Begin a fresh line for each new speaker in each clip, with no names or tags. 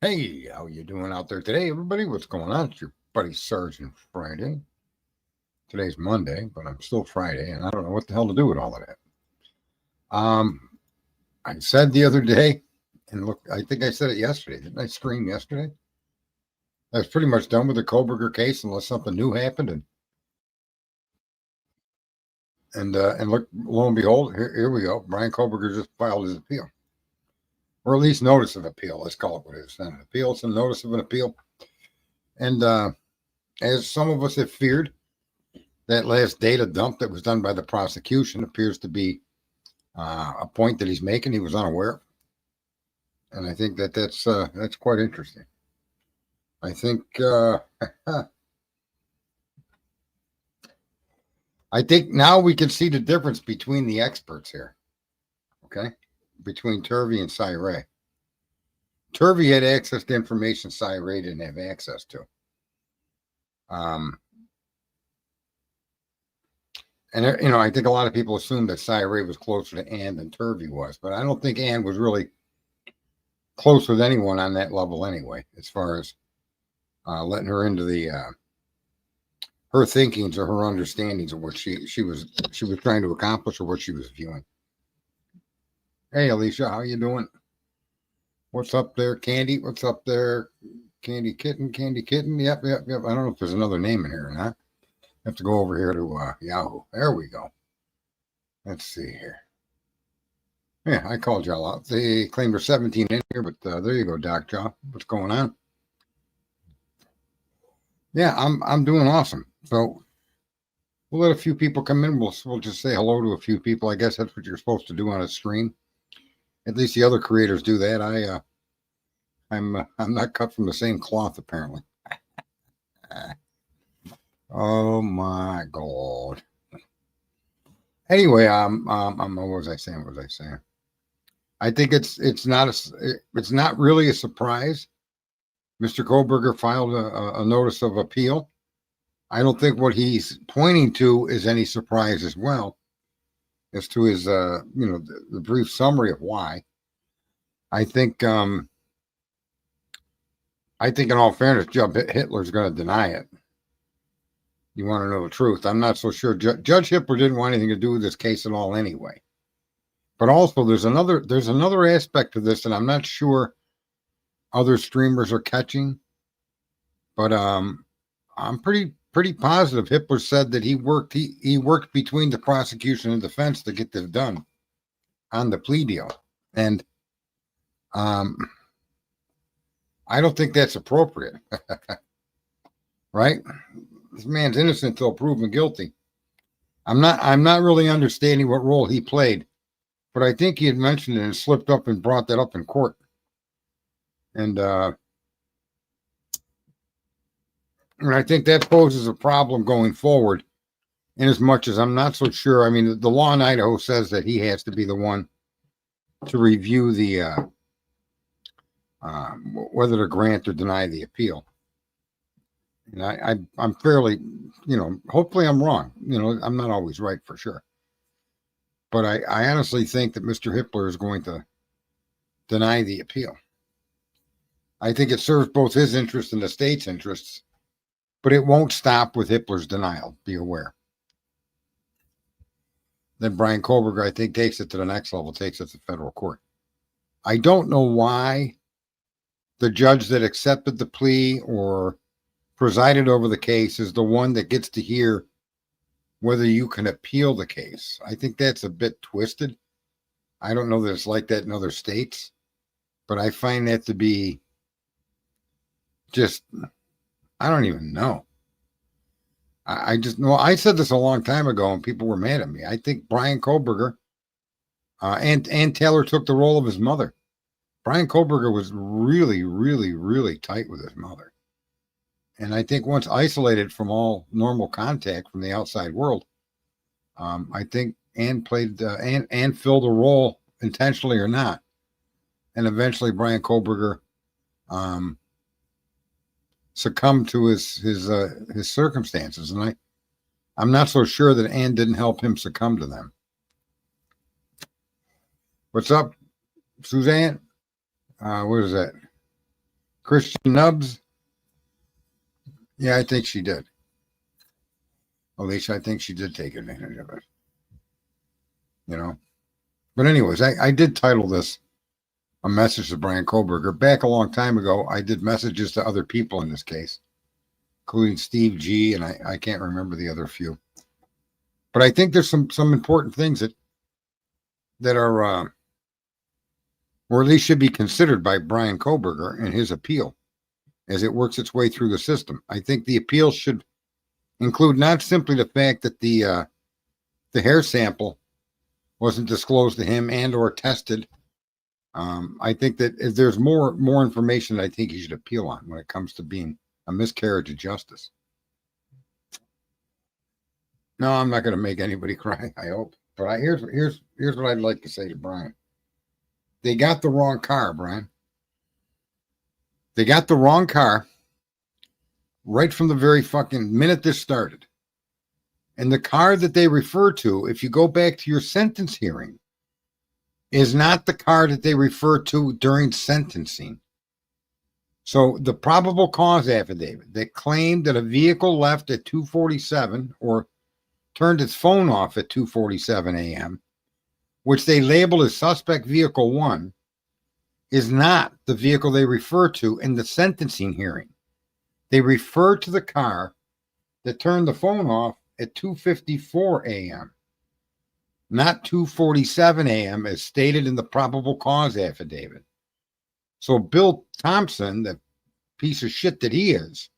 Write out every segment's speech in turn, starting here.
Hey, how you doing out there today, everybody? What's going on? It's your buddy Sergeant Friday. Today's Monday, but I'm still Friday, and I don't know what the hell to do with all of that. I said the other day, and look, I think I said it yesterday. Didn't I scream yesterday? I was pretty much done with the Kohberger case unless something new happened, and look, lo and behold, here we go. Brian Kohberger just filed his appeal, or at least notice of appeal. Let's call it what it is. It's not an appeal; it's a notice of an appeal. And as some of us have feared, that last data dump that was done by the prosecution appears to be a point that he's making. He was unaware, and I think that's quite interesting. I think I think now we can see the difference between the experts here. Okay, between Turvey and Cy-Ray. Turvey had access to information Cy-Ray didn't have access to. And I think a lot of people assumed that Cy-Ray was closer to Ann than Turvey was, but I don't think Ann was really close with anyone on that level anyway, as far as letting her into the her thinkings or her understandings of what she was trying to accomplish or what she was viewing. Hey, Alicia, how you doing? What's up there, Candy? What's up there, Candy Kitten? Candy Kitten? Yep. I don't know if there's another name in here or not. I have to go over here to Yahoo. There we go. Let's see here. Yeah, I called y'all out. They claimed there's 17 in here, but there you go, Doc Jaw. What's going on? Yeah, I'm doing awesome. So we'll let a few people come in. We'll just say hello to a few people. I guess that's what you're supposed to do on a stream. At least the other creators do that. I'm not cut from the same cloth, apparently. Oh my God. Anyway, what was I saying? I think it's not really a surprise. Mr. Kohberger filed a notice of appeal. I don't think what he's pointing to is any surprise as well, as to his the brief summary of why. I think in all fairness, Judge Hitler's going to deny it. You want to know the truth? I'm not so sure. Judge Hitler didn't want anything to do with this case at all anyway. But also, there's another aspect to this that I'm not sure other streamers are catching. But I'm pretty positive Hitler said that he worked between the prosecution and defense to get this done on the plea deal. And I don't think that's appropriate. Right? This man's innocent until proven guilty. I'm not really understanding what role he played, but I think he had mentioned it and slipped up and brought that up in court. And I think that poses a problem going forward, in as much as I'm not so sure. I mean, the law in Idaho says that he has to be the one to review the whether to grant or deny the appeal. And I'm fairly, hopefully I'm wrong. I'm not always right for sure. But I honestly think that Mr. Hitler is going to deny the appeal. I think it serves both his interests and the state's interests, but it won't stop with Hitler's denial. Be aware. Then Brian Kohberger, I think, takes it to the next level, takes it to federal court. I don't know why the judge that accepted the plea or presided over the case is the one that gets to hear whether you can appeal the case. I think that's a bit twisted. I don't know that it's like that in other states, but I find that to be just, I don't even know. I just know, I said this a long time ago and people were mad at me. I think Brian Kohberger and Taylor took the role of his mother. Brian Kohberger was really, really, really tight with his mother. And I think once isolated from all normal contact from the outside world, I think Ann played Ann filled a role intentionally or not. And eventually Brian Kohberger succumbed to his circumstances. And I'm not so sure that Ann didn't help him succumb to them. What's up, Suzanne? What is that? Christian Nubbs, yeah, I think she did. Alicia, I think she did take advantage of it. You know? But anyways, I did title this a message to Brian Kohberger. Back a long time ago, I did messages to other people in this case, including Steve G, and I can't remember the other few. But I think there's some important things that are, or at least should be considered by Brian Kohberger in his appeal as it works its way through the system. I think the appeal should include not simply the fact that the hair sample wasn't disclosed to him and or tested. I think that if there's more information that I think he should appeal on when it comes to being a miscarriage of justice. No, I'm not going to make anybody cry, I hope. But here's what I'd like to say to Brian. They got the wrong car, Brian. They got the wrong car right from the very fucking minute this started. And the car that they refer to, if you go back to your sentence hearing, is not the car that they refer to during sentencing. So the probable cause affidavit that claimed that a vehicle left at 2:47 or turned its phone off at 2:47 a.m., which they labeled as suspect vehicle 1, is not the vehicle they refer to in the sentencing hearing. They refer to the car that turned the phone off at 2:54 a.m., not 2:47 a.m. as stated in the probable cause affidavit. So Bill Thompson, the piece of shit that he is,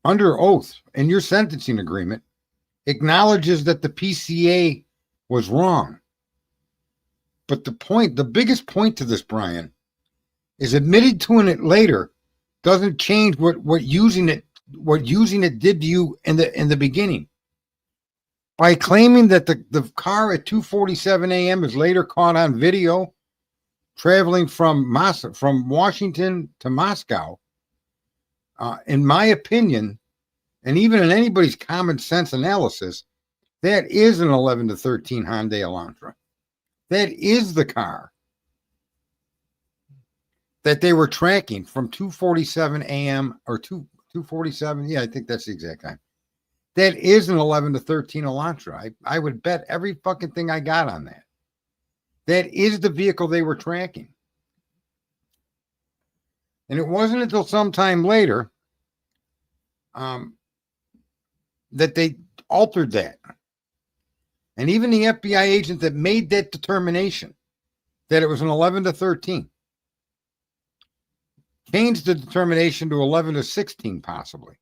under oath in your sentencing agreement, acknowledges that the PCA was wrong. But the biggest point to this, Brian, is admitted to it later doesn't change what using it did to you in the beginning. By claiming that the car at 2:47 a.m. is later caught on video traveling from Washington to Moscow, in my opinion, and even in anybody's common sense analysis, that is an 11 to 13 Hyundai Elantra. That is the car that they were tracking from 2:47 a.m. or 2:47. Yeah, I think that's the exact time. That is an 11 to 13 Elantra. I would bet every fucking thing I got on that. That is the vehicle they were tracking. And it wasn't until sometime later that they altered that. And even the FBI agent that made that determination that it was an 11 to 13 changed the determination to 11 to 16 possibly.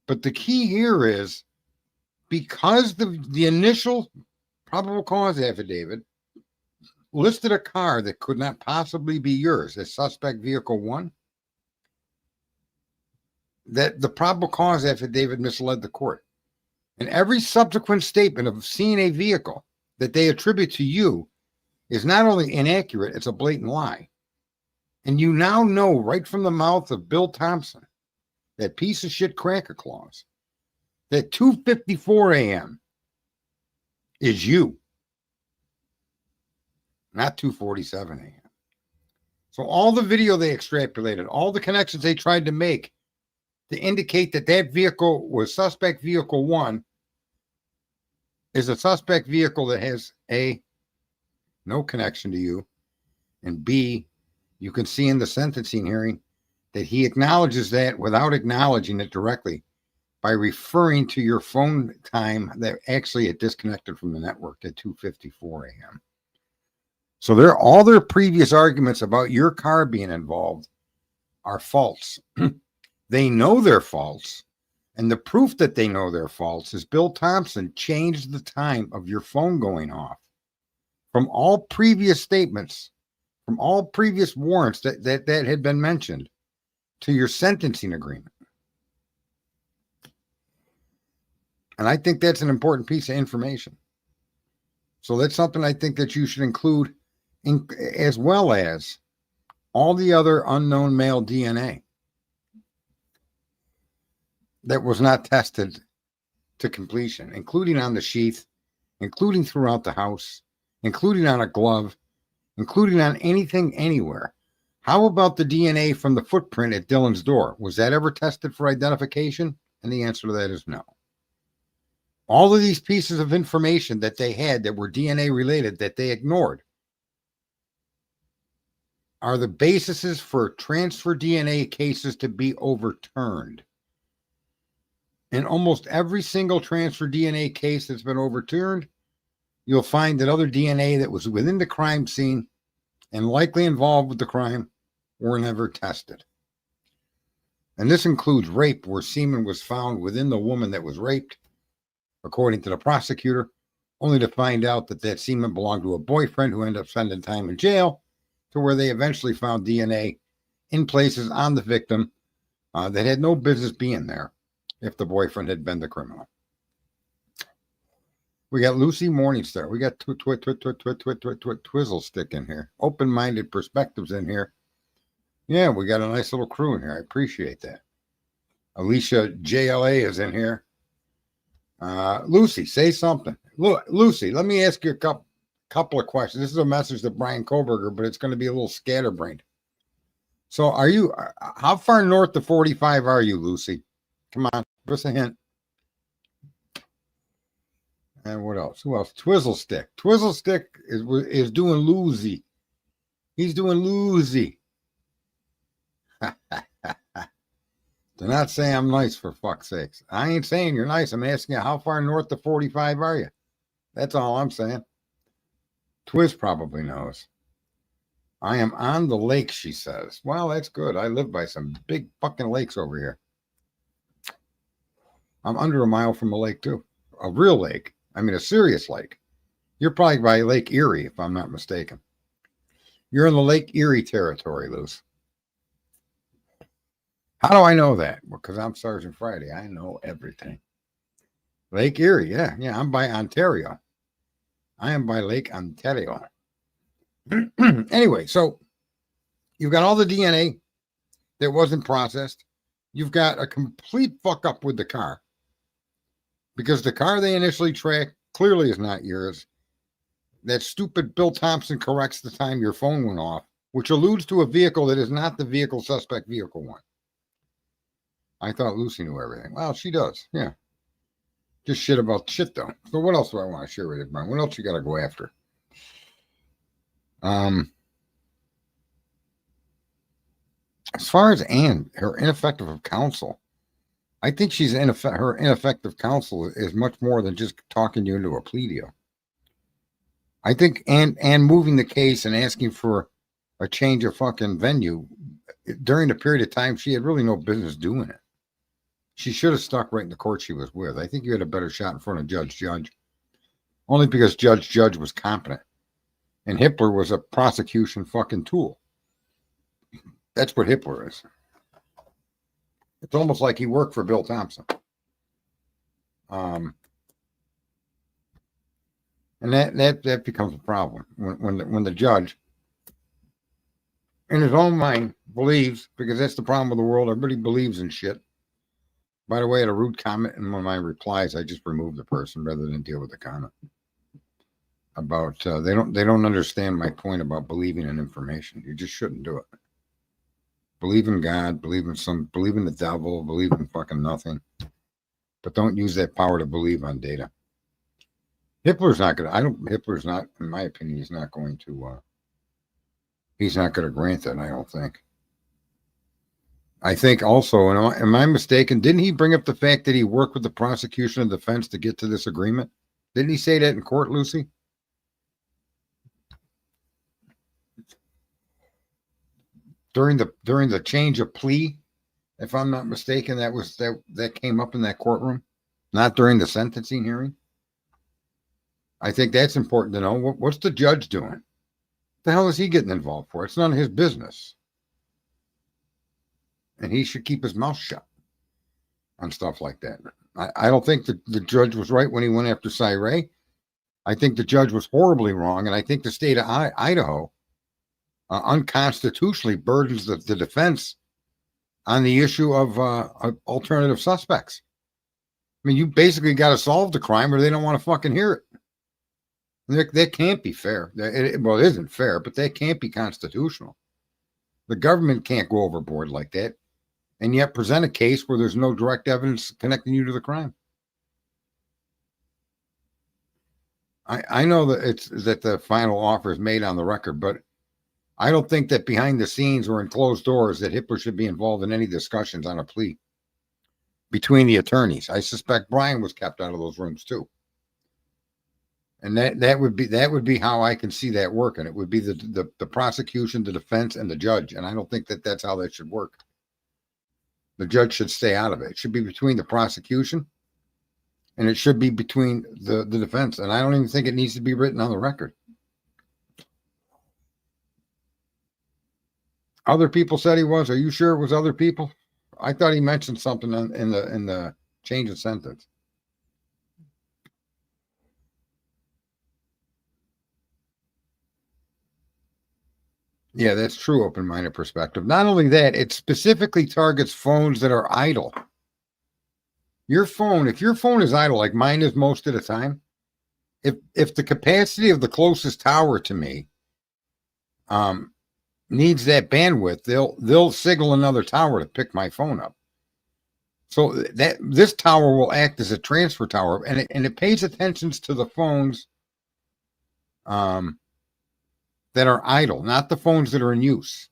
But the key here is because the initial probable cause affidavit listed a car that could not possibly be yours as suspect vehicle 1, that the probable cause affidavit misled the court. And every subsequent statement of seeing a vehicle that they attribute to you is not only inaccurate, it's a blatant lie. And you now know right from the mouth of Bill Thompson, that piece of shit cracker clause, that 2:54 a.m. is you, not 2:47 a.m. So all the video they extrapolated, all the connections they tried to make to indicate that that vehicle was suspect vehicle 1 is a suspect vehicle that has A, no connection to you, and B, you can see in the sentencing hearing that he acknowledges that without acknowledging it directly by referring to your phone time that actually it disconnected from the network at 2:54 a.m. So all their previous arguments about your car being involved are false. They know they're false. And the proof that they know they're false is Bill Thompson changed the time of your phone going off from all previous statements, from all previous warrants that had been mentioned to your sentencing agreement. And I think that's an important piece of information. So that's something I think that you should include as well as all the other unknown male DNA that was not tested to completion, including on the sheath, including throughout the house, including on a glove, including on anything anywhere. How about the DNA from the footprint at Dylan's door? Was that ever tested for identification? And the answer to that is no. All of these pieces of information that they had that were DNA related that they ignored are the bases for transfer DNA cases to be overturned. In almost every single transfer DNA case that's been overturned, you'll find that other DNA that was within the crime scene and likely involved with the crime were never tested. And this includes rape, where semen was found within the woman that was raped, according to the prosecutor, only to find out that that semen belonged to a boyfriend who ended up spending time in jail, to where they eventually found DNA in places on the victim that had no business being there if the boyfriend had been the criminal. We got Lucy Morningstar. We got Twizzle Stick in here. Open-minded perspectives in here. Yeah, we got a nice little crew in here. I appreciate that. Alicia JLA is in here. Lucy, say something. Look, Lucy, let me ask you a couple of questions. This is a message to Brian Kohberger, but it's going to be a little scatterbrained. So how far north of 45 are you, Lucy? Come on, give us a hint. And what else? Who else? Twizzle Stick. Twizzle Stick is doing Lucy. He's doing Lucy. Do not say I'm nice, for fuck's sakes. I ain't saying you're nice. I'm asking you, how far north of 45 are you? That's all I'm saying. Twiz probably knows. I am on the lake, she says. Well, that's good. I live by some big fucking lakes over here. I'm under a mile from a lake, too. A real lake. I mean, a serious lake. You're probably by Lake Erie, if I'm not mistaken. You're in the Lake Erie territory, Luce. How do I know that? Well, because I'm Sergeant Friday. I know everything. Lake Erie, yeah. I'm by Ontario. I am by Lake Ontario. Anyway, so you've got all the DNA that wasn't processed. You've got a complete fuck up with the car, because the car they initially tracked clearly is not yours. That stupid Bill Thompson corrects the time your phone went off, which alludes to a vehicle that is not the vehicle suspect vehicle one. I thought Lucy knew everything. Well, she does, yeah. Just shit about shit, though. So what else do I want to share with you, Brian? What else you got to go after? As far as Anne, her ineffective of counsel, I think her ineffective counsel is much more than just talking you into a plea deal. I think Anne moving the case and asking for a change of fucking venue during the period of time she had really no business doing it. She should have stuck right in the court she was with. I think you had a better shot in front of Judge, only because Judge was competent, and Hitler was a prosecution fucking tool. That's what Hitler is. It's almost like he worked for Bill Thompson. And that becomes a problem when the judge, in his own mind, believes, because that's the problem with the world, everybody believes in shit. By the way, I had a rude comment in one of my replies. I just removed the person rather than deal with the comment about they don't understand my point about believing in information. You just shouldn't do it. Believe in God, believe in the devil, believe in fucking nothing, but don't use that power to believe on data. Hitler's not, in my opinion, he's not going to grant that, I don't think. I think also, am I mistaken, didn't he bring up the fact that he worked with the prosecution and defense to get to this agreement? Didn't he say that in court, Lucy? During the change of plea, if I'm not mistaken, that came up in that courtroom, not during the sentencing hearing. I think that's important to know. What's the judge doing? What the hell is he getting involved for? It's none of his business. And he should keep his mouth shut on stuff like that. I don't think the judge was right when he went after Cy. I think the judge was horribly wrong, and I think the state of Idaho unconstitutionally burdens the defense on the issue of alternative suspects. I mean, you basically got to solve the crime or they don't want to fucking hear it. That can't be fair. Well, it isn't fair, but that can't be constitutional. The government can't go overboard like that and yet present a case where there's no direct evidence connecting you to the crime. I know that the final offer is made on the record, but I don't think that behind the scenes or in closed doors that Hitler should be involved in any discussions on a plea between the attorneys. I suspect Brian was kept out of those rooms too. And that would be how I can see that working. It would be the prosecution, the defense, and the judge. And I don't think that that's how that should work. The judge should stay out of it. It should be between the prosecution, and it should be between the defense. And I don't even think it needs to be written on the record. Other people said he was. Are you sure it was other people? I thought he mentioned something in the change of sentence. Yeah, that's true. Open-minded perspective. Not only that, it specifically targets phones that are idle. Your phone, if your phone is idle, like mine is most of the time, if the capacity of the closest tower to me needs that bandwidth, they'll signal another tower to pick my phone up. So that this tower will act as a transfer tower, and it pays attention to the phones that are idle, not the phones that are in use.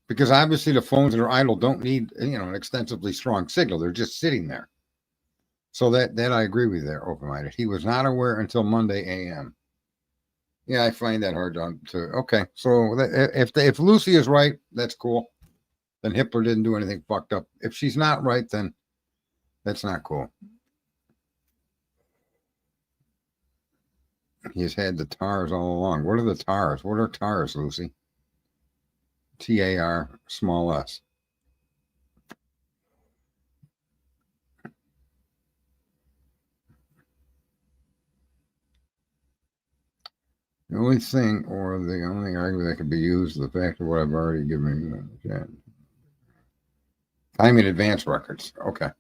Because obviously the phones that are idle don't need, an extensively strong signal. They're just sitting there. So that I agree with there, open-minded. He was not aware until Monday a.m. Yeah, I find that hard to okay. So if Lucy is right, that's cool. Then Hitler didn't do anything fucked up. If she's not right, then that's not cool. He's had the TARs all along. What are the TARs? What are TARs, Lucy? TAR, small s. The only thing, or the only argument that could be used, is the fact of what I've already given you. Time in advance records. Okay.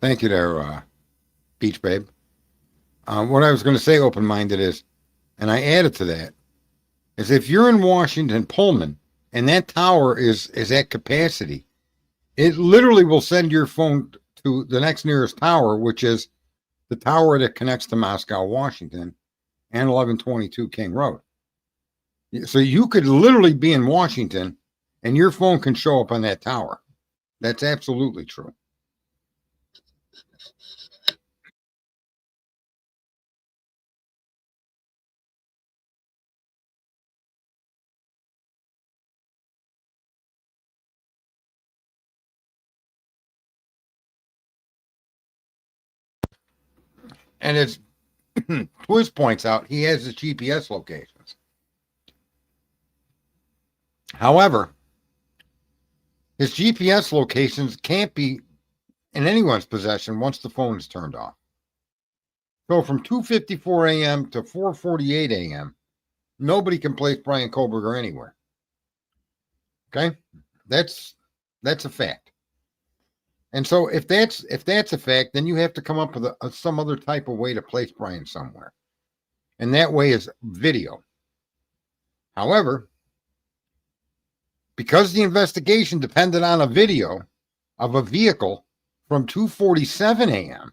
Thank you there, Beach Babe. What I was going to say, open-minded, is, and I added to that, is if you're in Washington, Pullman, and that tower is at capacity, It literally will send your phone to the next nearest tower, which is the tower that connects to Moscow, Washington, and 1122 King Road. So you could literally be in Washington and your phone can show up on that tower. That's absolutely true. And as Twiz points out, he has his GPS locations. However, his GPS locations can't be in anyone's possession once the phone is turned off. So from 2:54 a.m. to 4:48 a.m., nobody can place Brian Kohberger anywhere. Okay, that's a fact. And so if that's a fact, then you have to come up with some other type of way to place Brian somewhere, and that way is video. However, because the investigation depended on a video of a vehicle from 2:47 a.m.,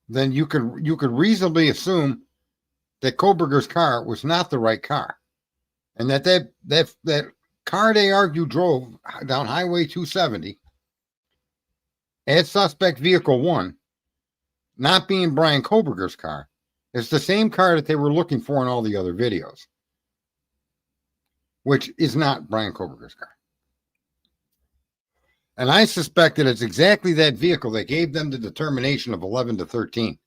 then you could reasonably assume that Kohberger's car was not the right car, and that car they argue drove down Highway 270 as suspect vehicle 1, not being Brian Kohberger's car, is the same car that they were looking for in all the other videos, which is not Brian Kohberger's car. And I suspect that it's exactly that vehicle that gave them the determination of 11 to 13.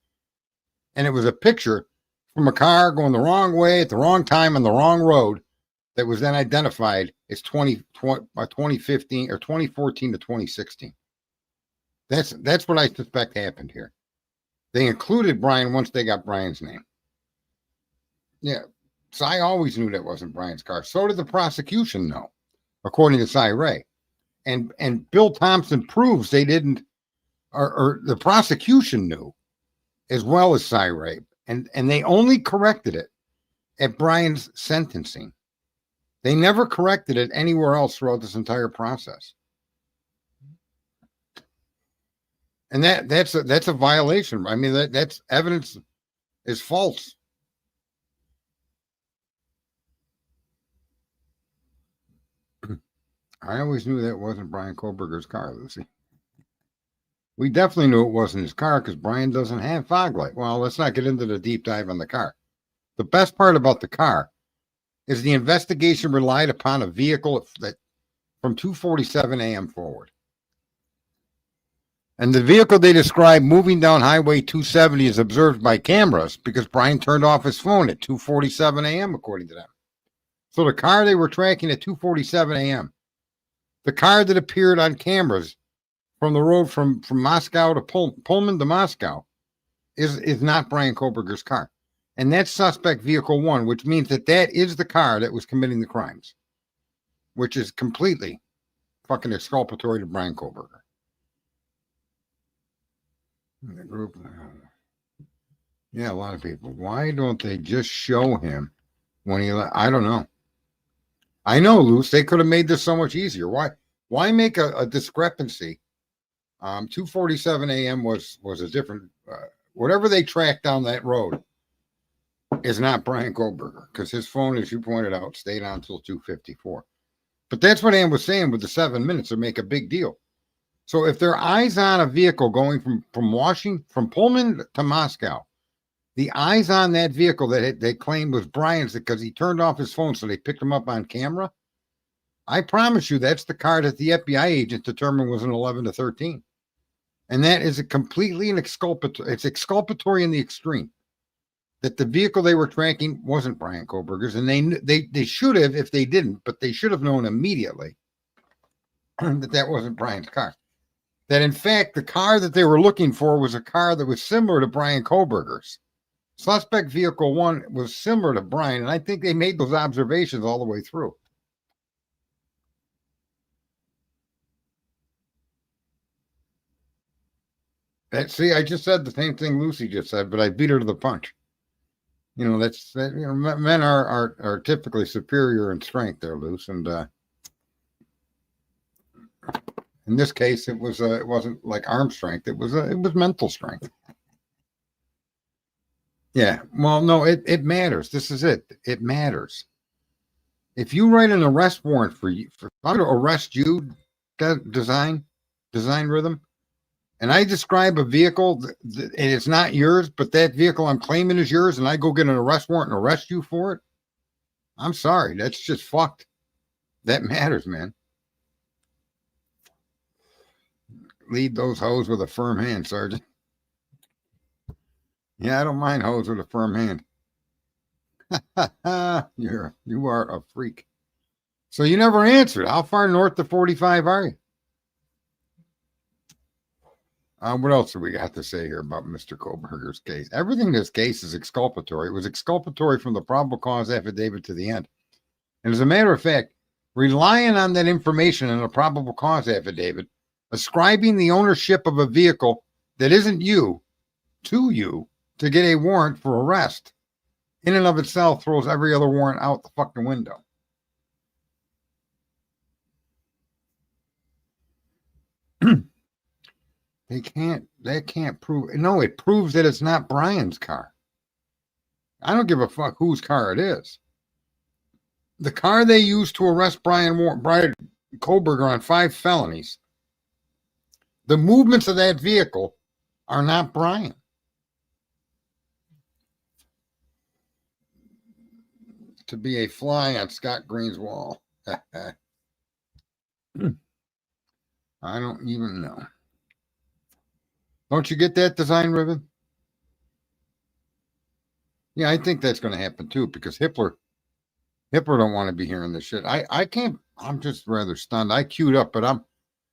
And it was a picture from a car going the wrong way at the wrong time on the wrong road that was then identified as 2015 or 2014 to 2016. That's what I suspect happened here. They included Brian once they got Brian's name. Yeah, so I always knew that wasn't Brian's car. So did the prosecution know, according to Cy Ray. And Bill Thompson proves they didn't, or the prosecution knew, as well as Cy Ray, and they only corrected it at Brian's sentencing. They never corrected it anywhere else throughout this entire process. And that's a violation. I mean, that's evidence is false. I always knew that wasn't Brian Kohberger's car, Lucy. We definitely knew it wasn't his car because Brian doesn't have fog light. Well, let's not get into the deep dive on the car. The best part about the car is the investigation relied upon a vehicle that from 2:47 a.m. forward. And the vehicle they described moving down Highway 270 is observed by cameras because Brian turned off his phone at 2:47 a.m., according to them. So the car they were tracking at 2:47 a.m., the car that appeared on cameras from the road from Moscow to Pullman to Moscow is not Brian Kohberger's car. And that's suspect vehicle 1, which means that is the car that was committing the crimes, which is completely fucking exculpatory to Brian Kohberger. The group, yeah, a lot of people. Why don't they just show him when he? I don't know. I know, Luce. They could have made this so much easier. Why make a discrepancy? 2:47 a.m. was a different. Whatever they tracked down that road is not Brian Kohberger because his phone, as you pointed out, stayed on until 2:54. But that's what Ann was saying with the 7 minutes to make a big deal. So if their eyes on a vehicle going from Pullman to Moscow, the eyes on that vehicle that they claimed was Brian's because he turned off his phone, so they picked him up on camera. I promise you, that's the car that the FBI agent determined was an 11 to 13. And that is completely an exculpatory. It's exculpatory in the extreme that the vehicle they were tracking wasn't Brian Kohberger's, and they should have, if they didn't, but they should have known immediately that wasn't Brian's car. That in fact, the car that they were looking for was a car that was similar to Brian Kohberger's. Suspect vehicle 1 was similar to Brian, and I think they made those observations all the way through. See, I just said the same thing Lucy just said, but I beat her to the punch. You know, men are typically superior in strength there, Luce, and In this case, it wasn't like arm strength. It was mental strength. Yeah. Well, no, it matters. This is it. It matters. If you write an arrest warrant for you, if I'm going to arrest you, that design rhythm, and I describe a vehicle and it's not yours, but that vehicle I'm claiming is yours, and I go get an arrest warrant and arrest you for it, I'm sorry. That's just fucked. That matters, man. Lead those hoes with a firm hand, Sergeant. Yeah, I don't mind hoes with a firm hand. You are a freak. So you never answered. How far north of 45 are you? What else do we got to say here about Mr. Kohberger's case? Everything in this case is exculpatory. It was exculpatory from the probable cause affidavit to the end. And as a matter of fact, relying on that information in a probable cause affidavit, ascribing the ownership of a vehicle that isn't you to get a warrant for arrest, in and of itself throws every other warrant out the fucking window. They can't prove. No, it proves that it's not Brian's car. I don't give a fuck whose car it is. The car they used to arrest Brian Kohberger on 5 felonies, the movements of that vehicle are not Brian. To be a fly on Scott Green's wall. I don't even know. Don't you get that design ribbon? Yeah, I think that's going to happen too, because Hitler don't want to be hearing this shit. I can't. I'm just rather stunned. I queued up, but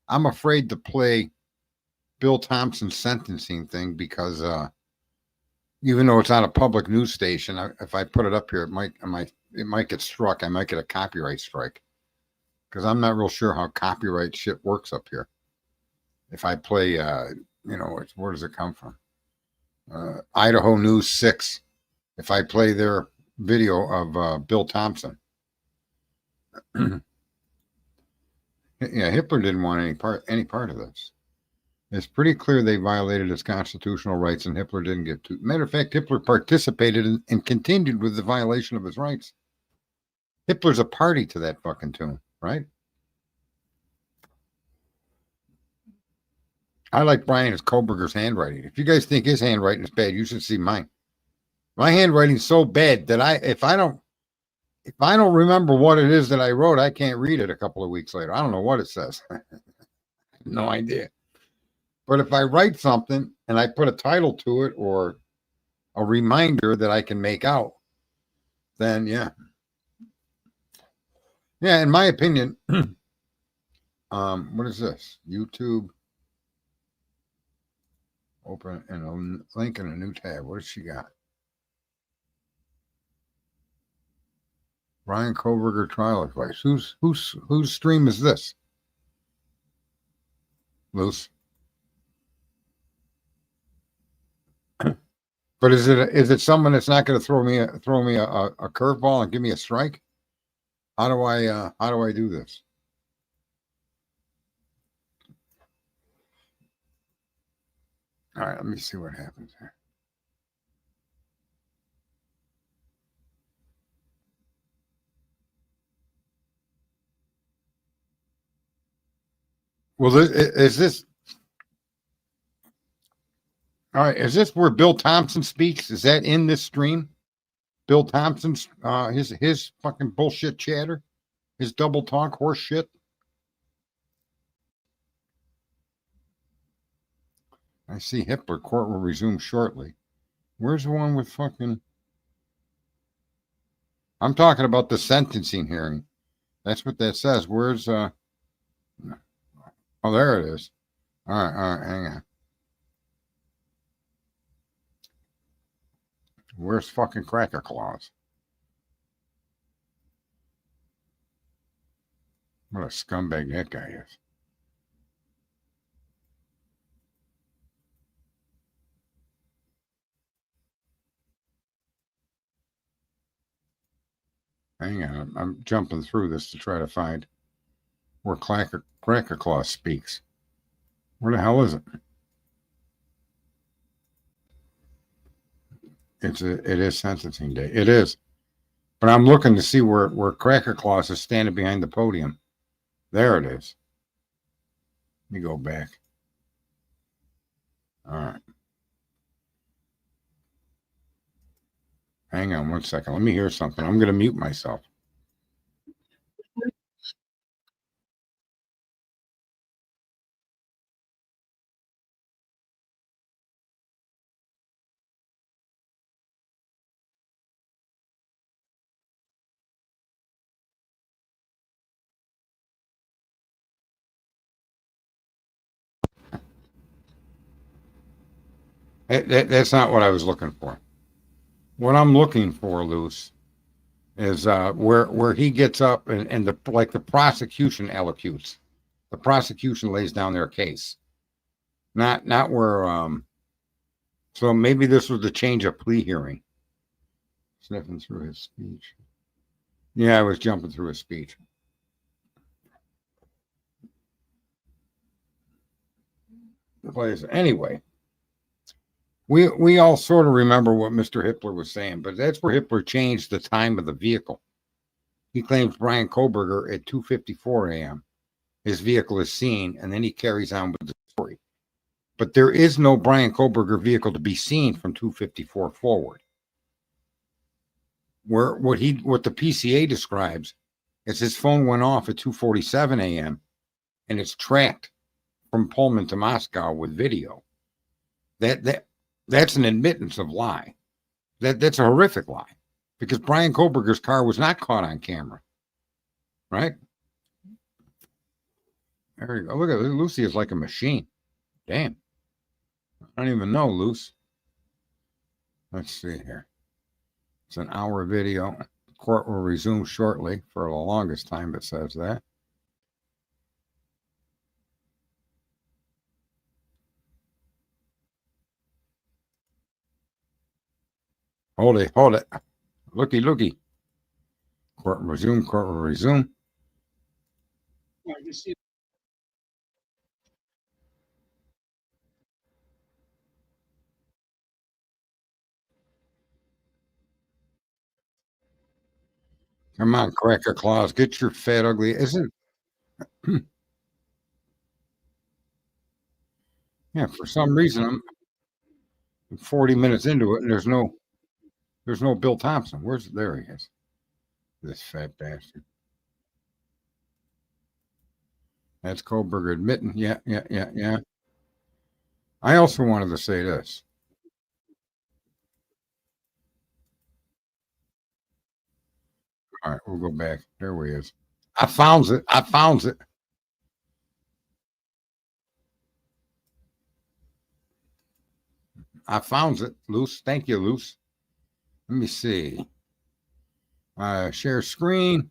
I'm afraid to play Bill Thompson's sentencing thing because even though it's on a public news station, if I put it up here, it might get struck. I might get a copyright strike because I'm not real sure how copyright shit works up here. If I play, where does it come from? Idaho News 6. If I play their video of Bill Thompson. Yeah, Hitler didn't want any part of this. It's pretty clear they violated his constitutional rights, and Hitler didn't get to. Matter of fact, Hitler participated and continued with the violation of his rights. Hitler's a party to that fucking tune, right? I like Brian Kohberger's handwriting. If you guys think his handwriting is bad, you should see mine. My handwriting's so bad that if I don't remember what it is that I wrote, I can't read it a couple of weeks later. I don't know what it says. No idea. But if I write something and I put a title to it or a reminder that I can make out, then yeah. Yeah, in my opinion, what is this? YouTube. Open and a link in a new tab. What does she got? Brian Kohberger trial advice. Whose stream is this? Loose. But is it someone that's not going to throw me a curveball and give me a strike? How do I do this? All right, let me see what happens here. Well, is this all right? Is this where Bill Thompson speaks? Is that in this stream? Bill Thompson's his fucking bullshit chatter, his double talk horse shit. I see Hitler. Court will resume shortly. Where's the one with fucking... I'm talking about the sentencing hearing. That's what that says. Where's... Oh, there it is. All right, hang on. Where's fucking Cracker Claus? What a scumbag that guy is. Hang on, I'm jumping through this to try to find where Cracker Cracker Claus speaks. Where the hell is it? It is sentencing day. It is. But I'm looking to see where Cracker Claus is standing behind the podium. There it is. Let me go back. All right. Hang on one second. Let me hear something. I'm going to mute myself. That's not what I was looking for. What I'm looking for, Luce, is where he gets up and the prosecution allocutes. The prosecution lays down their case. Not where so maybe this was the change of plea hearing. Sniffing through his speech. Yeah, I was jumping through his speech. Anyway, we all sort of remember what Mr. Hippler was saying, but that's where Hippler changed the time of the vehicle. He claims Brian Kohberger at 2:54 a.m. His vehicle is seen, and then he carries on with the story. But there is no Brian Kohberger vehicle to be seen from 2:54 forward. Where what the PCA describes is his phone went off at 2:47 a.m. and it's tracked from Pullman to Moscow with video. That's an admittance of lie. That's a horrific lie, because Brian Kohberger's car was not caught on camera. Right? There you go. Look at Lucy is like a machine. Damn. I don't even know, Luce. Let's see here. It's an hour video. Court will resume shortly. For the longest time, it says that. Hold it. Looky. Court will resume.
Yeah, you see.
Come on, Cracker Claus, get your fat ugly. Isn't yeah, for some reason I'm 40 minutes into it and there's no Bill Thompson. There he is. This fat bastard. That's Kohberger admitting. Yeah. I also wanted to say this. All right, we'll go back. There he is. I found it. Luce. Thank you, Luce. Let me see. Share screen.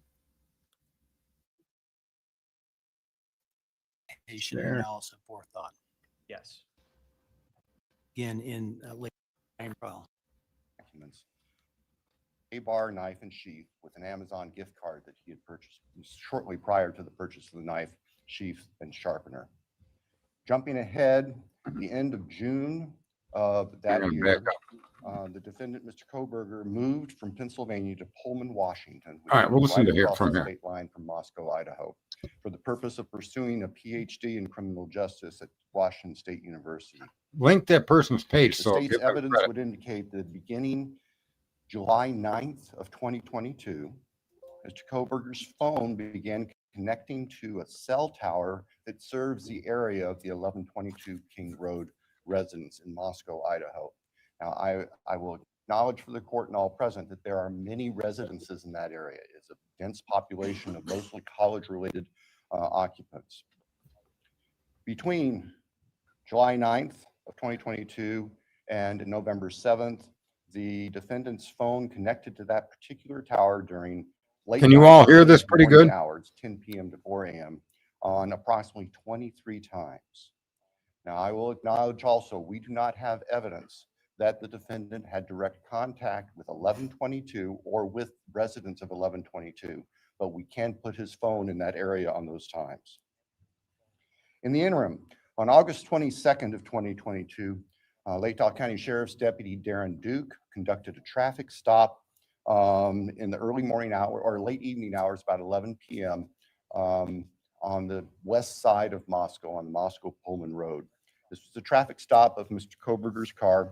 Share analysis and forethought.
Yes.
Again, in late trial.
Documents. A bar, knife, and sheath with an Amazon gift card that he had purchased shortly prior to the purchase of the knife, sheath, and sharpener. Jumping ahead, at the end of June of that year, the defendant, Mr. Kohberger, moved from Pennsylvania to Pullman, Washington.
All right, we'll listen to hear
across
from
the
here.
state line from Moscow, Idaho, for the purpose of pursuing a PhD in criminal justice at Washington State University.
Link that person's page.
The
So
state's evidence would indicate that beginning July 9th of 2022, Mr. Kohberger's phone began connecting to a cell tower that serves the area of the 1122 King Road residence in Moscow, Idaho. Now, I will acknowledge for the court and all present that there are many residences in that area. It's a dense population of mostly college-related occupants. Between July 9th of 2022 and November 7th, the defendant's phone connected to that particular tower during late.
Can you all hear this pretty good?
Hours, 10 p.m. to 4 a.m. on approximately 23 times. Now, I will acknowledge also, we do not have evidence that the defendant had direct contact with 1122 or with residents of 1122, but we can put his phone in that area on those times. In the interim, on August 22nd of 2022, Lake Tahoe County Sheriff's Deputy Darren Duke conducted a traffic stop in the early morning hour or late evening hours, about 11 p.m. On the west side of Moscow, on the Moscow-Pullman Road. This was a traffic stop of Mr. Kohberger's car,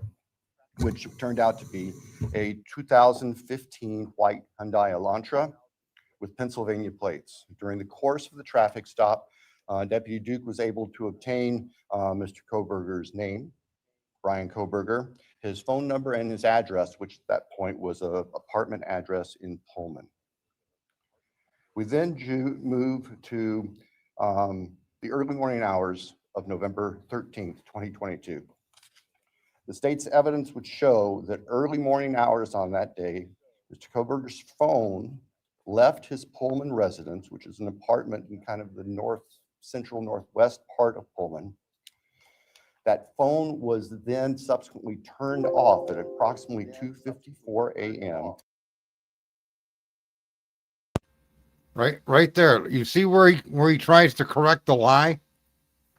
which turned out to be a 2015 white Hyundai Elantra with Pennsylvania plates. During the course of the traffic stop, Deputy Duke was able to obtain Mr. Kohberger's name, Brian Kohberger, his phone number, and his address, which at that point was an apartment address in Pullman. We then move to the early morning hours of November 13th, 2022. The state's evidence would show that early morning hours on that day, Mr. Kohberger's phone left his Pullman residence, which is an apartment in kind of the central northwest part of Pullman. That phone was then subsequently turned off at approximately 2:54 a.m.
Right there. You see where he tries to correct the lie,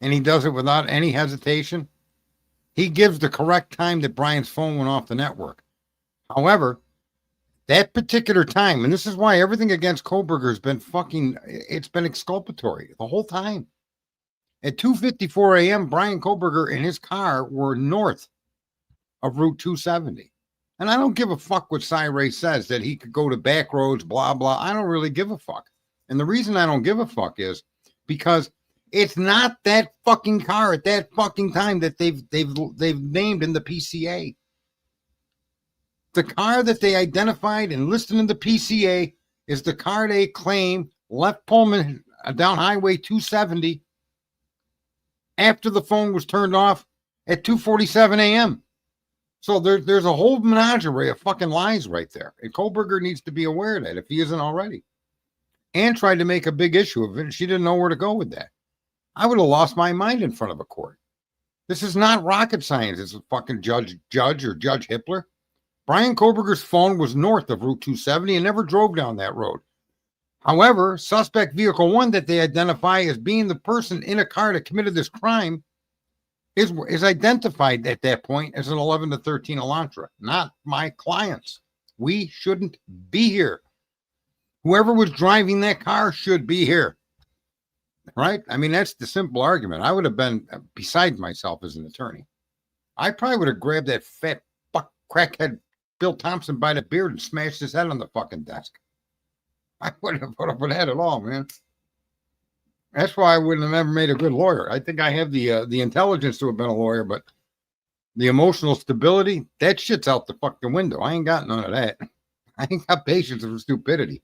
and he does it without any hesitation. He gives the correct time that Brian's phone went off the network. However, that particular time, and this is why everything against Kohberger has been it's been exculpatory the whole time. At 2:54 a.m., Brian Kohberger and his car were north of Route 270. And I don't give a fuck what Cy Ray says, that he could go to back roads, blah, blah. I don't really give a fuck. And the reason I don't give a fuck is because it's not that fucking car at that fucking time that they've named in the PCA. The car that they identified and listed in the PCA is the car they claim left Pullman down Highway 270 after the phone was turned off at 2:47 a.m. So there's a whole menagerie of fucking lies right there. And Kohberger needs to be aware of that if he isn't already. Ann tried to make a big issue of it, and she didn't know where to go with that. I would have lost my mind in front of a court. This is not rocket science. It's a fucking Judge or Judge Hippler. Brian Kohberger's phone was north of Route 270 and never drove down that road. However, suspect vehicle 1 that they identify as being the person in a car that committed this crime is identified at that point as an 11 to 13 Elantra, not my clients. We shouldn't be here. Whoever was driving that car should be here. Right? I mean, that's the simple argument. I would have been beside myself as an attorney. I probably would have grabbed that fat fuck crackhead Bill Thompson by the beard and smashed his head on the fucking desk. I wouldn't have put up with that at all, man. That's why I wouldn't have ever made a good lawyer. I think I have the intelligence to have been a lawyer, but the emotional stability, that shit's out the fucking window. I ain't got none of that. I ain't got patience for stupidity.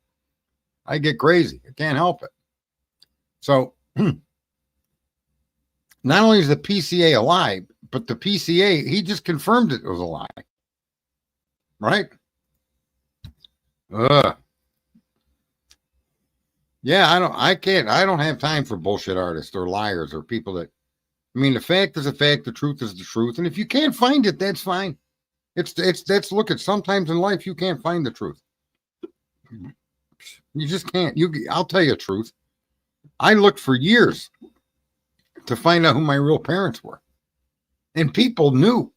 I get crazy. I can't help it. So, not only is the PCA a lie, but the PCA, he just confirmed it was a lie. Right? Yeah, I don't have time for bullshit artists or liars or people that, I mean, the fact is a fact, the truth is the truth. And if you can't find it, that's fine. Look at, sometimes in life, you can't find the truth. You just can't. I'll tell you the truth. I looked for years to find out who my real parents were. And people knew,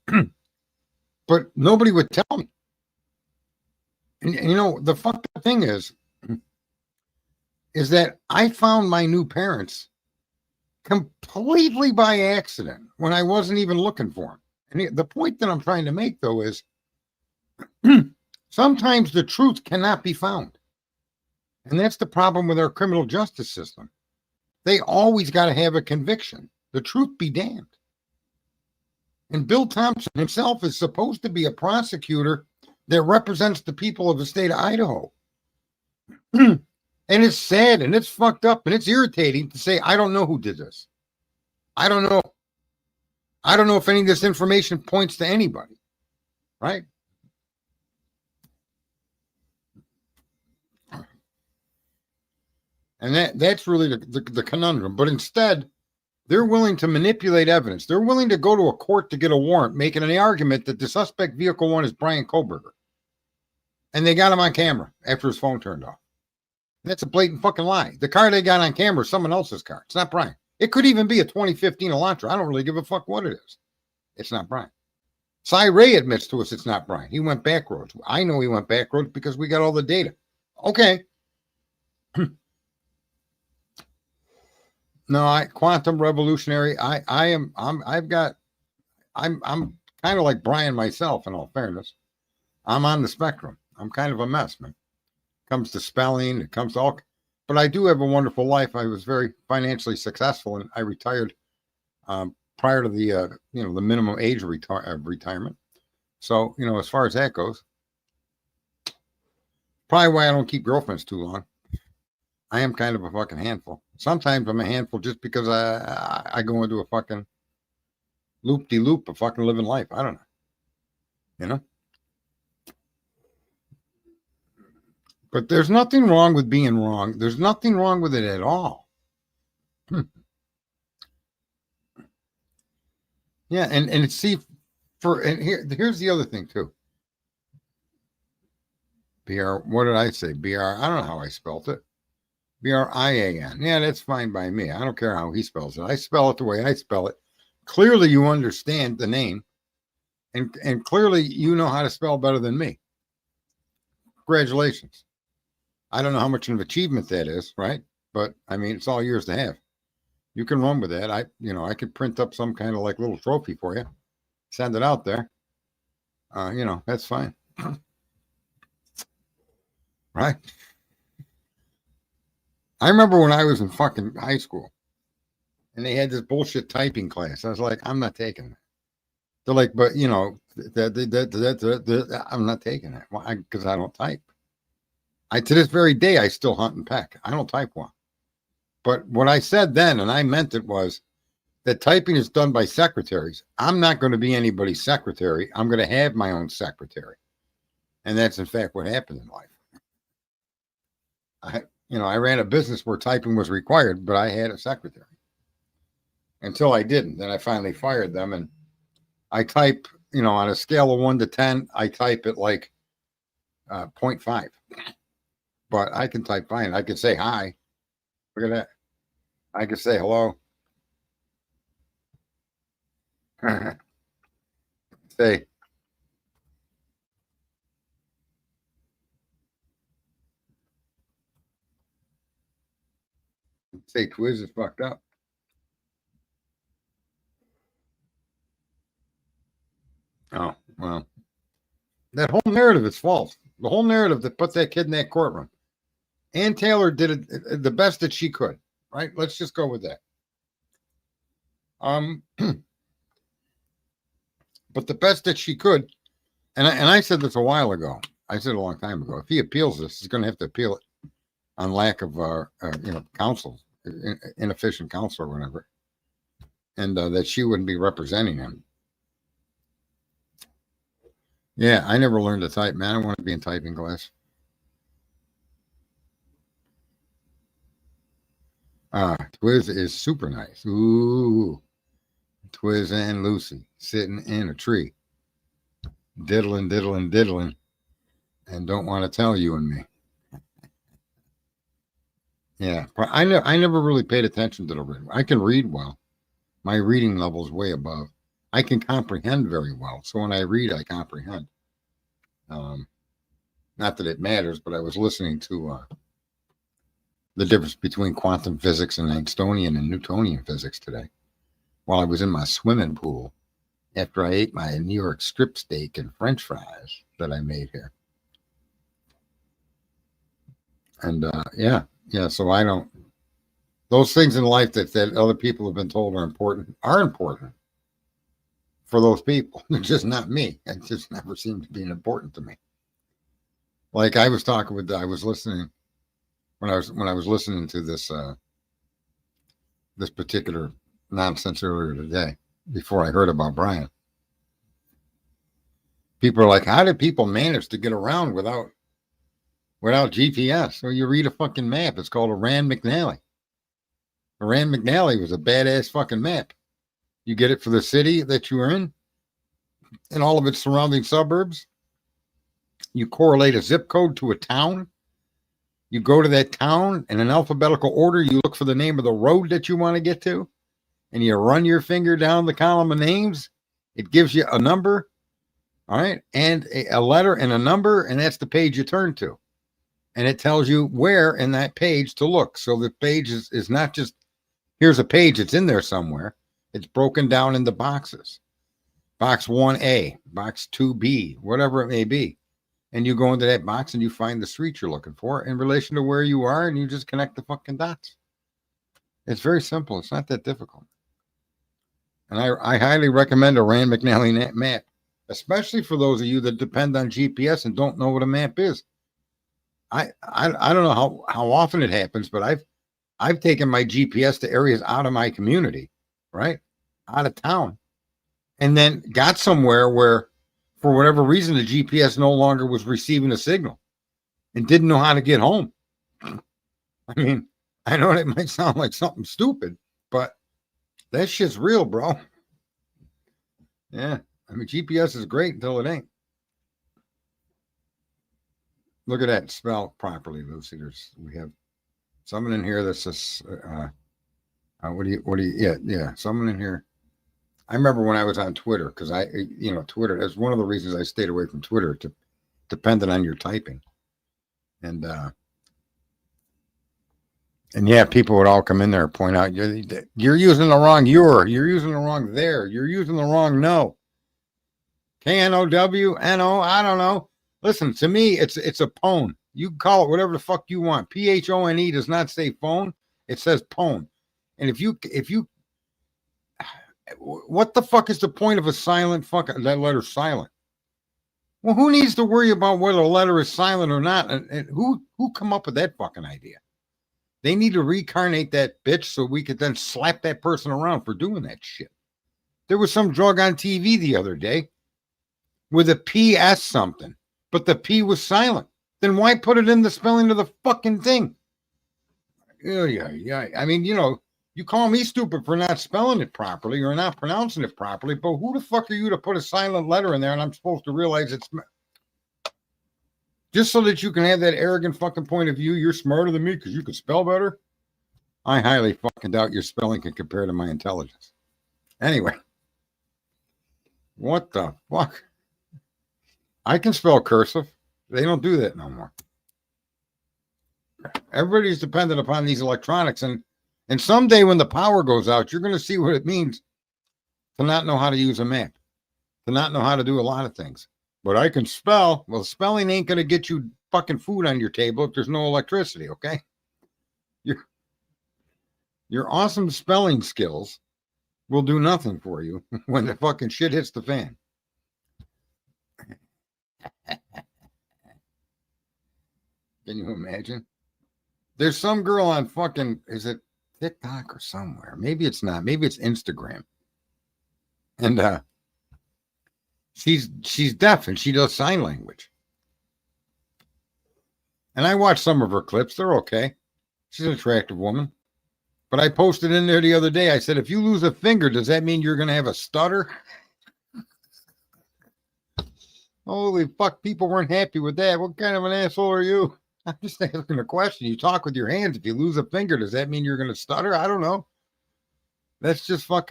but nobody would tell me. And you know, the fucked up thing is that I found my new parents completely by accident when I wasn't even looking for them. And the point that I'm trying to make, though, is sometimes the truth cannot be found. And that's the problem with our criminal justice system. They always got to have a conviction. The truth be damned. And Bill Thompson himself is supposed to be a prosecutor that represents the people of the state of Idaho. And it's sad and it's fucked up and it's irritating to say, I don't know who did this. I don't know. I don't know if any of this information points to anybody. Right? And that's really the conundrum. But instead, they're willing to manipulate evidence. They're willing to go to a court to get a warrant, making an argument that the suspect vehicle 1 is Brian Kohberger. And they got him on camera after his phone turned off. That's a blatant fucking lie. The car they got on camera is someone else's car. It's not Brian. It could even be a 2015 Elantra. I don't really give a fuck what it is. It's not Brian. Cy Ray admits to us it's not Brian. He went back roads. I know he went back roads because we got all the data. Okay. No, quantum revolutionary. I'm kind of like Brian myself, in all fairness. I'm on the spectrum. I'm kind of a mess, man. It comes to spelling, it comes to all, but I do have a wonderful life. I was very financially successful, and I retired prior to the the minimum age of retirement. So, as far as that goes, probably why I don't keep girlfriends too long. I am kind of a fucking handful. Sometimes I'm a handful just because I go into a fucking loop-de-loop of fucking living life. I don't know. But there's nothing wrong with being wrong. There's nothing wrong with it at all. Yeah, and see, here's the other thing too. What did I say? I don't know how I spelled it. Brian. Yeah, that's fine by me. I don't care how he spells it. I spell it the way I spell it. Clearly you understand the name, and clearly you know how to spell better than me. Congratulations. I don't know how much of an achievement that is, right? But I mean, it's all yours to have. You can run with that. I could print up some kind of like little trophy for you, send it out there. That's fine. Right? I remember when I was in fucking high school and they had this bullshit typing class. I was like, I'm not taking that. They're like, but I'm not taking that. Why? Because I don't type. To this very day, I still hunt and peck. I don't type well. But what I said then, and I meant it, was that typing is done by secretaries. I'm not going to be anybody's secretary. I'm going to have my own secretary. And that's in fact what happened in life. I ran a business where typing was required, but I had a secretary. Until I didn't. Then I finally fired them, and I type, on a scale of 1 to 10, I type at like 0.5. But I can type fine. I can say hi. Look at that. I can say hello. Say. Say Twiz is fucked up. Oh, well. That whole narrative is false. The whole narrative that put that kid in that courtroom. Ann Taylor did it the best that she could, right? Let's just go with that. But the best that she could, and I said this a while ago. I said a long time ago. If he appeals this, he's going to have to appeal it on lack of, counsel, inefficient counsel or whatever, and that she wouldn't be representing him. Yeah, I never learned to type, man. I want to be in typing class. Twiz is super nice. Ooh, Twiz and Lucy sitting in a tree, diddling, diddling, diddling, and don't want to tell you and me. Yeah, I never really paid attention to the reading. I can read well. My reading level is way above. I can comprehend very well. So when I read, I comprehend. Not that it matters, but I was listening to the difference between quantum physics and Einsteinian and Newtonian physics today while I was in my swimming pool after I ate my New York strip steak and French fries that I made here. And so I don't, those things in life that other people have been told are important for those people. They're just not me. It just never seemed to be important to me. Like I was listening when I was listening to this this particular nonsense earlier today before I heard about Brian. People are like, how did people manage to get around without GPS? Well, you read a fucking map. It's called a Rand McNally. A Rand McNally was a badass fucking map. You get it for the city that you are in and all of its surrounding suburbs. You correlate a zip code to a town, You go to that town in an alphabetical order. You look for the name of the road that you want to get to, and you run your finger down the column of names. It gives you a number, all right, and a letter and a number, and that's the page you turn to. And it tells you where in that page to look. So the page is not just, here's a page, it's in there somewhere. It's broken down into boxes. Box 1A, box 2B, whatever it may be. And you go into that box and you find the street you're looking for in relation to where you are, and you just connect the fucking dots. It's very simple. It's not that difficult. And I highly recommend a Rand McNally map, especially for those of you that depend on GPS and don't know what a map is. I don't know how often it happens, but I've taken my GPS to areas out of my community, right? Out of town. And then got somewhere where, for whatever reason, the GPS no longer was receiving a signal and didn't know how to get home. I mean, I know it might sound like something stupid, but that shit's real, bro. Yeah. I mean, GPS is great until it ain't. Look at that. Spell properly, Lucy. We have someone in here that says, yeah, someone in here. I remember when I was on Twitter, because Twitter, that's one of the reasons I stayed away from Twitter, dependent on your typing. And yeah, people would all come in there and point out, you're using the wrong you're using the wrong there, you're using the wrong no. KNOWNO, I don't know. Listen, to me, it's a pone. You can call it whatever the fuck you want. PHONE does not say phone. It says pone. And if you what the fuck is the point of a silent that letter's silent? Well, who needs to worry about whether a letter is silent or not? And who come up with that fucking idea? They need to reincarnate that bitch so we could then slap that person around for doing that shit. There was some drug on TV the other day with a PS something, but the P was silent. Then why put it in the spelling of the fucking thing? Yeah. I mean, you call me stupid for not spelling it properly or not pronouncing it properly, but who the fuck are you to put a silent letter in there and I'm supposed to realize it's just so that you can have that arrogant fucking point of view? You're smarter than me because you can spell better. I highly fucking doubt your spelling can compare to my intelligence. Anyway, what the fuck? I can spell cursive. They don't do that no more. Everybody's dependent upon these electronics, and someday when the power goes out, you're going to see what it means to not know how to use a map, to not know how to do a lot of things. But I can spell. Well, spelling ain't going to get you fucking food on your table if there's no electricity, okay? Your awesome spelling skills will do nothing for you when the fucking shit hits the fan. Can you imagine? There's some girl on fucking, is it TikTok or somewhere? Maybe it's not. Maybe it's Instagram. And she's deaf and she does sign language. And I watched some of her clips. They're okay. She's an attractive woman. But I posted in there the other day. I said, if you lose a finger, does that mean you're going to have a stutter? Holy fuck, people weren't happy with that. What kind of an asshole are you? I'm just asking a question. You talk with your hands. If you lose a finger, does that mean you're going to stutter? I don't know. That's just right?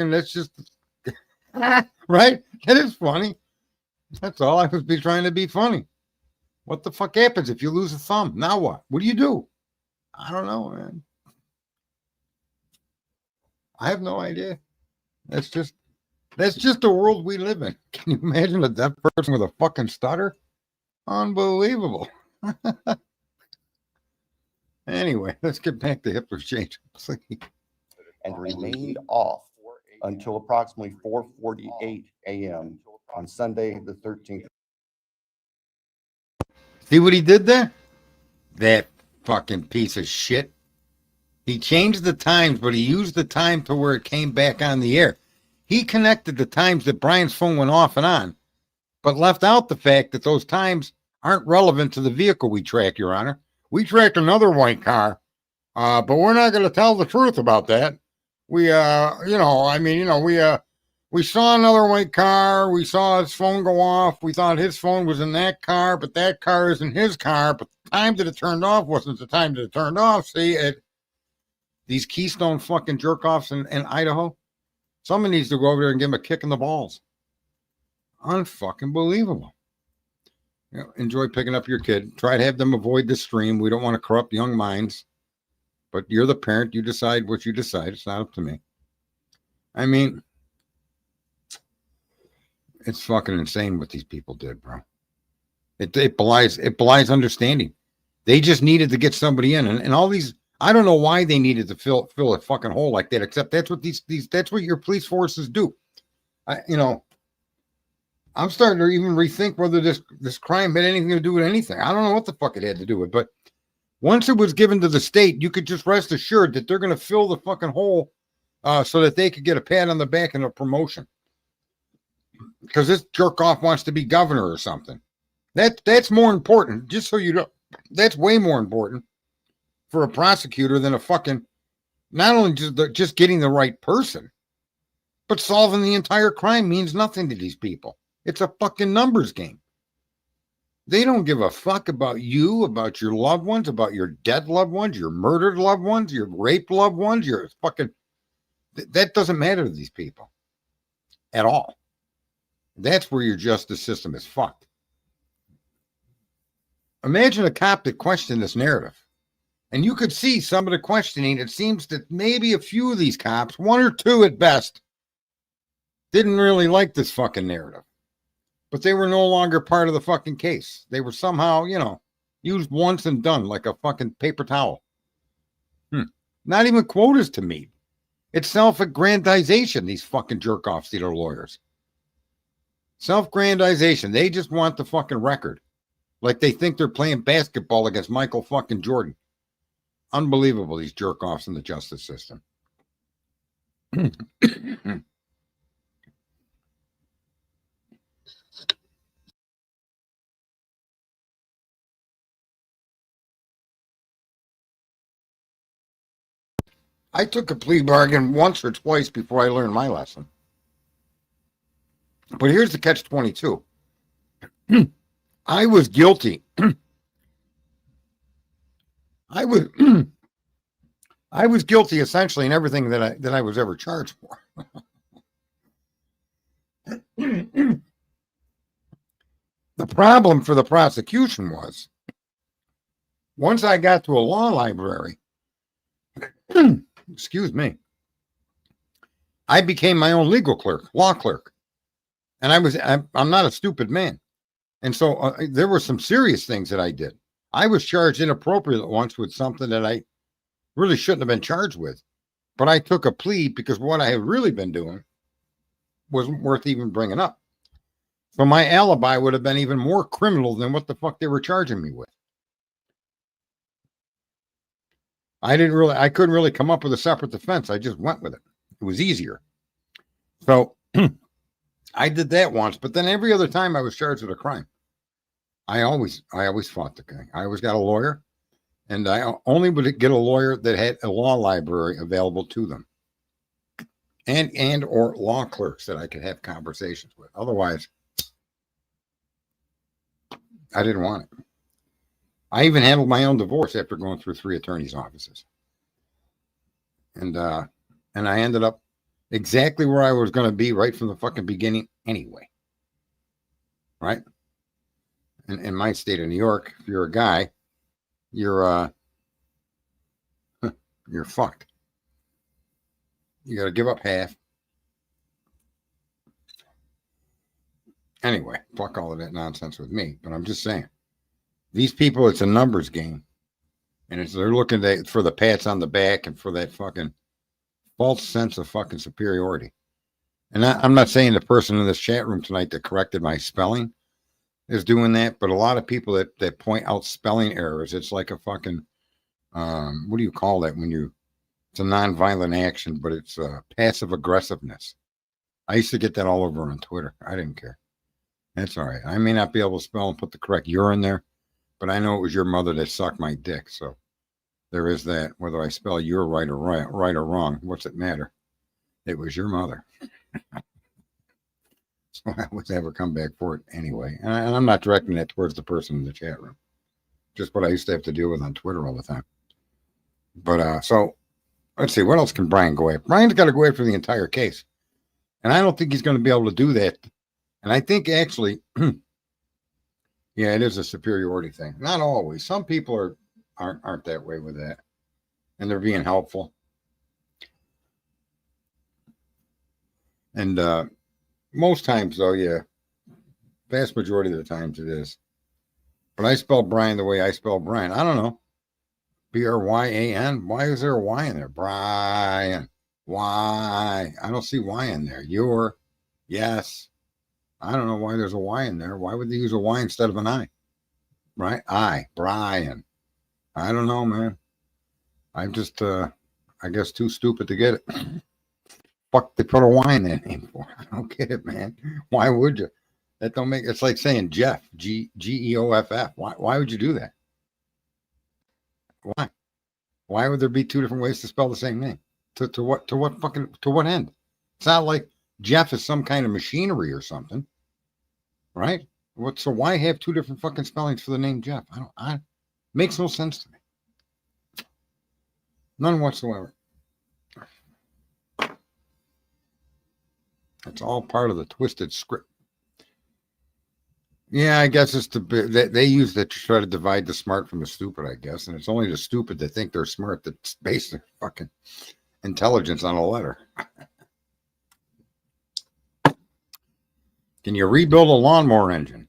That is funny. That's all. I was trying to be funny. What the fuck happens if you lose a thumb? Now what? What do you do? I don't know, man. I have no idea. That's just the world we live in. Can you imagine a deaf person with a fucking stutter? Unbelievable. Anyway, let's get back to hip exchange.
And remained off until approximately 4:48 a.m. on Sunday, the 13th.
See what he did there? That fucking piece of shit. He changed the times, but he used the time to where it came back on the air. He connected the times that Brian's phone went off and on, but left out the fact that those times aren't relevant to the vehicle we track, Your Honor. We tracked another white car, but we're not going to tell the truth about that. We, We saw another white car. We saw his phone go off. We thought his phone was in that car, but that car isn't his car. But the time that it turned off wasn't the time that it turned off. See, these Keystone fucking jerk-offs in Idaho, someone needs to go over there and give him a kick in the balls. Unfucking believable. You know, enjoy picking up your kid. Try to have them avoid the stream. We don't want to corrupt young minds. But you're the parent. You decide what you decide. It's not up to me. I mean, it's fucking insane what these people did, bro. It belies understanding. They just needed to get somebody in, and all these. I don't know why they needed to fill a fucking hole like that. Except that's what that's what your police forces do. I'm starting to even rethink whether this crime had anything to do with anything. I don't know what the fuck it had to do with, but once it was given to the state, you could just rest assured that they're going to fill the fucking hole so that they could get a pat on the back and a promotion. Because this jerk off wants to be governor or something. That's more important. Just so you know, that's way more important for a prosecutor than a fucking not only just getting the right person, but solving the entire crime means nothing to these people. It's a fucking numbers game. They don't give a fuck about you, about your loved ones, about your dead loved ones, your murdered loved ones, your raped loved ones, your fucking. That doesn't matter to these people at all. That's where your justice system is fucked. Imagine a cop that questioned this narrative. And you could see some of the questioning. It seems that maybe a few of these cops, one or two at best, didn't really like this fucking narrative. But they were no longer part of the fucking case. They were somehow, used once and done like a fucking paper towel. Not even quotas to meet. It's self-aggrandization, these fucking jerk-offs that are lawyers. Self-grandization. They just want the fucking record. Like they think they're playing basketball against Michael fucking Jordan. Unbelievable, these jerk-offs in the justice system. I took a plea bargain once or twice before I learned my lesson. But here's the catch-22. I was guilty. I was guilty essentially in everything that I was ever charged for. The problem for the prosecution was once I got to a law library, excuse me, I became my own law clerk. And I'm not a stupid man. And so there were some serious things that I did. I was charged inappropriately once with something that I really shouldn't have been charged with. But I took a plea because what I had really been doing wasn't worth even bringing up. So my alibi would have been even more criminal than what the fuck they were charging me with. I couldn't really come up with a separate defense. I just went with it. It was easier. So I did that once, but then every other time I was charged with a crime, I always fought the guy. I always got a lawyer, and I only would get a lawyer that had a law library available to them, and or law clerks that I could have conversations with. Otherwise, I didn't want it. I even handled my own divorce after going through 3 attorneys' offices, and I ended up exactly where I was going to be right from the fucking beginning anyway. Right? In my state of New York, if you're a guy, you're fucked. You got to give up half. Anyway, fuck all of that nonsense with me. But I'm just saying, these people, it's a numbers game. And they're looking for the pats on the back and for that fucking false sense of fucking superiority. And I'm not saying the person in this chat room tonight that corrected my spelling is doing that, but a lot of people that point out spelling errors, it's like a fucking, what do you call that when it's a nonviolent action, but it's passive aggressiveness. I used to get that all over on Twitter. I didn't care. That's all right. I may not be able to spell and put the correct "you're" in there, but I know it was your mother that sucked my dick. So there is that. Whether I spell "you're" right or wrong, what's it matter? It was your mother. I would never come back for it anyway. And I'm not directing that towards the person in the chat room. Just what I used to have to deal with on Twitter all the time. But so let's see, what else can Brian go after? Brian's got to go after the entire case. And I don't think he's going to be able to do that. And I think actually, yeah, it is a superiority thing. Not always. Some people aren't that way with that. And they're being helpful. And most times, though, yeah, vast majority of the times it is. But I spell Brian the way I spell Brian. I don't know. Bryan. Why is there a Y in there? Brian. Why? I don't see Y in there. Yes. I don't know why there's a Y in there. Why would they use a Y instead of an I? Right? Brian. I don't know, man. I'm just, I guess, too stupid to get it. Fuck, they put a Y in that name for. I don't get it, man. Why would you? That don't make. It's like saying Jeff, Geoff. Why would you do that? Why? Why would there be two different ways to spell the same name? To what end? It's not like Jeff is some kind of machinery or something, right? So why have two different fucking spellings for the name Jeff? Makes no sense to me. None whatsoever. It's all part of the twisted script. Yeah, I guess it's they use that to try to divide the smart from the stupid, I guess. And it's only the stupid that think they're smart that's based their fucking intelligence on a letter. Can you rebuild a lawnmower engine?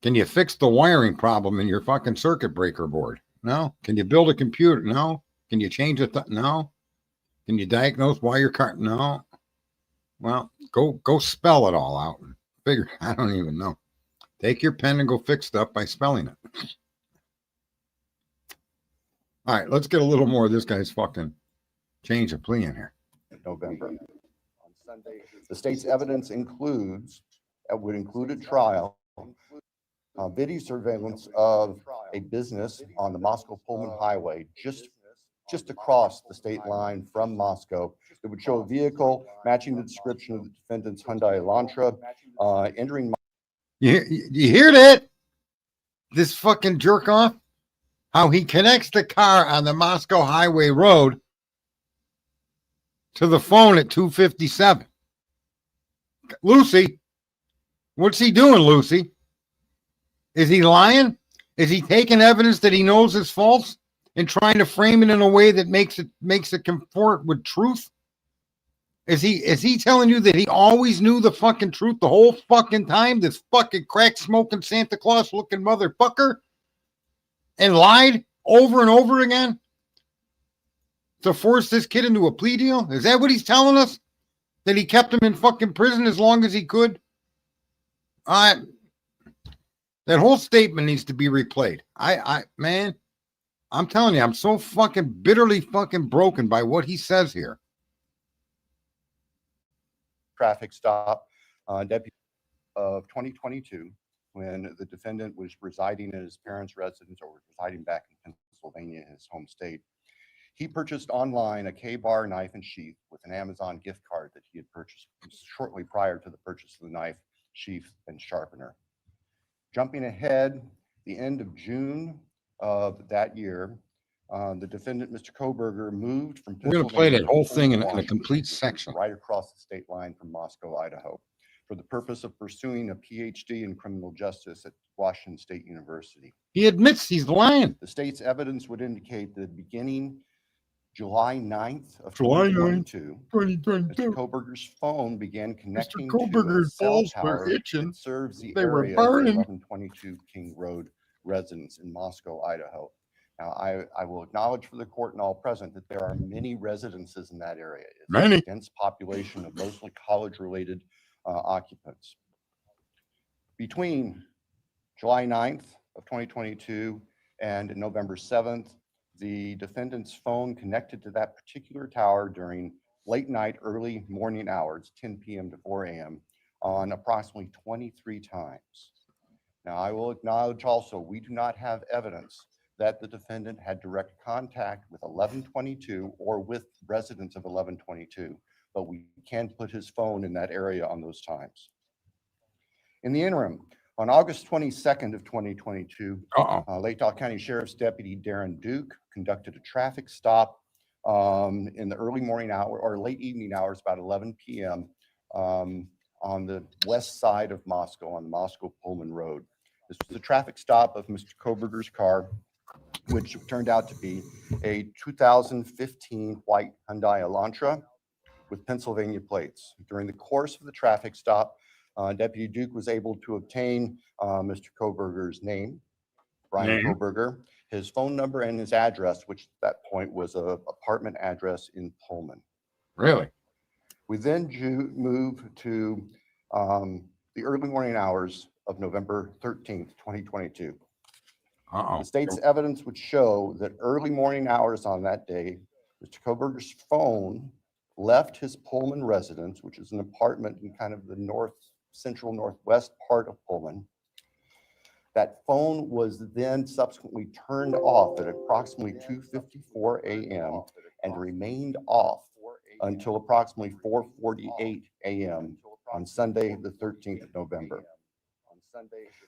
Can you fix the wiring problem in your fucking circuit breaker board? No. Can you build a computer? No. Can you change it? No. Can you diagnose why your car? No. Well, go spell it all out and figure. I don't even know. Take your pen and go fix stuff by spelling it. All right, let's get a little more of this guy's fucking change of plea in here.
November. On Sunday, the state's evidence would include a trial, video surveillance of a business on the Moscow-Pullman Highway, just across the state line from Moscow. It would show a vehicle matching the description of the defendant's Hyundai Elantra entering.
You hear that? This fucking jerk off? How he connects the car on the Moscow Highway Road to the phone at 2:57. Lucy, what's he doing, Lucy? Is he lying? Is he taking evidence that he knows is false and trying to frame it in a way that makes it comport with truth? Is he telling you that he always knew the fucking truth the whole fucking time? This fucking crack smoking Santa Claus looking motherfucker, and lied over and over again to force this kid into a plea deal? Is that what he's telling us? That he kept him in fucking prison as long as he could? That whole statement needs to be replayed. Man, I'm telling you, I'm so fucking bitterly fucking broken by what he says here.
Traffic stop, deputy of 2022, when the defendant was residing in his parents' residence or residing back in Pennsylvania, his home state. He purchased online a K-bar knife and sheath with an Amazon gift card that he had purchased shortly prior to the purchase of the knife, sheath, and sharpener. Jumping ahead, the end of June of that year, the defendant, Mr. Kohberger, moved from
We're going to play that whole thing in a
Washington,
complete section.
right across the state line from Moscow, Idaho, for the purpose of pursuing a PhD in criminal justice at Washington State University.
He admits he's lying.
The state's evidence would indicate that beginning July 9th of
July
2022,
2022.
Mr. Kohberger's phone began connecting
Mr.
to a
Kohberger's
cell
balls
tower
were itching.
that serves the
They were
area of the
burning.
1122 King Road residence in Moscow, Idaho. Now, I will acknowledge for the court and all present that there are many residences in that area. It's
Many.
a dense population of mostly college-related occupants. Between July 9th of 2022 and November 7th, the defendant's phone connected to that particular tower during late night, early morning hours, 10 p.m. to 4 a.m. on approximately 23 times. Now, I will acknowledge also, we do not have evidence that the defendant had direct contact with 1122 or with residents of 1122, but we can put his phone in that area on those times. In the interim, on August 22nd of 2022,
Uh-oh.
Lake Tahoe County Sheriff's Deputy Darren Duke conducted a traffic stop in the early morning hour or late evening hours, about 11 p.m. On the west side of Moscow, on the Moscow-Pullman Road. This was the traffic stop of Mr. Kohberger's car, which turned out to be a 2015 white Hyundai Elantra with Pennsylvania plates. During the course of the traffic stop, Deputy Duke was able to obtain Mr. Kohberger's name, Brian Kohberger, his phone number, and his address, which at that point was an apartment address in Pullman.
Really?
We then move to the early morning hours of November 13th, 2022.
Uh-oh.
The state's evidence would show that early morning hours on that day, Mr. Kohberger's phone left his Pullman residence, which is an apartment in kind of the central northwest part of Pullman. That phone was then subsequently turned off at approximately 2:54 a.m. and remained off until approximately 4:48 a.m. on Sunday, the 13th of November.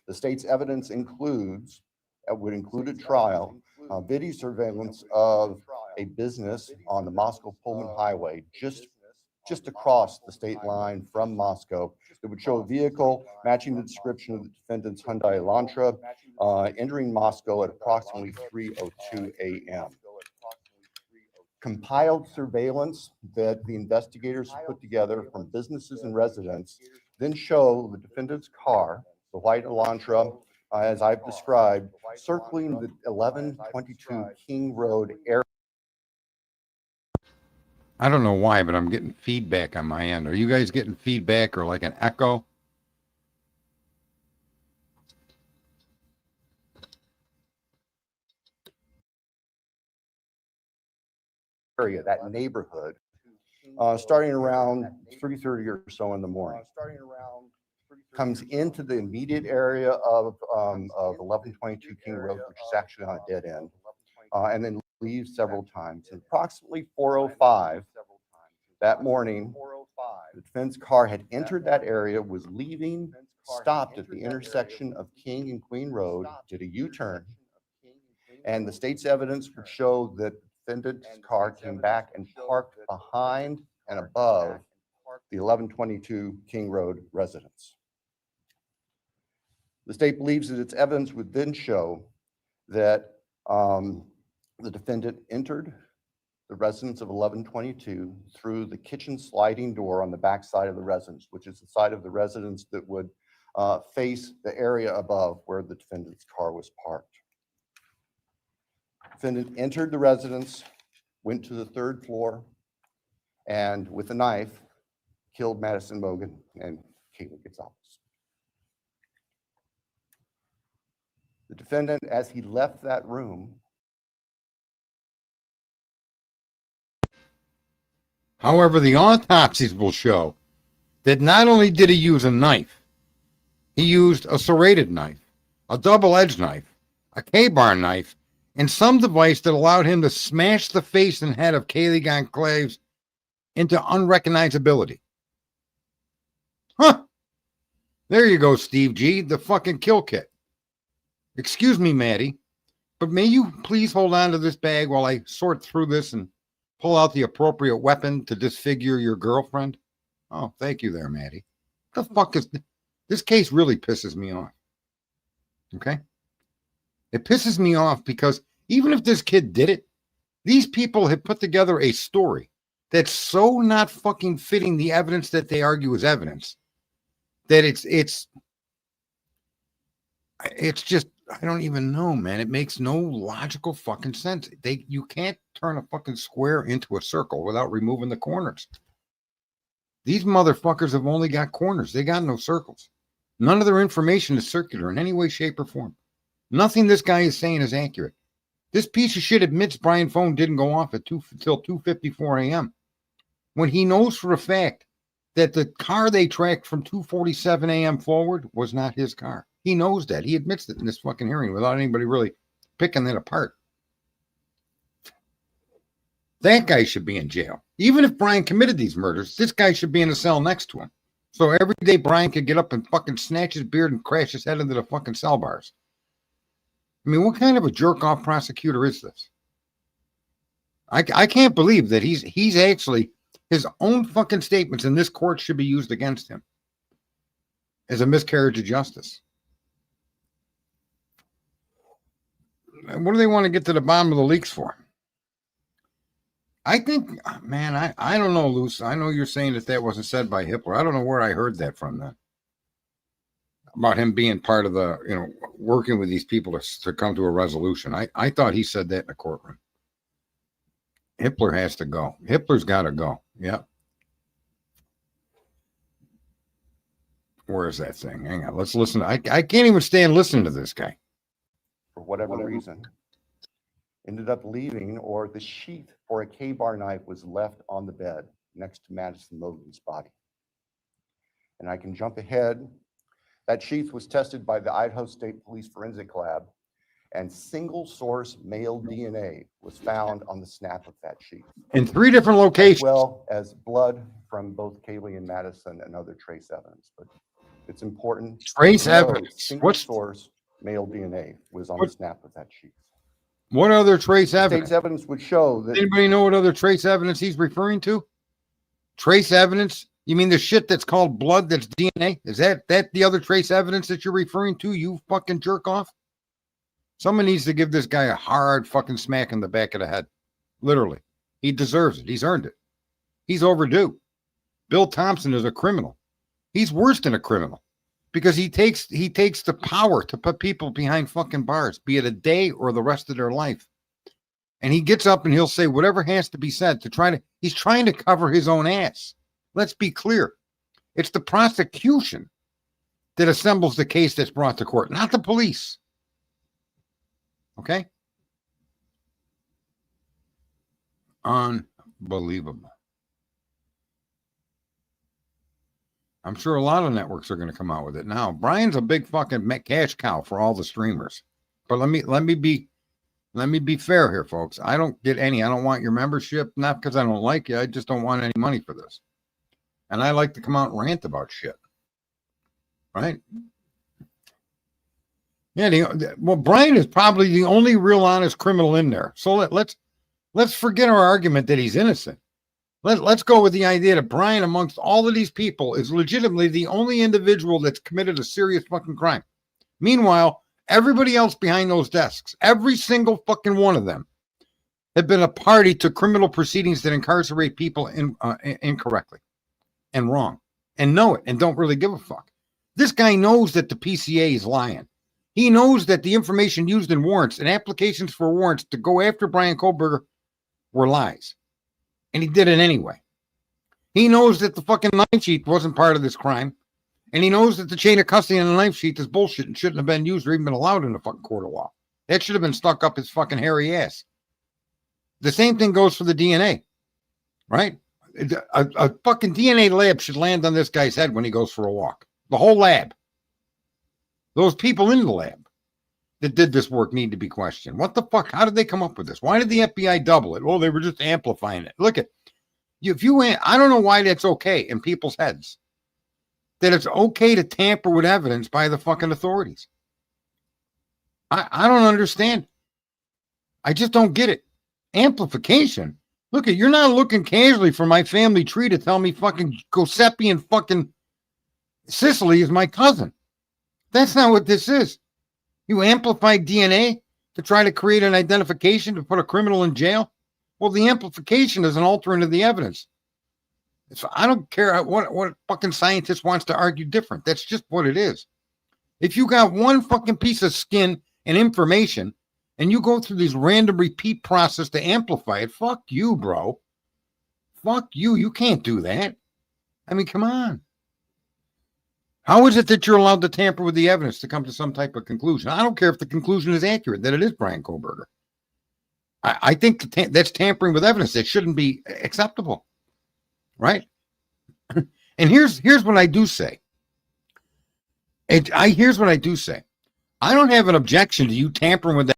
The state's evidence would include at trial video surveillance of a business on the Moscow-Pullman Highway, just across the state line from Moscow, that would show a vehicle matching the description of the defendant's Hyundai Elantra entering Moscow at approximately 3:02 a.m. Compiled surveillance that the investigators put together from businesses and residents then show the defendant's car, the white Elantra, as I've described, circling the 1122 King Road area.
I don't know why, but I'm getting feedback on my end. Are you guys getting feedback or like an echo?
Area, that neighborhood, starting around 3:30 or so in the morning. Comes into the immediate area of 1122 King Road, which is actually on a dead end, and then leaves several times. And approximately 4:05 that morning, the defense car had entered that area, was leaving, stopped at the intersection of King and Queen Road, did a U-turn, and the state's evidence would show that the defendant's car came back and parked behind and above the 1122 King Road residence. The state believes that its evidence would then show that the defendant entered the residence of 1122 through the kitchen sliding door on the back side of the residence, which is the side of the residence that would face the area above where the defendant's car was parked. Defendant entered the residence, went to the third floor, and with a knife, killed Madison Mogan and Caitlin Gonzalez. The defendant, as he left that room,
However, the autopsies will show that not only did he use a knife, he used a serrated knife, a double-edged knife, a K-bar knife, and some device that allowed him to smash the face and head of Kaylee Goncalves into unrecognizability. Huh. There you go, Steve G, the fucking kill kit. Excuse me, Maddie, but may you please hold on to this bag while I sort through this and pull out the appropriate weapon to disfigure your girlfriend? Oh, thank you there, Maddie. The fuck is this case really pisses me off. Okay? It pisses me off because even if this kid did it, these people have put together a story that's so not fucking fitting the evidence that they argue is evidence that it's just, I don't even know, man. It makes no logical fucking sense. You can't turn a fucking square into a circle without removing the corners. These motherfuckers have only got corners. They got no circles. None of their information is circular in any way, shape, or form. Nothing this guy is saying is accurate. This piece of shit admits Brian's phone didn't go off until 2:54 a.m. when he knows for a fact that the car they tracked from 2:47 a.m. forward was not his car. He knows that. He admits it in this fucking hearing without anybody really picking it apart. That guy should be in jail. Even if Brian committed these murders, this guy should be in a cell next to him. So every day Brian could get up and fucking snatch his beard and crash his head into the fucking cell bars. I mean, what kind of a jerk-off prosecutor is this? I can't believe that he's actually, his own fucking statements in this court should be used against him as a miscarriage of justice. What do they want to get to the bottom of the leaks for? I think, man, I don't know, Luce. I know you're saying that wasn't said by Hitler. I don't know where I heard that from then. About him being part of the, working with these people to come to a resolution. I thought he said that in the courtroom. Hitler has to go. Hitler's got to go. Yep. Where is that thing? Hang on. Let's listen. I can't even stand listening to this guy.
For whatever reason, ended up leaving, or the sheath for a K-bar knife was left on the bed next to Madison Logan's body. And I can jump ahead. That sheath was tested by the Idaho State Police Forensic Lab, and single source male DNA was found on the snap of that sheath,
In 3 different
as
locations.
well as blood from both Kaylee and Madison and other trace evidence. But it's important.
Trace
to know
evidence.
Single source male DNA was on the snap of that sheath.
What other trace
The
evidence?
state's evidence would show that
Anybody know what other trace evidence he's referring to? Trace evidence? You mean the shit that's called blood that's DNA? Is that the other trace evidence that you're referring to, you fucking jerk off? Someone needs to give this guy a hard fucking smack in the back of the head. Literally. He deserves it. He's earned it. He's overdue. Bill Thompson is a criminal. He's worse than a criminal because he takes the power to put people behind fucking bars, be it a day or the rest of their life. And he gets up and he'll say whatever has to be said he's trying to cover his own ass. Let's be clear. It's the prosecution that assembles the case that's brought to court, not the police. Okay? Unbelievable. I'm sure a lot of networks are going to come out with it now. Brian's a big fucking cash cow for all the streamers. But let me be fair here, folks. I don't get any. I don't want your membership, not because I don't like you. I just don't want any money for this. And I like to come out and rant about shit. Right? Yeah, well, Brian is probably the only real honest criminal in there. So let's forget our argument that he's innocent. Let's go with the idea that Brian, amongst all of these people, is legitimately the only individual that's committed a serious fucking crime. Meanwhile, everybody else behind those desks, every single fucking one of them, have been a party to criminal proceedings that incarcerate people incorrectly and wrong, and know it and don't really give a fuck. This guy knows that the PCA is lying. He knows that the information used in warrants and applications for warrants to go after Brian Kohberger were lies. And he did it anyway. He knows that the fucking knife sheath wasn't part of this crime. And he knows that the chain of custody on the knife sheath is bullshit and shouldn't have been used or even been allowed in the fucking court of law. That should have been stuck up his fucking hairy ass. The same thing goes for the DNA, right? A fucking DNA lab should land on this guy's head when he goes for a walk. The whole lab. Those people in the lab that did this work need to be questioned. What the fuck? How did they come up with this? Why did the FBI double it? Well, they were just amplifying it. Look at I don't know why that's okay in people's heads. That it's okay to tamper with evidence by the fucking authorities. I don't understand. I just don't get it. Amplification. Look at, you're not looking casually for my family tree to tell me fucking Giuseppe and fucking Sicily is my cousin. That's not what this is. You amplified DNA to try to create an identification to put a criminal in jail? Well, the amplification is an altering of the evidence. So I don't care what fucking scientist wants to argue different. That's just what it is. If you got one fucking piece of skin and information and you go through these random repeat process to amplify it, fuck you, bro. Fuck you. You can't do that. I mean, come on. How is it that you're allowed to tamper with the evidence to come to some type of conclusion? I don't care if the conclusion is accurate, that it is Brian Kohberger. I think that's tampering with evidence. That shouldn't be acceptable. Right? And here's what I do say. Here's what I do say. I don't have an objection to you tampering with that.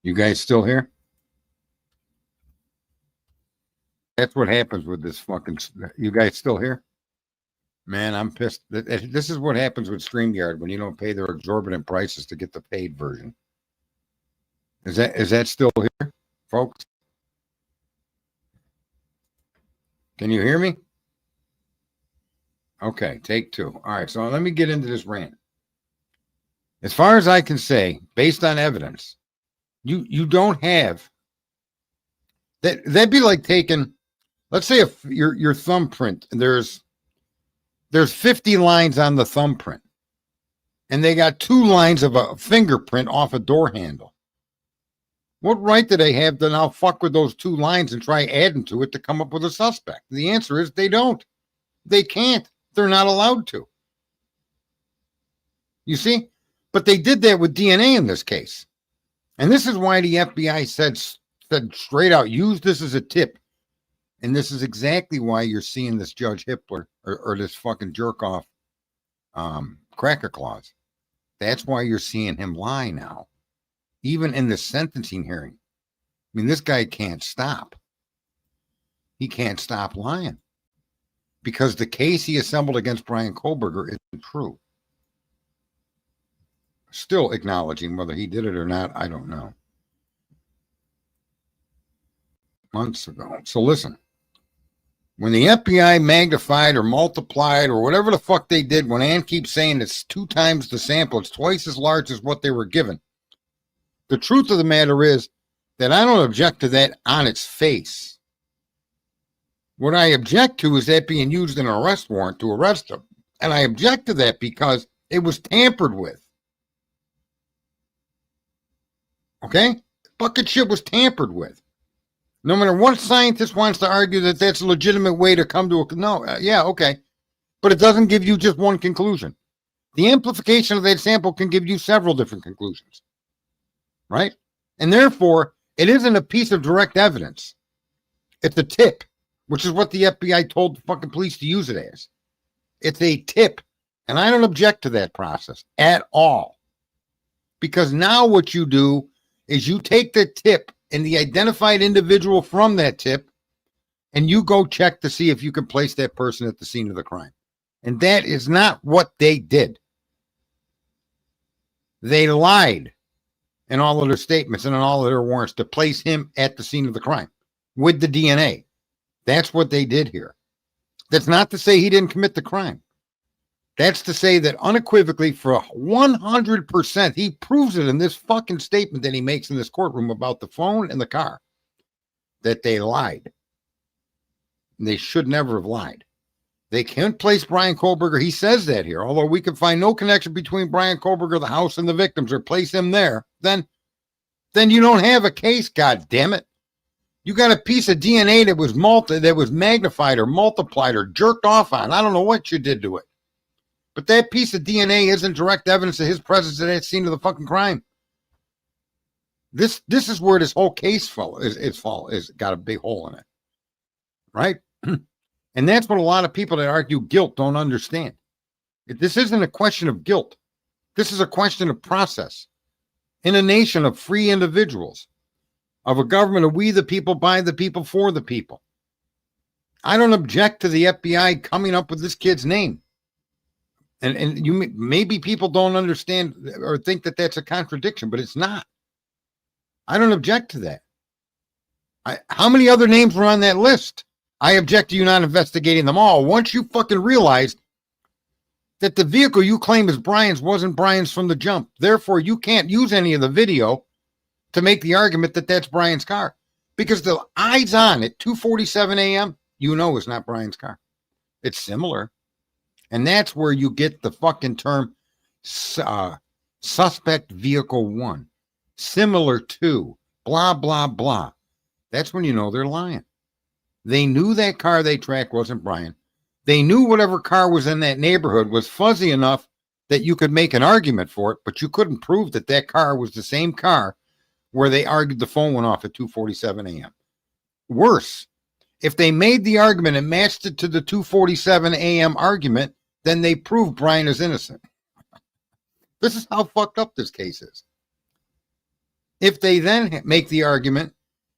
You guys still here? That's what happens with this fucking. You guys still here? Man, I'm pissed. This is what happens with StreamYard when you don't pay their exorbitant prices to get the paid version. Is that still here, folks? Can you hear me? Okay, take two. All right, so let me get into this rant. As far as I can say, based on evidence, you don't have that. That'd be like taking, let's say, your thumbprint. There's 50 lines on the thumbprint, and they got 2 lines of a fingerprint off a door handle. What right do they have to now fuck with those 2 lines and try adding to it to come up with a suspect? The answer is they don't. They can't. They're not allowed to. You see? But they did that with DNA in this case. And this is why the FBI said straight out, use this as a tip. And this is exactly why you're seeing this Judge Hippler or this fucking jerk off Cracker Claus. That's why you're seeing him lie now. Even in the sentencing hearing. I mean, this guy can't stop. He can't stop lying. Because the case he assembled against Brian Kohberger isn't true. Still acknowledging whether he did it or not, I don't know. Months ago. So listen. When the FBI magnified or multiplied or whatever the fuck they did, when Ann keeps saying it's 2 times the sample, it's twice as large as what they were given. The truth of the matter is that I don't object to that on its face. What I object to is that being used in an arrest warrant to arrest him. And I object to that because it was tampered with. Okay? Bucket shit was tampered with. No matter what scientist wants to argue that that's a legitimate way to come to a... No, yeah, okay. But it doesn't give you just one conclusion. The amplification of that sample can give you several different conclusions. Right? And therefore, it isn't a piece of direct evidence. It's a tip, which is what the FBI told the fucking police to use it as. It's a tip. And I don't object to that process at all. Because now what you do is you take the tip and the identified individual from that tip, and you go check to see if you can place that person at the scene of the crime. And that is not what they did. They lied in all of their statements and in all of their warrants to place him at the scene of the crime with the DNA. That's what they did here. That's not to say he didn't commit the crime. That's to say that unequivocally for 100%, he proves it in this fucking statement that he makes in this courtroom about the phone and the car, that they lied. And they should never have lied. They can't place Brian Kohberger. He says that here. Although we can find no connection between Brian Kohberger, the house, and the victims, or place him there, then you don't have a case, God damn it. You got a piece of DNA that was magnified or multiplied or jerked off on. I don't know what you did to it. But that piece of DNA isn't direct evidence of his presence at that scene of the fucking crime. This is where this whole case is got a big hole in it. Right? And that's what a lot of people that argue guilt don't understand. This isn't a question of guilt. This is a question of process. In a nation of free individuals, of a government of we the people, by the people, for the people. I don't object to the FBI coming up with this kid's name. And you maybe people don't understand or think that that's a contradiction, but it's not. I don't object to that. How many other names were on that list? I object to you not investigating them all. Once you fucking realized that the vehicle you claim is Brian's wasn't Brian's from the jump. Therefore, you can't use any of the video to make the argument that that's Brian's car. Because the eyes on at 2:47 a.m., you know it's not Brian's car. It's similar. And that's where you get the fucking term suspect vehicle 1. Similar to, blah, blah, blah. That's when you know they're lying. They knew that car they tracked wasn't Brian. They knew whatever car was in that neighborhood was fuzzy enough that you could make an argument for it, but you couldn't prove that that car was the same car where they argued the phone went off at 2:47 a.m. Worse, if they made the argument and matched it to the 2:47 a.m. argument, then they proved Brian is innocent. This is how fucked up this case is. If they then make the argument,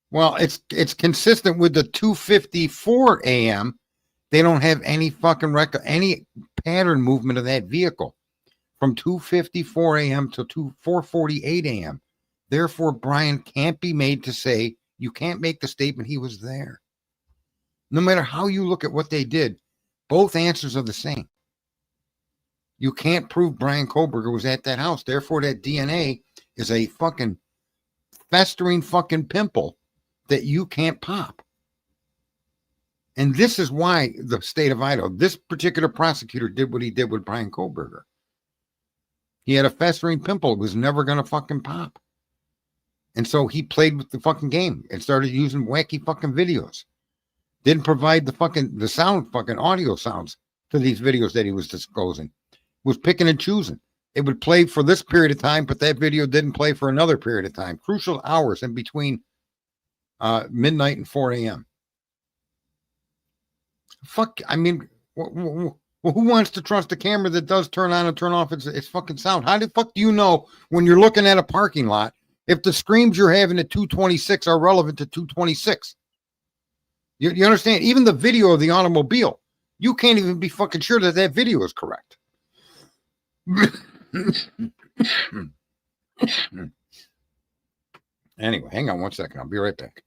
well, it's consistent with the 2:54 a.m., they don't have any fucking record, any pattern movement of that vehicle from 2:54 a.m. to 4:48 a.m. Therefore, Brian can't be made to say, you can't make the statement he was there. No matter how you look at what they did, both answers are the same. You can't prove Brian Kohberger was at that house. Therefore, that DNA is a fucking festering fucking pimple that you can't pop. And this is why the state of Idaho, this particular prosecutor did what he did with Brian Kohberger. He had a festering pimple. It was never going to fucking pop. And so he played with the fucking game and started using wacky fucking videos. Didn't provide the sound fucking audio sounds to these videos that he was disclosing. Was picking and choosing. It would play for this period of time, but that video didn't play for another period of time. Crucial hours in between midnight and 4 a.m. Fuck, I mean, who wants to trust a camera that does turn on and turn off its fucking sound? How the fuck do you know when you're looking at a parking lot if the screams you're having at 226 are relevant to 226? You understand? Even the video of the automobile, you can't even be fucking sure that that video is correct. Anyway, hang on one second. I'll be right back.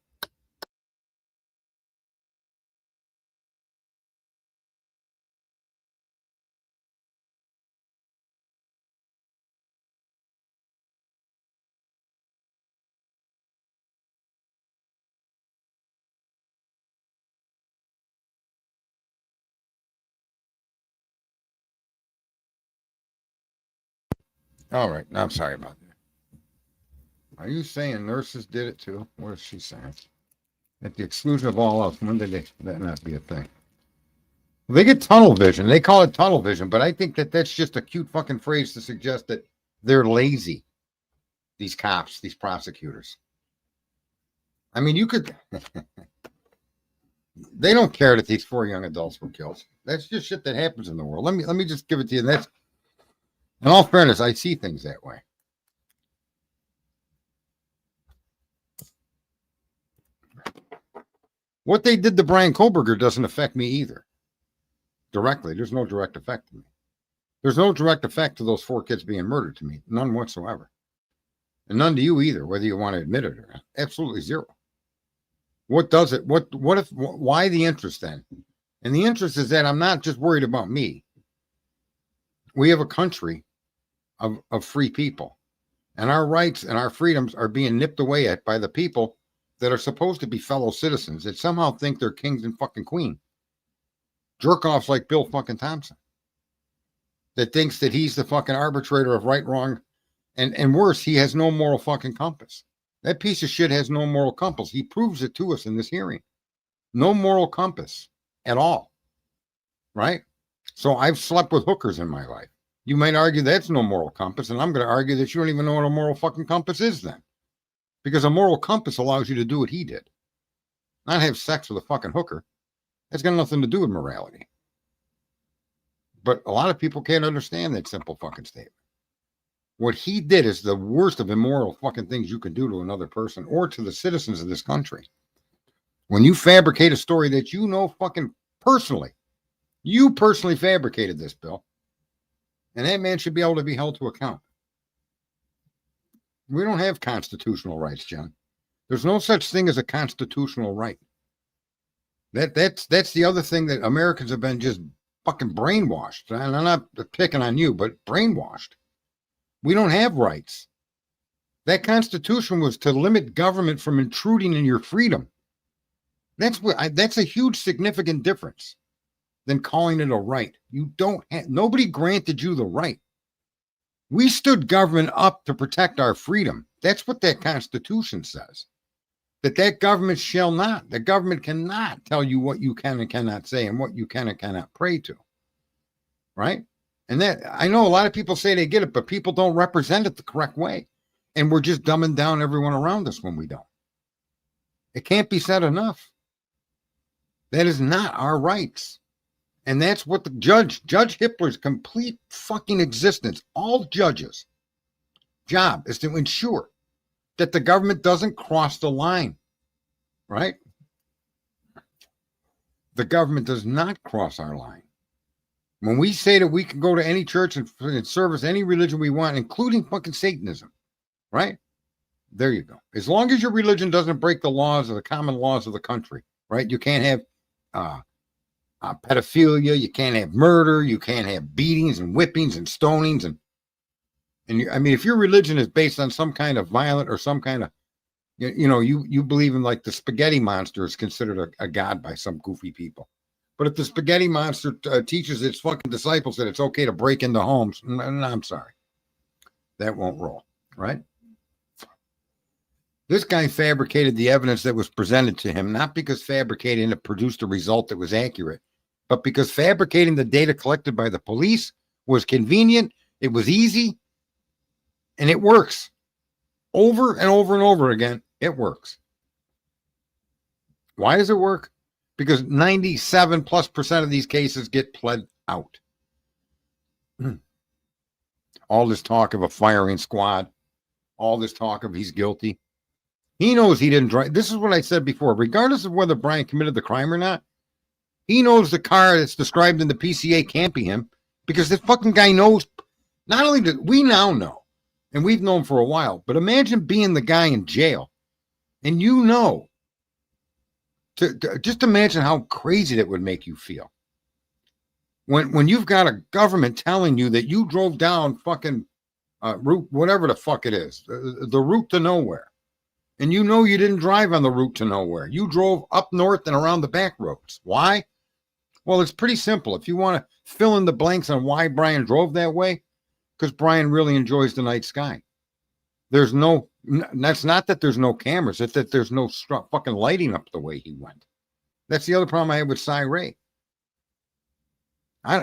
All right. I'm sorry about that. Are you saying nurses did it too? What is she saying? At the exclusion of all else, when did that not be a thing? Well, they get tunnel vision. They call it tunnel vision, but I think that that's just a cute fucking phrase to suggest that they're lazy. These cops, these prosecutors. I mean, you could. They don't care that these 4 young adults were killed. That's just shit that happens in the world. Let me just give it to you. That's, in all fairness, I see things that way. What they did to Brian Kohberger doesn't affect me either. Directly. There's no direct effect to me. There's no direct effect to those 4 kids being murdered to me. None whatsoever. And none to you either, whether you want to admit it or not. Absolutely zero. What does it? Why the interest then? And the interest is that I'm not just worried about me. We have a country of free people. And our rights and our freedoms are being nipped away at by the people that are supposed to be fellow citizens that somehow think they're kings and fucking queen. Jerk-offs like Bill fucking Thompson. That thinks that he's the fucking arbitrator of right, wrong, and worse, he has no moral fucking compass. That piece of shit has no moral compass. He proves it to us in this hearing. No moral compass at all. Right? So I've slept with hookers in my life. You might argue that's no moral compass, and I'm going to argue that you don't even know what a moral fucking compass is then. Because a moral compass allows you to do what he did. Not have sex with a fucking hooker. That's got nothing to do with morality. But a lot of people can't understand that simple fucking statement. What he did is the worst of immoral fucking things you can do to another person or to the citizens of this country. When you fabricate a story that you know fucking personally, you personally fabricated this, Bill. And that man should be able to be held to account. We don't have constitutional rights, John. There's no such thing as a constitutional right. That's the other thing that Americans have been just fucking brainwashed. And I'm not picking on you, but brainwashed. We don't have rights. That Constitution was to limit government from intruding in your freedom. That's a huge significant difference than calling it a right. You don't have, nobody granted you the right. We stood government up to protect our freedom. That's what that Constitution says. That government shall not, the government cannot tell you what you can and cannot say and what you can and cannot pray to. Right? And that, I know a lot of people say they get it, but people don't represent it the correct way. And we're just dumbing down everyone around us when we don't. It can't be said enough. That is not our rights. And that's what the Judge Hitler's complete fucking existence, all judges' job is to ensure that the government doesn't cross the line, right? The government does not cross our line. When we say that we can go to any church and service any religion we want, including fucking Satanism, right? There you go. As long as your religion doesn't break the laws of the common laws of the country, right? You can't have pedophilia, you can't have murder, you can't have beatings and whippings and stonings, I mean, if your religion is based on some kind of violent or some kind of, you believe in like the spaghetti monster is considered a god by some goofy people. But if the spaghetti monster teaches its fucking disciples that it's okay to break into homes, I'm sorry. That won't roll, right? This guy fabricated the evidence that was presented to him, not because fabricating it produced a result that was accurate, but because fabricating the data collected by the police was convenient, it was easy, and it works. Over and over and over again, it works. Why does it work? Because 97+% of these cases get pled out. All this talk of a firing squad, all this talk of he's guilty. He knows he didn't drive. This is what I said before. Regardless of whether Brian committed the crime or not, he knows the car that's described in the PCA can't be him because this fucking guy knows. Not only do we now know, and we've known for a while, but imagine being the guy in jail and just imagine how crazy that would make you feel. When you've got a government telling you that you drove down fucking route, whatever the fuck it is, the route to nowhere. And you know you didn't drive on the route to nowhere. You drove up north and around the back roads. Why? Well, it's pretty simple. If you want to fill in the blanks on why Brian drove that way, because Brian really enjoys the night sky. That's not that there's no cameras. It's that there's no fucking lighting up the way he went. That's the other problem I have with Cy Ray.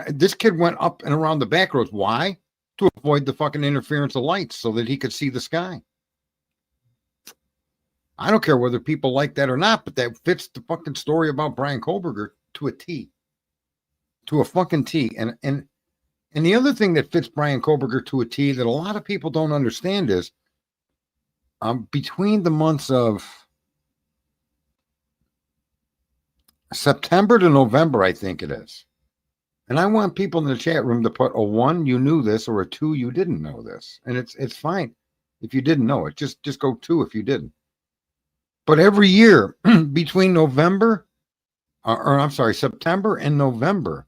This kid went up and around the back roads. Why? To avoid the fucking interference of lights so that he could see the sky. I don't care whether people like that or not, but that fits the fucking story about Brian Kohberger to a T. To a fucking T. And the other thing that fits Brian Kohberger to a T that a lot of people don't understand is between the months of September to November, I think it is. And I want people in the chat room to put a 1, you knew this, or a 2, you didn't know this. And it's fine if you didn't know it. Just go 2 if you didn't. But every year between September and November,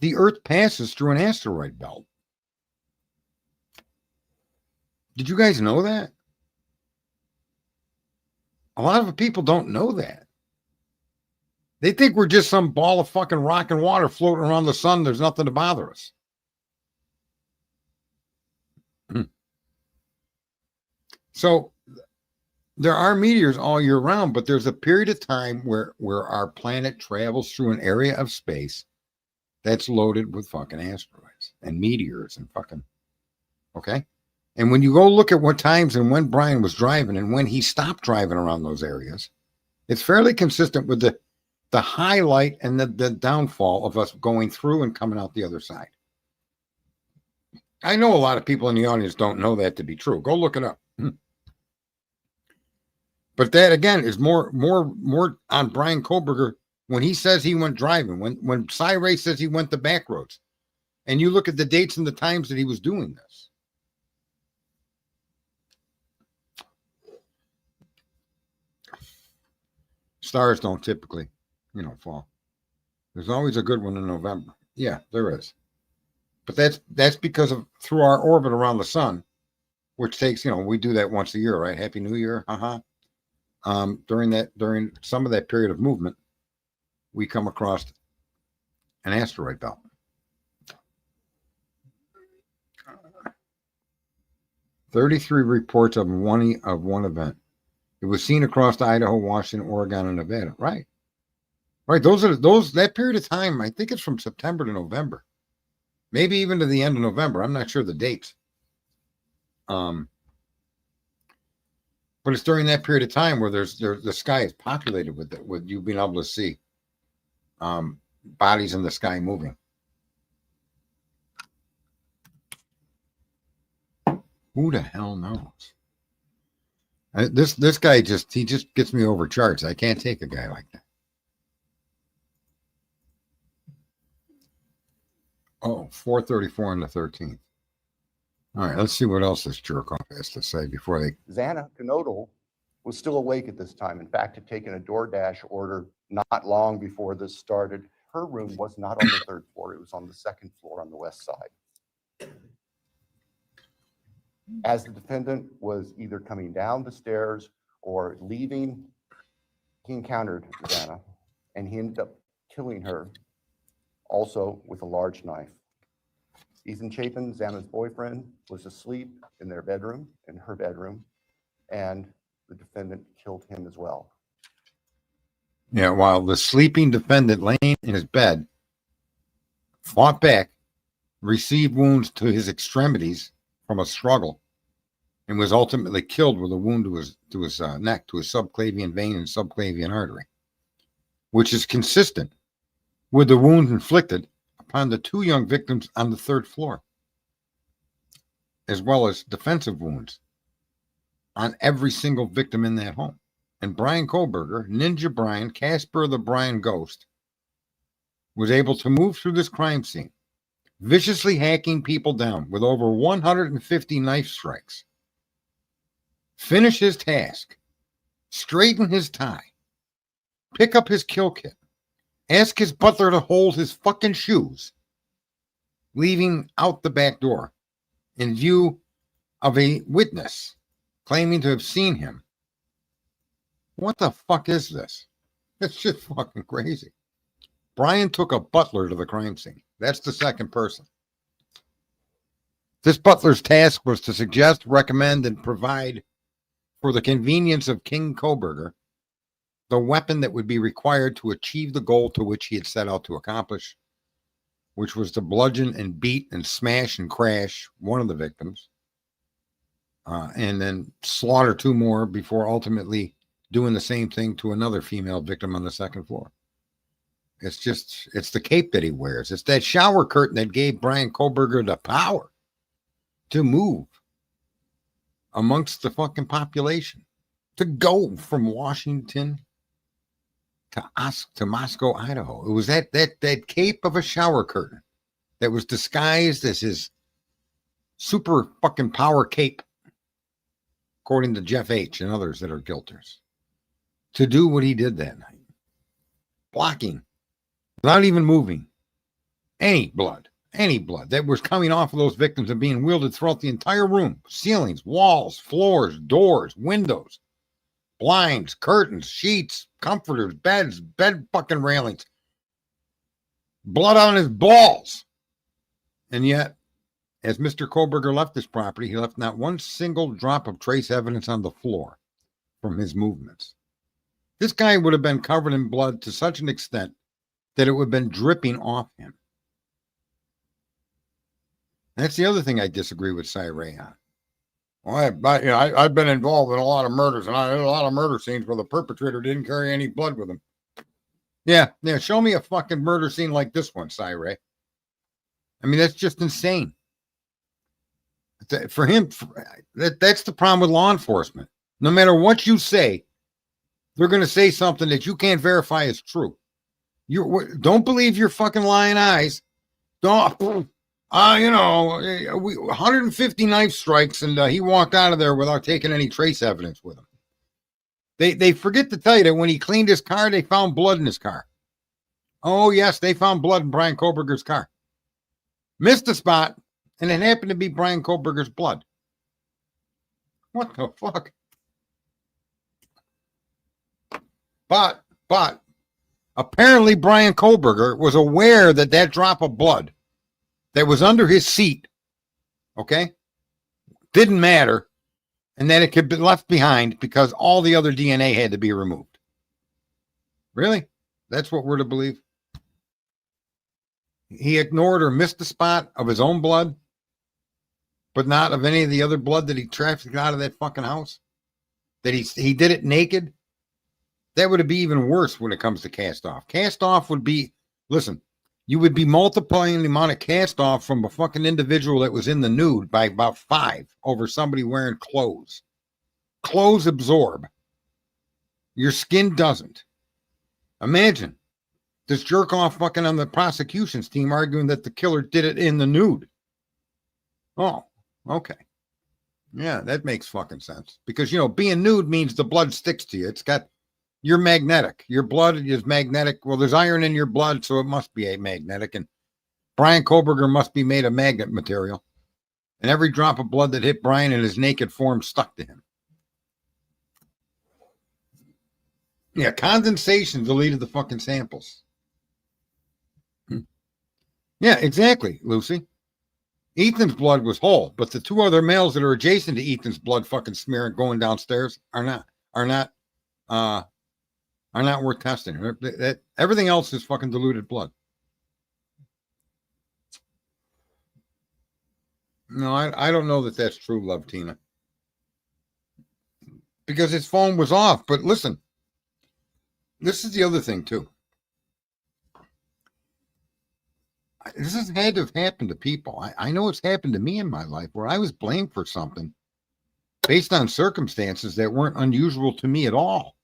the Earth passes through an asteroid belt. Did you guys know that? A lot of people don't know that. They think we're just some ball of fucking rock and water floating around the sun. There's nothing to bother us. So there are meteors all year round, but there's a period of time where our planet travels through an area of space that's loaded with fucking asteroids and meteors and fucking, okay? And when you go look at what times and when Brian was driving and when he stopped driving around those areas, it's fairly consistent with the highlight and the downfall of us going through and coming out the other side. I know a lot of people in the audience don't know that to be true. Go look it up. But that, again, is more on Brian Kohberger when he says he went driving, when Cy Ray says he went the back roads. And you look at the dates and the times that he was doing this. Stars don't typically, fall. There's always a good one in November. Yeah, there is. But that's because of through our orbit around the sun, which takes, we do that once a year, right? Happy New Year. During some of that period of movement, we come across an asteroid belt. "33 reports of one event. It was seen across Idaho, Washington, Oregon, and Nevada." Right. That period of time. I think it's from September to November, maybe even to the end of November. I'm not sure the dates. But it's during that period of time where the sky is populated with you being able to see bodies in the sky moving. Who the hell knows? This guy he just gets me over charts. I can't take a guy like that. Oh, 434 on the 13th. All right, let's see what else this jerk off has to say before they.
Xana Knodel was still awake at this time. In fact, had taken a DoorDash order not long before this started. Her room was not on the third floor. It was on the second floor on the west side. As the defendant was either coming down the stairs or leaving, he encountered Xana, and he ended up killing her, also with a large knife. Ethan Chapin, Xana's boyfriend, was asleep in her bedroom, and the defendant killed him as well.
Yeah, while the sleeping defendant laying in his bed fought back, received wounds to his extremities from a struggle, and was ultimately killed with a wound to his neck, to his subclavian vein and subclavian artery, which is consistent with the wounds inflicted upon the two young victims on the third floor, as well as defensive wounds on every single victim in that home. And Brian Kohberger, Ninja Brian, Casper the Brian Ghost, was able to move through this crime scene, viciously hacking people down with over 150 knife strikes, finish his task, straighten his tie, pick up his kill kit, ask his butler to hold his fucking shoes, leaving out the back door in view of a witness claiming to have seen him. What the fuck is this? It's just fucking crazy. Brian took a butler to the crime scene. That's the second person. This butler's task was to suggest, recommend, and provide for the convenience of King Kohberger the weapon that would be required to achieve the goal to which he had set out to accomplish, which was to bludgeon and beat and smash and crash one of the victims, and then slaughter two more before ultimately doing the same thing to another female victim on the second floor. It's the cape that he wears. It's that shower curtain that gave Brian Kohberger the power to move amongst the fucking population, to go from Washington to Moscow, Idaho. It was that cape of a shower curtain that was disguised as his super fucking power cape, according to Jeff H. and others that are guilters, to do what he did that night. Blocking, without even moving, any blood that was coming off of those victims and being wielded throughout the entire room. Ceilings, walls, floors, doors, windows, blinds, curtains, sheets, comforters, beds, bed fucking railings. Blood on his balls. And yet, as Mr. Kohberger left this property, he left not one single drop of trace evidence on the floor from his movements. This guy would have been covered in blood to such an extent that it would have been dripping off him. That's the other thing I disagree with Cy Ray on. Well, I've been involved in a lot of murders, and I had a lot of murder scenes where the perpetrator didn't carry any blood with him. Yeah, show me a fucking murder scene like this one, Cy Ray. I mean, that's just insane. For him, that's the problem with law enforcement. No matter what you say, they're going to say something that you can't verify is true. Don't believe your fucking lying eyes. Don't, 150 knife strikes, and he walked out of there without taking any trace evidence with him. They forget to tell you that when he cleaned his car, they found blood in his car. Oh, yes, they found blood in Brian Kohberger's car. Missed the spot, and it happened to be Brian Kohberger's blood. What the fuck? But apparently Brian Kohberger was aware that that drop of blood that was under his seat, okay, didn't matter, and that it could be left behind because all the other DNA had to be removed. Really? That's what we're to believe? He ignored or missed the spot of his own blood, but not of any of the other blood that he trafficked out of that fucking house? That he did it naked? That would be even worse when it comes to cast off. Cast off would be, listen, you would be multiplying the amount of cast off from a fucking individual that was in the nude by about 5 over somebody wearing clothes. clothes absorb. Your skin doesn't. Imagine this jerk off fucking on the prosecution's team arguing that the killer did it in the nude. Oh, okay. Yeah, that makes fucking sense. Because, you know, being nude means the blood sticks to you. You're magnetic. Your blood is magnetic. Well, there's iron in your blood, so it must be a magnetic. And Brian Kohberger must be made of magnet material. And every drop of blood that hit Brian in his naked form stuck to him. Yeah, condensation deleted the fucking samples. Yeah, exactly, Lucy. Ethan's blood was whole, but the two other males that are adjacent to Ethan's blood fucking smearing going downstairs are not worth testing. Everything else is fucking diluted blood. No, I don't know that that's true, Love Tina. Because his phone was off. But listen, this is the other thing too. This has had to have happened to people. I know it's happened to me in my life where I was blamed for something based on circumstances that weren't unusual to me at all.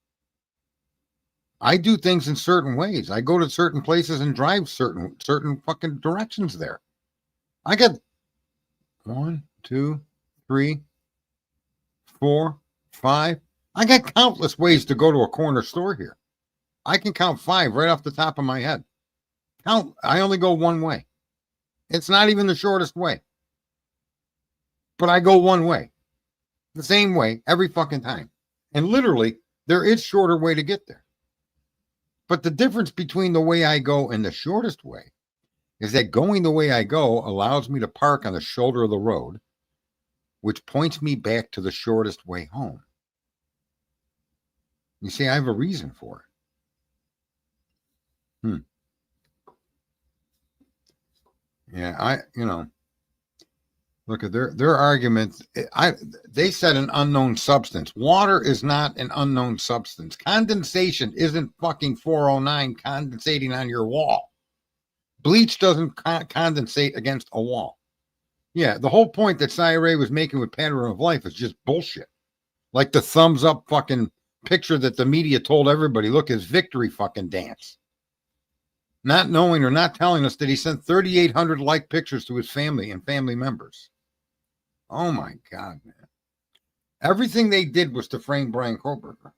I do things in certain ways. I go to certain places and drive certain fucking directions there. I got 1, 2, 3, 4, 5. I got countless ways to go to a corner store here. I can count 5 right off the top of my head. I only go one way. It's not even the shortest way. But I go one way. The same way every fucking time. And literally, there is shorter way to get there. But the difference between the way I go and the shortest way is that going the way I go allows me to park on the shoulder of the road, which points me back to the shortest way home. You see, I have a reason for it. Yeah, look at their argument. They said an unknown substance. Water is not an unknown substance. Condensation isn't fucking 409 condensating on your wall. Bleach doesn't condensate against a wall. Yeah, the whole point that Ray was making with Pattern of Life is just bullshit. Like the thumbs up fucking picture that the media told everybody, look, his victory fucking dance. Not knowing or not telling us that he sent 3,800 like pictures to his family and family members. Oh my God, man. Everything they did was to frame Brian Kohberger.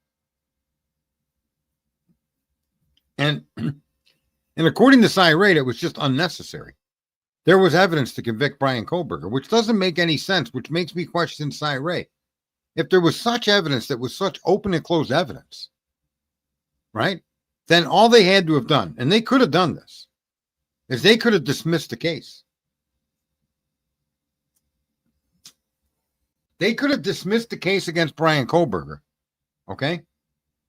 And according to Ray, it was just unnecessary. There was evidence to convict Brian Kohberger, which doesn't make any sense, which makes me question Ray. If there was such evidence that was such open and closed evidence, right? Then all they had to have done, and they could have done this, is they could have dismissed the case. They could have dismissed the case against Brian Kohberger, okay?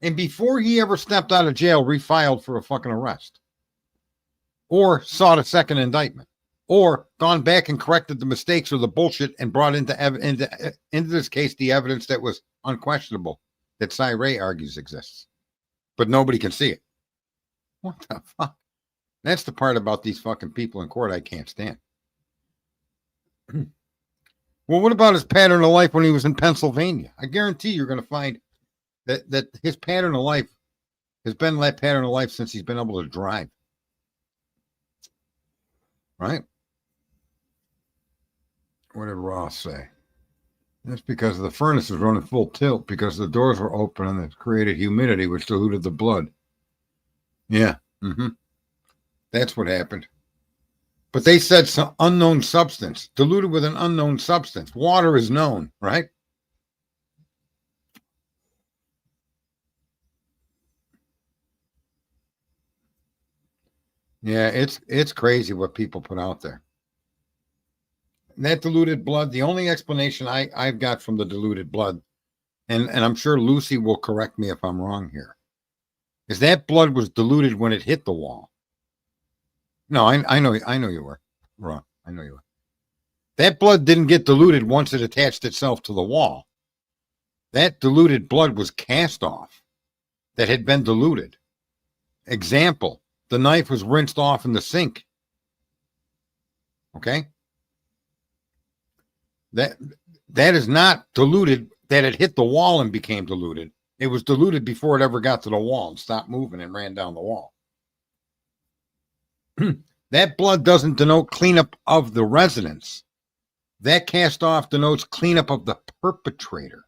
And before he ever stepped out of jail, refiled for a fucking arrest. Or sought a second indictment. Or gone back and corrected the mistakes or the bullshit and brought into this case the evidence that was unquestionable that Ray argues exists. But nobody can see it. What the fuck? That's the part about these fucking people in court I can't stand. Well, what about his pattern of life when he was in Pennsylvania? I guarantee you're going to find that his pattern of life has been that pattern of life since he's been able to drive. Right? What did Ross say? That's because the furnace was running full tilt because the doors were open and it created humidity, which diluted the blood. Yeah. That's what happened. But they said some unknown substance, diluted with an unknown substance. Water is known, right? Yeah, it's crazy what people put out there. And that diluted blood, the only explanation I've got from the diluted blood, and I'm sure Lucy will correct me if I'm wrong here, is that blood was diluted when it hit the wall. No, I know you were wrong. I know you were. That blood didn't get diluted once it attached itself to the wall. That diluted blood was cast off that had been diluted. Example, the knife was rinsed off in the sink. Okay? That is not diluted. that it hit the wall and became diluted. It was diluted before it ever got to the wall and stopped moving and ran down the wall. That blood doesn't denote cleanup of the residents. That cast off denotes cleanup of the perpetrator.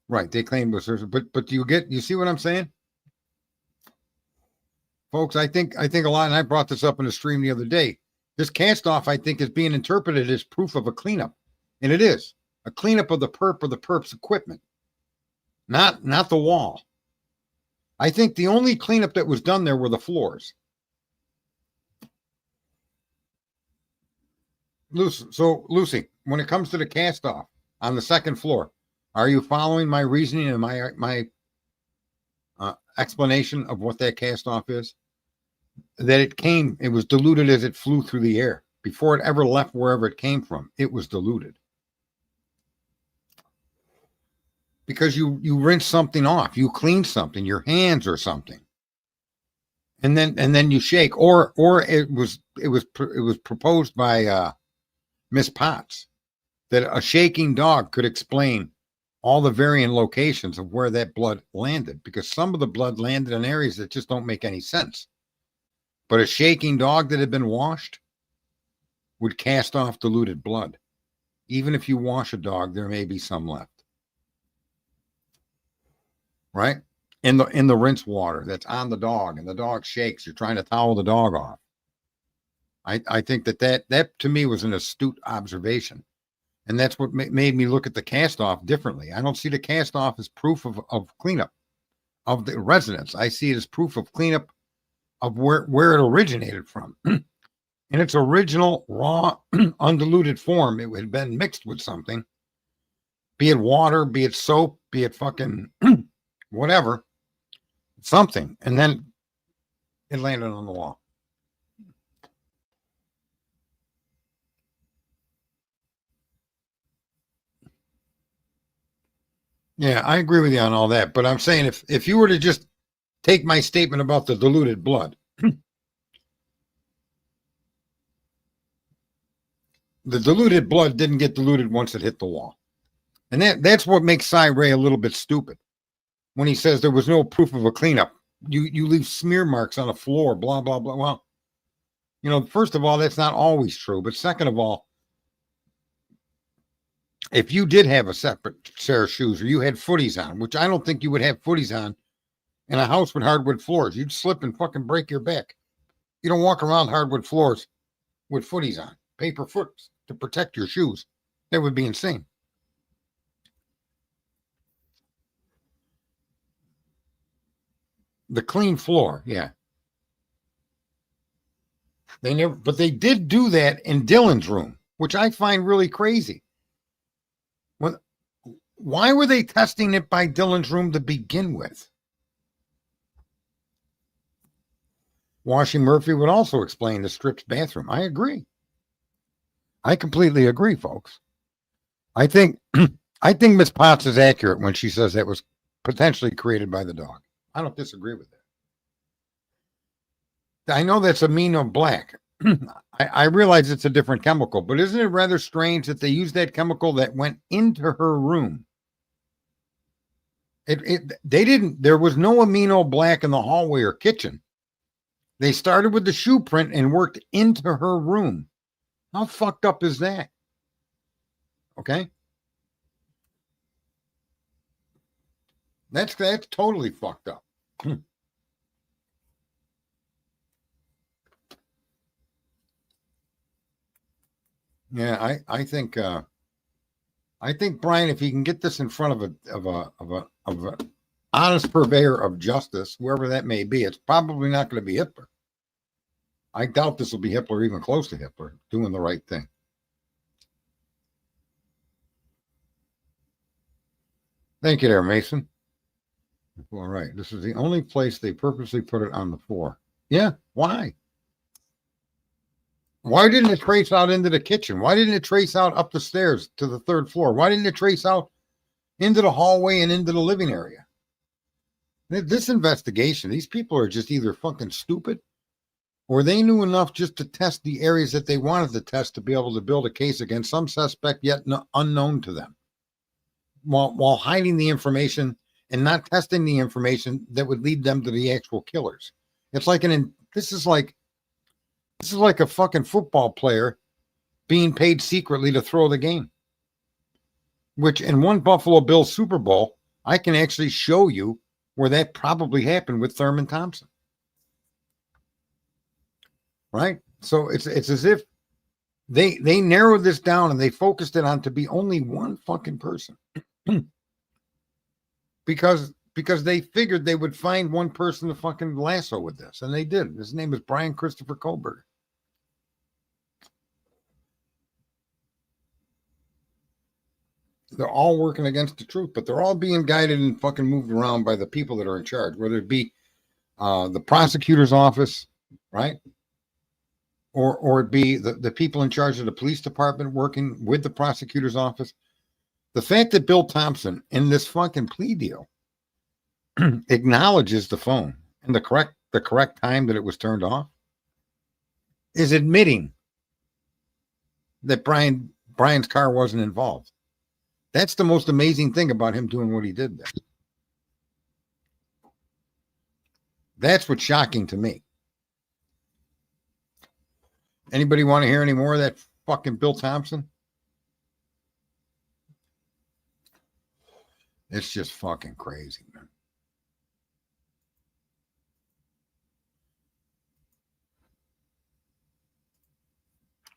Right, they claim was, but you see what I'm saying? Folks, I think a lot, and I brought this up in the stream the other day. This cast off, I think, is being interpreted as proof of a cleanup. And it is a cleanup of the perp or the perp's equipment, not the wall. I think the only cleanup that was done there were the floors. Lucy, when it comes to the cast off on the second floor, are you following my reasoning and my explanation of what that cast off is? That it was diluted as it flew through the air. Before it ever left wherever it came from, it was diluted. Because you rinse something off, you clean something, your hands or something. And then you shake, or it was proposed by Miss Potts that a shaking dog could explain all the varying locations of where that blood landed, because some of the blood landed in areas that just don't make any sense. But a shaking dog that had been washed would cast off diluted blood. Even if you wash a dog, there may be some left. Right? In the rinse water that's on the dog, and the dog shakes, you're trying to towel the dog off. I think that to me was an astute observation. And that's what made me look at the cast off differently. I don't see the cast off as proof of cleanup of the residents. I see it as proof of cleanup of where it originated from. In its original raw, undiluted form, it had been mixed with something, be it water, be it soap, be it fucking whatever, something. And then it landed on the wall. Yeah, I agree with you on all that. But I'm saying if you were to just take my statement about the diluted blood, the diluted blood didn't get diluted once it hit the wall. And that's what makes Cy Ray a little bit stupid. When he says there was no proof of a cleanup, you leave smear marks on the floor, blah, blah, blah. Well, first of all, that's not always true. But second of all, if you did have a separate pair of shoes or you had footies on, which I don't think you would have footies on in a house with hardwood floors, you'd slip and fucking break your back. You don't walk around hardwood floors with footies on, paper foots to protect your shoes. That would be insane. The clean floor, yeah. But they did do that in Dylan's room, which I find really crazy. Why were they testing it by Dylan's room to begin with? Washing Murphy would also explain the Strip's bathroom. I agree. I completely agree, folks. I think Miss Potts is accurate when she says that was potentially created by the dog. I don't disagree with that. I know that's amino black. I realize it's a different chemical, but isn't it rather strange that they used that chemical that went into her room? There was no amino black in the hallway or kitchen. They started with the shoe print and worked into her room. How fucked up is that? Okay. That's totally fucked up. Yeah, I think Brian, if he can get this in front of a honest purveyor of justice, whoever that may be, it's probably not going to be Hitler. I doubt this will be Hitler, even close to Hitler, doing the right thing. Thank you there, Mason. All right. This is the only place they purposely put it on the floor. Yeah. Why? Why didn't it trace out into the kitchen? Why didn't it trace out up the stairs to the third floor? Why didn't it trace out into the hallway and into the living area? This investigation, these people are just either fucking stupid or they knew enough just to test the areas that they wanted to test to be able to build a case against some suspect yet unknown to them, while hiding the information and not testing the information that would lead them to the actual killers. It's like this is like a fucking football player being paid secretly to throw the game. Which in one Buffalo Bills Super Bowl, I can actually show you where that probably happened with Thurman Thompson. Right? So it's as if they narrowed this down and they focused it on to be only one fucking person. because they figured they would find one person to fucking lasso with this, and they did. His name is Brian Christopher Kohberger. They're all working against the truth, but they're all being guided and fucking moved around by the people that are in charge, whether it be the prosecutor's office, right? Or it be the people in charge of the police department working with the prosecutor's office. The fact that Bill Thompson in this fucking plea deal acknowledges the phone and the correct time that it was turned off is admitting that Brian's car wasn't involved. That's the most amazing thing about him doing what he did there. That's what's shocking to me. Anybody want to hear any more of that fucking Bill Thompson? It's just fucking crazy, man.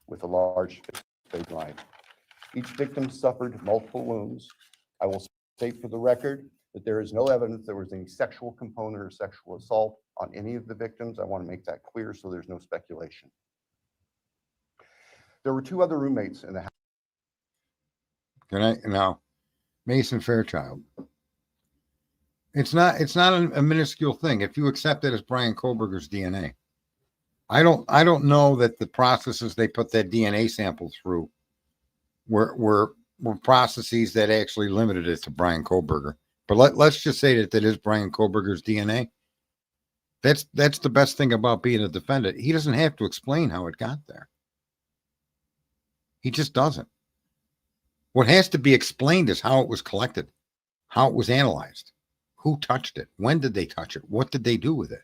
With a large fake line. Each victim suffered multiple wounds. I will state for the record that there is no evidence there was any sexual component or sexual assault on any of the victims. I want to make that clear so there's no speculation. There were two other roommates in the house.
Now, Mason Fairchild. It's not a minuscule thing if you accept it as Brian Kohberger's DNA. I don't know that the processes they put that DNA sample through were processes that actually limited it to Brian Kohberger. But let's just say that is Brian Kohberger's DNA. That's the best thing about being a defendant. He doesn't have to explain how it got there. He just doesn't. What has to be explained is how it was collected, how it was analyzed, who touched it, when did they touch it, what did they do with it.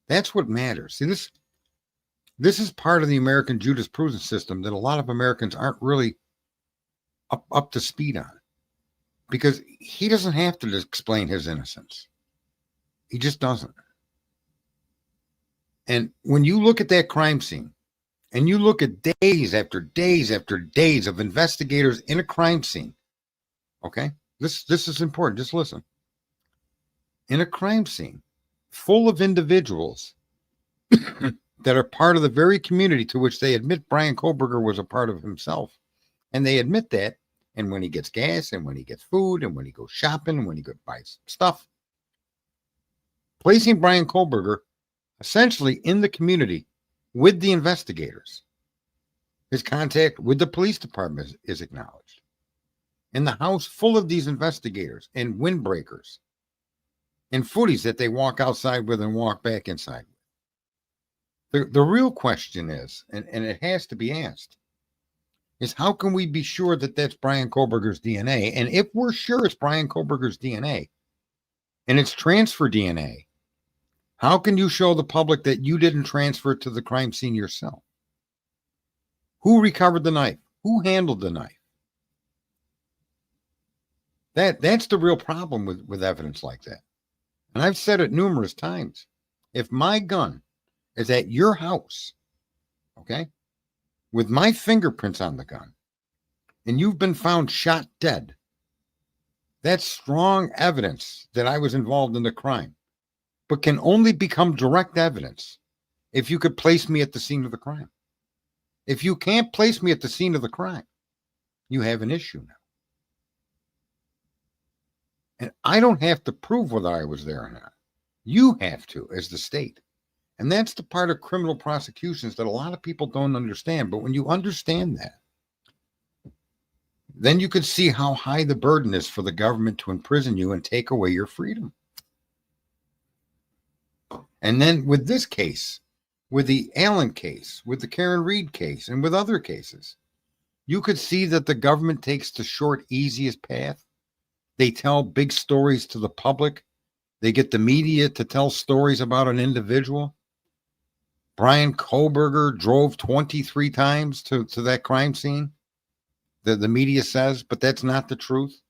That's what matters. See, this is part of the American jurisprudence system that a lot of Americans aren't really up to speed on, because he doesn't have to explain his innocence. He just doesn't. And when you look at that crime scene, and you look at days after days after days of investigators in a crime scene, okay? This is important. Just listen. In a crime scene full of individuals that are part of the very community to which they admit Brian Kohberger was a part of himself, and they admit that, and when he gets gas, and when he gets food, and when he goes shopping, and when he goes buys stuff, placing Brian Kohberger essentially in the community with the investigators. His contact with the police department is acknowledged. In the house full of these investigators and windbreakers and footies that they walk outside with and walk back inside with. The real question is, and it has to be asked, is how can we be sure that that's Brian Kohberger's DNA? And if we're sure it's Brian Kohberger's DNA and it's transfer DNA, how can you show the public that you didn't transfer it to the crime scene yourself? Who recovered the knife? Who handled the knife? That's the real problem with evidence like that. And I've said it numerous times. If my gun is at your house, okay, with my fingerprints on the gun, and you've been found shot dead, that's strong evidence that I was involved in the crime, but can only become direct evidence if you could place me at the scene of the crime. If you can't place me at the scene of the crime, you have an issue now. And I don't have to prove whether I was there or not. You have to, as the state. And that's the part of criminal prosecutions that a lot of people don't understand. But when you understand that, then you can see how high the burden is for the government to imprison you and take away your freedom. And then with this case, with the Allen case, with the Karen Reed case, and with other cases. You could see that the government takes the short, easiest path. They tell big stories to the public. They get the media to tell stories about an individual. Brian Kohberger drove 23 times to that crime scene. The media says, but that's not the truth.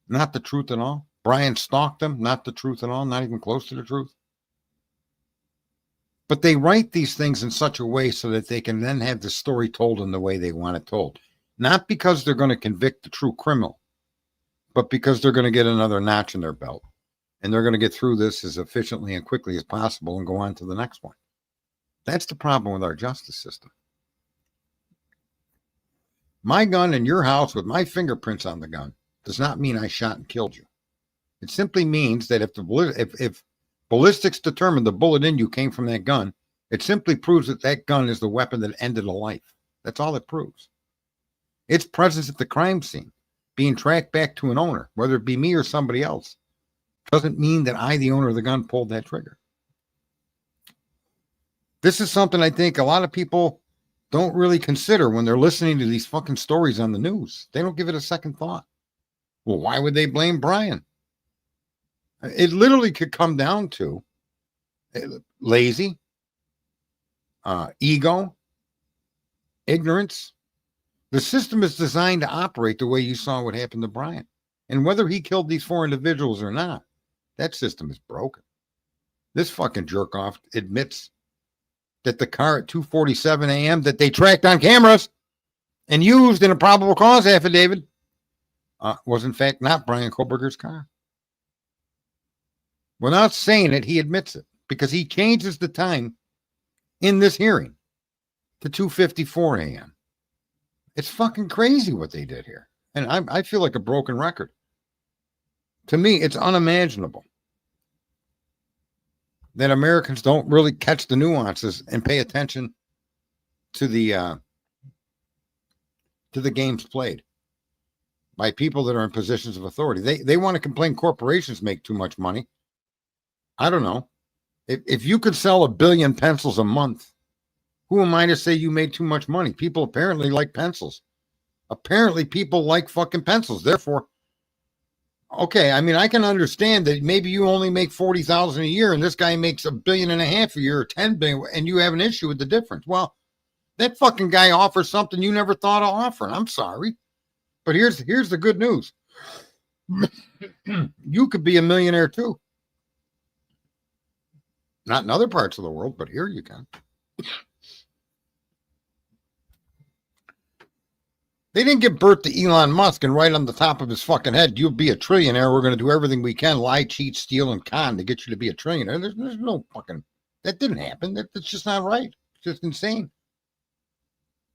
Not the truth at all. Brian stalked them. Not the truth at all. Not even close to the truth. But they write these things in such a way so that they can then have the story told in the way they want it told. Not because they're going to convict the true criminal, but because they're going to get another notch in their belt. And they're going to get through this as efficiently and quickly as possible and go on to the next one. That's the problem with our justice system. My gun in your house with my fingerprints on the gun does not mean I shot and killed you. It simply means that if ballistics determine the bullet in you came from that gun, it simply proves that that gun is the weapon that ended a life. That's all it proves. Its presence at the crime scene, being tracked back to an owner, whether it be me or somebody else, doesn't mean that I, the owner of the gun, pulled that trigger. This is something I think a lot of people don't really consider when they're listening to these fucking stories on the news. They don't give it a second thought. Well, why would they blame Brian? It literally could come down to lazy, ego, ignorance. The system is designed to operate the way you saw what happened to Brian. And whether he killed these 4 individuals or not, that system is broken. This fucking jerk off admits that the car at 2:47 a.m. that they tracked on cameras and used in a probable cause affidavit was in fact not Brian Kohberger's car. Without saying it, he admits it because he changes the time in this hearing to 2:54 a.m. It's fucking crazy what they did here. And I feel like a broken record. To me, it's unimaginable that Americans don't really catch the nuances and pay attention to the games played by people that are in positions of authority. They want to complain corporations make too much money. I don't know. If you could sell 1 billion pencils a month, who am I to say you made too much money? People apparently like pencils. Apparently people like fucking pencils. Therefore, okay, I mean, I can understand that maybe you only make 40,000 a year and this guy makes $1.5 billion a year or 10 billion and you have an issue with the difference. Well, that fucking guy offers something you never thought of offering. I'm sorry. But here's the good news. You could be a millionaire too. Not in other parts of the world, but here you can. They didn't give birth to Elon Musk and right on the top of his fucking head, you'll be a trillionaire. We're going to do everything we can, lie, cheat, steal, and con to get you to be a trillionaire. There's no fucking, that didn't happen. That's just not right. It's just insane.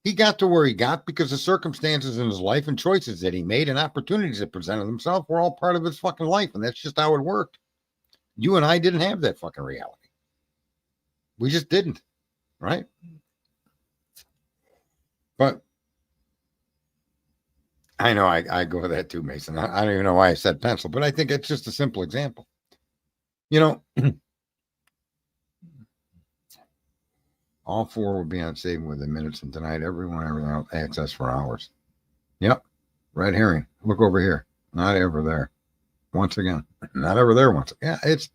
He got to where he got because the circumstances in his life and choices that he made and opportunities that presented themselves were all part of his fucking life. And that's just how it worked. You and I didn't have that fucking reality. We just didn't. Right? But I know I go with that too, Mason. I don't even know why I said pencil, but I think it's just a simple example. You know, all 4 will be on saving within minutes, and tonight everyone else access for hours. Yep. Red herring. Look over here. Not ever there. Once again. Not ever there once. Yeah, it's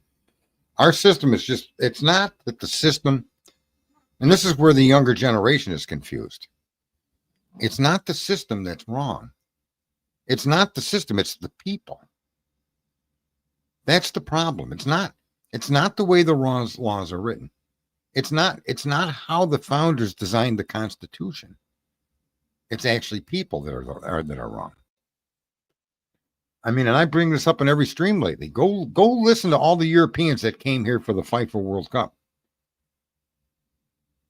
our system is just, it's not that the system, and this is where the younger generation is confused. It's not the system that's wrong. It's not the system, it's the people. That's the problem. It's not the way the laws are written. It's not how the founders designed the Constitution. It's actually people that are wrong. I mean, and I bring this up in every stream lately. Go listen to all the Europeans that came here for the FIFA World Cup.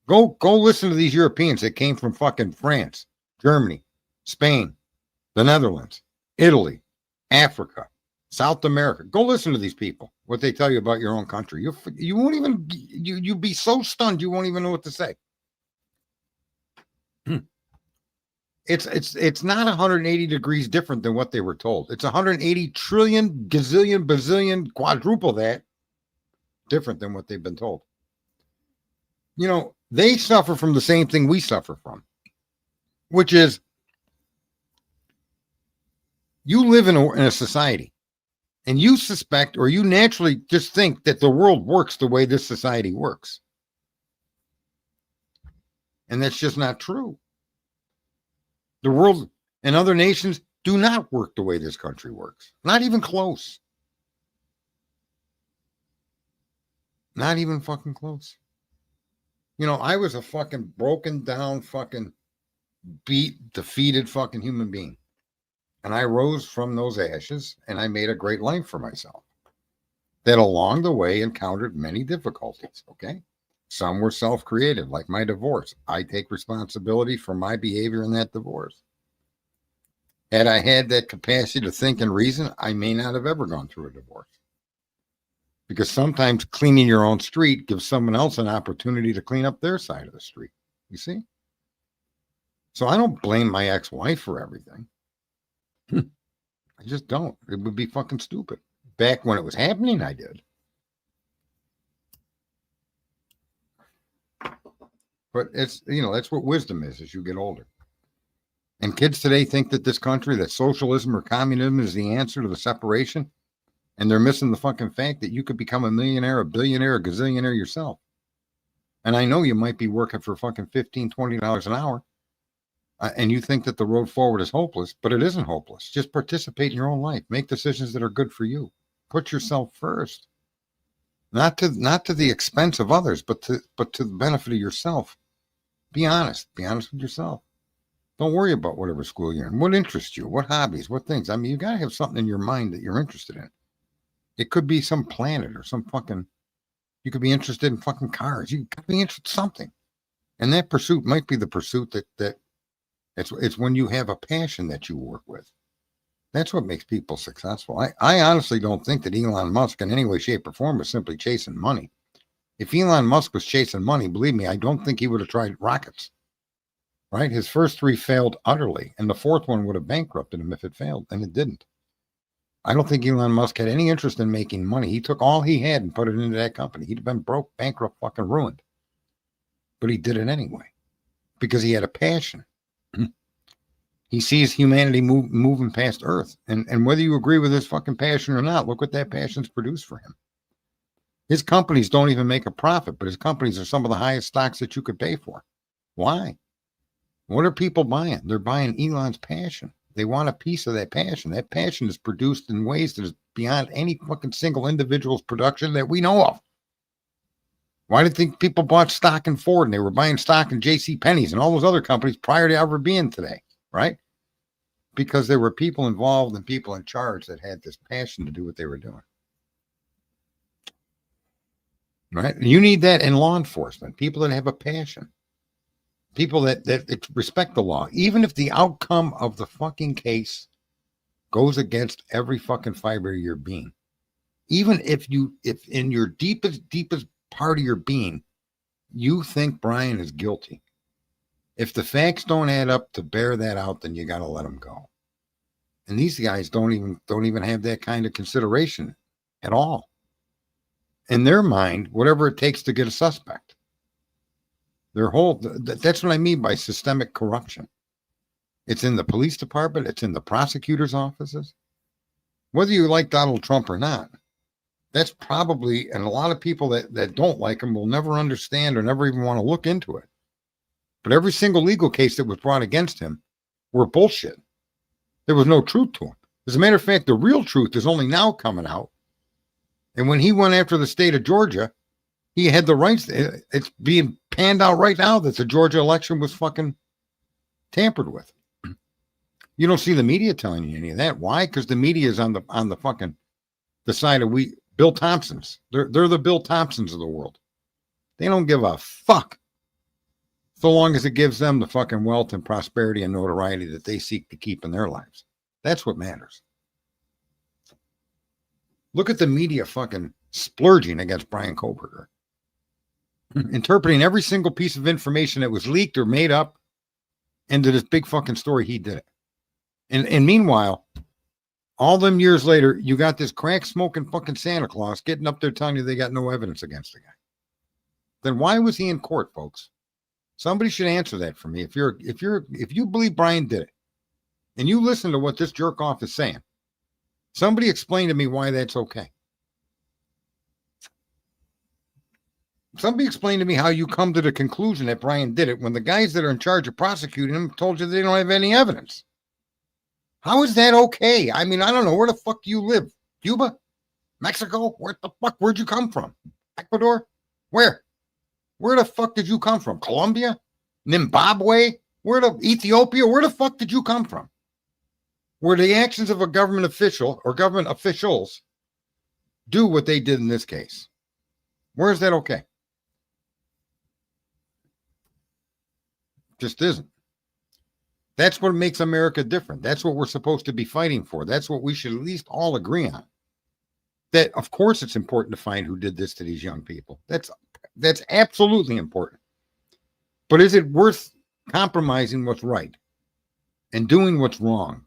Go listen to these Europeans that came from fucking France, Germany, Spain, the Netherlands, Italy, Africa, South America. Go listen to these people, what they tell you about your own country. You won't even, you'll be so stunned you won't even know what to say. It's not 180 degrees different than what they were told. It's 180 trillion, gazillion, bazillion, quadruple that different than what they've been told. You know, they suffer from the same thing we suffer from, which is you live in a society and you suspect or you naturally just think that the world works the way this society works. And that's just not true. The world and other nations do not work the way this country works. Not even close. Not even fucking close. You know, I was a fucking broken down, fucking beat, defeated fucking human being. And I rose from those ashes and I made a great life for myself. That along the way encountered many difficulties, okay? Some were self-created, like my divorce. I take responsibility for my behavior in that divorce. Had I had that capacity to think and reason, I may not have ever gone through a divorce. Because sometimes cleaning your own street gives someone else an opportunity to clean up their side of the street. You see? So I don't blame my ex-wife for everything. I just don't. It would be fucking stupid. Back when it was happening, I did. But it's, you know, that's what wisdom is as you get older. And kids today think that this country, that socialism or communism is the answer to the separation. And they're missing the fucking fact that you could become a millionaire, a billionaire, a gazillionaire yourself. And I know you might be working for fucking $15, $20 an hour. And you think that the road forward is hopeless, but it isn't hopeless. Just participate in your own life. Make decisions that are good for you. Put yourself first. Not to the expense of others, but to the benefit of yourself. Be honest. Be honest with yourself. Don't worry about whatever school you're in. What interests you? What hobbies? What things? I mean, you got to have something in your mind that you're interested in. It could be some planet or some fucking, you could be interested in fucking cars. You could be interested in something. And that pursuit might be the pursuit that it's when you have a passion that you work with. That's what makes people successful. I honestly don't think that Elon Musk in any way, shape, or form was simply chasing money. If Elon Musk was chasing money, believe me, I don't think he would have tried rockets. Right? His first three failed utterly, and the fourth one would have bankrupted him if it failed, and it didn't. I don't think Elon Musk had any interest in making money. He took all he had and put it into that company. He'd have been broke, bankrupt, fucking ruined. But he did it anyway because he had a passion. He sees humanity moving past Earth. And whether you agree with his fucking passion or not, look what that passion's produced for him. His companies don't even make a profit, but his companies are some of the highest stocks that you could pay for. Why? What are people buying? They're buying Elon's passion. They want a piece of that passion. That passion is produced in ways that is beyond any fucking single individual's production that we know of. Why do you think people bought stock in Ford and they were buying stock in J.C. Penney's and all those other companies prior to ever being today, right? Because there were people involved and people in charge that had this passion to do what they were doing. Right? You need that in law enforcement, people that have a passion. People that respect the law, even if the outcome of the fucking case goes against every fucking fiber of your being. Even if in your deepest part of your being, you think Brian is guilty. If the facts don't add up to bear that out, then you got to let him go. And these guys don't even have that kind of consideration at all. In their mind, whatever it takes to get a suspect. That's what I mean by systemic corruption. It's in the police department. It's in the prosecutor's offices. Whether you like Donald Trump or not, that's probably, and a lot of people that don't like him will never understand or never even want to look into it. But every single legal case that was brought against him were bullshit. There was no truth to him. As a matter of fact, the real truth is only now coming out. And when he went after the state of Georgia, he had the rights. It's being panned out right now that the Georgia election was fucking tampered with. You don't see the media telling you any of that. Why? Because the media is on the fucking the side of Bill Thompsons. They're the Bill Thompsons of the world. They don't give a fuck so long as it gives them the fucking wealth and prosperity and notoriety that they seek to keep in their lives. That's what matters. Look at the media fucking splurging against Brian Kohberger. Interpreting every single piece of information that was leaked or made up into this big fucking story. He did it. And meanwhile, all them years later, you got this crack smoking fucking Santa Claus getting up there telling you they got no evidence against the guy. then why was he in court, folks? Somebody should answer that for me. If you believe Brian did it, and you listen to what this jerk off is saying, somebody explain to me why that's okay. Somebody explain to me how you come to the conclusion that Brian did it when the guys that are in charge of prosecuting him told you they don't have any evidence. How is that okay? I mean, I don't know. Where the fuck do you live? Cuba? Mexico? Where the fuck? Where'd you come from? Ecuador? Where? Where the fuck did you come from? Colombia? Zimbabwe? Ethiopia? Where the fuck did you come from? Where the actions of a government official or government officials do what they did in this case. Where is that okay? Just isn't. That's what makes America different. That's what we're supposed to be fighting for. That's what we should at least all agree on. That, of course, it's important to find who did this to these young people. That's absolutely important. But is it worth compromising what's right and doing what's wrong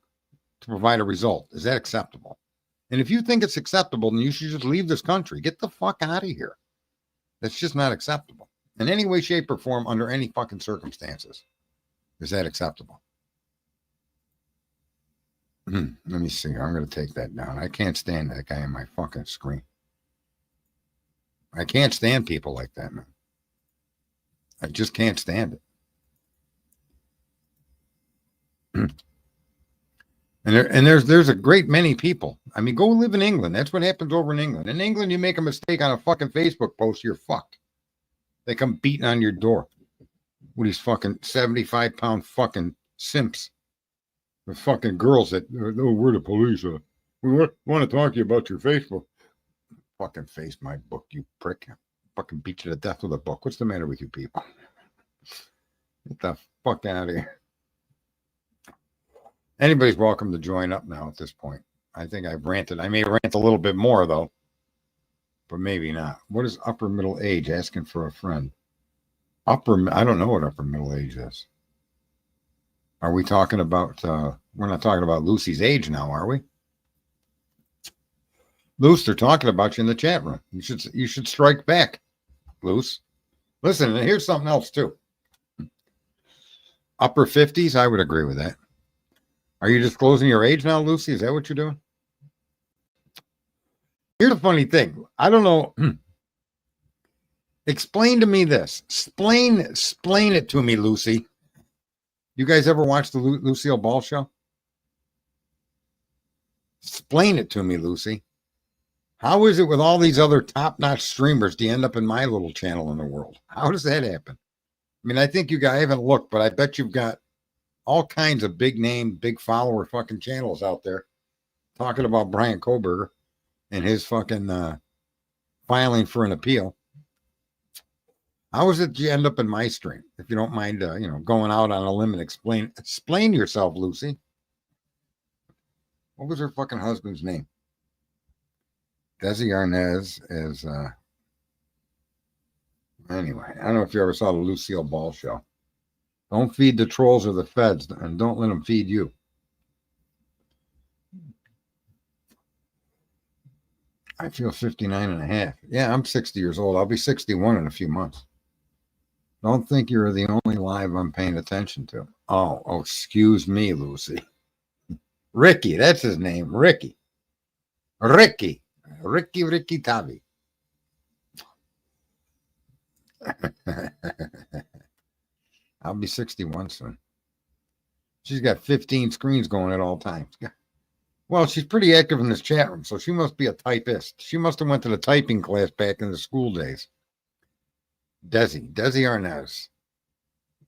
to provide a result? Is that acceptable? And if you think it's acceptable, then you should just leave this country. Get the fuck out of here. That's just not acceptable. In any way, shape, or form, under any fucking circumstances. Is that acceptable? Let me see. I'm going to take that down. I can't stand that guy on my fucking screen. I can't stand people like that, man. I just can't stand it. And there's a great many people. I mean, go live in England. That's what happens over in England. In England, you make a mistake on a fucking Facebook post, you're fucked. They come beating on your door with these fucking 75-pound fucking simps. The fucking girls that, oh, we're the police. We want to talk to you about your Facebook. Fucking face my book, you prick. Fucking beat you to death with a book. What's the matter with you people? Get the fuck out of here. Anybody's welcome to join up now at this point. I think I've ranted. I may rant a little bit more, though, but maybe not. What is upper middle age? Asking for a friend. I don't know what upper middle age is. Are we talking about, we're not talking about Lucy's age now, are we? Luce, they're talking about you in the chat room. You should strike back, Luce. Listen, and here's something else, too. Upper 50s, I would agree with that. Are you disclosing your age now, Lucy? Is that what you're doing? Here's the funny thing. I don't know. Explain to me this. Explain it to me, Lucy. You guys ever watch the Lucille Ball show? Explain it to me, Lucy. How is it with all these other top-notch streamers do you end up in my little channel in the world? How does that happen? I mean, I think you guys, I haven't looked, but I bet you've got all kinds of big name, big follower fucking channels out there talking about Brian Kohberger and his fucking filing for an appeal. How is it you end up in my stream? If you don't mind, going out on a limb and explain yourself, Lucy. What was her fucking husband's name? Desi Arnaz is, anyway, I don't know if you ever saw the Lucille Ball show. Don't feed the trolls or the feds, and don't let them feed you. I feel 59 and a half. Yeah, I'm 60 years old. I'll be 61 in a few months. Don't think you're the only live I'm paying attention to. Oh, excuse me, Lucy. Ricky, that's his name. Ricky Tavi. I'll be 61 soon. She's got 15 screens going at all times. Well, she's pretty active in this chat room, so she must be a typist. She must have went to the typing class back in the school days. Desi Arnaz.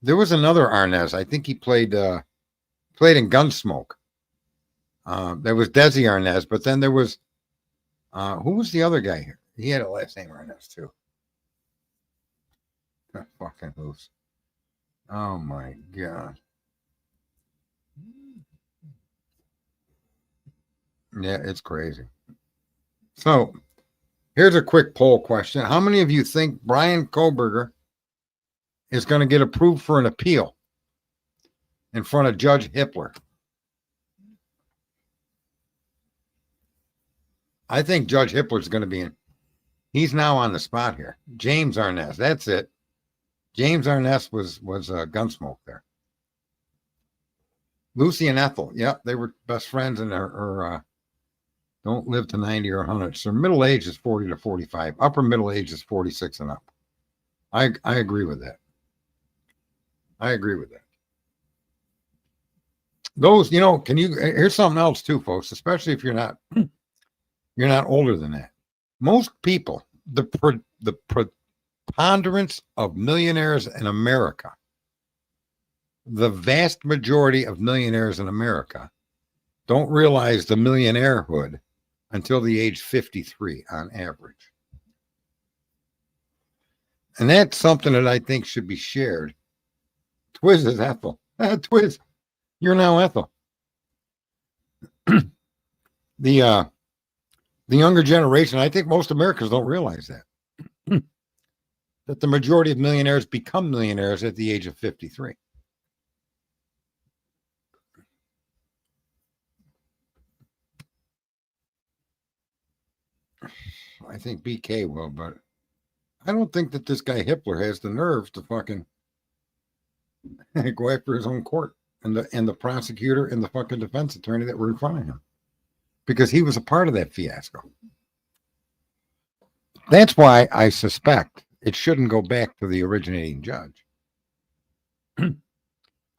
There was another Arnaz. I think he played in Gunsmoke. There was Desi Arnaz, but then there was who was the other guy here? He had a last name Arnaz too. Fucking loose. Oh my God. Yeah, it's crazy. So here's a quick poll question. How many of you think Brian Kohberger is going to get approved for an appeal in front of Judge Hippler? I think Judge Hippler is going to be in. He's now on the spot here. James Arness. That's it. James Arness was Gunsmoke there. Lucy and Ethel. Yep, they were best friends, and her don't live to 90 or 100. So middle age is 40 to 45. Upper middle age is 46 and up. I agree with that. I agree with that. Those, here's something else too, folks, especially if you're not older than that. Most people, the preponderance of millionaires in America, the vast majority of millionaires in America don't realize the millionairehood until the age 53 on average. And that's something that I think should be shared. Twiz is Ethel. Twiz, you're now Ethel. The younger generation, I think most Americans don't realize that. That the majority of millionaires become millionaires at the age of 53. I think BK will, but I don't think that this guy Hitler has the nerve to fucking go after his own court and the prosecutor and the fucking defense attorney that were in front of him, because he was a part of that fiasco. That's why I suspect it shouldn't go back to the originating judge.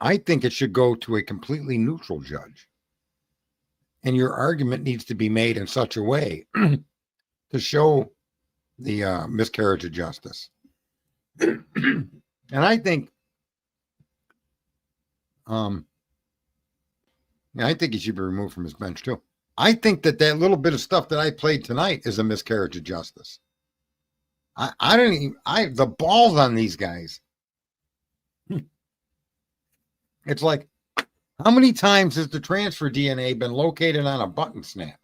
I think it should go to a completely neutral judge. And your argument needs to be made in such a way to show the miscarriage of justice. And I think I think he should be removed from his bench too. I think that little bit of stuff that I played tonight is a miscarriage of justice. The balls on these guys. It's like, how many times has the transfer DNA been located on a button snap?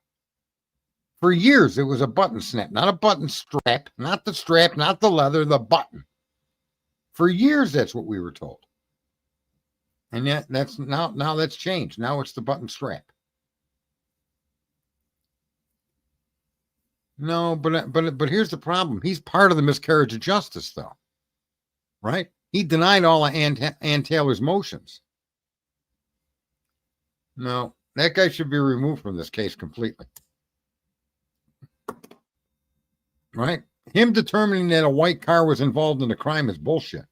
For years, it was a button snap, not a button strap, not the strap, not the leather, the button. For years, that's what we were told. And yet that's now that's changed. Now it's the button strap. No, but here's the problem. He's part of the miscarriage of justice, though. Right? He denied all of Ann Taylor's motions. No, that guy should be removed from this case completely. Right? Him determining that a white car was involved in the crime is bullshit.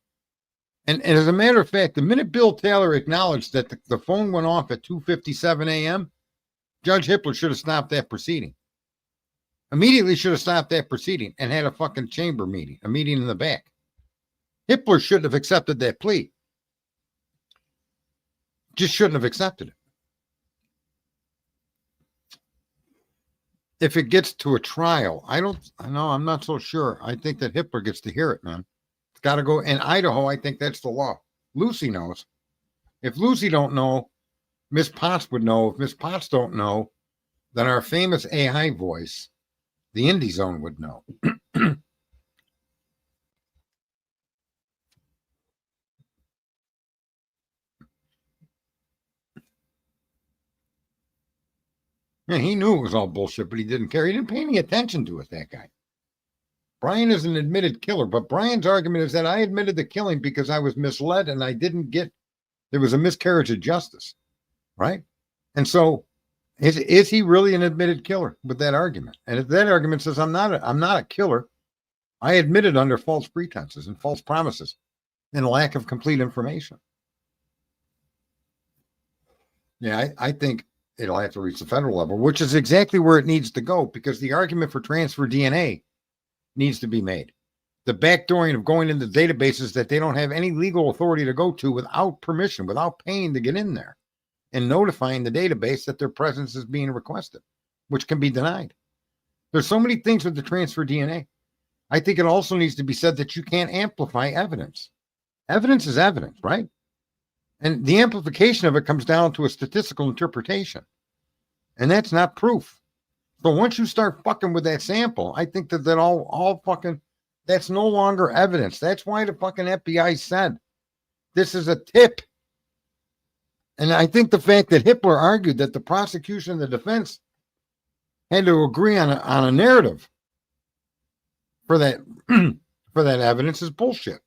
And as a matter of fact, the minute Bill Taylor acknowledged that the phone went off at 2:57 a.m., Judge Hitler should have stopped that proceeding. Immediately should have stopped that proceeding and had a fucking chamber meeting, a meeting in the back. Hitler shouldn't have accepted that plea. Just shouldn't have accepted it. If it gets to a trial, I'm not so sure. I think that Hitler gets to hear it, man. It's got to go. In Idaho, I think that's the law. Lucy knows. If Lucy don't know, Miss Potts would know. If Miss Potts don't know, then our famous AI voice, the Indie Zone, would know. Yeah, he knew it was all bullshit, but he didn't care. He didn't pay any attention to it, that guy. Brian is an admitted killer, but Brian's argument is that I admitted the killing because I was misled and I didn't get, there was a miscarriage of justice, right? And so is he really an admitted killer with that argument? And if that argument says I'm not a killer, I admitted under false pretenses and false promises and lack of complete information. Yeah, I think it'll have to reach the federal level, which is exactly where it needs to go, because the argument for transfer DNA needs to be made. The backdooring of going into databases that they don't have any legal authority to go to without permission, without paying to get in there, and notifying the database that their presence is being requested, which can be denied. There's so many things with the transfer DNA. I think it also needs to be said that you can't amplify evidence. Evidence is evidence, right? And the amplification of it comes down to a statistical interpretation. And that's not proof. So once you start fucking with that sample, I think that all fucking, that's no longer evidence. That's why the fucking FBI said this is a tip. And I think the fact that Hitler argued that the prosecution and the defense had to agree on a narrative for that for that evidence is bullshit.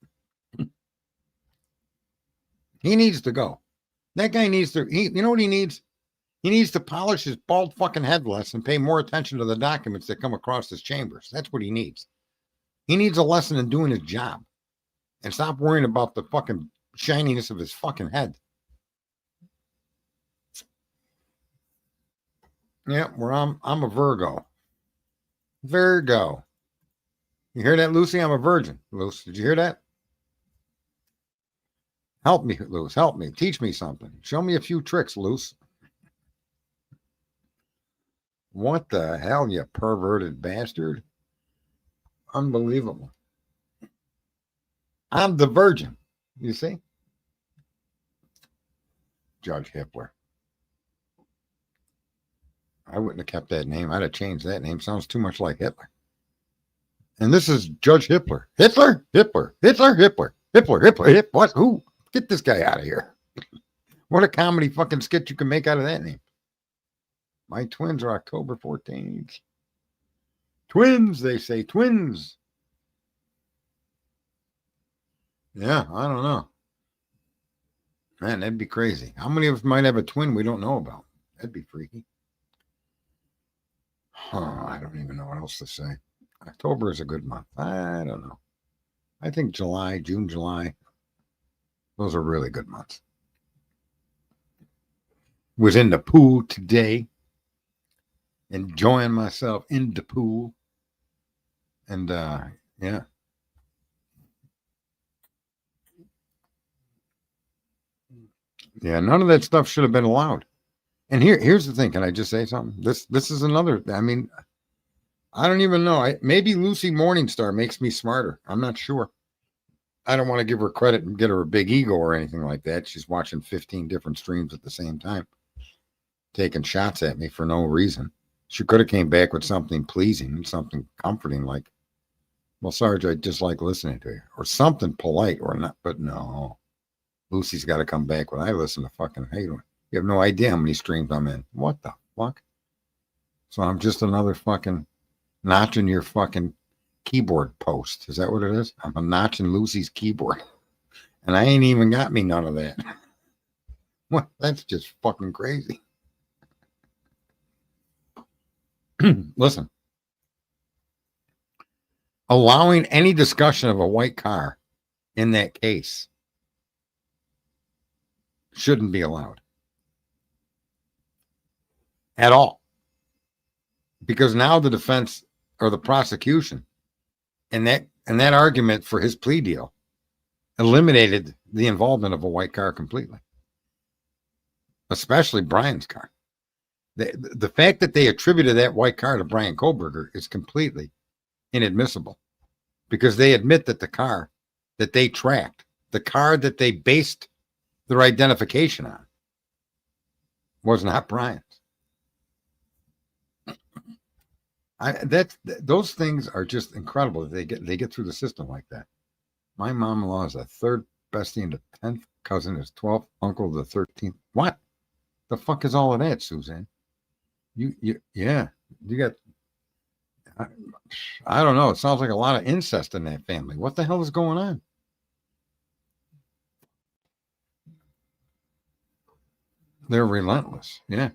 He needs to go. That guy needs to. You know what he needs? He needs to polish his bald fucking head less and pay more attention to the documents that come across his chambers. That's what he needs. He needs a lesson in doing his job, and stop worrying about the fucking shininess of his fucking head. Yeah, I'm a Virgo. Virgo. You hear that, Lucy? I'm a virgin. Luce, did you hear that? Help me, Luce. Help me. Teach me something. Show me a few tricks, Luce. What the hell, you perverted bastard? Unbelievable. I'm the virgin. You see? Judge Hitler. I wouldn't have kept that name. I'd have changed that name. Sounds too much like Hitler. And this is Judge Hitler. Hitler? Hitler. Hitler? Hitler. Hitler. Hitler. Hitler. What? Who? Get this guy out of here. What a comedy fucking skit you can make out of that name. My twins are October 14th. Twins, they say. Twins. Yeah, I don't know. Man, that'd be crazy. How many of us might have a twin we don't know about? That'd be freaky. I don't even know what else to say. October is a good month. I don't know. I think July, June, July, those are really good months. Was in the pool today, enjoying myself in the pool. And yeah. Yeah, none of that stuff should have been allowed. And here's the thing. Can I just say something? This is another. I mean, I don't even know. Maybe Lucy Morningstar makes me smarter. I'm not sure. I don't want to give her credit and get her a big ego or anything like that. She's watching 15 different streams at the same time, taking shots at me for no reason. She could have came back with something pleasing, something comforting, like, well, Sarge, I just like listening to you, or something polite or not. But no, Lucy's got to come back when I listen to fucking hate. You have no idea how many streams I'm in. What the fuck? So I'm just another fucking notch in your fucking keyboard post. Is that what it is? I'm a notch in Lucy's keyboard. And I ain't even got me none of that. What? That's just fucking crazy. Listen. Allowing any discussion of a white car in that case shouldn't be allowed. At all. Because now the defense or the prosecution and that argument for his plea deal eliminated the involvement of a white car completely. Especially Brian's car. The fact that they attributed that white car to Brian Kohberger is completely inadmissible, because they admit that the car that they tracked, the car that they based their identification on, was not Brian's. Those things are just incredible. They get through the system like that. My mom-in-law is a third bestie and the 10th cousin is 12th uncle the 13th. What the fuck is all of that, Suzanne? You got. I don't know. It sounds like a lot of incest in that family. What the hell is going on? They're relentless. Yeah.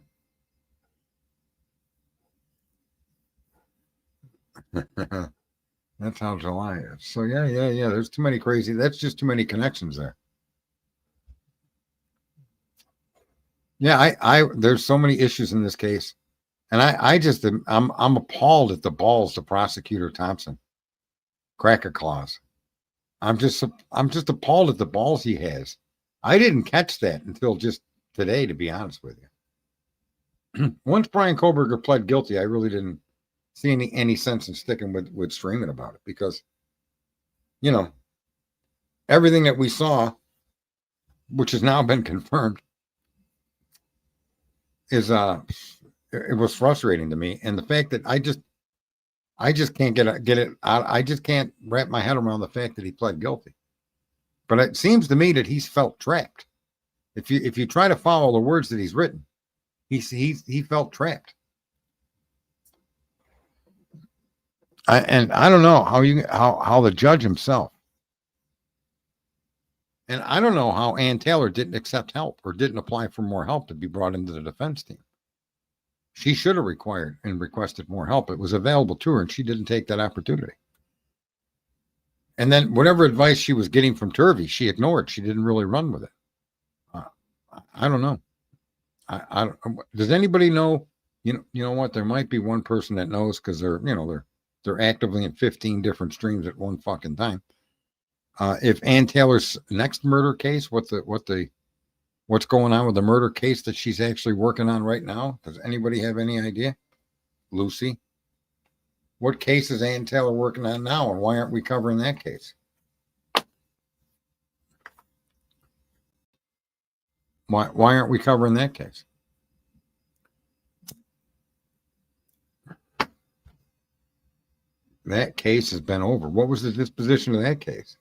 That's how July is. So yeah. There's too many crazy. That's just too many connections there. Yeah, there's so many issues in this case. And I'm appalled at the balls to prosecutor Thompson. Cracker claws. I'm just appalled at the balls he has. I didn't catch that until just today, to be honest with you. Once Brian Kohberger pled guilty, I really didn't see any sense in sticking with streaming about it, because, everything that we saw, which has now been confirmed, is it was frustrating to me. And the fact that I just can't get it out. I just can't wrap my head around the fact that he pled guilty. But it seems to me that he's felt trapped. If you try to follow the words that he's written, he felt trapped. I don't know how the judge himself, and I don't know how Ann Taylor didn't accept help or didn't apply for more help to be brought into the defense team. She should have required and requested more help. It was available to her, and she didn't take that opportunity. And then whatever advice she was getting from Turvey, she ignored. She didn't really run with it. I don't know. I don't. Does anybody know? You know what? There might be one person that knows because they're actively in 15 different streams at one fucking time. If Ann Taylor's next murder case, what's going on with the murder case that she's actually working on right now? Does anybody have any idea? Lucy, what case is Ann Taylor working on now, and why aren't we covering that case? Why aren't we covering that case? That case has been over. What was the disposition of that case?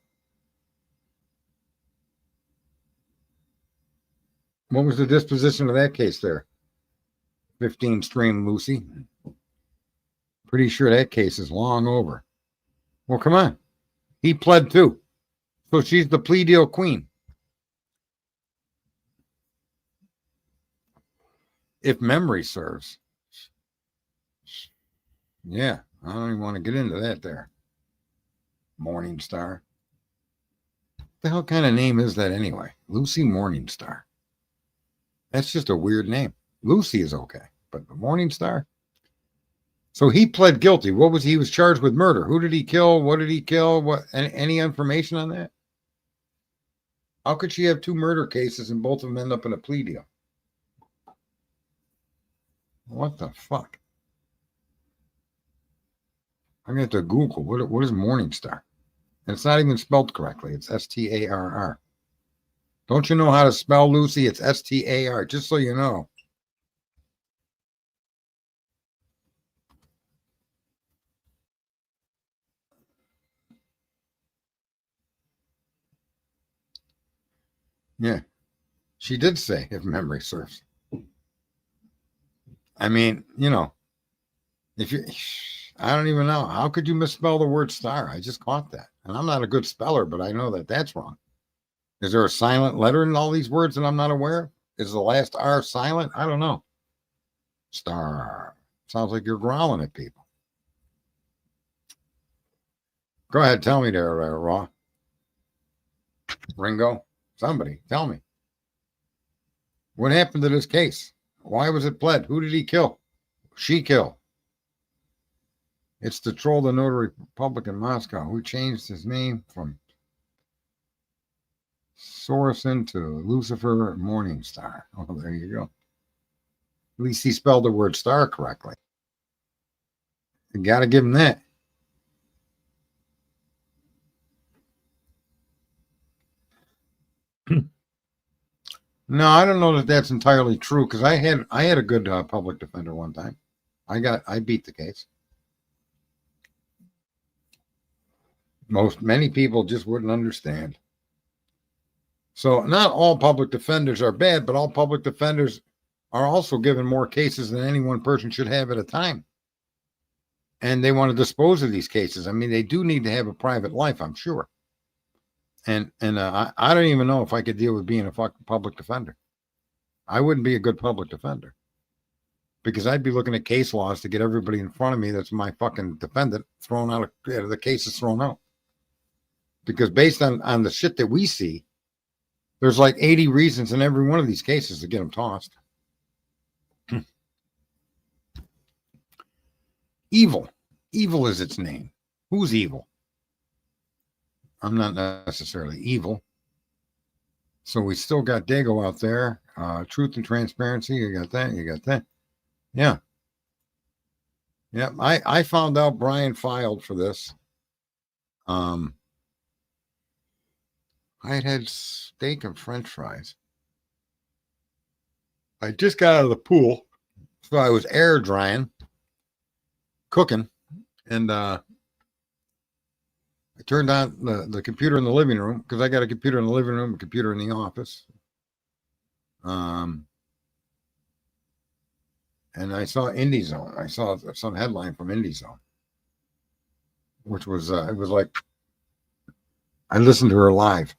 What was the disposition of that case there? 15 stream Lucy. Pretty sure that case is long over. Well, come on. He pled too. So she's the plea deal queen. If memory serves. Yeah, I don't even want to get into that there. Morningstar. The hell kind of name is that anyway? Lucy Morningstar. That's just a weird name. Lucy is okay, but the Morningstar? So he pled guilty. He was charged with murder. Who did he kill? What did he kill? What? Any information on that? How could she have two murder cases and both of them end up in a plea deal? What the fuck? I'm going to have to Google what is Morningstar? And it's not even spelled correctly. It's Starr. Don't you know how to spell Lucy? It's Star, just so you know. Yeah, she did say, if memory serves. I mean, if you, I don't even know. How could you misspell the word star? I just caught that. And I'm not a good speller, but I know that that's wrong. Is there a silent letter in all these words that I'm not aware of? Is the last R silent? I don't know. Star. Sounds like you're growling at people. Go ahead, tell me there, Raw. Ringo, somebody, tell me. What happened to this case? Why was it pled? Who did he kill? She kill. It's the troll, the notary public in Moscow, who changed his name from Sorrison to Lucifer Morningstar. Oh, there you go. At least he spelled the word star correctly. You got to give him that. No, I don't know that that's entirely true because I had a good public defender one time. I beat the case. Many people just wouldn't understand. So not all public defenders are bad, but all public defenders are also given more cases than any one person should have at a time. And they want to dispose of these cases. I mean, they do need to have a private life, I'm sure. And I don't even know if I could deal with being a fucking public defender. I wouldn't be a good public defender because I'd be looking at case laws to get everybody in front of me that's my fucking defendant thrown out. The case is thrown out because based on the shit that we see, there's like 80 reasons in every one of these cases to get them tossed. Evil is its name. Who's evil? I'm not necessarily evil. So we still got Dago out there. Truth and transparency. You got that. Yeah. Yeah. I found out Brian filed for this. I had steak and French fries. I just got out of the pool. So I was air drying, cooking, and I turned on the computer in the living room because I got a computer in the living room, a computer in the office. And I saw IndieZone. I saw some headline from IndieZone. which was, it was like, I listened to her live.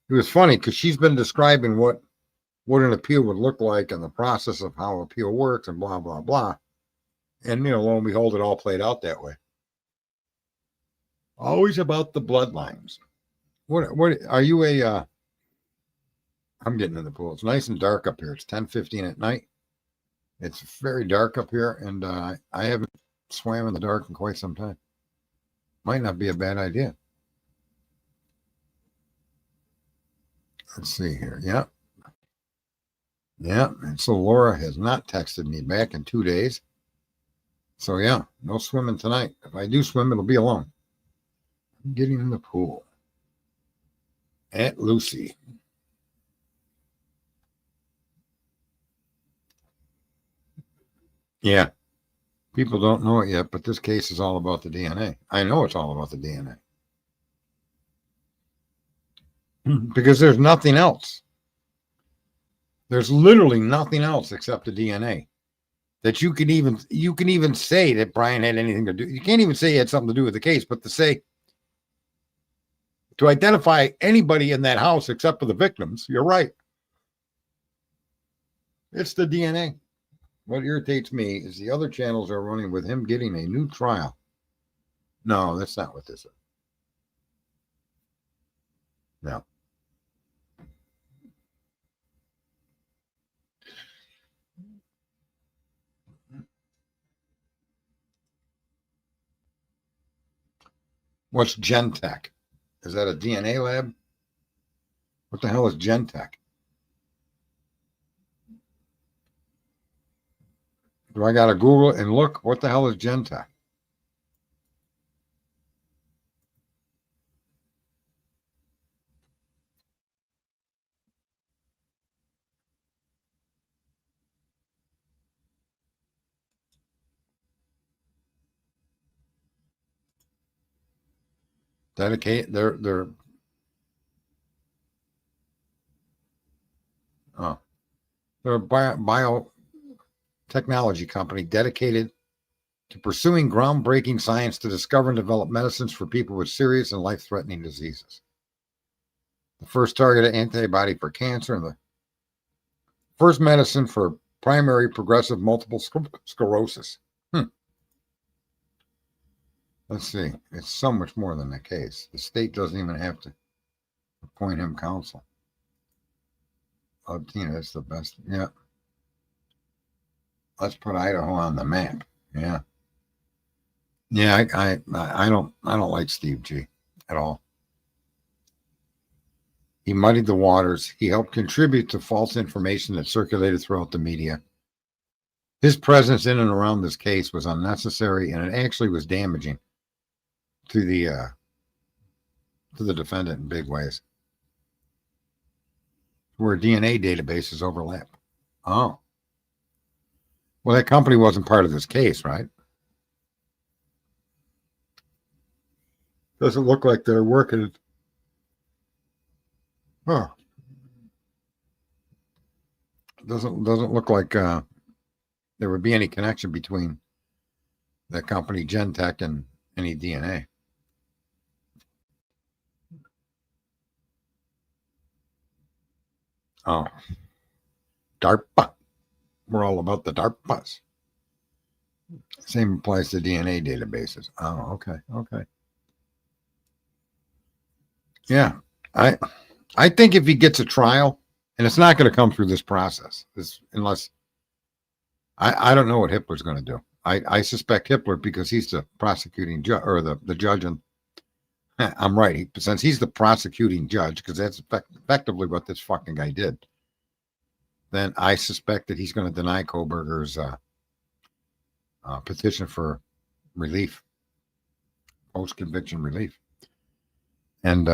It was funny because she's been describing what an appeal would look like and the process of how appeal works and blah, blah, blah. And, lo and behold, it all played out that way. Always about the bloodlines. What are you I'm getting in the pool. It's nice and dark up here. It's 10:15 at night. It's very dark up here, and I haven't swam in the dark in quite some time. Might not be a bad idea. Let's see here. Yeah. Yeah. And so Laura has not texted me back in 2 days. So yeah, no swimming tonight. If I do swim, it'll be alone. I'm getting in the pool. Aunt Lucy. Yeah. People don't know it yet, but this case is all about the DNA. I know it's all about the DNA. Because there's nothing else. There's literally nothing else except the DNA that you can even say that Brian had anything to do. You can't even say he had something to do with the case, but to identify anybody in that house except for the victims, you're right. It's the DNA. What irritates me is the other channels are running with him getting a new trial. No, that's not what this is. No. What's Gentech? Is that a DNA lab? What the hell is Gentech? Do I got to Google it and look? What the hell is Gentech? Dedicate they're they're a biotechnology company dedicated to pursuing groundbreaking science to discover and develop medicines for people with serious and life-threatening diseases. The first targeted antibody for cancer and the first medicine for primary progressive multiple sclerosis. Let's see. It's so much more than the case. The state doesn't even have to appoint him counsel. Oh, Tina, that's the best. Yeah. Let's put Idaho on the map. Yeah. Yeah, I don't like Steve G at all. He muddied the waters. He helped contribute to false information that circulated throughout the media. His presence in and around this case was unnecessary, and it actually was damaging to the defendant in big ways. Where DNA databases overlap. Oh. Well, that company wasn't part of this case, right? Doesn't look like they're working. Huh. Doesn't look like there would be any connection between the company Gentech and any DNA. Oh. DARPA. We're all about the DARPAs. Same applies to DNA databases. Oh, okay. Okay. Yeah. I think if he gets a trial, and it's not going to come through this process, unless I don't know what Hitler's going to do. I suspect Hitler because he's the prosecuting judge or the judge, and I'm right. Since he's the prosecuting judge, because that's effectively what this fucking guy did, then I suspect that he's going to deny Kohberger's petition for relief, post-conviction relief. And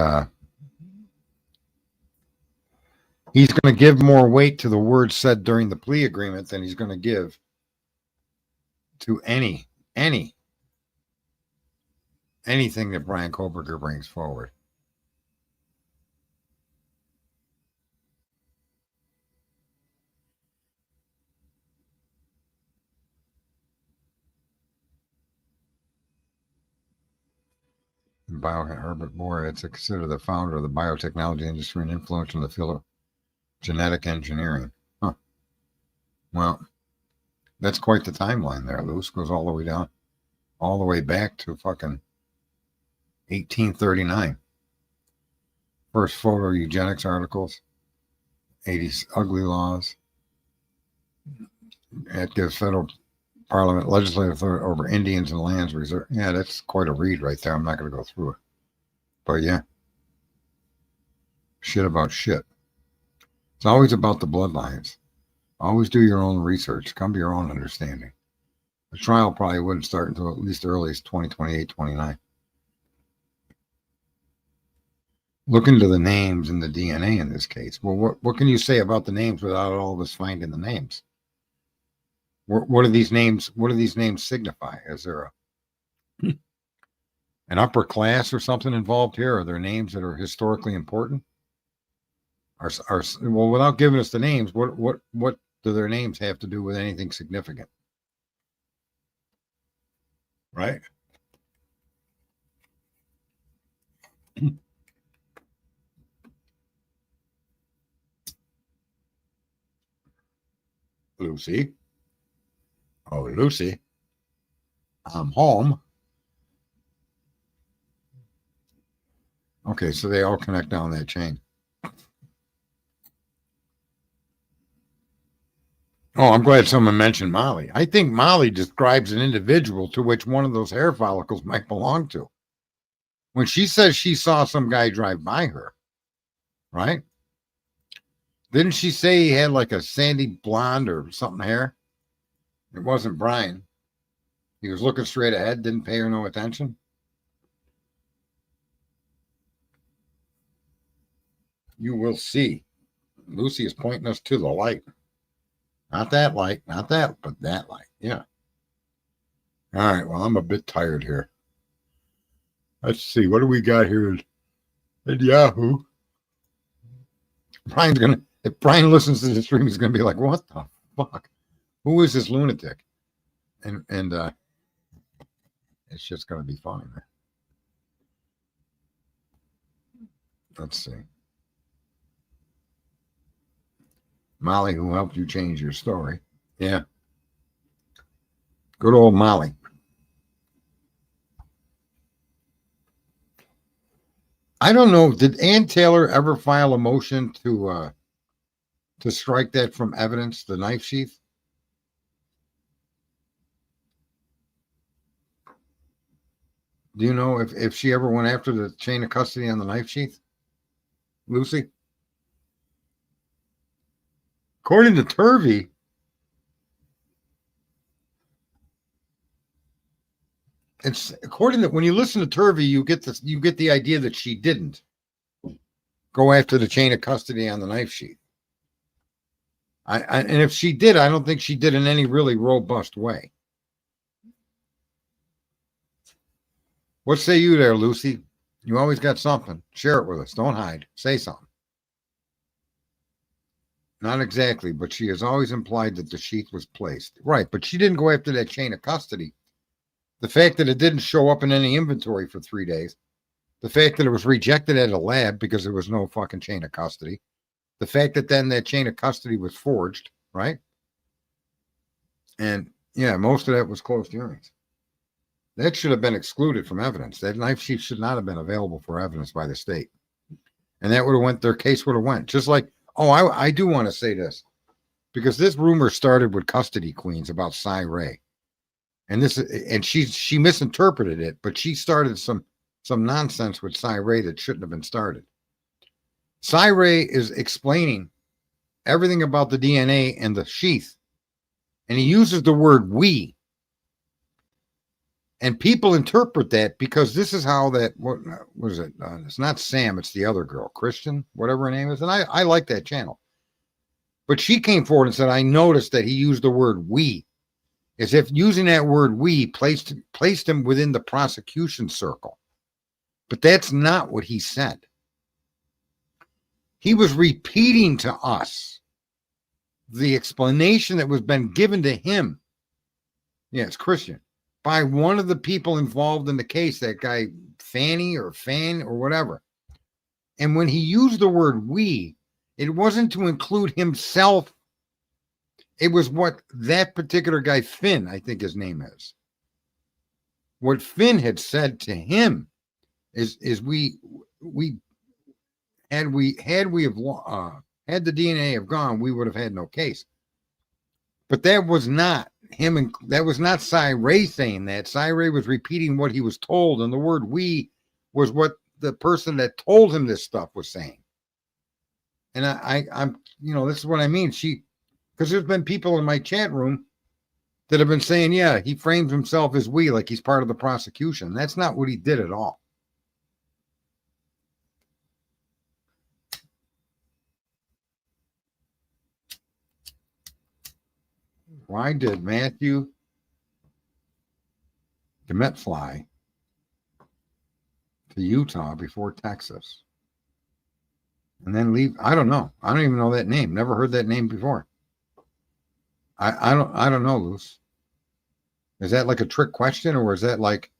he's going to give more weight to the words said during the plea agreement than he's going to give to anything that Brian Kohberger brings forward. Herbert Boyer, it's considered the founder of the biotechnology industry and influential in the field of genetic engineering. Huh. Well, that's quite the timeline there. Lewis goes all the way down, all the way back to fucking 1839. First photo eugenics articles, 80s ugly laws. It gives federal parliament legislative authority over Indians and lands reserved. Yeah, that's quite a read right there. I'm not going to go through it. But yeah, shit about shit. It's always about the bloodlines. Always do your own research. Come to your own understanding. The trial probably wouldn't start until at least early as 2028, 29. Look into the names and the DNA in this case. Well, what can you say about the names without all of us finding the names? What do these names? What do these names signify? Is there an upper class or something involved here? Are there names that are historically important? Well, without giving us the names, what do their names have to do with anything significant? Right? Lucy. Oh, Lucy. I'm home. Okay, so they all connect down that chain. Oh, I'm glad someone mentioned Molly. I think Molly describes an individual to which one of those hair follicles might belong to. When she says she saw some guy drive by her, right? Didn't she say he had like a sandy blonde or something hair? It wasn't Brian. He was looking straight ahead, didn't pay her no attention. You will see. Lucy is pointing us to the light. Not that light, not that, but that light. Yeah. All right. Well, I'm a bit tired here. Let's see. What do we got here at Yahoo? If Brian listens to the stream, he's gonna be like, what the fuck? Who is this lunatic? And it's just gonna be fine. Let's see. Molly, who helped you change your story. Yeah. Good old Molly. I don't know. Did Ann Taylor ever file a motion to strike that from evidence, the knife sheath? Do you know if she ever went after the chain of custody on the knife sheath? Lucy? According to Turvey, it's according to when you listen to Turvey, you get the idea that she didn't go after the chain of custody on the knife sheath. And if she did, I don't think she did in any really robust way. What say you there, Lucy? You always got something. Share it with us. Don't hide. Say something. Not exactly, but she has always implied that the sheath was placed. Right, but she didn't go after that chain of custody. The fact that it didn't show up in any inventory for 3 days, the fact that it was rejected at a lab because there was no fucking chain of custody, the fact that then that chain of custody was forged, right? And yeah, most of that was closed hearings. That should have been excluded from evidence. That knife sheath should not have been available for evidence by the state. And that would have went, their case would have went. Just like, oh, I do want to say this, because this rumor started with custody queens about Cy Ray. And she misinterpreted it, but she started some nonsense with Cy Ray that shouldn't have been started. Cy Ray is explaining everything about the DNA and the sheath, and he uses the word we. And people interpret that because this is how that, what is it? It's not Sam, it's the other girl, Christian, whatever her name is. And I like that channel. But she came forward and said, I noticed that he used the word we, as if using that word we placed him within the prosecution circle. But that's not what he said. He was repeating to us the explanation that was been given to him. Yeah, it's Christian. by one of the people involved in the case, that guy Fanny or Fan or whatever. And when he used the word we, it wasn't to include himself. It was what that particular guy, Finn, I think his name is. What Finn had said to him is we had the DNA have gone, we would have had no case. But that was not him, and that was not Cy Ray saying that. Cy Ray was repeating what he was told, and the word we was what the person that told him this stuff was saying. And I'm, this is what I mean. Because there's been people in my chat room that have been saying, yeah, he frames himself as we, like he's part of the prosecution. That's not what he did at all. Why did Matthew Demet fly to Utah before Texas and then leave? I don't know. I don't even know that name. Never heard that name before. I don't know, Luce. Is that like a trick question, or is that like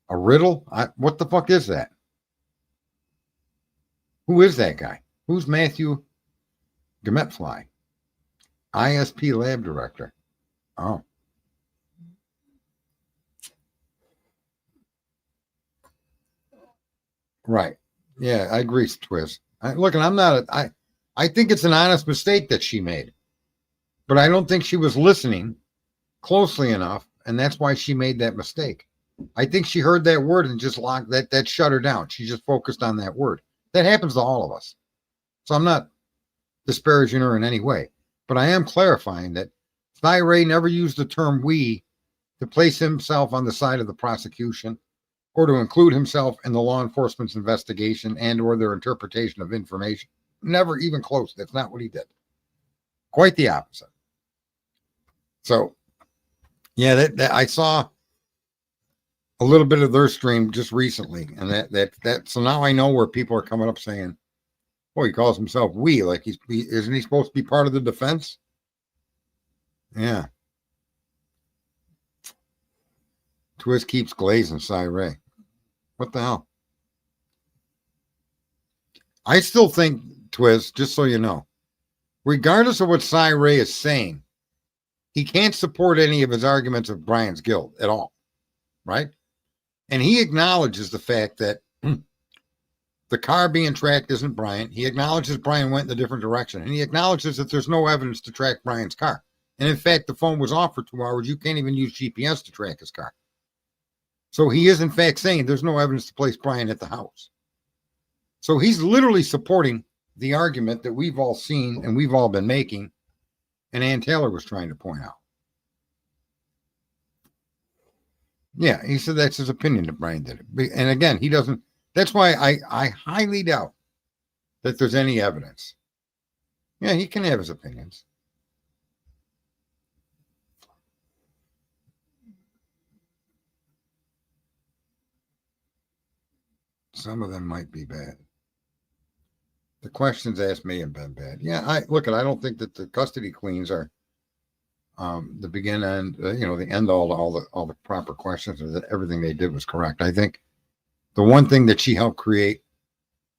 a riddle? What the fuck is that? Who is that guy? Who's Matthew Gemetfly? ISP lab director. Oh. Right. Yeah, I agree, Twiz. I think it's an honest mistake that she made. But I don't think she was listening closely enough, and that's why she made that mistake. I think she heard that word and just locked that shut her down. She just focused on that word. That happens to all of us. So I'm not disparaging her in any way, but I am clarifying that Cy Ray never used the term we to place himself on the side of the prosecution or to include himself in the law enforcement's investigation and or their interpretation of information. Never even close. That's not what he did. Quite the opposite. So, yeah, that I saw a little bit of their stream just recently, and that so now I know where people are coming up saying, "Oh, he calls himself we, like isn't he supposed to be part of the defense?" Yeah. Twist keeps glazing Cy Ray. What the hell? I still think, Twist, just so you know, regardless of what Cy Ray is saying, he can't support any of his arguments of Brian's guilt at all, right? And he acknowledges the fact that the car being tracked isn't Brian. He acknowledges Brian went in a different direction. And he acknowledges that there's no evidence to track Brian's car. And in fact, the phone was off for 2 hours. You can't even use GPS to track his car. So he is in fact saying there's no evidence to place Brian at the house. So he's literally supporting the argument that we've all seen and we've all been making, and Ann Taylor was trying to point out. Yeah, he said that's his opinion that Brian did it. And again, he doesn't. That's why I highly doubt that there's any evidence. Yeah, he can have his opinions. Some of them might be bad. The questions asked may have been bad. Yeah, I don't think that the custody queens are the begin and the end all the proper questions, or that everything they did was correct. I think the one thing that she helped create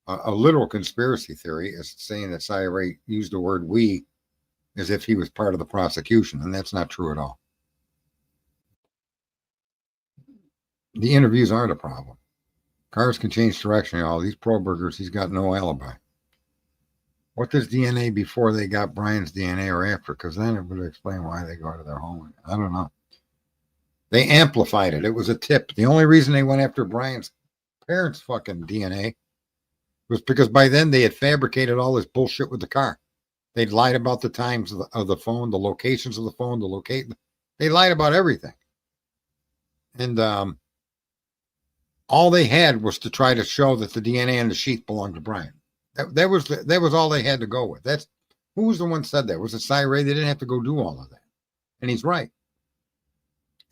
a literal conspiracy theory is saying that Cy Ray used the word we as if he was part of the prosecution, and that's not true at all. The interviews aren't a problem. Cars can change direction, y'all. These Kohbergers, he's got no alibi. What does DNA before they got Brian's DNA or after? Because then it would explain why they go to their home. I don't know. They amplified it. It was a tip. The only reason they went after Brian's parents' fucking DNA was because by then they had fabricated all this bullshit with the car. They'd lied about the times of the phone, the locations of the phone, they lied about everything. And all they had was to try to show that the DNA in the sheath belonged to Brian. That was all they had to go with. Who was the one said that? Was it Cy Ray? They didn't have to go do all of that. And he's right.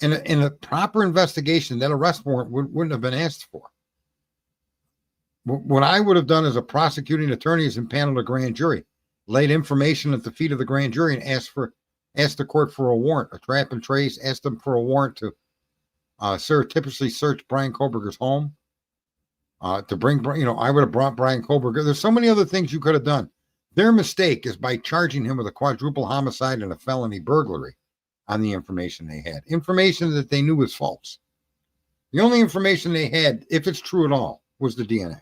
In a proper investigation, that arrest warrant wouldn't have been asked for. What I would have done as a prosecuting attorney is impaneled a grand jury, laid information at the feet of the grand jury, and asked the court for a warrant, a trap and trace, asked them for a warrant to surreptitiously searched Brian Kohberger's home to bring, I would have brought Brian Kohberger. There's so many other things you could have done. Their mistake is by charging him with a quadruple homicide and a felony burglary on the information they had. Information that they knew was false. The only information they had, if it's true at all, was the DNA.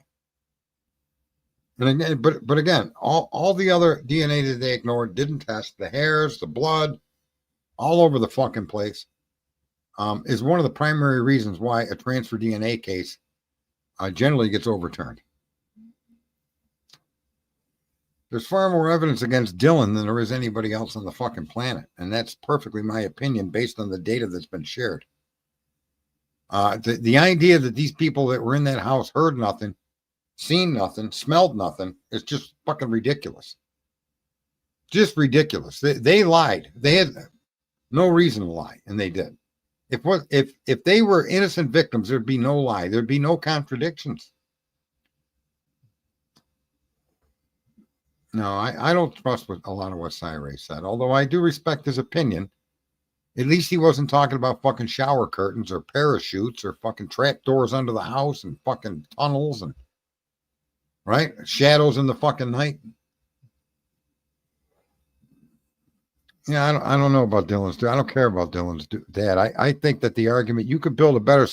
And again, but again, all the other DNA that they ignored, didn't test, the hairs, the blood, all over the fucking place, is one of the primary reasons why a transfer DNA case generally gets overturned. There's far more evidence against Dylan than there is anybody else on the fucking planet. And that's perfectly my opinion based on the data that's been shared. The idea that these people that were in that house heard nothing, seen nothing, smelled nothing is just fucking ridiculous. Just ridiculous. They lied. They had no reason to lie, and they did. If they were innocent victims, there'd be no lie. There'd be no contradictions. No, I don't trust what a lot of what Cyrus said, although I do respect his opinion. At least he wasn't talking about fucking shower curtains or parachutes or fucking trap doors under the house and fucking tunnels and, right? Shadows in the fucking night. Yeah, I don't know about Dylan's dad. I don't care about Dylan's dad. I think that the argument, you could build a better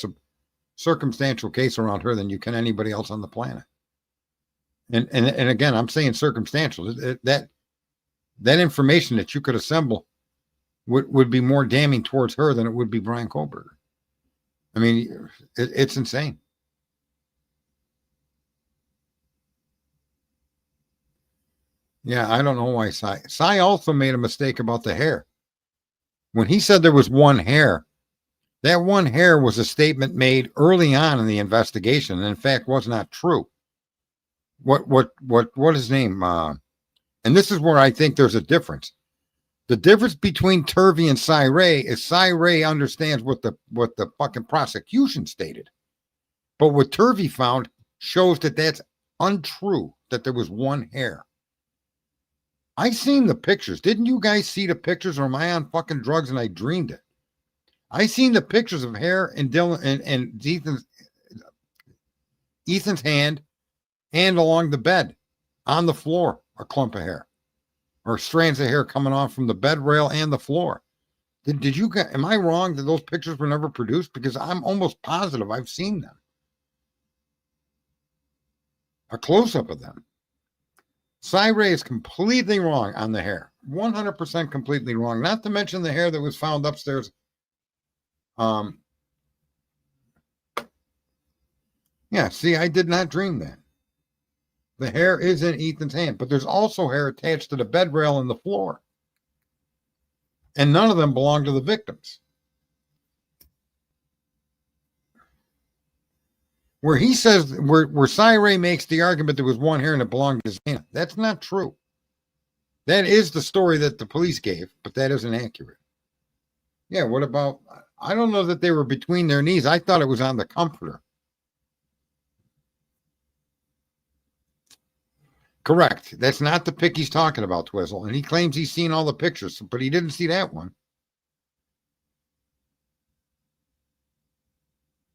circumstantial case around her than you can anybody else on the planet. And again, I'm saying circumstantial. That information that you could assemble would be more damning towards her than it would be Brian Kohberger. I mean, it's insane. Yeah, I don't know why Cy also made a mistake about the hair. When he said there was one hair, that one hair was a statement made early on in the investigation, and in fact was not true. What his name? And this is where I think there's a difference. The difference between Turvey and Cy Ray is Cy Ray understands what the fucking prosecution stated, but what Turvey found shows that that's untrue. That there was one hair. I seen the pictures. Didn't you guys see the pictures, or am I on fucking drugs and I dreamed it? I seen the pictures of hair in Dylan and Ethan's hand. And along the bed, on the floor, a clump of hair, or strands of hair coming off from the bed rail and the floor. Did you? Am I wrong that those pictures were never produced? Because I'm almost positive I've seen them. A close-up of them. Cy Ray is completely wrong on the hair. 100% completely wrong. Not to mention the hair that was found upstairs. Yeah, see, I did not dream that. The hair is in Ethan's hand, but there's also hair attached to the bed rail and the floor. And none of them belong to the victims. Where he says, where Cy Ray makes the argument there was one hair and it belonged to Zana. That's not true. That is the story that the police gave, but that isn't accurate. Yeah, what about, I don't know that they were between their knees. I thought it was on the comforter. Correct. That's not the pic he's talking about, Twizzle. And he claims he's seen all the pictures, but he didn't see that one.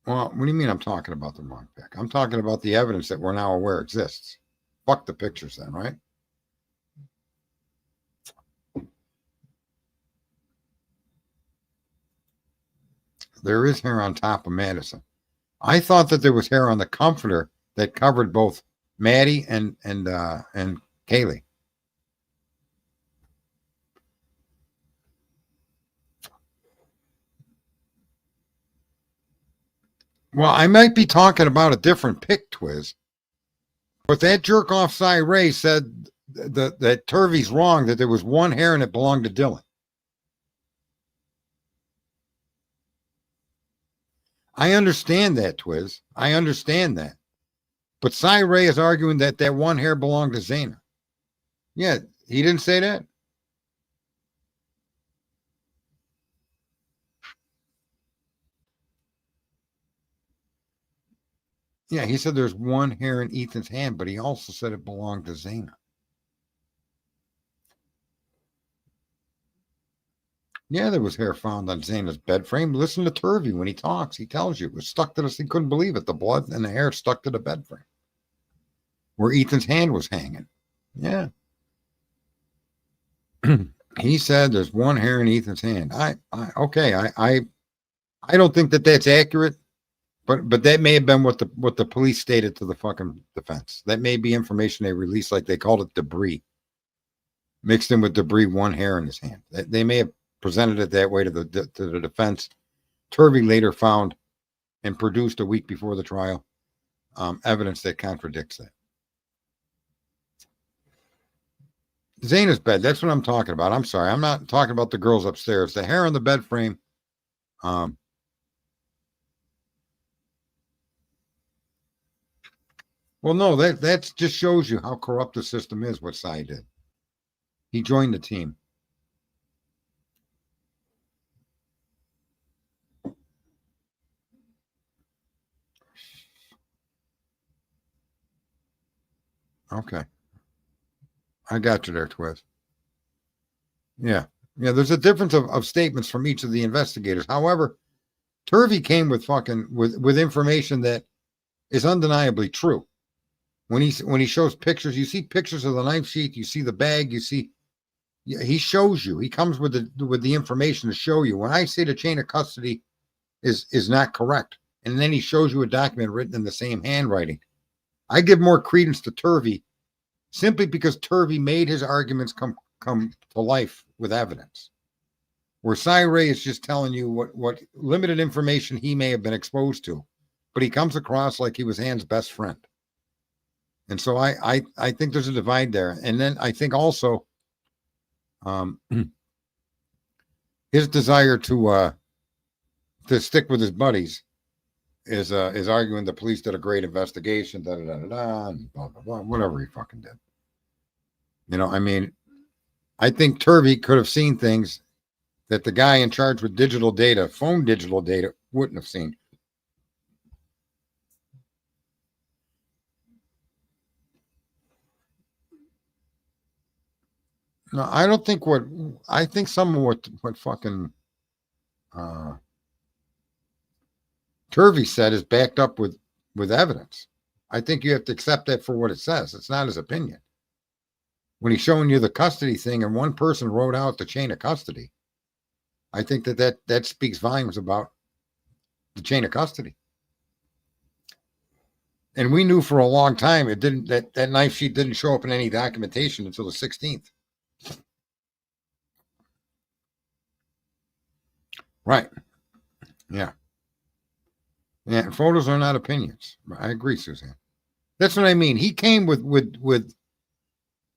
Well, what do you mean I'm talking about the wrong pic? I'm talking about the evidence that we're now aware exists. Fuck the pictures then, right? There is hair on top of Madison. I thought that there was hair on the comforter that covered both Maddie and Kaylee. Well, I might be talking about a different pic, Twiz. But that jerk off Cy Ray said that Turvey's wrong, that there was one hair and it belonged to Dylan. I understand that, Twiz. I understand that. But Cy Ray is arguing that that one hair belonged to Zana. Yeah, he didn't say that. Yeah, he said there's one hair in Ethan's hand, but he also said it belonged to Zana. Yeah, there was hair found on Zana's bed frame. Listen to Turvey when he talks. He tells you it was stuck to this. He couldn't believe it. The blood and the hair stuck to the bed frame where Ethan's hand was hanging. Yeah. He said there's one hair in Ethan's hand. I don't think that that's accurate, but that may have been what the police stated to the fucking defense. That may be information they released, like they called it debris, mixed in with debris, one hair in his hand. They may have presented it that way to the defense. Turvey later found and produced a week before the trial evidence that contradicts that. Zana's bed, that's what I'm talking about. I'm sorry, I'm not talking about the girls upstairs. The hair on the bed frame. Well, no, that just shows you how corrupt the system is, what Cy did. He joined the team. Okay. I got you there, Twiz. Yeah. Yeah, there's a difference of statements from each of the investigators. However, Turvey came with with information that is undeniably true. When he shows pictures, you see pictures of the knife sheath, you see the bag, you see, he shows you. He comes with the information to show you. When I say the chain of custody is not correct, and then he shows you a document written in the same handwriting, I give more credence to Turvey simply because Turvey made his arguments come to life with evidence. Where Cy Ray is just telling you what limited information he may have been exposed to, but he comes across like he was Ann's best friend. And so I think there's a divide there. And then I think also his desire to stick with his buddies is arguing the police did a great investigation, and blah, blah, blah, whatever he fucking did. You know, I mean, I think Turvey could have seen things that the guy in charge with digital data, phone digital data, wouldn't have seen. No, I don't think I think some of what fucking Turvey said is backed up with evidence. I think you have to accept that for what it says. It's not his opinion. When he's showing you the custody thing and one person wrote out the chain of custody, I think that speaks volumes about the chain of custody. And we knew for a long time that knife sheet didn't show up in any documentation until the 16th. Right. Yeah. Yeah. Photos are not opinions. I agree, Suzanne. That's what I mean. He came with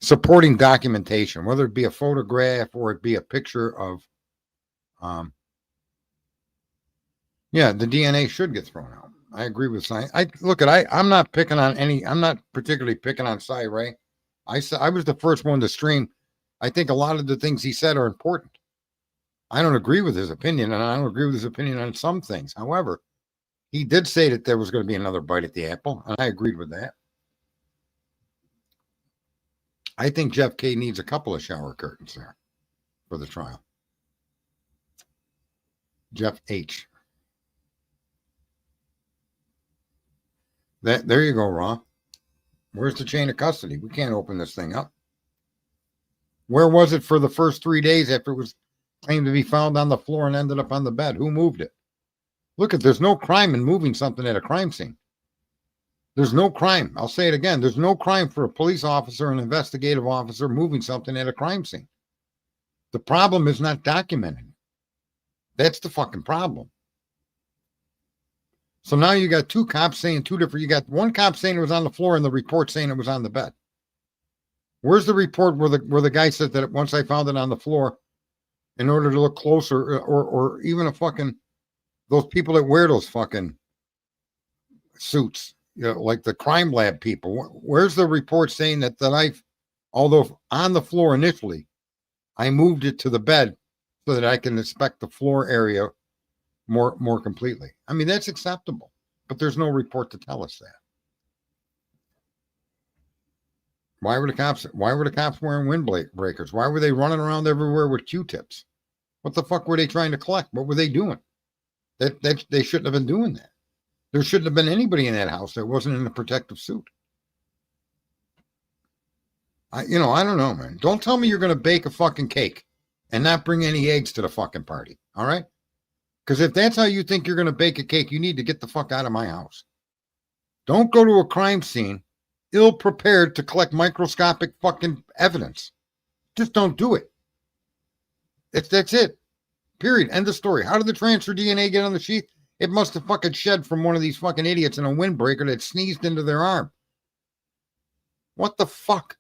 supporting documentation, whether it be a photograph or it be a picture of, yeah, the DNA should get thrown out. I agree with Cy. I'm not picking on I'm not particularly picking on Cy Ray. I was the first one to stream. I think a lot of the things he said are important. I don't agree with his opinion, and I don't agree with his opinion on some things. However, he did say that there was going to be another bite at the apple, and I agreed with that. I think Jeff K needs a couple of shower curtains there for the trial. Jeff H. There you go, Ron. Where's the chain of custody? We can't open this thing up. Where was it for the first 3 days after it was claimed to be found on the floor and ended up on the bed? Who moved it? Look, there's no crime in moving something at a crime scene. There's no crime. I'll say it again. There's no crime for a police officer, an investigative officer moving something at a crime scene. The problem is not documenting it. That's the fucking problem. So now you got two cops saying you got one cop saying it was on the floor and the report saying it was on the bed. Where's the report where the guy said that once I found it on the floor, in order to look closer, or even those people that wear those fucking suits, like the crime lab people. Where's the report saying that the knife, although on the floor initially, I moved it to the bed so that I can inspect the floor area more completely? I mean, that's acceptable, but there's no report to tell us that. Why were the cops wearing windbreakers? Why were they running around everywhere with Q-tips? What the fuck were they trying to collect? What were they doing? That they shouldn't have been doing that. There shouldn't have been anybody in that house that wasn't in a protective suit. I don't know, man. Don't tell me you're going to bake a fucking cake and not bring any eggs to the fucking party. All right? Because if that's how you think you're going to bake a cake, you need to get the fuck out of my house. Don't go to a crime scene ill prepared to collect microscopic fucking evidence. Just don't do it. That's it. Period. End of story. How did the transfer DNA get on the sheath? It must have fucking shed from one of these fucking idiots in a windbreaker that sneezed into their arm. What the fuck?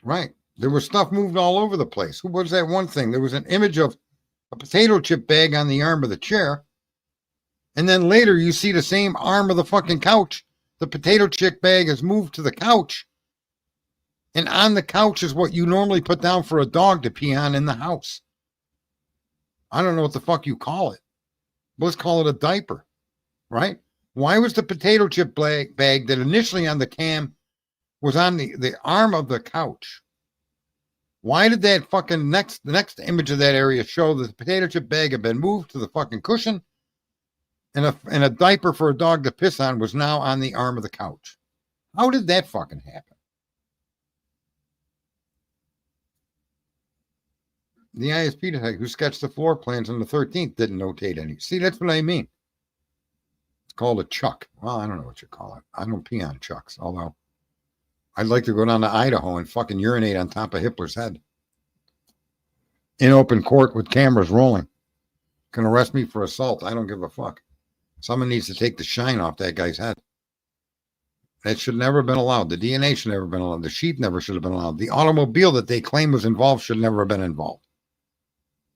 Right. There was stuff moved all over the place. What was that one thing? There was an image of a potato chip bag on the arm of the chair. And then later you see the same arm of the fucking couch. The potato chip bag is moved to the couch. And on the couch is what you normally put down for a dog to pee on in the house. I don't know what the fuck you call it. Let's call it a diaper, right? Why was the potato chip bag that initially on the cam was on the arm of the couch? Why did that fucking the next image of that area show that the potato chip bag had been moved to the fucking cushion and a diaper for a dog to piss on was now on the arm of the couch? How did that fucking happen? The ISP detective who sketched the floor plans on the 13th didn't notate any. See, that's what I mean. It's called a chuck. Well, I don't know what you call it. I don't pee on chucks, although I'd like to go down to Idaho and fucking urinate on top of Hitler's head. In open court with cameras rolling. Can arrest me for assault. I don't give a fuck. Someone needs to take the shine off that guy's head. That should never have been allowed. The DNA should never have been allowed. The sheet never should have been allowed. The automobile that they claim was involved should never have been involved.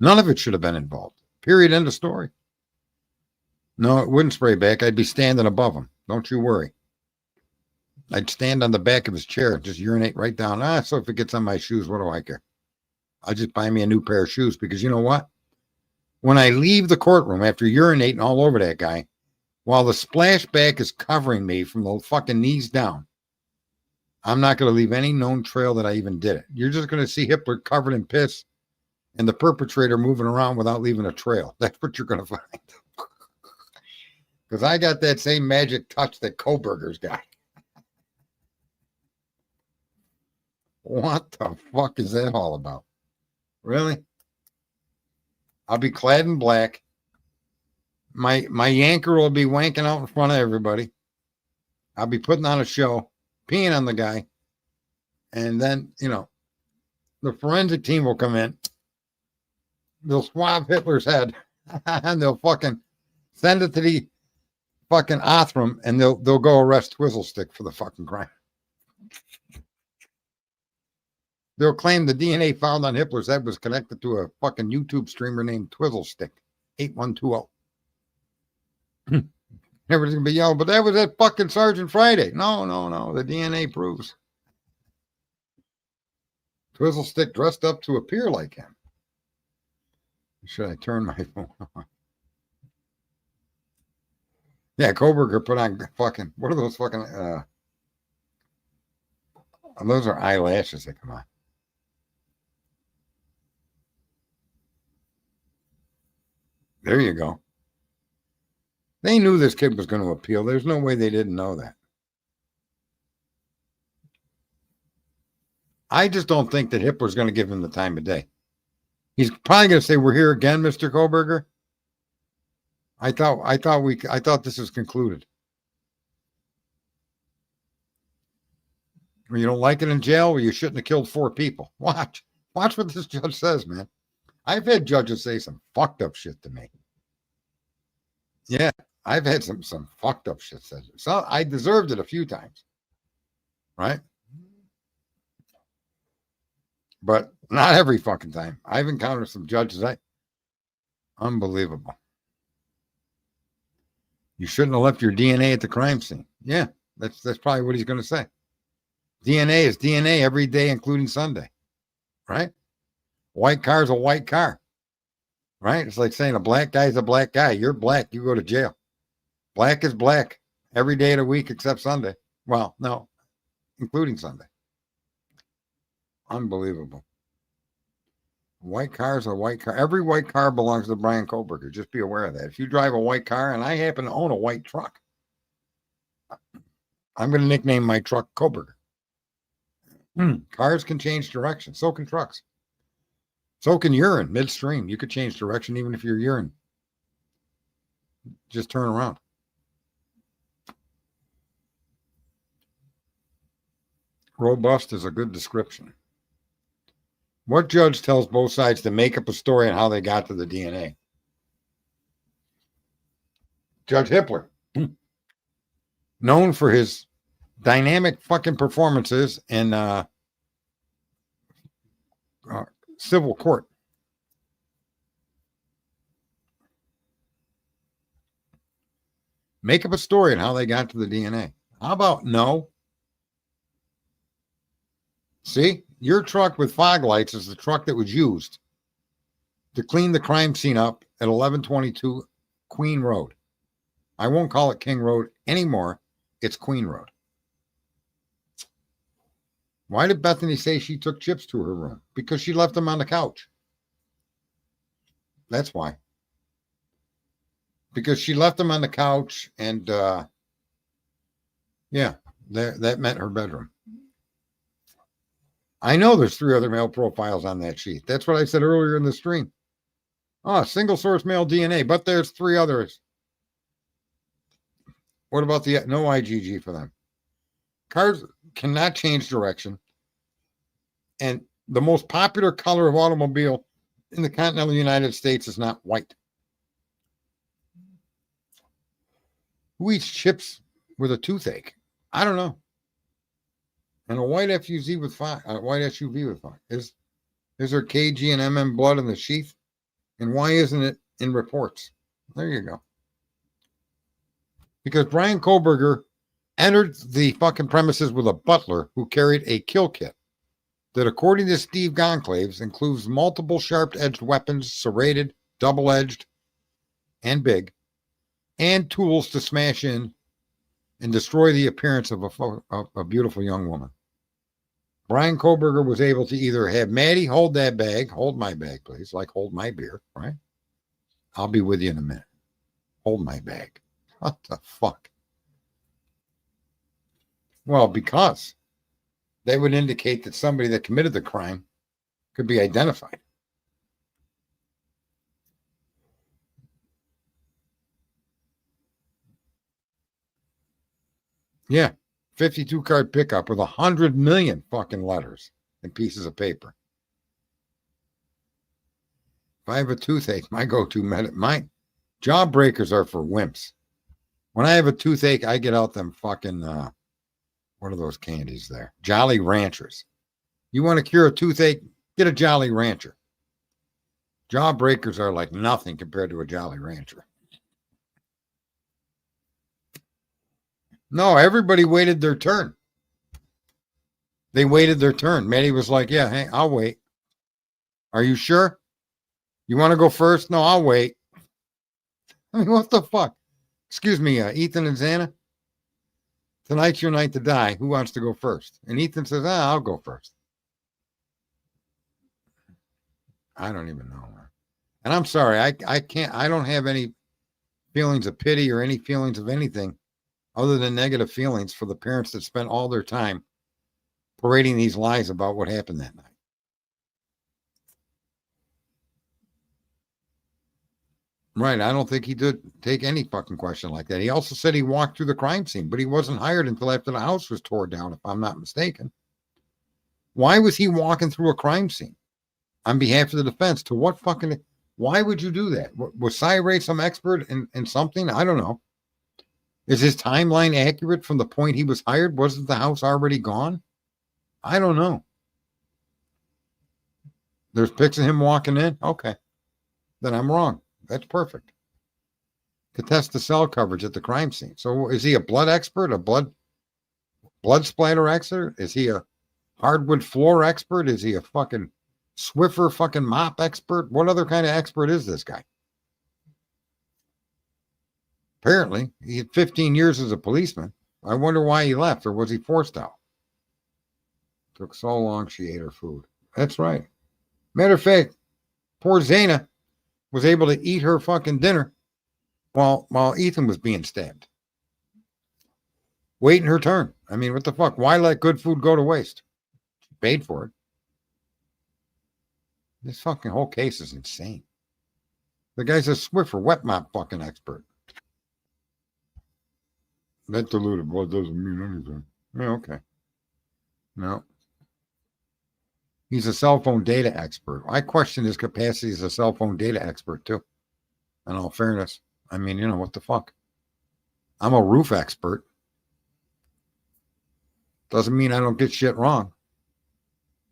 None of it should have been involved. Period. End of story. No, it wouldn't spray back. I'd be standing above him. Don't you worry. I'd stand on the back of his chair, just urinate right down. So if it gets on my shoes, what do I care? I'll just buy me a new pair of shoes because you know what? When I leave the courtroom after urinating all over that guy, while the splashback is covering me from the fucking knees down, I'm not going to leave any known trail that I even did it. You're just going to see Hitler covered in piss and the perpetrator moving around without leaving a trail. That's what you're going to find. Because I got that same magic touch that Kohberger's got. What the fuck is that all about? Really? I'll be clad in black. My yanker will be wanking out in front of everybody. I'll be putting on a show, peeing on the guy. And then, the forensic team will come in. They'll swab Hitler's head and they'll fucking send it to the fucking Othram and they'll go arrest Twizzlestick for the fucking crime. They'll claim the DNA found on Hitler's head was connected to a fucking YouTube streamer named Twizzlestick 8120. Everybody's gonna be yelling, but that was that fucking Sergeant Friday. No. The DNA proves Twizzlestick dressed up to appear like him. Should I turn my phone on? Yeah, Kohberger put on fucking, what are those fucking, those are eyelashes that come on. There you go. They knew this kid was going to appeal. There's no way they didn't know that. I just don't think that Hitler's going to give him the time of day. He's probably going to say, "We're here again, Mr. Kohberger." I thought this was concluded. Well, you don't like it in jail? Well, you shouldn't have killed 4 people. Watch what this judge says, man. I've had judges say some fucked up shit to me. Yeah, I've had some fucked up shit said. So I deserved it a few times, right? But not every fucking time. I've encountered some judges. Unbelievable. You shouldn't have left your DNA at the crime scene. Yeah, that's probably what he's going to say. DNA is DNA every day, including Sunday, right? White car is a white car, right? It's like saying a black guy is a black guy. You're black, you go to jail. Black is black every day of the week except Sunday. Well, no, including Sunday. Unbelievable. White car is a white car. Every white car belongs to Brian Kohberger. Just be aware of that. If you drive a white car, and I happen to own a white truck, I'm going to nickname my truck Kohberger. Cars can change direction. So can trucks. So can urine midstream. You could change direction even if you're urine. Just turn around. Robust is a good description. What judge tells both sides to make up a story on how they got to the DNA? Judge Hippler, known for his dynamic fucking performances in civil court. Make up a story on how they got to the DNA. How about no? See, your truck with fog lights is the truck that was used to clean the crime scene up at 1122 Queen Road. I won't call it King Road anymore. It's Queen Road. Why did Bethany say she took chips to her room? Because she left them on the couch. That's why. Because she left them on the couch and, yeah, that meant her bedroom. I know there's 3 other male profiles on that sheet. That's what I said earlier in the stream. Oh, single source male DNA, but there's 3 others. What about the no IgG for them? Cars cannot change direction. And the most popular color of automobile in the continental United States is not white. Who eats chips with a toothache? I don't know. And a white SUV with fog. Is there KG and MM blood in the sheath? And why isn't it in reports? There you go. Because Brian Kohberger entered the fucking premises with a butler who carried a kill kit that, according to Steve Gonclaves, includes multiple sharp-edged weapons, serrated, double-edged, and big, and tools to smash in and destroy the appearance of a beautiful young woman. Brian Kohberger was able to either have Maddie hold that bag, hold my bag, please, like hold my beer, right? I'll be with you in a minute. Hold my bag. What the fuck? Well, because they would indicate that somebody that committed the crime could be identified. Yeah, 52 card pickup with 100 million fucking letters and pieces of paper. If I have a toothache, my go-to my jawbreakers are for wimps. When I have a toothache, I get out them fucking what are those candies there? Jolly Ranchers. You want to cure a toothache? Get a Jolly Rancher. Jawbreakers are like nothing compared to a Jolly Rancher. No, everybody waited their turn. They waited their turn. Maddie was like, yeah, hey, I'll wait. Are you sure? You want to go first? No, I'll wait. I mean, what the fuck? Excuse me, Ethan and Xana. Tonight's your night to die. Who wants to go first? And Ethan says, I'll go first. I don't even know. And I'm sorry, I can't, I don't have any feelings of pity or any feelings of anything other than negative feelings for the parents that spent all their time parading these lies about what happened that night. Right. I don't think he did take any fucking question like that. He also said he walked through the crime scene, but he wasn't hired until after the house was torn down, if I'm not mistaken. Why was he walking through a crime scene on behalf of the defense? To what fucking, why would you do that? Was Cy Ray some expert in something? I don't know. Is his timeline accurate from the point he was hired? Wasn't the house already gone? I don't know. There's pics of him walking in? Okay. Then I'm wrong. That's perfect. To test the cell coverage at the crime scene. So is he a blood expert? A blood splatter expert? Is he a hardwood floor expert? Is he a fucking Swiffer fucking mop expert? What other kind of expert is this guy? Apparently, he had 15 years as a policeman. I wonder why he left, or was he forced out? Took so long she ate her food. That's right. Matter of fact, poor Zana was able to eat her fucking dinner while Ethan was being stabbed. Waiting her turn. I mean, what the fuck? Why let good food go to waste? She paid for it. This fucking whole case is insane. The guy's a Swiffer wet mop fucking expert. That diluted blood doesn't mean anything. Yeah, okay. No. He's a cell phone data expert. I question his capacity as a cell phone data expert, too. In all fairness. I mean, you know, what the fuck? I'm a roof expert. Doesn't mean I don't get shit wrong.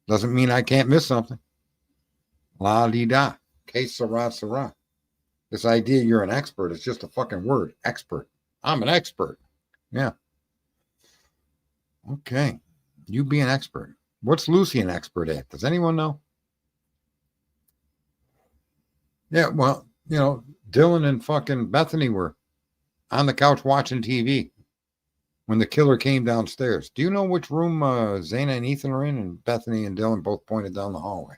Doesn't mean I can't miss something. La-dee-da. Que sera, sera. This idea you're an expert is just a fucking word. Expert. I'm an expert. Yeah. Okay. You be an expert. What's Lucy an expert at? Does anyone know? Yeah, well, you know, Dylan and fucking Bethany were on the couch watching TV when the killer came downstairs. Do you know which room Zana and Ethan are in? And Bethany and Dylan both pointed down the hallway.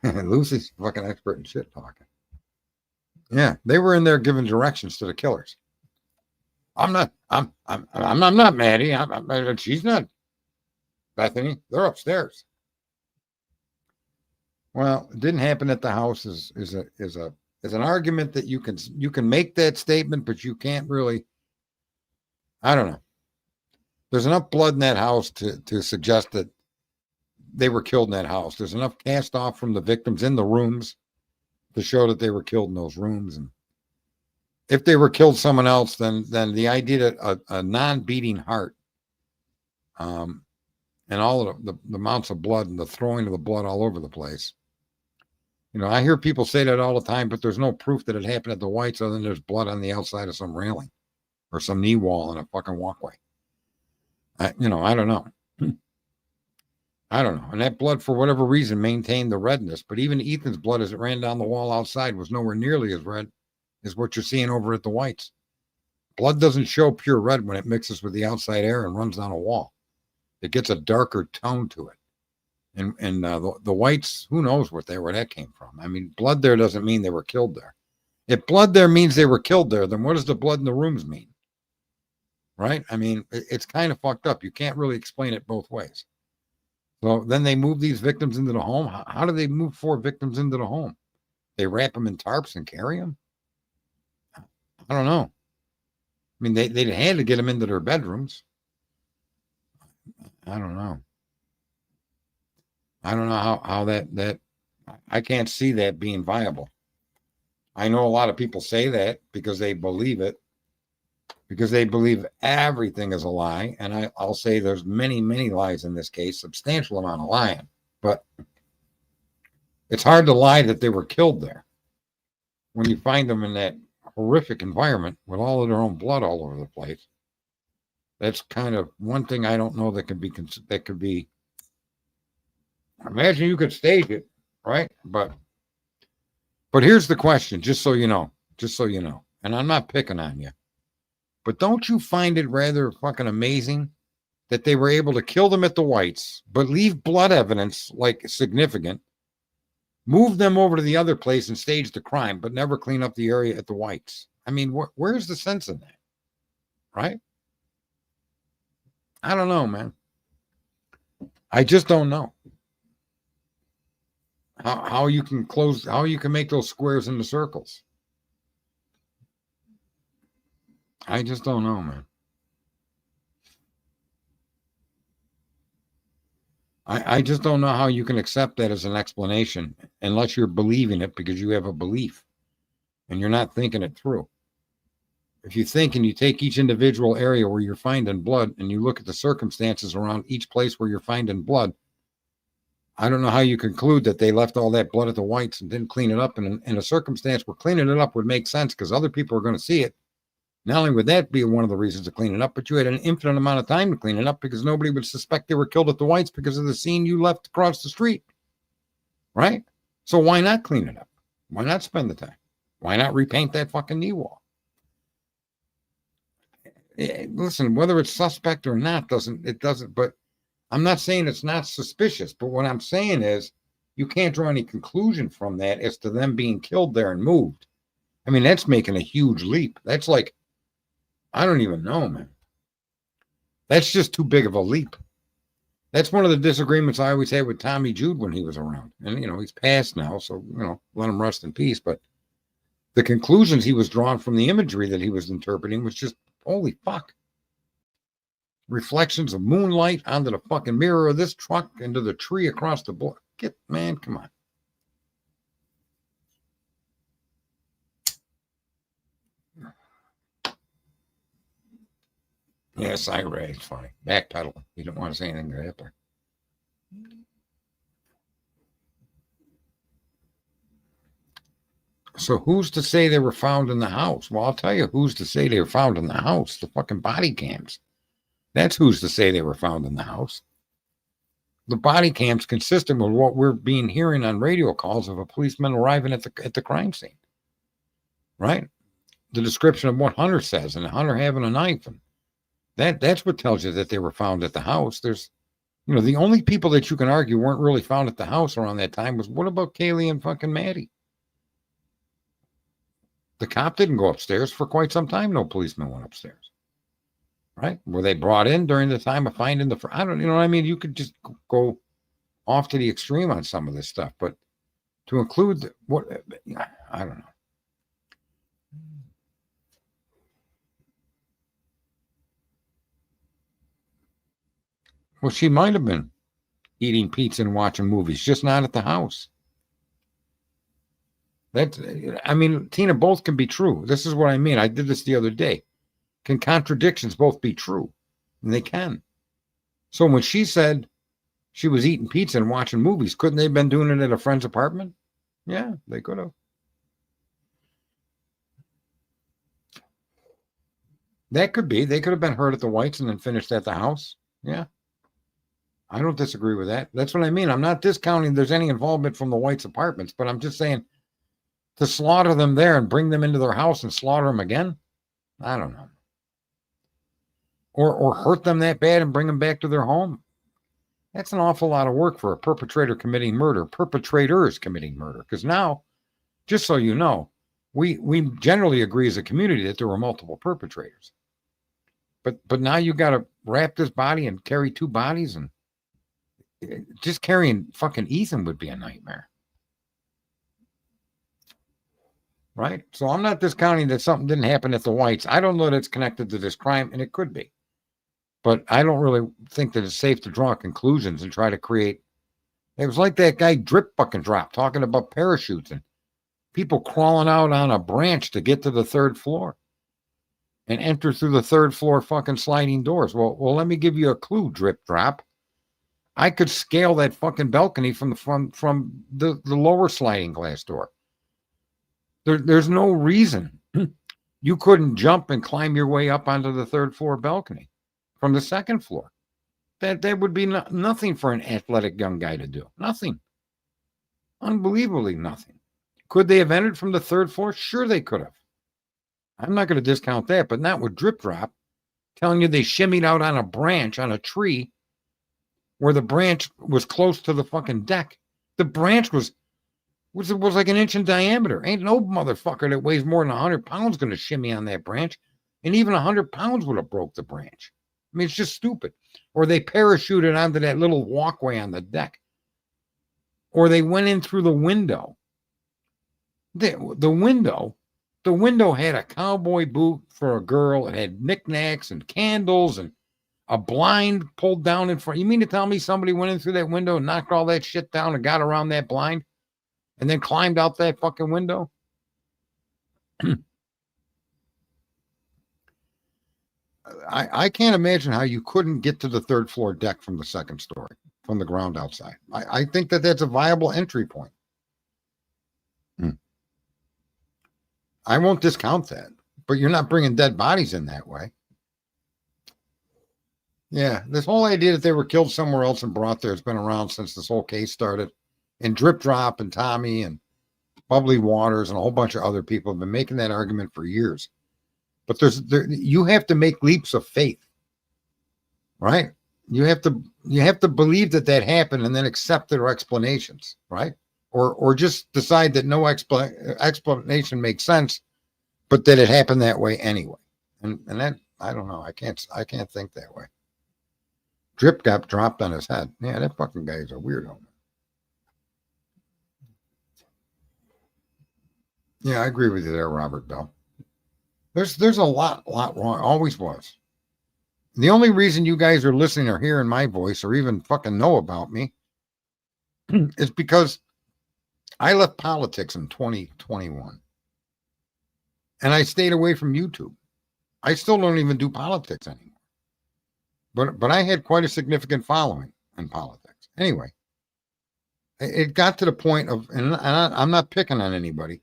Lucy's a fucking expert in shit talking. Yeah, they were in there giving directions to the killers. I'm not Maddie. She's not Bethany. They're upstairs. Well, it didn't happen at the house is an argument that you can make that statement, but you can't really. I don't know. There's enough blood in that house to suggest that they were killed in that house. There's enough cast off from the victims in the rooms to show that they were killed in those rooms. And if they were killed someone else, then the idea that a non-beating heart, and all of the amounts of blood and the throwing of the blood all over the place. You know, I hear people say that all the time, but there's no proof that it happened at the Whites other than there's blood on the outside of some railing or some knee wall in a fucking walkway. I don't know. I don't know. And that blood, for whatever reason, maintained the redness. But even Ethan's blood, as it ran down the wall outside, was nowhere nearly as red as what you're seeing over at the Whites. Blood doesn't show pure red when it mixes with the outside air and runs down a wall. It gets a darker tone to it. And the Whites, who knows where that came from? I mean, blood there doesn't mean they were killed there. If blood there means they were killed there, then what does the blood in the rooms mean? Right? I mean, it's kind of fucked up. You can't really explain it both ways. So then they move these victims into the home. How do they move 4 victims into the home? They wrap them in tarps and carry them? I don't know. I mean, they had to get them into their bedrooms. I don't know. I don't know how that I can't see that being viable. I know a lot of people say that because they believe it, because they believe everything is a lie. And I'll say there's many, many lies in this case, substantial amount of lying. But it's hard to lie that they were killed there when you find them in that horrific environment with all of their own blood all over the place. That's kind of one thing I don't know that could be. Imagine you could stage it, right? But here's the question, just so you know, and I'm not picking on you, but don't you find it rather fucking amazing that they were able to kill them at the Whites, but leave blood evidence like significant, move them over to the other place and stage the crime, but never clean up the area at the Whites? I mean, where's the sense in that, right? I don't know, man. I just don't know how you can make those squares into circles. I just don't know, man. I just don't know how you can accept that as an explanation unless you're believing it because you have a belief and you're not thinking it through. If you think and you take each individual area where you're finding blood and you look at the circumstances around each place where you're finding blood, I don't know how you conclude that they left all that blood at the Whites and didn't clean it up. And in a circumstance where cleaning it up would make sense because other people are going to see it. Not only would that be one of the reasons to clean it up, but you had an infinite amount of time to clean it up because nobody would suspect they were killed at the Whites because of the scene you left across the street. Right? So why not clean it up? Why not spend the time? Why not repaint that fucking knee wall? Listen, whether it's suspect or not doesn't, but I'm not saying it's not suspicious, but what I'm saying is you can't draw any conclusion from that as to them being killed there and moved. I mean, that's making a huge leap. That's like, I don't even know, man. That's just too big of a leap. That's one of the disagreements I always had with Tommy Jude when he was around. And, he's passed now, so, let him rest in peace. But the conclusions he was drawing from the imagery that he was interpreting was just, holy fuck. Reflections of moonlight onto the fucking mirror of this truck, into the tree across the board. Man, come on. Yes, I read. It's funny. Backpedaling. You don't want to say anything to Hitler. So who's to say they were found in the house? Well, I'll tell you who's to say they were found in the house. The fucking body cams. That's who's to say they were found in the house. The body cams consistent with what we're hearing on radio calls of a policeman arriving at the crime scene. Right? The description of what Hunter says, and Hunter having a knife, and that's what tells you that they were found at the house. There's, the only people that you can argue weren't really found at the house around that time was, what about Kaylee and fucking Maddie? The cop didn't go upstairs for quite some time. No policeman went upstairs. Right? Were they brought in during the time of finding I don't, you know what I mean? You could just go off to the extreme on some of this stuff, but to include I don't know. Well, she might have been eating pizza and watching movies, just not at the house. Tina, both can be true. This is what I mean. I did this the other day. Can contradictions both be true? And they can. So when she said she was eating pizza and watching movies, couldn't they have been doing it at a friend's apartment? Yeah, they could have. That could be. They could have been heard at the Whites and then finished at the house. Yeah. I don't disagree with that. That's what I mean. I'm not discounting there's any involvement from the Whites' apartments, but I'm just saying to slaughter them there and bring them into their house and slaughter them again, I don't know. Or hurt them that bad and bring them back to their home. That's an awful lot of work for a perpetrators committing murder. Because now, just so you know, we generally agree as a community that there were multiple perpetrators. But now you got to wrap this body and carry two bodies, and just carrying fucking Ethan would be a nightmare. Right? So I'm not discounting that something didn't happen at the Whites. I don't know that it's connected to this crime, and it could be. But I don't really think that it's safe to draw conclusions and try to create. It was like that guy Drip Buck and Drop talking about parachutes and people crawling out on a branch to get to the third floor and enter through the third floor fucking sliding doors. Well, let me give you a clue, Drip Drop. I could scale that fucking balcony from the lower sliding glass door. There's no reason you couldn't jump and climb your way up onto the third floor balcony from the second floor. That would be nothing for an athletic young guy to do. Nothing. Unbelievably nothing. Could they have entered from the third floor? Sure they could have. I'm not going to discount that, but not with Drip Drop telling you they shimmied out on a branch on a tree where the branch was close to the fucking deck. The branch was like an inch in diameter. Ain't no motherfucker that weighs more than 100 pounds going to shimmy on that branch. And even 100 pounds would have broke the branch. I mean, it's just stupid. Or they parachuted onto that little walkway on the deck. Or they went in through the window. The window had a cowboy boot for a girl. It had knickknacks and candles and a blind pulled down in front. You mean to tell me somebody went in through that window and knocked all that shit down and got around that blind and then climbed out that fucking window? I can't imagine how you couldn't get to the third floor deck from the second story, from the ground outside. I think that's a viable entry point. I won't discount that, but you're not bringing dead bodies in that way. Yeah, this whole idea that they were killed somewhere else and brought there has been around since this whole case started. And Drip Drop and Tommy and Bubbly Waters and a whole bunch of other people have been making that argument for years. But you have to make leaps of faith, right? You have to believe that happened and then accept their explanations, right? Or just decide that no explanation makes sense, but that it happened that way anyway. And that, I don't know. I can't think that way. Drip got dropped on his head. Yeah, that fucking guy is a weirdo. Yeah, I agree with you there, Robert Bell. There's a lot wrong. Always was. The only reason you guys are listening or hearing my voice or even fucking know about me is because I left politics in 2021. And I stayed away from YouTube. I still don't even do politics anymore. But I had quite a significant following in politics. Anyway, it got to the point of, and I'm not picking on anybody,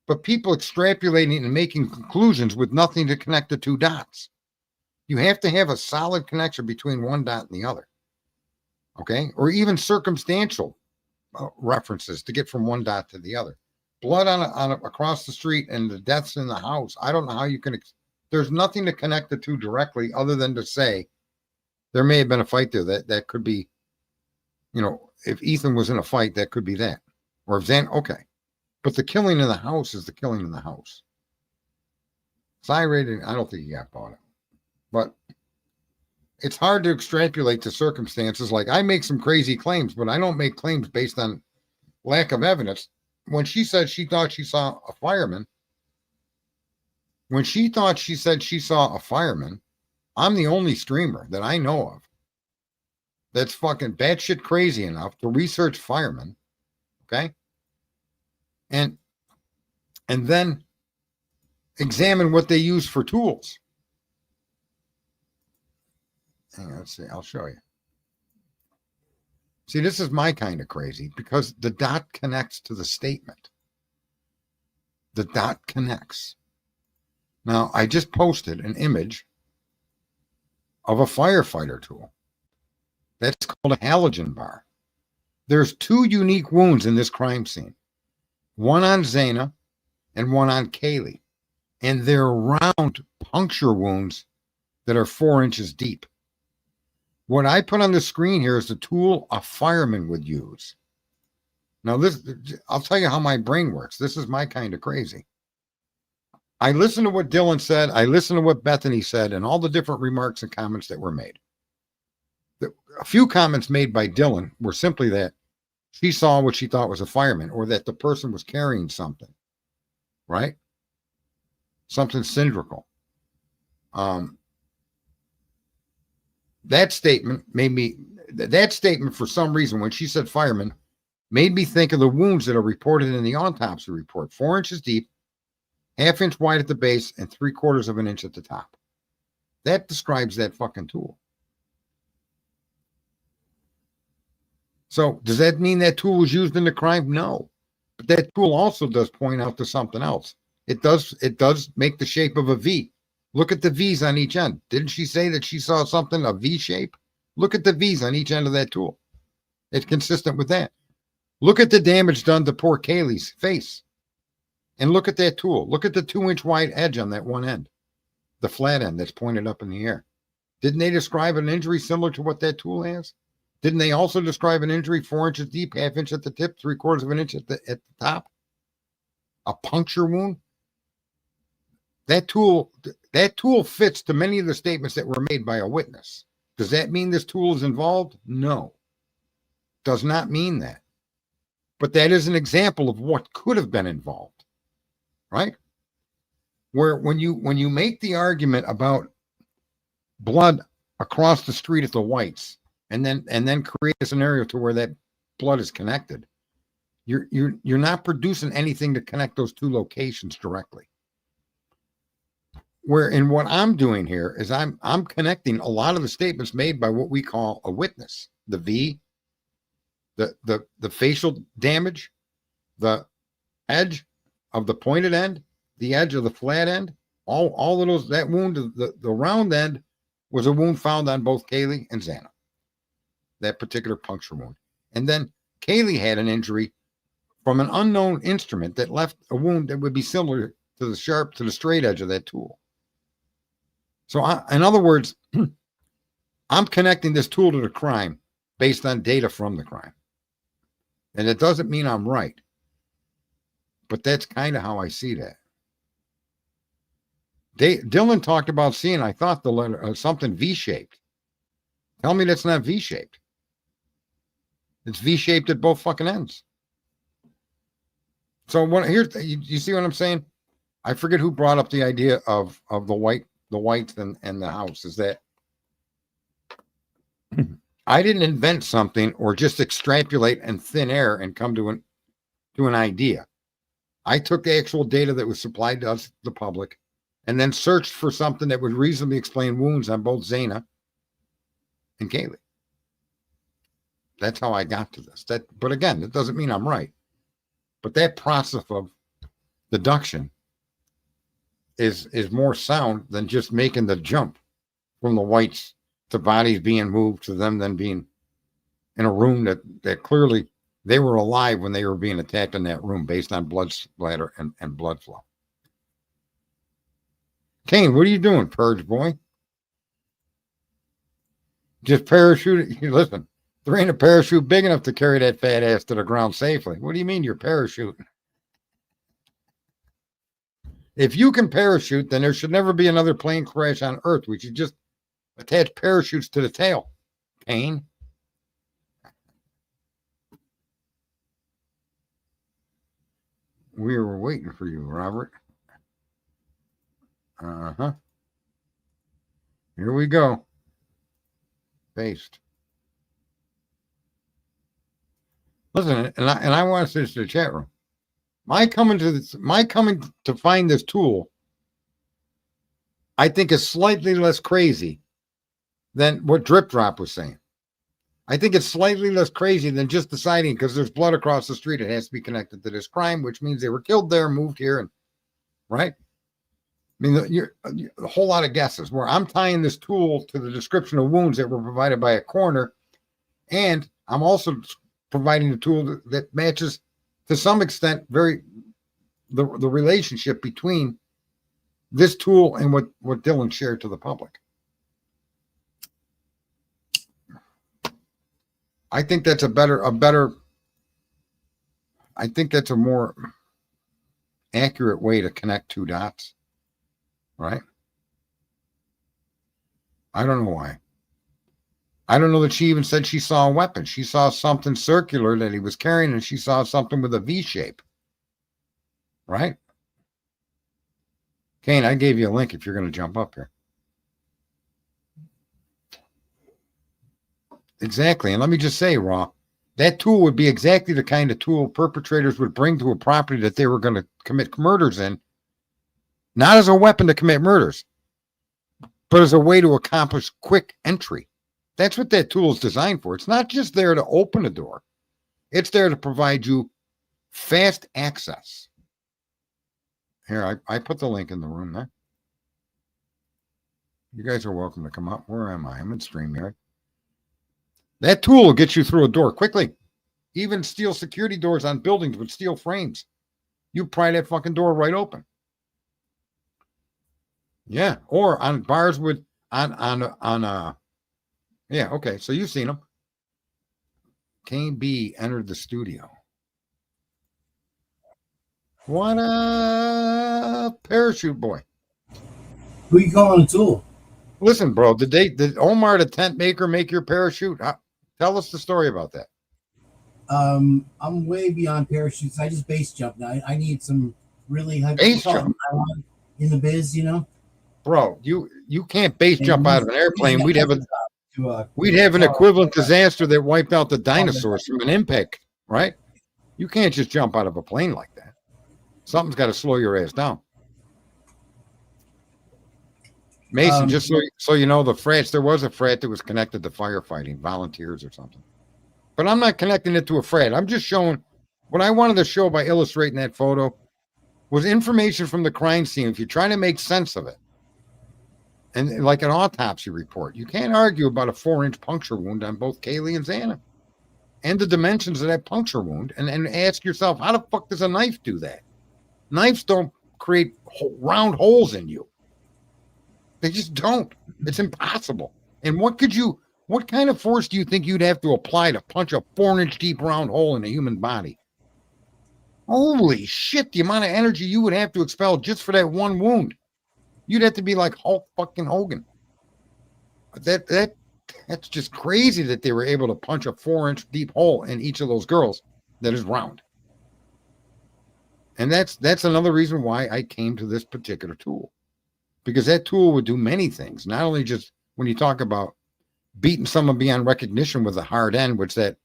but people extrapolating and making conclusions with nothing to connect the two dots. You have to have a solid connection between one dot and the other. Okay? Or even circumstantial references to get from one dot to the other. Blood across the street and the deaths in the house. I don't know how you can. There's nothing to connect the two directly other than to say there may have been a fight there. That could be, if Ethan was in a fight, that could be that. Or if Zan, okay. But the killing in the house is the killing in the house. Psi rating, I don't think he got bought out. But it's hard to extrapolate the circumstances. Like, I make some crazy claims, but I don't make claims based on lack of evidence. When she said she thought she saw a fireman, I'm the only streamer that I know of that's fucking batshit crazy enough to research firemen, okay? And then examine what they use for tools. Hang on, let's see, I'll show you. See, this is my kind of crazy because the dot connects to the statement. The dot connects. Now, I just posted an image of a firefighter tool. That's called a halogen bar. There's two unique wounds in this crime scene. One on Zana and one on Kaylee. And they're round puncture wounds that are 4 inches deep. What I put on the screen here is the tool a fireman would use. Now, I'll tell you how my brain works. This is my kind of crazy. I listened to what Dylan said. I listened to what Bethany said and all the different remarks and comments that were made. A few comments made by Dylan were simply that she saw what she thought was a fireman or that the person was carrying something, right? Something cylindrical. That statement for some reason, when she said fireman, made me think of the wounds that are reported in the autopsy report. 4 inches deep, 1/2 inch wide at the base, and 3/4 of an inch at the top. That describes that fucking tool. So does that mean that tool was used in the crime? No. But that tool also does point out to something else. It does make the shape of a V. Look at the V's on each end. Didn't she say that she saw something, a V shape? Look at the V's on each end of that tool. It's consistent with that. Look at the damage done to poor Kaylee's face. And look at that tool. Look at the 2-inch wide edge on that one end. The flat end that's pointed up in the air. Didn't they describe an injury similar to what that tool has? Didn't they also describe an injury 4 inches deep, 1/2 inch at the tip, 3/4 of an inch at the top? A puncture wound? That tool fits to many of the statements that were made by a witness. Does that mean this tool is involved? No. Does not mean that. But that is an example of what could have been involved. Right? Where when you make the argument about blood across the street at the Whites and then create a scenario to where that blood is connected, you're not producing anything to connect those two locations directly. Where in what I'm doing here is I'm connecting a lot of the statements made by what we call a witness. The V, the facial damage, the edge of the pointed end, the edge of the flat end, all of those, that wound, the round end was a wound found on both Kaylee and Xana. That particular puncture wound. And then Kaylee had an injury from an unknown instrument that left a wound that would be similar to the straight edge of that tool. So in other words, I'm connecting this tool to the crime based on data from the crime. And it doesn't mean I'm right. But that's kind of how I see that. Dylan talked about seeing, I thought, the letter something V-shaped. Tell me that's not V-shaped. It's V-shaped at both fucking ends. So here's you see what I'm saying? I forget who brought up the idea of the whites and the house. Is that I didn't invent something or just extrapolate in thin air and come to an idea. I took the actual data that was supplied to us, the public, and then searched for something that would reasonably explain wounds on both Zana and Kaylee. That's how I got to this. But again, that doesn't mean I'm right. But that process of deduction is more sound than just making the jump from the whites to bodies being moved to them then being in a room that clearly they were alive when they were being attacked in that room based on blood splatter and blood flow. Kane, what are you doing, Purge boy? Just parachute. Listen, there ain't a parachute big enough to carry that fat ass to the ground safely. What do you mean you're parachuting? If you can parachute, then there should never be another plane crash on Earth. We should just attach parachutes to the tail. Kane. We were waiting for you, Robert. Uh-huh. Here we go. Paste. Listen, and I want to say this to the chat room. My coming to find this tool, I think is slightly less crazy than what Drip Drop was saying. I think it's slightly less crazy than just deciding because there's blood across the street, it has to be connected to this crime, which means they were killed there, moved here, and right. I mean, you're a whole lot of guesses where I'm tying this tool to the description of wounds that were provided by a coroner, and I'm also providing a tool that matches to some extent the relationship between this tool and what Dylan shared to the public. I think that's I think that's a more accurate way to connect two dots, right? I don't know why. I don't know that she even said she saw a weapon. She saw something circular that he was carrying, and she saw something with a V shape, right? Kane, I gave you a link if you're going to jump up here. Exactly. And let me just say, Raw, that tool would be exactly the kind of tool perpetrators would bring to a property that they were going to commit murders in, not as a weapon to commit murders, but as a way to accomplish quick entry. That's what that tool is designed for. It's not just there to open a door. It's there to provide you fast access. Here, I put the link in the room there. You guys are welcome to come up. Where am I? I'm in StreamYard. That tool will get you through a door quickly. Even steel security doors on buildings with steel frames. You pry that fucking door right open. Yeah, or on bars with yeah, okay, so you've seen them. Kane B entered the studio. What a parachute boy.
Who you calling a tool?
Listen, bro, did Omar the tent maker make your parachute? Tell us the story about that.
I'm way beyond parachutes. I just base jump now. I need some really heavy
Base jump
in the biz, you know.
Bro, you can't base jump out of an airplane. We'd have an
car.
equivalent disaster that wiped out the dinosaurs from an impact, right? You can't just jump out of a plane like that. Something's got to slow your ass down. Mason, just so you know, the frats, there was a frat that was connected to firefighting, volunteers or something. But I'm not connecting it to a frat. I'm just showing what I wanted to show by illustrating that photo was information from the crime scene. If you're trying to make sense of it, and like an autopsy report, you can't argue about a 4-inch puncture wound on both Kaylee and Xana and the dimensions of that puncture wound. And ask yourself, how the fuck does a knife do that? Knives don't create round holes in you. They just don't. It's impossible. And what kind of force do you think you'd have to apply to punch a 4-inch deep round hole in a human body? Holy shit, the amount of energy you would have to expel just for that one wound. You'd have to be like Hulk fucking Hogan. That's just crazy that they were able to punch a 4-inch deep hole in each of those girls that is round. And that's another reason why I came to this particular tool. Because that tool would do many things. Not only just when you talk about beating someone beyond recognition with a hard end, which that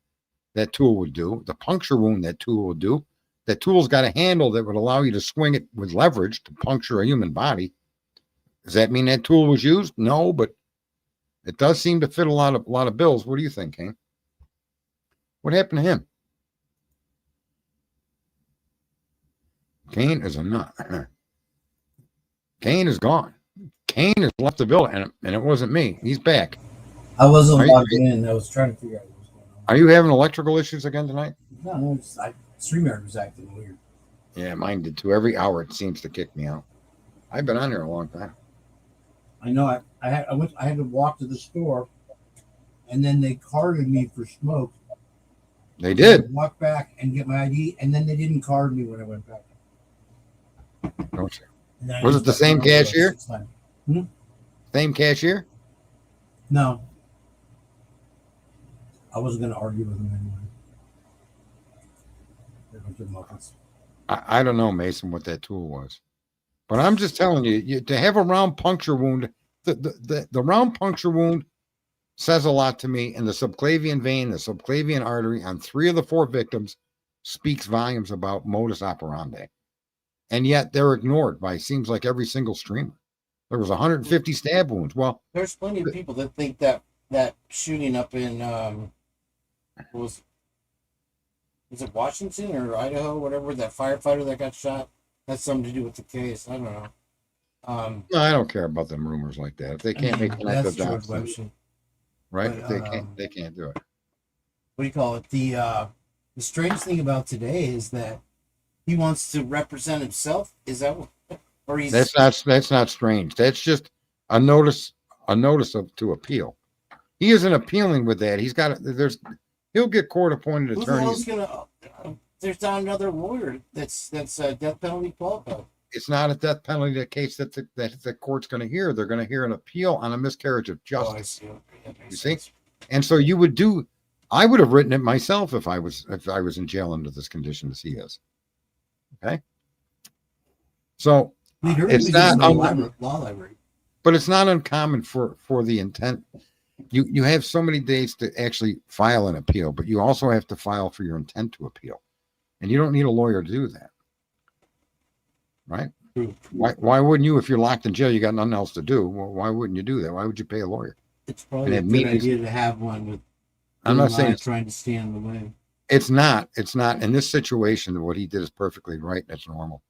tool would do, the puncture wound that tool would do. That tool's got a handle that would allow you to swing it with leverage to puncture a human body. Does that mean that tool was used? No, but it does seem to fit a lot of bills. What do you think, Kane? What happened to him? Kane is a nut. Kane is gone. Kane has left the building, and it wasn't me. He's back.
I wasn't
Are you-
logged in. I was trying to figure out what was going on.
Are you having electrical issues again tonight?
No, StreamYard was acting weird.
Yeah, mine did too. Every hour it seems to kick me out. I've been on here a long time.
I know. I had to walk to the store, and then they carded me for smoke.
They did.
Walk back and get my ID, and then they didn't card me when I went back.
Don't you?
And then I
Was
just
it the
got
same
carded like
cashier?
6 times.
Same cashier?
No, I wasn't going to argue with them anyway. They're going to give muppets.
I don't know, Mason, what that tool was. But I'm just telling you, to have a round puncture wound, the round puncture wound says a lot to me. And the subclavian vein, the subclavian artery on 3 of the 4 victims speaks volumes about modus operandi. And yet they're ignored by, seems like, every single streamer. There was 150 stab wounds. Well,
There's plenty of people that think that shooting up in was it Washington or Idaho, whatever, that firefighter that got shot has something to do with the case. I don't know.
no, I don't care about them rumors like that. If they can't make
That's
connective
George
dots,
Webster.
right?
But,
If they can't do it.
What do you call it? The strange thing about today is that he wants to represent himself. Is that what, or he's
That's not strange. That's just a notice to appeal. He isn't appealing with that. He'll get court appointed
who the hell's
attorneys.
gonna? There's not another lawyer that's death penalty qualified.
It's not a death penalty case that the court's going to hear. They're going to hear an appeal on a miscarriage of
Oh, I
justice.
see. Okay, that makes
You see?
sense.
And so I would have written it myself if I was in jail under this condition as he is. Okay. So,
We heard
It's
we
not
just know
un-
law library.
but it's not uncommon for the intent. You have so many days to actually file an appeal, but you also have to file for your intent to appeal. And you don't need a lawyer to do that. Right?
True.
Why wouldn't you, if you're locked in jail, you got nothing else to do? Well, why wouldn't you do that? Why would you pay a lawyer?
It's probably a
And
good
it means-
idea to have one with.
I'm not saying
trying to stand in the way.
it's not in this situation. What he did is perfectly right. That's normal.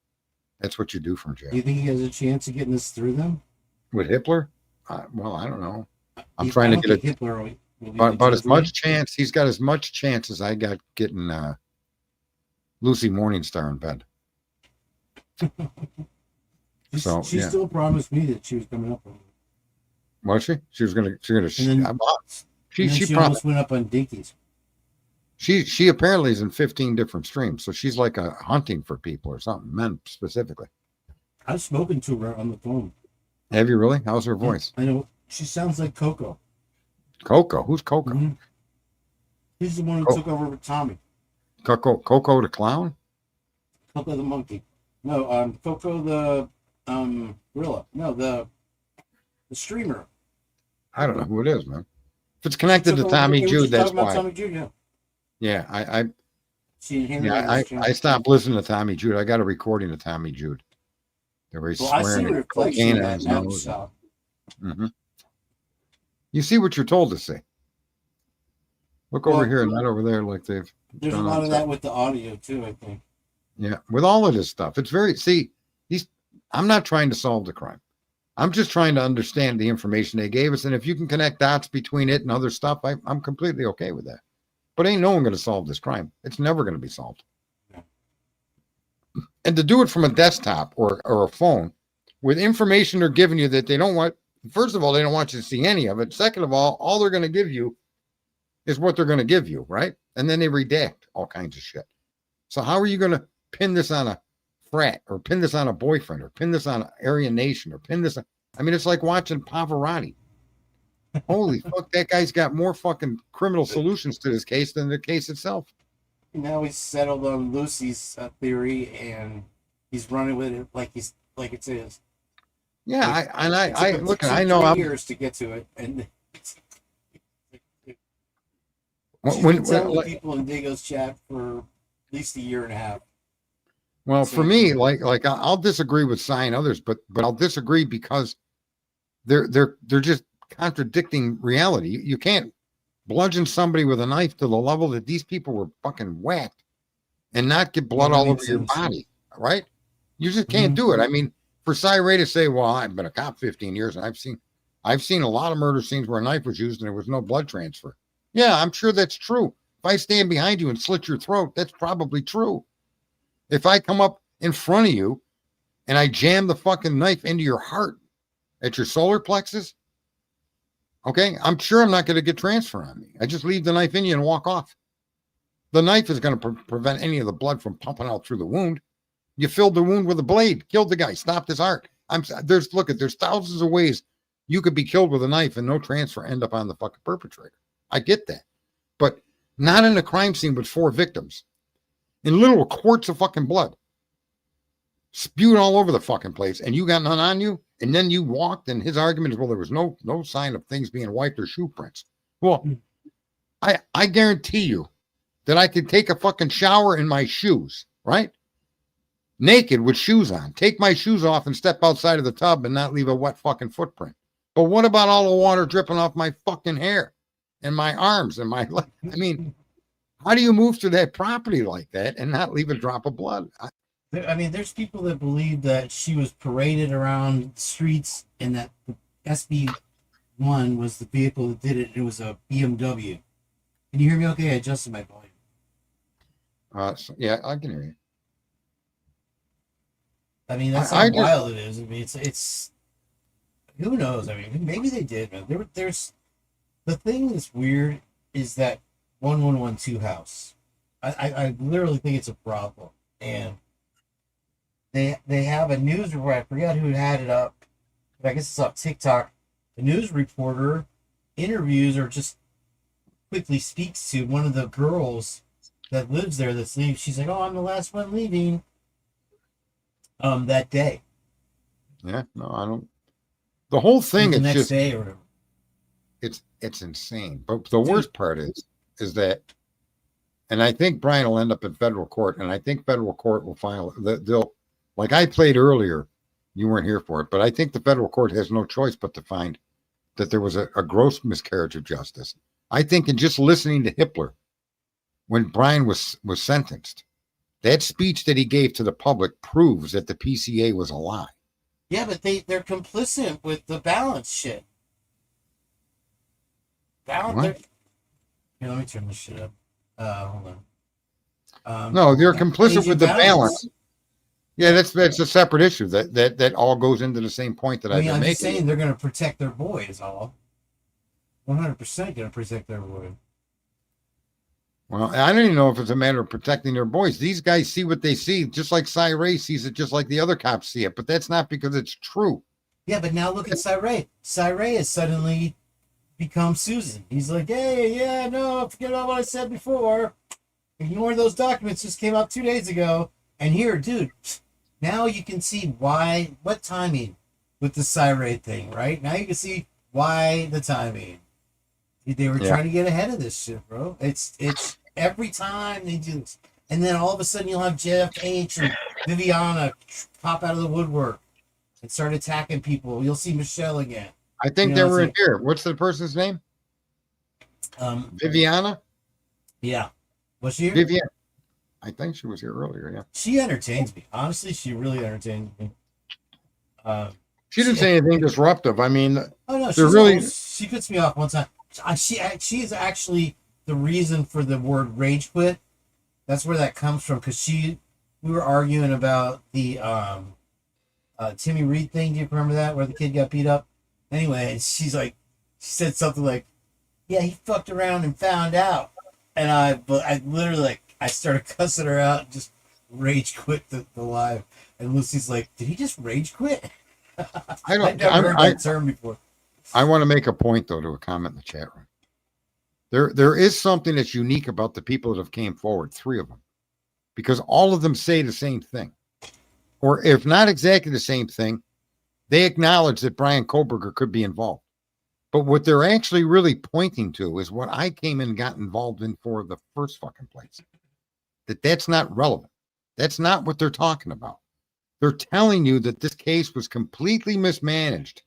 That's what you do from
Do
jail.
you think he has a chance of getting this through them?
With Hitler, well, I don't know. I'm
I
trying to
don't
get it,
think Hitler will be
but
the
as
judge,
much chance. He's got as much chance as I got getting Lucy Morningstar in bed.
She
yeah.
still promised me that she was coming up.
Was she? She was gonna.
And then-
She
And then
she
she
probably
almost went up on Dinkies.
she apparently is in 15 different streams. So she's like a hunting for people or something, men specifically.
I've spoken to her on the phone.
Have you really? How's her voice?
I know she sounds like Coco.
Coco. Who's Coco?
Mhm. He's the one who
Oh.
took over with Tommy.
Coco the clown?
Coco the monkey. No, Coco the gorilla. No, the streamer.
I don't know who it is, man. If it's connected to
Took over-
Tommy
they were
Jude,
just
that's
talking about
why.
Tommy Jude, yeah.
Yeah,
She handled it
I
as John.
stopped listening to Tommy Jude. I got a recording of Tommy Jude. They were
Well, I see
swearing
a
at
reflection
cocaine
of
on
that
his
now,
nose.
so.
Mhm. You see what you're told to see. Look over
Well,
here, not over there, like they've
There's a
done
lot
on
of
stuff.
that with the audio too, I think.
Yeah, with all of this stuff, it's very. See, I'm not trying to solve the crime. I'm just trying to understand the information they gave us, and if you can connect dots between it and other stuff, I'm completely okay with that. But ain't no one going to solve this crime. It's never going to be solved.
Yeah.
And to do it from a desktop or a phone with information they're giving you that they don't want First of all, they don't want you to see any of it. Second of all they're going to give you is what they're going to give you, right? And then they redact all kinds of shit. So how are you going to pin this on a frat or pin this on a boyfriend or pin this on Aryan Nation or pin this on, I mean, it's like watching Pavarotti. Holy fuck, that guy's got more fucking criminal solutions to this case than the case itself.
Now he's settled on Lucy's theory, and he's running with it like it's his.
Yeah,
It
look,
took
I
him
know
3
I'm
years to get to it, and
when
telling people in Dago's chat for at least a year and a half.
well, for me, like I'll disagree with Cy and others, but I'll disagree because they're just contradicting reality. You can't bludgeon somebody with a knife to the level that these people were fucking whacked and not get blood all over your body, right? You just can't do it. I mean, for Cy Ray to say, well, I've been a cop 15 years and I've seen a lot of murder scenes where a knife was used and there was no blood transfer. Yeah, I'm sure that's true. If I stand behind you and slit your throat, that's probably true. If I come up in front of you and I jam the fucking knife into your heart at your solar plexus, okay, I'm sure I'm not going to get transfer on me. I just leave the knife in you and walk off. The knife is going to prevent any of the blood from pumping out through the wound. You filled the wound with a blade, killed the guy, stopped his heart. There's thousands of ways you could be killed with a knife and no transfer end up on the fucking perpetrator. I get that, but not in a crime scene with 4 victims in literal quarts of fucking blood spewed all over the fucking place, and you got none on you. And then you walked, and his argument is, well, there was no sign of things being wiped or shoe prints. Well, I guarantee you that I could take a fucking shower in my shoes, right? Naked with shoes on, take my shoes off and step outside of the tub and not leave a wet fucking footprint. But what about all the water dripping off my fucking hair and my arms and my leg? I mean, how do you move through that property like that and not leave a drop of blood?
I mean, there's people that believe that she was paraded around the streets and that the SB1 was the vehicle that did it. It was a BMW. Can you hear me okay? I adjusted my volume.
Yeah, I can hear you.
I mean, that's how wild it is. I mean, it's who knows? I mean, maybe they did. Man. There's the thing that's weird is that 1112 house. I literally think it's a problem, and they have a news report. I forgot who had it up, but I guess it's on TikTok. The news reporter interviews or just quickly speaks to one of the girls that lives there that's leaving. She's like, "Oh, I'm the last one leaving." That day.
Yeah, no, I don't. The whole thing is
the next
just
day or whatever.
It's insane. But the worst part is that, and I think Brian will end up in federal court, and I think federal court will file. They'll, like I played earlier, you weren't here for it, but I think the federal court has no choice but to find that there was a gross miscarriage of justice. I think in just listening to Hitler, when Brian was sentenced, that speech that he gave to the public proves that the PCA was a lie.
Yeah, but they're complicit with the balance shit.
What?
Here, let me turn this shit up. Hold on.
No, they're complicit
Aging
with the balance. Yeah, that's a separate issue. That all goes into the same point that I've been
I'm
making.
just saying they're going to protect their boy is all. 100% going to protect their boy.
Well, I don't even know if it's a matter of protecting their boys. These guys see what they see, just like Cy Ray sees it, just like the other cops see it. But that's not because it's true.
Yeah, but now look at Cy Ray. Cy Ray has suddenly become Susan. He's like, hey, yeah, no, forget about what I said before. Ignore those documents just came out 2 days ago. And here, dude, now you can see what timing with the Cy Ray thing, right? Now you can see why the timing. They were trying to get ahead of this shit, bro. It's every time they do this. And then all of a sudden you'll have Jeff H. and Viviana pop out of the woodwork and start attacking people. You'll see Michelle again.
I think they were in here. What's the person's name? Viviana?
Yeah. Was she here?
Viviana. I think she was here earlier, yeah.
She entertains me. Honestly, she really entertains me.
She didn't say anything disruptive. I mean,
oh no, she pissed me off one time. She is actually the reason for the word rage quit. That's where that comes from, because we were arguing about the Timmy Reed thing. Do you remember that, where the kid got beat up? Anyway, and she said something like, "Yeah, he fucked around and found out." And I literally I started cussing her out, and just rage quit the live. And Lucy's like, "Did he just rage quit?" I've never heard that term before.
I want to make a point though to a comment in the chat room. There is something that's unique about the people that have came forward, 3 of them, because all of them say the same thing, or if not exactly the same thing, they acknowledge that Brian Kohberger could be involved. But what they're actually really pointing to is what I came in and got involved in for the first fucking place. That's not relevant. That's not what they're talking about. They're telling you that this case was completely mismanaged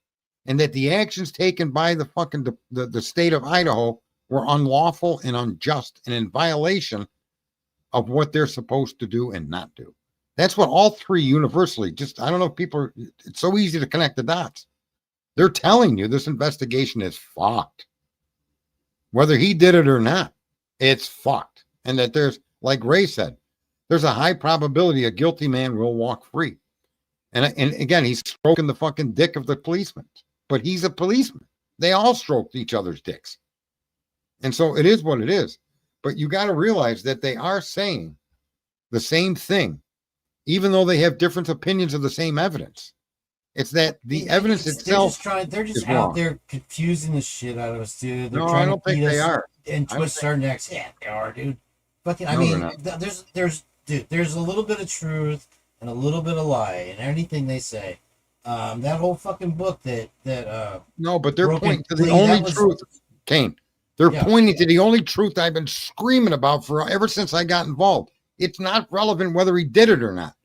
and that the actions taken by the fucking the state of Idaho were unlawful and unjust and in violation of what they're supposed to do and not do. That's what all 3 universally, I don't know if people it's so easy to connect the dots. They're telling you this investigation is fucked. Whether he did it or not, it's fucked. And that there's, like Ray said, there's a high probability a guilty man will walk free. And again, he's stroking the fucking dick of the policeman, but he's a policeman. They all stroked each other's dicks. And so it is what it is. But you got to realize that they are saying the same thing, even though they have different opinions of the same evidence. It's that the evidence itself.
They're just
wrong.
out there confusing the shit out of us, dude. They're
No,
trying
I don't
to
think
beat
they
us
are.
and twist our necks. Yeah, they are, dude. Fucking, I
No,
mean,
they're not.
there's a little bit of truth and a little bit of lie in anything they say. That whole fucking book that
No, but they're
Broken
pointing to the
Plea,
only
that was-
truth, Kane. They're
Yeah.
pointing to the only truth I've been screaming about for ever since I got involved. It's not relevant whether he did it or not.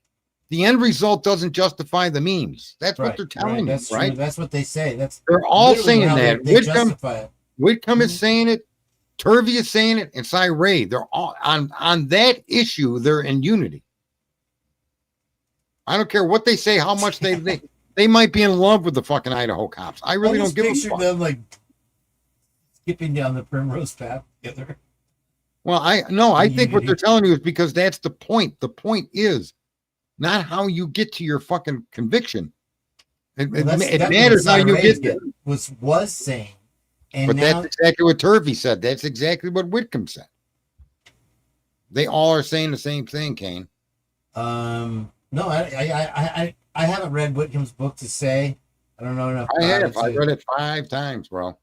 The end result doesn't justify the means. That's what they're telling you,
That's
right?
true. That's what they say. That's
They're all
literally
saying
how
that.
they justify it.
Whitcomb is
Mhm.
saying it. Turvey is saying it, and Cy Ray. They're all on that issue. They're in unity. I don't care what they say, how much they might be in love with the fucking Idaho cops. I really don't give a
picture
fuck.
them like skipping down the primrose path together.
Well, I think what
Unity.
they're telling you is because that's the point. The point is not how you get to your fucking conviction. It matters how you get there.
Was saying, and
But
now
that's exactly what Turvey said. That's exactly what Whitcomb said. They all are saying the same thing, Kane.
no, I haven't read Whitcomb's book to say. I don't know enough.
I
about
have.
it
I
to-
read it 5 times, bro.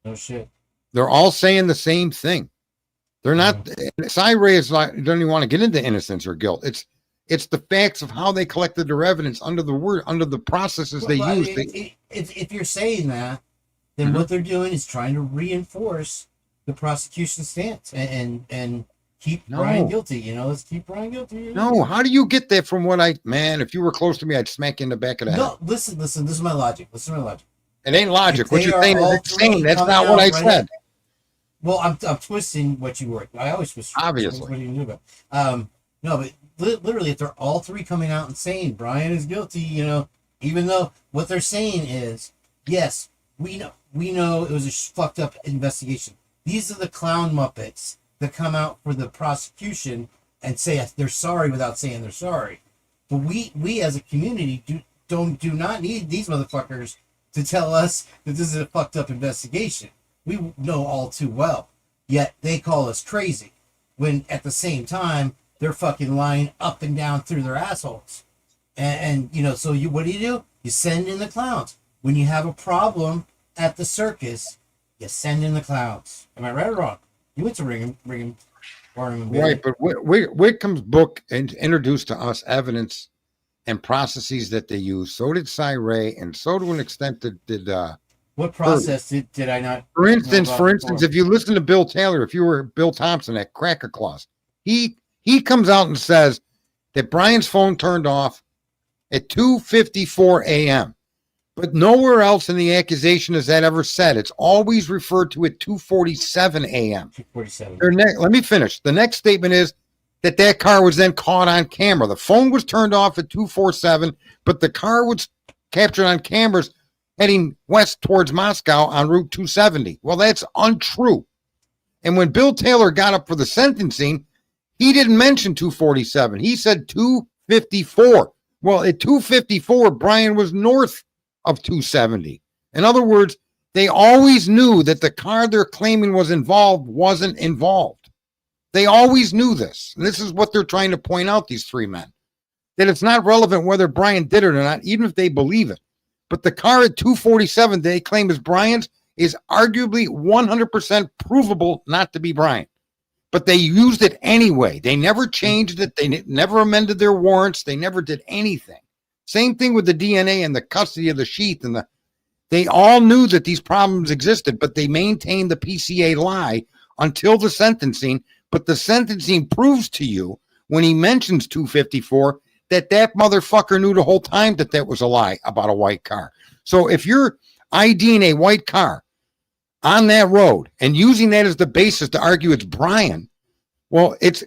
No shit.
They're all saying the same thing. They're not. Cy Ray is like don't even want to get into innocence or guilt. It's the facts of how they collected their evidence under the processes they
Well,
used.
if you're saying that, then
Mhm.
what they're doing is trying to reinforce the prosecution stance and keep Brian
No.
guilty. You know, let's keep Brian guilty.
No, how do you get that from what man, if you were close to me, I'd smack you in the back of the head.
No, listen. This is my logic. Listen to my logic.
It ain't logic.
If
What
they
you're
are
saying
all
is insane.
three
That's
coming
not what
out
I
right
said.
Well, I'm twisting what you were. I always twist.
Obviously.
What are you gonna do about it? No, but literally, if they're all 3 coming out and saying Brian is guilty, you know, even though what they're saying is, yes, we know it was a fucked up investigation. These are the clown muppets that come out for the prosecution and say they're sorry without saying they're sorry. But we as a community do not need these motherfuckers to tell us that this is a fucked up investigation. We know all too well. Yet they call us crazy when at the same time they're fucking lying up and down through their assholes. And you know, so what do? You send in the clowns. When you have a problem at the circus, you send in the clowns. Am I right or wrong? You went to Brigham and Bailey.
Right, but Whitcomb's book introduced to us evidence and processes that they use. So did Cy Ray, and so to an extent did
What process did I not?
For instance,
know about before?
if you listen to Bill Taylor, if you were Bill Thompson at Cracker Claus, he comes out and says that Brian's phone turned off at 2:54 a.m. But nowhere else in the accusation is that ever said. It's always referred to at 2:47 a.m.
247.
Let me finish. The next statement is that car was then caught on camera. The phone was turned off at 2:47, but the car was captured on cameras heading west towards Moscow on Route 270. Well, that's untrue. And when Bill Taylor got up for the sentencing, he didn't mention 247. He said 254. Well, at 254, Brian was north of 270. In other words, they always knew that the car they're claiming was involved wasn't involved. They always knew this. And this is what they're trying to point out, these three men, that it's not relevant whether Brian did it or not, even if they believe it. But the car at 247 they claim is Brian's is arguably 100% provable not to be Brian. But they used it anyway. They never changed it. They never amended their warrants. They never did anything. Same thing with the DNA and the custody of the sheath. They all knew that these problems existed, but they maintained the PCA lie until the sentencing. But the sentencing proves to you, when he mentions 254, that motherfucker knew the whole time that was a lie about a white car. So if you're IDing a white car on that road and using that as the basis to argue it's Brian, well, it's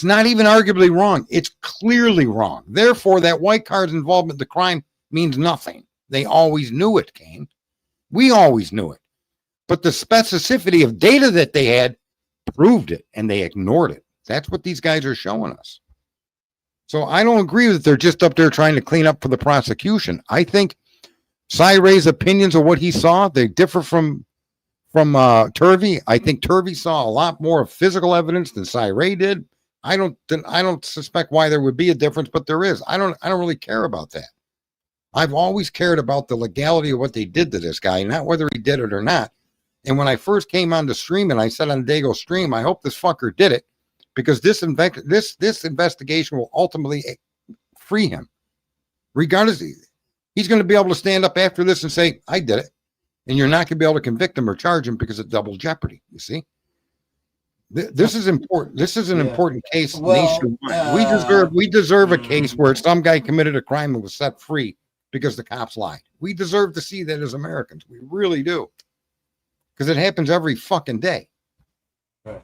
not even arguably wrong. It's clearly wrong. Therefore, that white car's involvement in the crime means nothing. They always knew it, Kane. We always knew it. But the specificity of data that they had proved it, and they ignored it. That's what these guys are showing us. So I don't agree that they're just up there trying to clean up for the prosecution. I think Cy Ray's opinions of what he saw, they differ from Turvey. I think Turvey saw a lot more of physical evidence than Cy Ray did. I don't suspect why there would be a difference, but there is. I don't really care about that. I've always cared about the legality of what they did to this guy, not whether he did it or not. And when I first came on the stream and I said on Dago stream, I hope this fucker did it, because this investigation will ultimately free him. Regardless, he's going to be able to stand up after this and say, I did it. And you're not going to be able to convict him or charge him because of double jeopardy. You see? This is important. This is an important case nationwide. We deserve a case where some guy committed a crime and was set free because the cops lied. We deserve to see that as Americans. We really do. Because it happens every fucking day.
Right.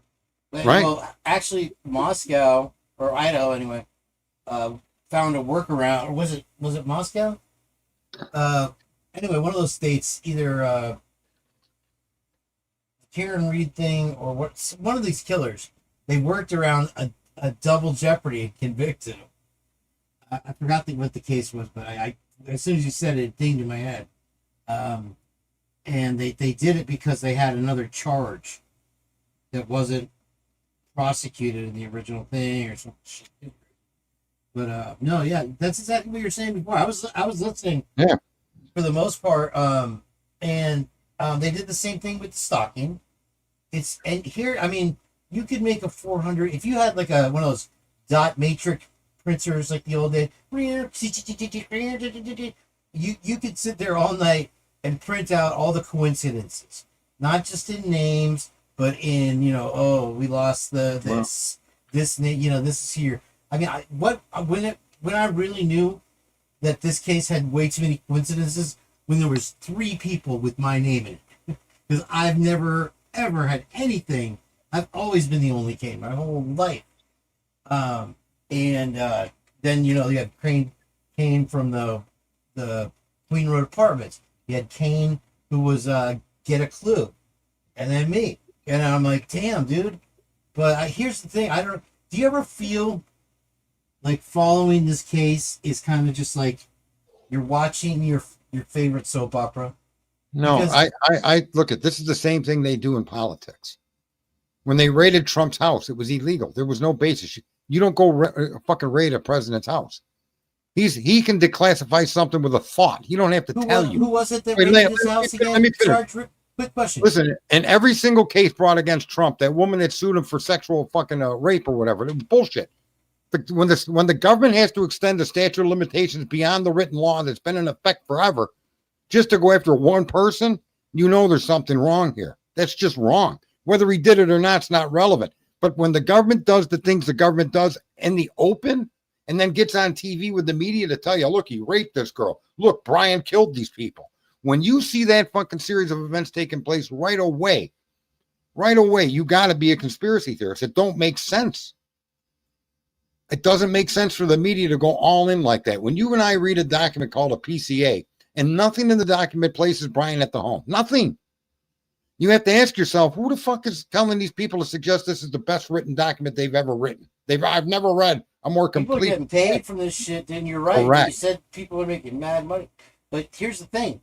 Right?
Well, actually, Moscow, or Idaho anyway, found a workaround. Or was it Moscow? Anyway, one of those states, either Karen Reed thing or one of these killers, they worked around a double jeopardy and convicted him. I forgot what the case was, but I as soon as you said it, it dinged in my head. And they did it because they had another charge that wasn't prosecuted in the original thing or some shit. But no, yeah, that's exactly what you're saying before. I was listening.
Yeah.
For the most part, and they did the same thing with the stalking. And here, I mean, you could make a 400 if you had like one of those dot matrix printers like the old day. You could sit there all night and print out all the coincidences, not just in names, but in we lost this name, this is here. I mean, when I really knew that this case had way too many coincidences, when there was 3 people with my name in it, because I've never ever had anything. I've always been the only Kane my whole life. And then you had Kane from the Queen Road Apartments. You had Kane, who was Get a Clue, and then me. And I'm like, damn, dude. But here's the thing: do you ever feel like following this case is kind of just like you're watching your favorite soap opera?
No,
Because-
I look at this is the same thing they do in politics. When they raided Trump's house, it was illegal. There was no basis. You don't go fucking raid a president's house. He can declassify something with a thought. He don't have to tell you.
Who was it that
Wait,
raided his house again?
let me finish.
Quick question.
Listen, in every single case brought against Trump, that woman that sued him for sexual fucking rape or whatever, it was bullshit. When the government has to extend the statute of limitations beyond the written law that's been in effect forever, just to go after one person, there's something wrong here. That's just wrong. Whether he did it or not, it's not relevant. But when the government does the things the government does in the open, and then gets on TV with the media to tell you, look, he raped this girl. Look, Brian killed these people. When you see that fucking series of events taking place right away, you got to be a conspiracy theorist. It don't make sense. It doesn't make sense for the media to go all in like that. When you and I read a document called a PCA, and nothing in the document places Brian at the home. Nothing. You have to ask yourself, who the fuck is telling these people to suggest this is the best written document they've ever written? I've never read a more
People are
complete.
getting paid from this shit, then you're right.
Correct.
You said people are making mad money. But here's the thing.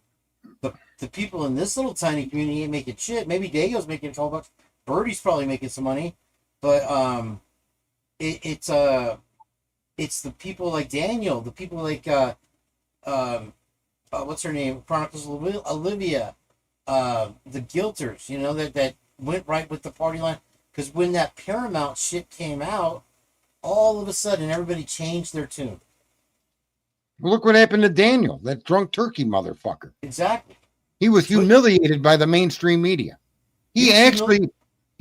the people in this little tiny community ain't making shit. Maybe Dago's making $12. Birdie's probably making some money, but it's the people like Daniel, the people like what's her name, Chronicles of Olivia, the Guilters, you know, that went right with the party line. Because when that Paramount shit came out, all of a sudden everybody changed their tune.
Look what happened to Daniel, that drunk turkey motherfucker.
Exactly.
He was humiliated by the mainstream media. He actually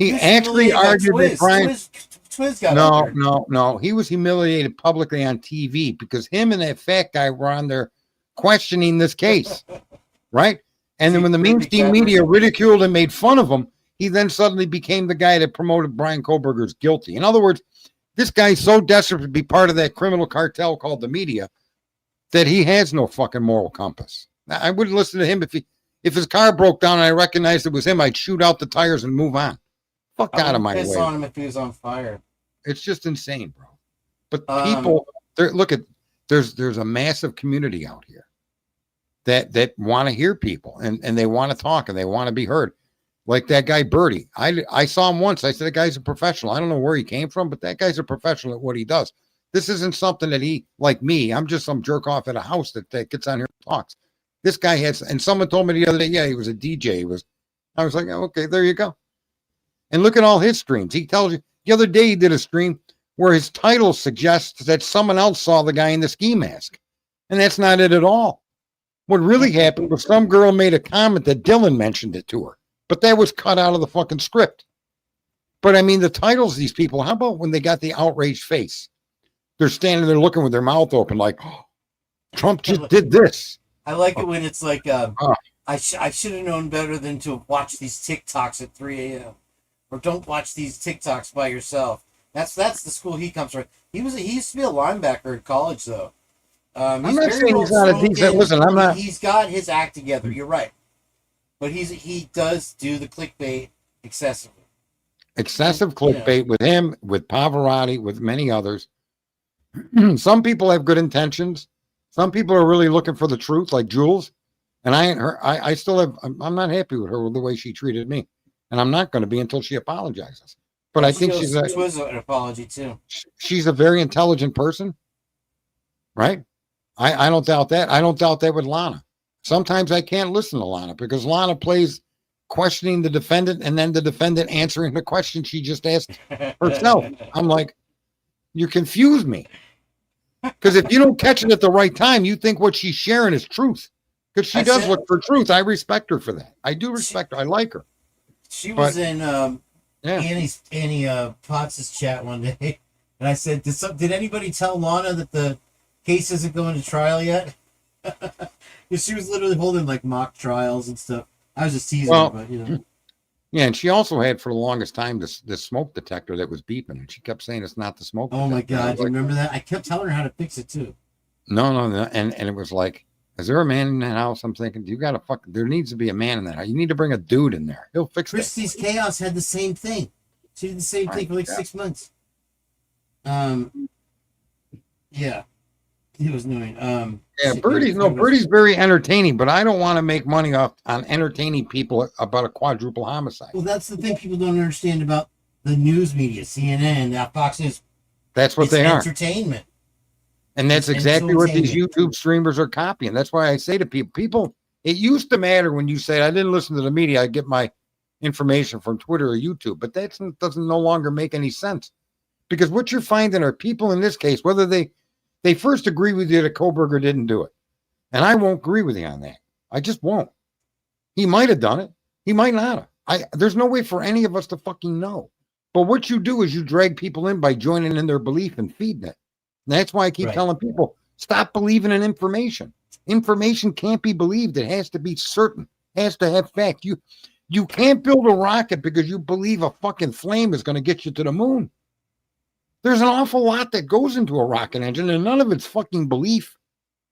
argued that Brian.
Twiz got up there.
No. He was humiliated publicly on TV because him and that fat guy were on there questioning this case, right? And then when the mainstream media ridiculed and made fun of him, he then suddenly became the guy that promoted Brian Kohberger's guilty. In other words, this guy's so desperate to be part of that criminal cartel called the media that he has no fucking moral compass. I wouldn't listen to him if his car broke down and I recognized it was him, I'd shoot out the tires and move on. Fuck out of my way.
Piss on him if he was on fire.
It's just insane, bro. But people, there's a massive community out here that want to hear people and they want to talk and they want to be heard. Like that guy Birdie. I saw him once. I said, the guy's a professional. I don't know where he came from, but that guy's a professional at what he does. This isn't something that he, like me, I'm just some jerk off at a house that gets on here and talks. This guy has, and someone told me the other day, yeah, he was a DJ. I was like, oh, okay, there you go. And look at all his streams. He tells you, the other day he did a stream where his title suggests that someone else saw the guy in the ski mask. And that's not it at all. What really happened was some girl made a comment that Dylan mentioned it to her. But that was cut out of the fucking script. But I mean, the titles of these people, how about when they got the outraged face? They're standing there looking with their mouth open like, oh, Trump just did this.
I like it when it's like, I should have known better than to watch these TikToks at 3 a.m. Or don't watch these TikToks by yourself. That's the school he comes from. He used to be a linebacker at college, though.
I'm not saying he's not a decent. Listen, I'm not.
He's got his act together. You're right. But he does do the clickbait excessively.
Excessive clickbait with him, with Pavarotti, with many others. Some people have good intentions. Some people are really looking for the truth, like Jules. And I still have, I'm not happy with her with the way she treated me. And I'm not going to be until she apologizes. But I think she's
an apology too.
She's a very intelligent person. Right? I don't doubt that. I don't doubt that with Lana. Sometimes I can't listen to Lana because Lana plays questioning the defendant and then the defendant answering the question she just asked herself. I'm like, you confuse me. Because if you don't catch it at the right time, you think what she's sharing is truth. Because she does look for truth. I respect her for that. I do respect her. I like her.
She was in Annie Potts' chat one day. And I said, did anybody tell Lana that the case isn't going to trial yet? She was literally holding like mock trials and stuff. I was just teasing her, but you know.
Yeah, and she also had for the longest time this smoke detector that was beeping, and she kept saying it's not the smoke detector.
Oh my God, do you remember that? I kept telling her how to fix it too.
No. And it was like, is there a man in that house? I'm thinking, there needs to be a man in that house. You need to bring a dude in there. He'll fix it.
Christie's Chaos had the same thing. She did the same thing for like 6 months. Yeah. It was annoying.
Birdie's very entertaining, but I don't want to make money on entertaining people about a quadruple homicide.
Well, that's the thing people don't understand about the news media, CNN, Fox News.
That's what they are.
Entertainment.
And that's exactly what these YouTube streamers are copying. That's why I say to people, it used to matter when you said, I didn't listen to the media, I get my information from Twitter or YouTube, but that doesn't no longer make any sense. Because what you're finding are people in this case, whether they first agree with you that Kohberger didn't do it. And I won't agree with you on that. I just won't. He might have done it. He might not have. There's no way for any of us to fucking know. But what you do is you drag people in by joining in their belief and feeding it. And that's why I keep telling people, stop believing in information. Information can't be believed. It has to be certain. It has to have fact. You can't build a rocket because you believe a fucking flame is going to get you to the moon. There's an awful lot that goes into a rocket engine, and none of it's fucking belief.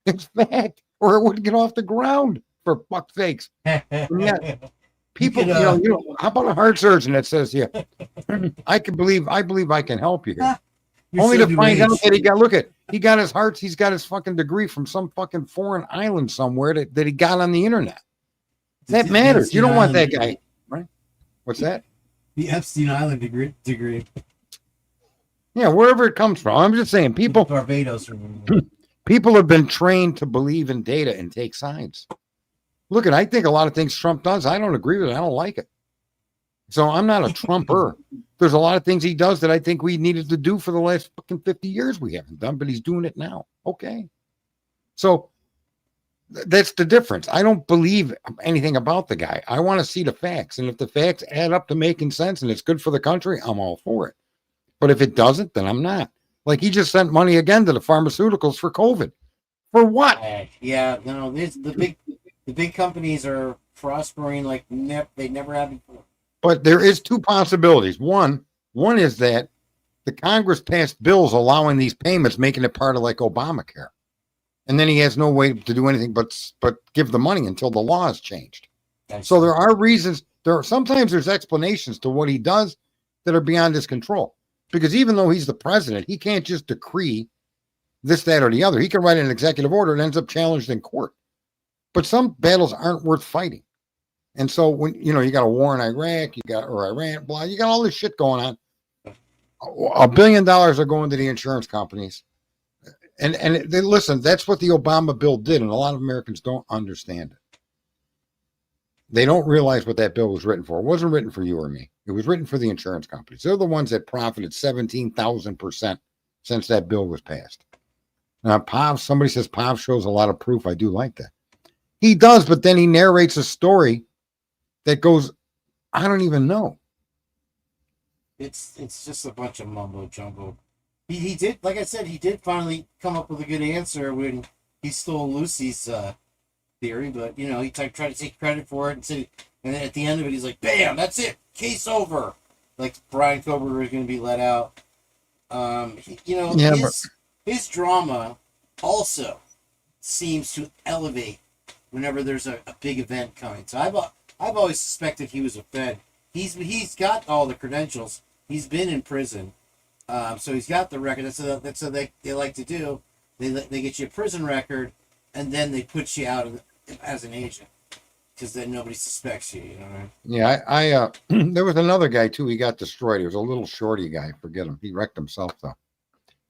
It's fact, or it wouldn't get off the ground, for fuck's sakes. People, how about a heart surgeon that says, yeah, I believe I can help you here. Only to find out that he got his fucking degree from some fucking foreign island somewhere that he got on the internet. That
The
matters. You
Epstein
don't want that
Island
guy.
degree.
Right? What's that?
The Epstein Island degree.
Yeah, wherever it comes from. I'm just saying, people
Barbados.
people have been trained to believe in data and take sides. Look, I think a lot of things Trump does, I don't agree with it. I don't like it. So I'm not a Trumper. There's a lot of things he does that I think we needed to do for the last fucking 50 years we haven't done, but he's doing it now. Okay. So that's the difference. I don't believe anything about the guy. I want to see the facts. And if the facts add up to making sense and it's good for the country, I'm all for it. But if it doesn't, then I'm not. Like he just sent money again to the pharmaceuticals for COVID. For what?
Yeah, no, the big companies are prospering like they never have before.
But there is two possibilities. One is that the Congress passed bills allowing these payments, making it part of like Obamacare. And then he has no way to do anything but give the money until the law is changed. So there are reasons. Sometimes there's explanations to what he does that are beyond his control. Because even though he's the president, he can't just decree this, that, or the other. He can write an executive order and ends up challenged in court. But some battles aren't worth fighting. And so when you got a war in Iraq, or Iran, blah, you got all this shit going on. $1 billion are going to the insurance companies. And they listen, that's what the Obama bill did, and a lot of Americans don't understand it. They don't realize what that bill was written for. It wasn't written for you or me. It was written for the insurance companies. They're the ones that profited 17,000% since that bill was passed. Now, somebody says Pav shows a lot of proof. I do like that. He does, but then he narrates a story that goes, I don't even know.
It's just a bunch of mumbo jumbo. He did, like I said, he did finally come up with a good answer when he stole Lucy's theory, but he tried to take credit for it and then at the end of it, he's like, "Bam, that's it, case over." Like Brian Kohberger is going to be let out. His drama also seems to elevate whenever there's a big event coming. So I've always suspected he was a Fed. He's got all the credentials. He's been in prison. So he's got the record. That's what they like to do. They get you a prison record, and then they put you out as an agent, because then nobody suspects you. You know what I mean?
Yeah, I there was another guy too. He got destroyed. He was a little shorty guy. Forget him. He wrecked himself though.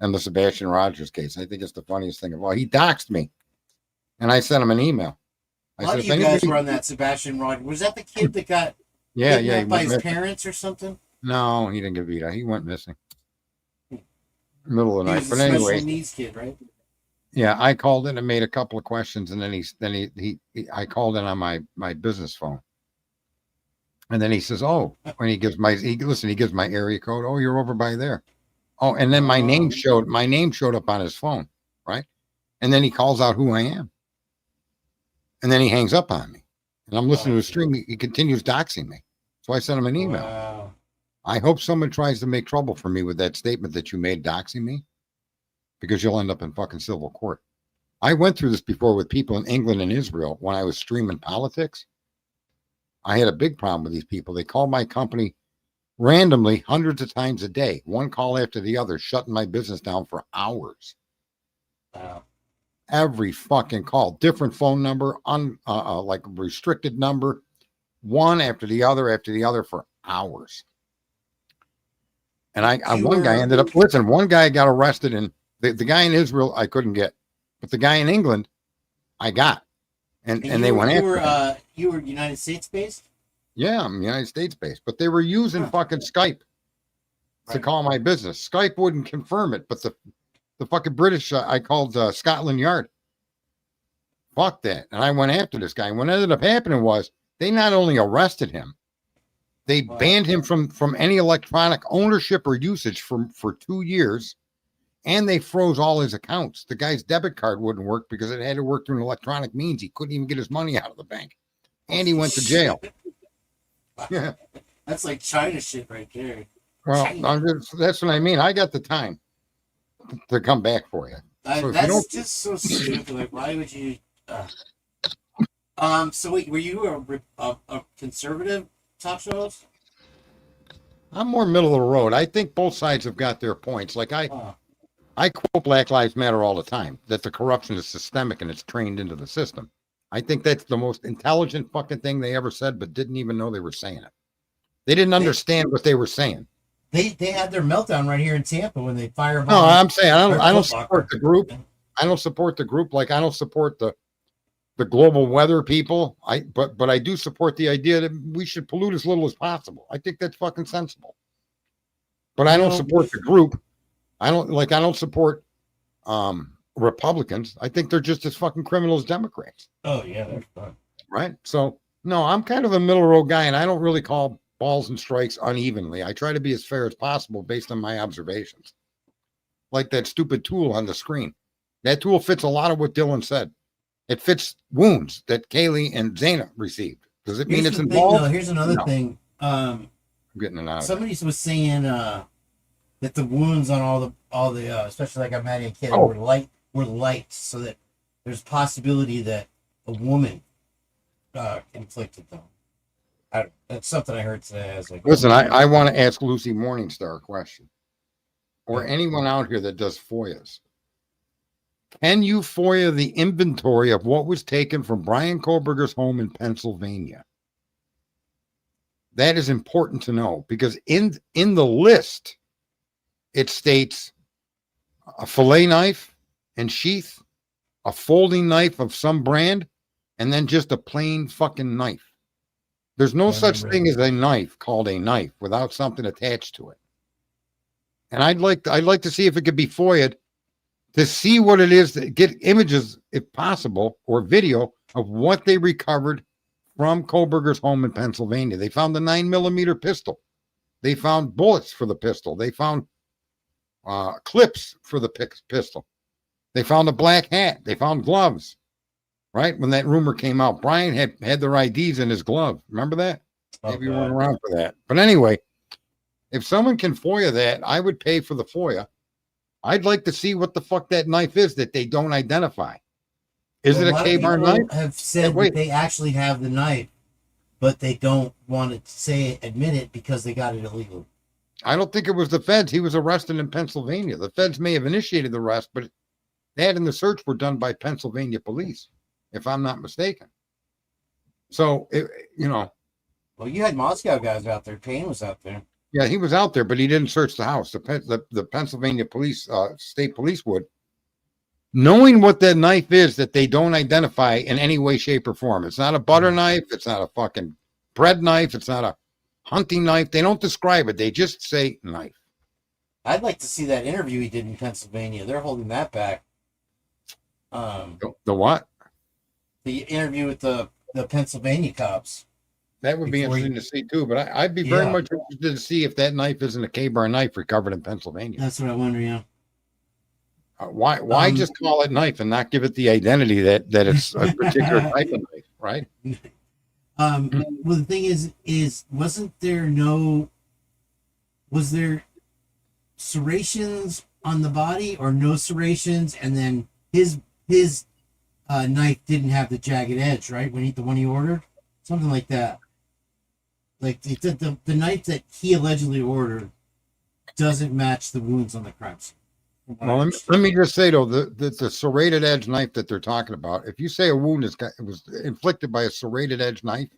And the Sebastian Rogers case, I think it's the funniest thing of all. He doxed me, and I sent him an email.
A lot of you guys were on that Sebastian Rogers. Was that the kid that got kidnapped by his parents or something?
No, he didn't get beat. He went missing. Middle of the
He
night.
was
But
a
anyway,
special needs kid, right?
yeah, I called in and made a couple of questions, and then I called in on my business phone, and then he says, "Oh," when he gives my area code. "Oh, you're over by there." Oh, and then my name showed up on his phone, right? And then he calls out who I am, and then he hangs up on me, and I'm listening to his stream. He continues doxing me, so I sent him an email.
Wow.
I hope someone tries to make trouble for me with that statement that you made doxing me, because you'll end up in fucking civil court. I went through this before with people in England and Israel when I was streaming politics. I had a big problem with these people. They called my company randomly hundreds of times a day, one call after the other, shutting my business down for hours.
Wow.
Every fucking call, different phone number, like restricted number, one after the other for hours. And one guy got arrested, and the guy in Israel I couldn't get, but the guy in England I got, and they went after him.
You were United States based?
Yeah, I'm United States based, but they were using fucking Skype to call my business. Skype wouldn't confirm it, but the fucking British, I called Scotland Yard. Fuck that. And I went after this guy. And what ended up happening was they not only arrested him, they banned him from any electronic ownership or usage for 2 years, and they froze all his accounts. The guy's debit card wouldn't work because it had to work through an electronic means. He couldn't even get his money out of the bank, and he went to jail. Yeah,
That's like China shit right there.
well, that's what I mean. I got the time to come back for you. So
That's just so stupid. Like, why would you? So wait, were you a conservative talk show host?
I'm more middle of the road. I think both sides have got their points. Like I quote Black Lives Matter all the time, that the corruption is systemic and it's trained into the system. I think that's the most intelligent fucking thing they ever said, but didn't even know they were saying it. They didn't understand what they were saying.
They had their meltdown right here in Tampa when they firebombed.
No, I'm saying I
their
don't
Foot
support
Locker.
the group. I don't support the group like I don't support the global weather people. But I do support the idea that we should pollute as little as possible. I think that's fucking sensible. But I don't support the group. I don't support Republicans. I think they're just as fucking criminal as Democrats.
Oh yeah, they're fun.
Right? So no, I'm kind of a middle road guy, and I don't really call balls and strikes unevenly. I try to be as fair as possible based on my observations. Like that stupid tool on the screen. That tool fits a lot of what Dylan said. It fits wounds that Kaylee and Zana received. Does it mean it's involved?
Here's another thing.
I'm getting it out.
Somebody was saying that the wounds on all the especially like on Maddie and Kid were light, so that there's possibility that a woman inflicted them. That's something I heard today. I was like,
listen, I want to ask Lucy Morningstar a question, or anyone out here that does FOIAs. Can you FOIA the inventory of what was taken from Brian Kohberger's home in Pennsylvania? That is important to know, because in the list, it states a fillet knife and sheath, a folding knife of some brand, and then just a plain fucking knife. There's no such thing as a knife called a knife without something attached to it. And I'd like to see if it could be FOIA'd to see what it is, to get images, if possible, or video of what they recovered from Kohberger's home in Pennsylvania. They found the 9mm pistol. They found bullets for the pistol. They found clips for the pistol. They found a black hat. They found gloves. Right when that rumor came out, Brian had their IDs in his glove. Remember that? Maybe you weren't around for that. But anyway, if someone can FOIA that, I would pay for the FOIA. I'd like to see what the fuck that knife is that they don't identify. Is it a K-bar knife?
Have said that they actually have the knife, but they don't want to admit it because they got it illegally.
I don't think it was the feds. He was arrested in Pennsylvania. The feds may have initiated the arrest, but that and the search were done by Pennsylvania police, if I'm not mistaken. So,
Well, you had Moscow guys out there. Payne was out there.
Yeah, he was out there, but he didn't search the house. The Pennsylvania police, state police would. Knowing what that knife is that they don't identify in any way, shape, or form. It's not a butter knife. It's not a fucking bread knife. It's not a hunting knife. They don't describe it. They just say knife.
I'd like to see that interview he did in Pennsylvania. They're holding that back.
The what?
The interview with the Pennsylvania cops.
That would be interesting to see too, but I'd be very much interested to see if that knife isn't a K-bar knife recovered in Pennsylvania.
That's what I wonder, yeah.
Why just call it knife and not give it the identity that it's a particular type of knife, right?
Well, the thing is was there serrations on the body or no serrations, and then his knife didn't have the jagged edge, right? The one he ordered, something like that. Like the knife that he allegedly ordered doesn't match the wounds on the crime scene.
Well, let me just say though, the serrated edge knife that they're talking about, if you say a wound was inflicted by a serrated edge knife,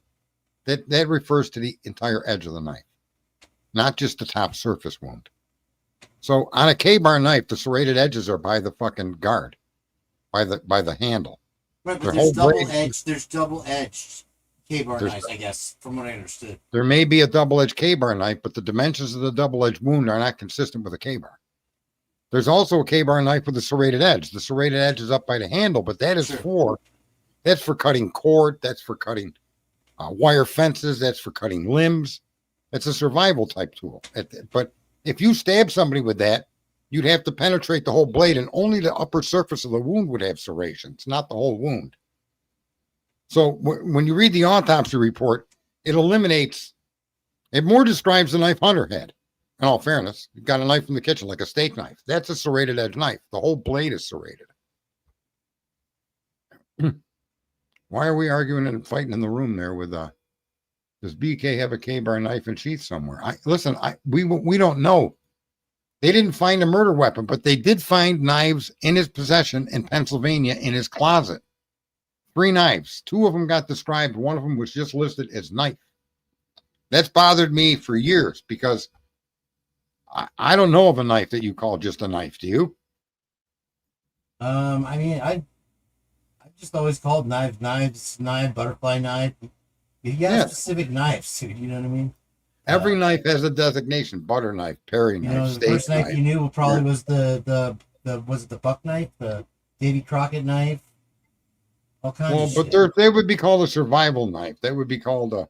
that refers to the entire edge of the knife, not just the top surface wound. So on a K-bar knife, the serrated edges are by the fucking guard, by the handle.
Right, but there's double edged K-bar knives, I guess, from what I understood.
There may be a double-edged K-bar knife, but the dimensions of the double-edged wound are not consistent with a K-bar. There's also a K-bar knife with a serrated edge. The serrated edge is up by the handle, but that is for cutting cord. That's for cutting wire fences. That's for cutting limbs. It's a survival type tool. But if you stab somebody with that, you'd have to penetrate the whole blade, and only the upper surface of the wound would have serrations, not the whole wound. So when you read the autopsy report, it more describes the knife Hunter had. In all fairness, you've got a knife in the kitchen, like a steak knife. That's a serrated edge knife. The whole blade is serrated. Why are we arguing and fighting in the room there with, does BK have a K-bar knife and sheath somewhere? We don't know. They didn't find a murder weapon, but they did find knives in his possession in Pennsylvania in his closet. 3 knives. 2 of them got described. One of them was just listed as knife. That's bothered me for years because I don't know of a knife that you call just a knife. Do you?
I mean, I just always called knife, butterfly knife. You got
Yeah.
specific knives, dude. You know what I mean?
Every knife has a designation: butter knife, Perry
You
knife,
know, the
steak
first knife
knife.
you knew probably was the was it the buck knife, the Davy Crockett knife, all kinds
Well,
of
but
shit.
they would be called a survival knife. That would be called a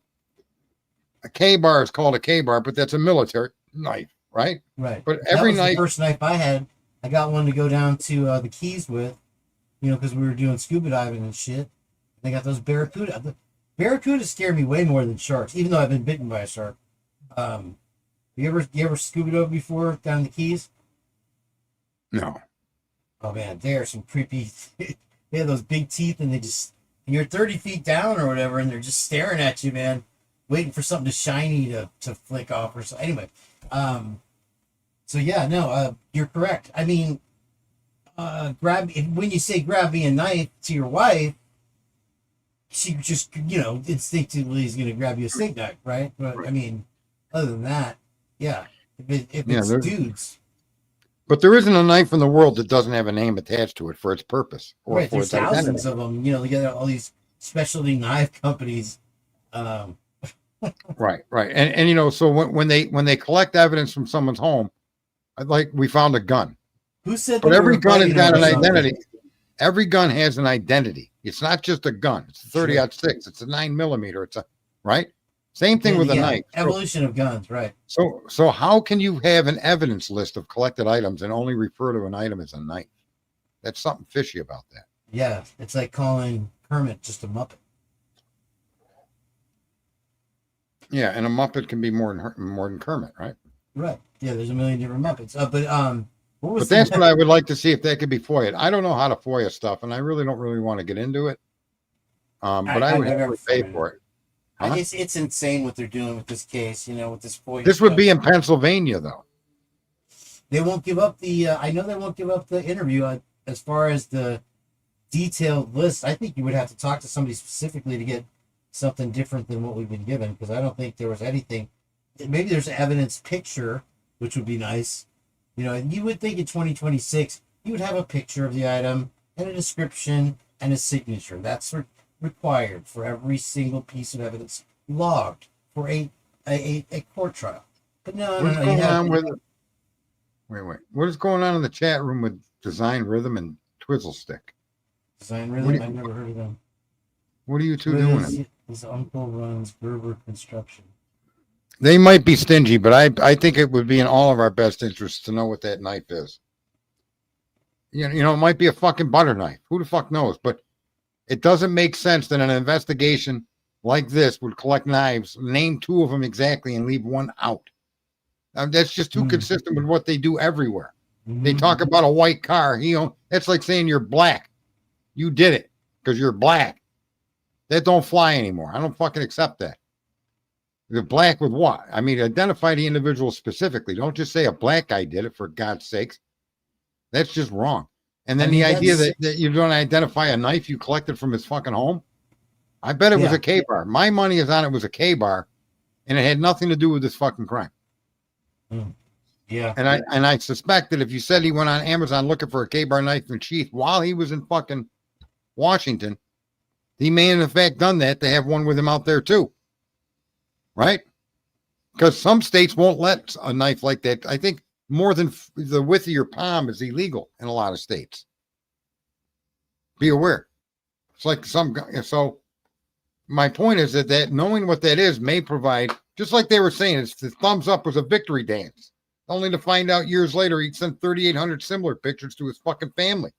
K-bar is called a K-bar, but that's a military knife, right?
Right.
But
That
every
was
knife,
the first knife I had. I got one to go down to the Keys with, you know, because we were doing scuba diving and shit. They got those barracuda. The barracuda scare me way more than sharks, even though I've been bitten by a shark. You ever scuba dove before down in the Keys?
no.
Oh man, they are some creepy. They have those big teeth, and and you're 30 feet down or whatever, and they're just staring at you, man, waiting for something shiny to flick off or so. Anyway, so yeah, no, you're correct. I mean, when you say grab me a knife to your wife, she just, you know, instinctively is going to grab you a steak knife, right? But I mean, other than that, yeah, if
Yeah,
it's dudes,
But there isn't a knife in the world that doesn't have a name attached to it for its purpose or
right?
for
There's
its identity.
thousands of them. You know, they got all these specialty knife companies.
Right, right. And you know, so when they collect evidence from someone's home, like we found a gun.
Who said?
But
they
every
were
gun has
fighting
got
over
an
something?
identity. Every gun has an identity. It's not just a gun. It's a 30-06. It's a 9mm. It's a right. Same thing with a
Yeah,
knife.
evolution of guns, right?
So how can you have an evidence list of collected items and only refer to an item as a knife? That's something fishy about that.
Yeah, it's like calling Kermit just a Muppet.
Yeah, and a Muppet can be more than Kermit, right?
Right. Yeah, there's a million different Muppets. What was
But that's what I would like to see if that could be FOIA. I don't know how to FOIA stuff, and I really don't want to get into it. But I would
I've
have
never
to pay
FOIA'd
for it. Huh?
It's insane what they're doing with this case. You know, with this FOIA.
This would
stuff.
be in Pennsylvania, though.
They won't give up the. I know they won't give up the interview as far as the detailed list. I think you would have to talk to somebody specifically to get something different than what we've been given, because I don't think there was anything. Maybe there's an evidence picture, which would be nice. You know, and you would think in 2026 you would have a picture of the item and a description and a signature. That's required for every single piece of evidence logged for a court trial. But no. You have,
Wait. What is going on in the chat room with Design Rhythm and Twizzle Stick?
Design
What do
Rhythm.
you-
I've never heard of them.
What are you two doing?
His uncle runs Gerber Construction.
They might be stingy, but I think it would be in all of our best interests to know what that knife is. You know, it might be a fucking butter knife. Who the fuck knows? But it doesn't make sense that an investigation like this would collect knives, name 2 of them exactly, and leave one out. That's just too consistent with what they do everywhere. They talk about a white car. That's like saying you're black. You did it because you're black. That don't fly anymore. I don't fucking accept that. You're black with what? I mean, identify the individual specifically. Don't just say a black guy did it, for God's sakes. That's just wrong. And then the idea that you don't identify a knife you collected from his fucking home. I bet it was a K-bar. My money is on it was a K-bar, and it had nothing to do with this fucking crime.
Yeah.
And I suspect that if you said he went on Amazon looking for a K-bar knife and sheath while he was in fucking Washington, he may in fact done that to have one with him out there too. Right? Because some states won't let a knife like that. I think more than the width of your palm is illegal in a lot of states. Be aware. It's like so my point is that knowing what that is may provide, just like they were saying, it's the thumbs up was a victory dance. Only to find out years later he sent 3,800 similar pictures to his fucking family.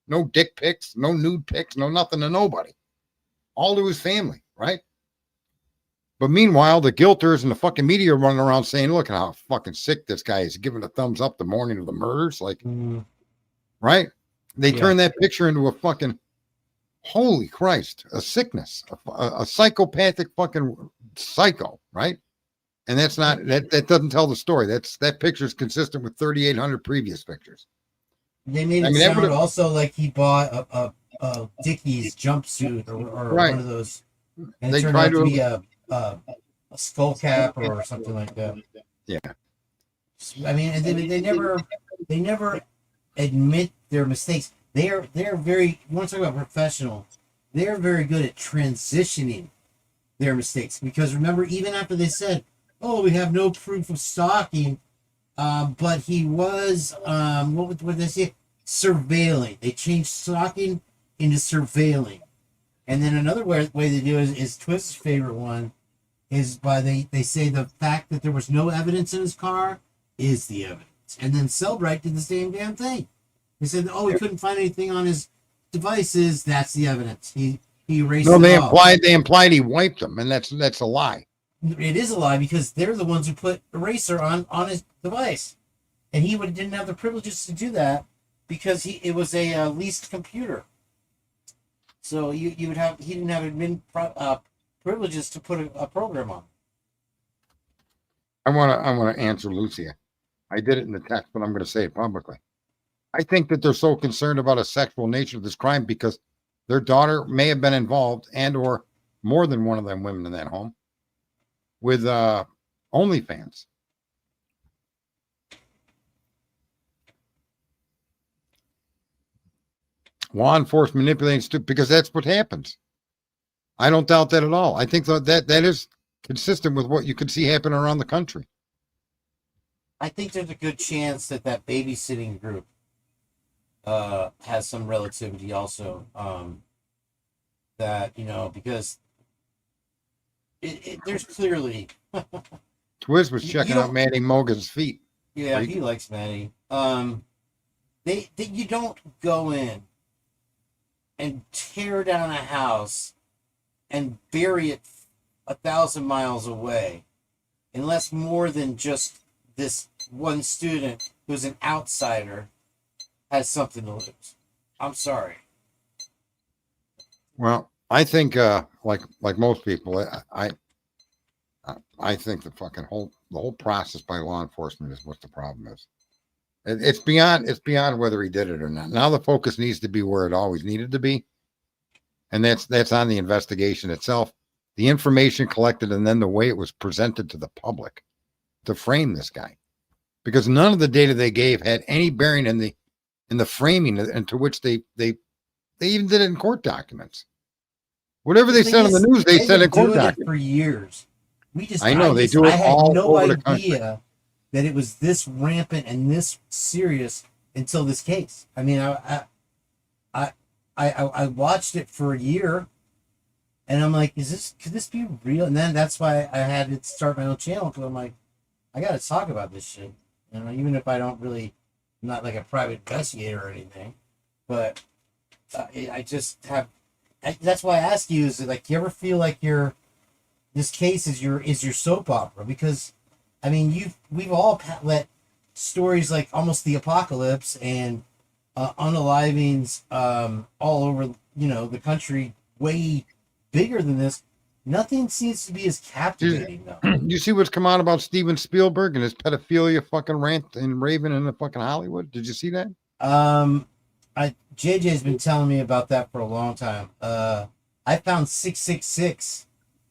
No dick pics, no nude pics, no nothing to nobody. All to his family, right? But meanwhile, the guilters and the fucking media are running around saying, look at how fucking sick this guy is, giving a thumbs up the morning of the murders. Like, right? They turn that picture into a fucking, holy Christ, a sickness, a psychopathic fucking psycho, right? And that's not, that doesn't tell the story. That picture is consistent with 3,800 previous pictures.
They made it sound also like he bought Dickies jumpsuit or
Right.
one of those, and
They
it turned
try
out to
to-
be a skull cap or something like that.
Yeah.
I mean, and they never admit their mistakes. They're very. You want to talk about professional? They're very good at transitioning their mistakes, because remember, even after they said, "Oh, we have no proof of stalking," but he was what did they say? Surveilling. They changed stalking into surveilling. And then another way they do it is Twist's favorite one is by they say the fact that there was no evidence in his car is the evidence. And then Selbright did the same damn thing. He said, "Oh, we couldn't find anything on his devices. That's the evidence. He erased
No,
it
they
off."
implied he wiped them, and that's a lie.
It is a lie, because they're the ones who put eraser on his device, and he didn't have the privileges to do that because it was a leased computer. So he didn't have admin privileges to put a program on.
I want to answer Lucia. I did it in the text, but I'm going to say it publicly. I think that they're so concerned about a sexual nature of this crime because their daughter may have been involved, and or more than one of them women in that home, with OnlyFans. Law enforcement manipulating because that's what happens. I don't doubt that at all. I think that is consistent with what you could see happen around the country.
I think there's a good chance that babysitting group has some relativity also. That, because there's clearly
Twiz was checking out Manny Mogan's feet.
Yeah, he likes Manny. You don't go in and tear down a house and bury it 1,000 miles away unless more than just this one student who's an outsider has something to lose. I'm sorry.
Well, I think like most people, I think the whole process by law enforcement is what the problem is. It's beyond whether he did it or not. Now the focus needs to be where it always needed to be, and that's on the investigation itself, the information collected, and then the way it was presented to the public to frame this guy, because none of the data they gave had any bearing in the framing into which they even did it in court documents. Whatever they said on the news, they said in court documents
for years.
I know they do it all over the country.
Idea that it was this rampant and this serious until this case. I mean, I watched it for a year, and I'm like, could this be real? And then that's why I had to start my own channel, because I'm like, I got to talk about this shit. Even if I don't really, I'm not like a private investigator or anything, but I just have. That's why I ask you: is it like, you ever feel like this case is your soap opera? Because I mean, we've all let stories like almost the apocalypse and unalivings all over the country way bigger than this. Nothing seems to be as captivating though.
You see what's come out about Steven Spielberg and his pedophilia fucking rant and raving in the fucking Hollywood? Did you see that?
JJ's been telling me about that for a long time. I found 666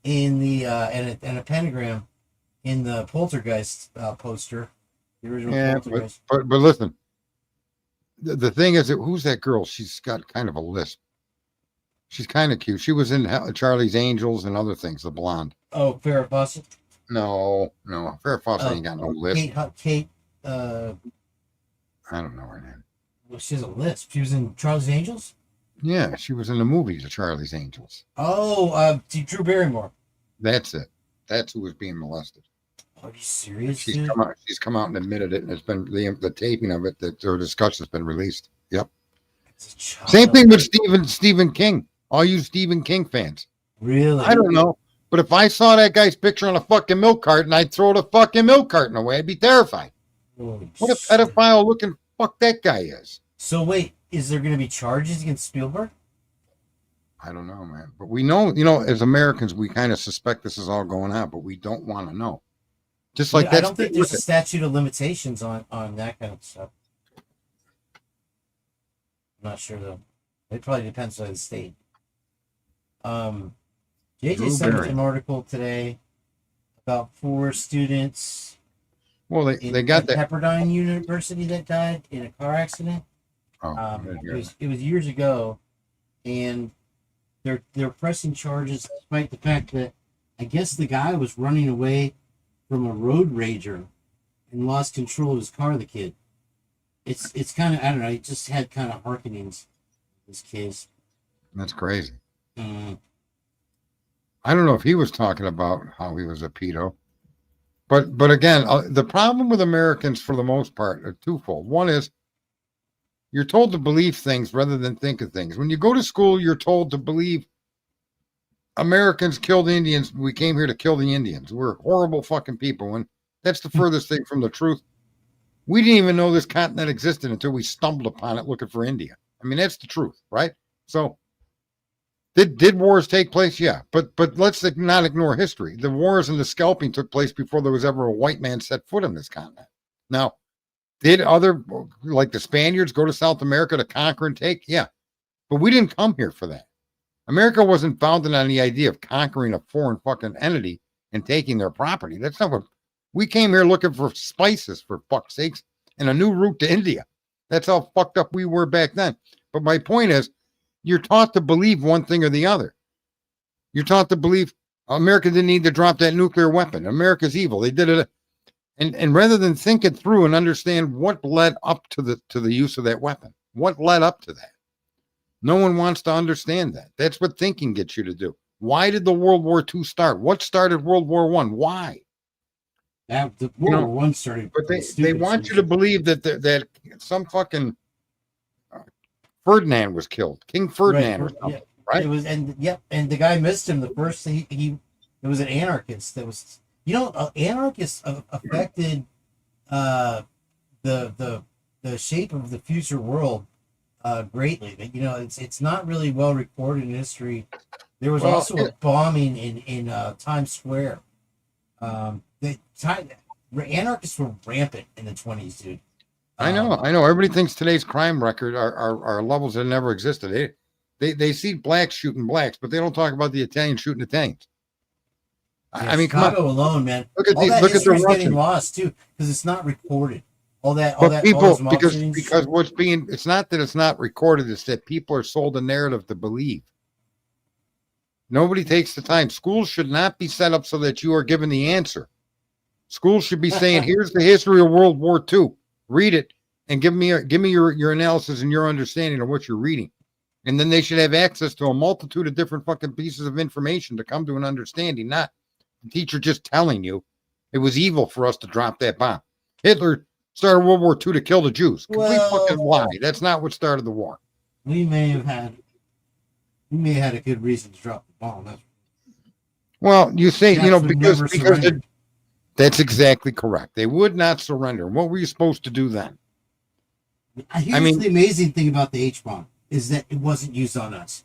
in the and a pentagram in the Poltergeist poster, the original Poltergeist.
But listen, the thing is that who's that girl? She's got kind of a lisp. She's kind of cute. She was in Charlie's Angels and other things. The blonde.
Oh, Farrah Fawcett.
No, Farrah Fawcett ain't got no lisp.
Kate.
I don't know her name.
Well, she has a lisp. She was in Charlie's Angels.
Yeah, she was in the movies of Charlie's Angels.
Oh, Drew Barrymore.
That's it. That's who was being molested.
Are you serious?
She's come out and admitted it, and it's been the taping of it that their discussion has been released. Yep. Same thing with Stephen King. All you Stephen King fans.
Really?
I don't know, but if I saw that guy's picture on a fucking milk carton, I'd throw the fucking milk carton away. I'd be terrified.
Holy
what a
shit.
pedophile looking fuck that guy is.
So wait, is there going to be charges against Spielberg?
I don't know, man. But we know, as Americans, we kind of suspect this is all going on, but we don't want to know. Just like that.
I don't think there's a statute of limitations on that kind of stuff. I'm not sure though. It probably depends on the state. JJ
Drew
sent us
Barry.
an article today about 4 students
Well, they got
at
that.
Pepperdine University that died in a car accident.
Oh,
It was years ago, and they're pressing charges despite the fact that I guess the guy was running away from a road rager and lost control of his car. The kid. It's kind of, I don't know. It just had kind of harkenings. This case.
that's crazy.
Mm.
I don't know if he was talking about how he was a pedo, but again, the problem with Americans for the most part are twofold. One is you're told to believe things rather than think of things. When you go to school, you're told to believe Americans killed Indians. We came here to kill the Indians. We're horrible fucking people. And that's the furthest thing from the truth. We didn't even know this continent existed until we stumbled upon it looking for India. I mean, that's the truth, right? So did wars take place? Yeah. But let's not ignore history. The wars and the scalping took place before there was ever a white man set foot on this continent. Now, did other, like the Spaniards, go to South America to conquer and take? Yeah. But we didn't come here for that. America wasn't founded on the idea of conquering a foreign fucking entity and taking their property. That's not what we came here looking for spices, for fuck's sakes, and a new route to India. That's how fucked up we were back then. But my point is, you're taught to believe one thing or the other. You're taught to believe America didn't need to drop that nuclear weapon. America's evil. They did it. And rather than think it through and understand what led up to the use of that weapon, what led up to that. No one wants to understand that. That's what thinking gets you to do. Why did the World War II start? What started World War I? Why?
The World War I started.
But they want you to believe that some fucking Ferdinand was killed, King Ferdinand or something, right?
It was, and the guy missed him. The first it was an anarchist that was, anarchists affected the shape of the future world greatly. It's not really well recorded in history. There was also a bombing in Times Square. Anarchists were rampant in the 1920s, dude.
I know. Everybody thinks today's crime record are levels that never existed. They see blacks shooting blacks, but they don't talk about the Italians shooting Italians.
Yeah,
I mean, come on.
Chicago alone, man.
Look at
all that
look at the
history's getting
Russians.
lost too, because it's not recorded. All
But people,
those mob
because
shootings-
it's not that it's not recorded, it's that people are sold a narrative to believe. Nobody takes the time. Schools should not be set up so that you are given the answer. Schools should be saying, here's the history of World War II. Read it and give me your analysis and your understanding of what you're reading. And then they should have access to a multitude of different fucking pieces of information to come to an understanding, not the teacher just telling you it was evil for us to drop that bomb. Hitler started World War II to kill the Jews. Complete fucking lie. That's not what started the war.
we may have had a good reason to drop the bomb.
Well, you say,
Japs would
because
never surrender.
that's exactly correct. They would not surrender. What were you supposed to do then?
Here's the amazing thing about the H bomb is that it wasn't used on us.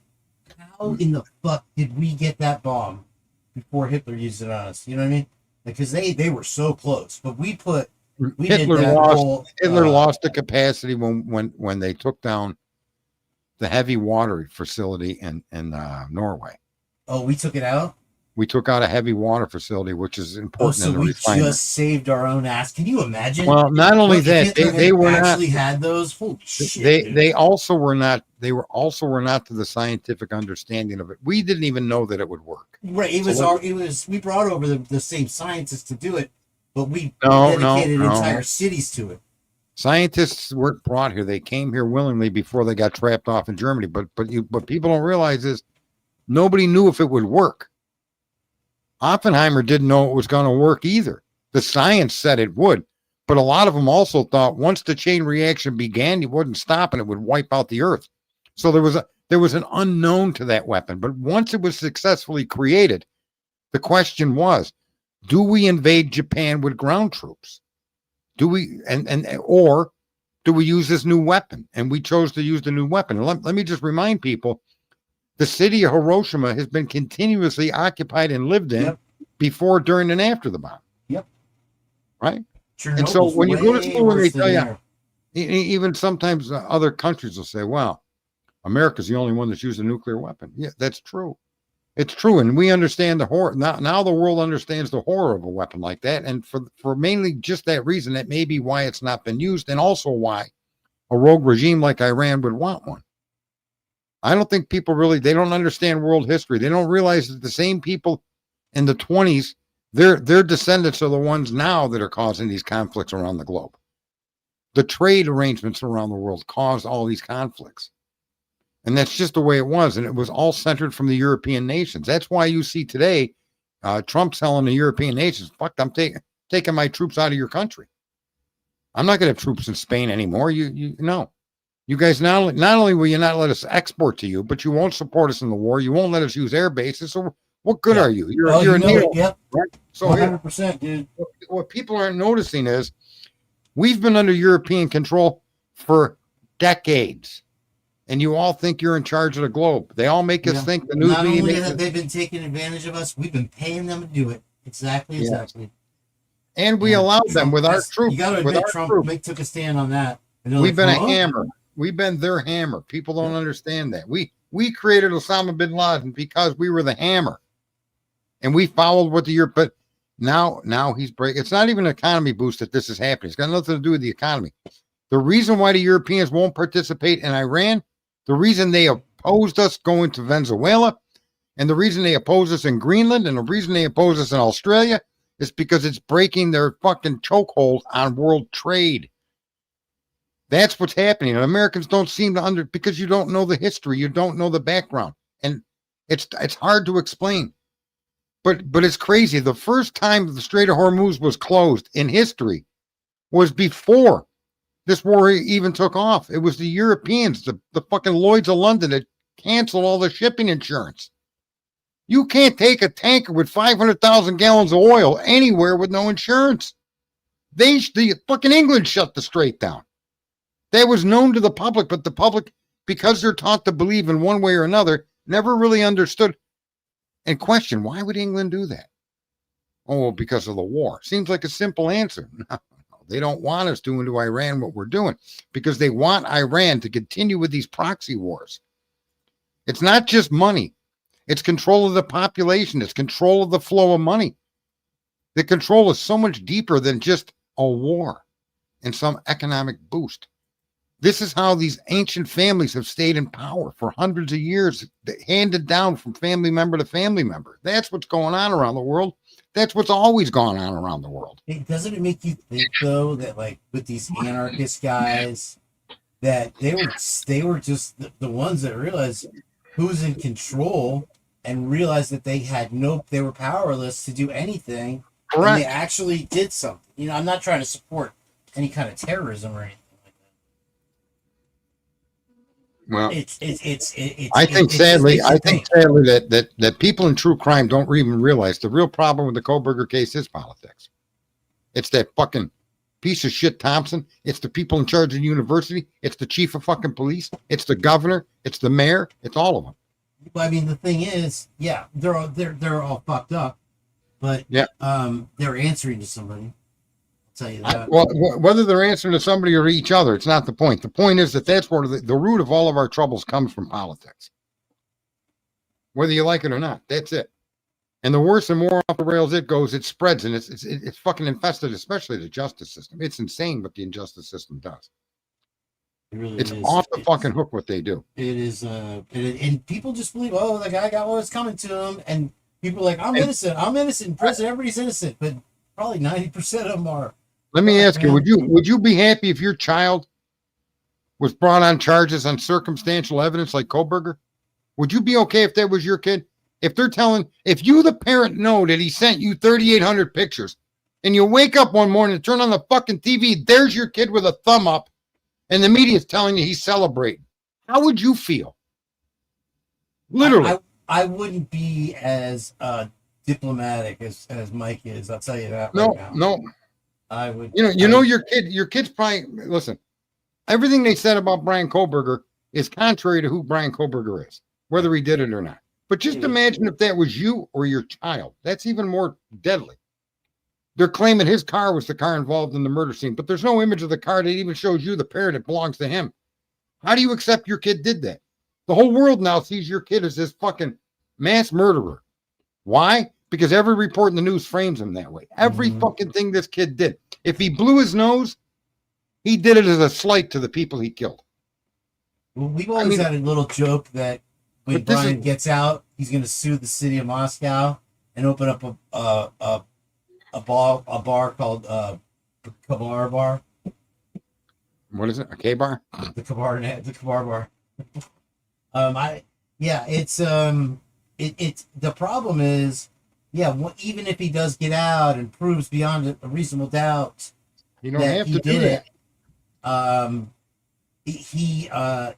How in the fuck did we get that bomb before Hitler used it on us? You know what I mean? Because they were so close, but
Hitler lost the capacity when they took down the heavy water facility in Norway.
Oh, we took it out.
We took out a heavy water facility, which is important.
So we just saved our own ass. Can you imagine?
Well, not only that, they were
actually
not.
Had those. Holy shit,
They also were not. They were not to the scientific understanding of it. We didn't even know that it would work.
Right. It was. We brought over the same scientists to do it, but we dedicated entire cities to it.
Scientists weren't brought here. They came here willingly before they got trapped off in Germany. But people don't realize is nobody knew if it would work. Oppenheimer didn't know it was going to work either. The science said it would, but a lot of them also thought once the chain reaction began, you wouldn't stop and it would wipe out the earth. So there was an unknown to that weapon. But once it was successfully created, the question was, do we invade Japan with ground troops? Do we or do we use this new weapon? And we chose to use the new weapon. And let me just remind people, the city of Hiroshima has been continuously occupied and lived in before, during, and after the bomb.
Yep.
Right?
Chernobyl's
and so when you go to school and they
worse
tell
than
you, even sometimes other countries will say, well, America's the only one that's used a nuclear weapon. Yeah, that's true. It's true. And we understand the horror. Now the world understands the horror of a weapon like that. And for mainly just that reason, that may be why it's not been used, and also why a rogue regime like Iran would want one. I don't think people really, they don't understand world history. They don't realize that the same people in the 20s, their descendants are the ones now that are causing these conflicts around the globe. The trade arrangements around the world caused all these conflicts. And that's just the way it was. And it was all centered from the European nations. That's why you see today, Trump telling the European nations, fuck, I'm taking my troops out of your country. I'm not going to have troops in Spain anymore. You know, you guys, not only will you not let us export to you, but you won't support us in the war. You won't let us use air bases. So what good are you? You're a NATO,
yep.
right? So
100%, dude.
what people aren't noticing is we've been under European control for decades. And you all think you're in charge of the globe. They all make us think the news
Not
media
only
makes
have
us,
they been taking advantage of us, we've been paying them to do it. Exactly.
and we allowed them with our troops.
You got to
with
admit,
our
Trump
troops.
took a stand on that. And they're
We've
like,
been a
"Huh?"
hammer. We've been their hammer. People don't understand that. We created Osama bin Laden because we were the hammer, and we followed what the Europe. But now he's breaking. It's not even an economy boost that this is happening. It's got nothing to do with the economy. The reason why the Europeans won't participate in Iran, the reason they opposed us going to Venezuela, and the reason they oppose us in Greenland, and the reason they oppose us in Australia is because it's breaking their fucking chokehold on world trade. That's what's happening. And Americans don't seem to because you don't know the history, you don't know the background, and it's hard to explain. But it's crazy. The first time the Strait of Hormuz was closed in history was before this war even took off. It was the Europeans, the fucking Lloyds of London, that canceled all the shipping insurance. You can't take a tanker with 500,000 gallons of oil anywhere with no insurance. The fucking England shut the strait down. That was known to the public, but the public, because they're taught to believe in one way or another, never really understood and questioned, why would England do that? Oh, because of the war. Seems like a simple answer. No. They don't want us doing to Iran what we're doing because they want Iran to continue with these proxy wars. It's not just money. It's control of the population. It's control of the flow of money. The control is so much deeper than just a war and some economic boost. This is how these ancient families have stayed in power for hundreds of years, handed down from family member to family member. That's what's going on around the world. That's what's always gone on around the world.
Doesn't it make you think though that like with these anarchist guys that they were just the ones that realized who's in control and realized that they were powerless to do anything.
Correct.
And they actually did something. You know, I'm not trying to support any kind of terrorism or anything like that.
Well,
It's
I think sadly that people in true crime don't even realize the real problem with the Kohberger case is politics. It's that fucking piece of shit Thompson. It's the people in charge of the university. It's the chief of fucking police. It's the governor. It's the mayor. It's all of them.
But I mean, the thing is, yeah, they're all fucked up, but
Yeah.
They're answering to somebody. I'll tell you that.
Well, whether they're answering to somebody or each other, it's not the point. The point is that's where the root of all of our troubles comes from politics. Whether you like it or not, that's it. And the worse and more off the rails it goes, it spreads, and it's fucking infested, especially the justice system. It's insane what the injustice system does.
It really
It's
is.
off the fucking hook what they do.
It is, and people just believe, oh, the guy got what's coming to him, and people are like, I'm innocent in prison, everybody's innocent, but probably 90% of them are.
Let me ask you, would you be happy if your child was brought on charges on circumstantial evidence like Kohberger? Would you be okay if that was your kid? If you, the parent, know that he sent you 3,800 pictures and you wake up one morning and turn on the fucking TV, there's your kid with a thumb up and the media is telling you he's celebrating. How would you feel? Literally.
I wouldn't be as diplomatic as Mike is. I'll tell you that.
No,
right now.
no.
I would.
Your kid's probably, listen, everything they said about Brian Kohberger is contrary to who Brian Kohberger is, whether he did it or not. But just imagine if that was you or your child. That's even more deadly. They're claiming his car was the car involved in the murder scene, but there's no image of the car that even shows you, the parent, it belongs to him. How do you accept your kid did that? The whole world now sees your kid as this fucking mass murderer. Why? Because every report in the news frames him that way. Every fucking thing this kid did. If he blew his nose, he did it as a slight to the people he killed.
Well, we've always had a little joke that when
But this
Brian
is-
gets out, he's going to sue the city of Moscow and open up a bar called the Kabar Bar,
What is it? A K-bar?
the Kabar Bar. It's the problem is, even if he does get out and proves beyond a reasonable doubt
You don't
that
have
he
to do
did
that.
it, he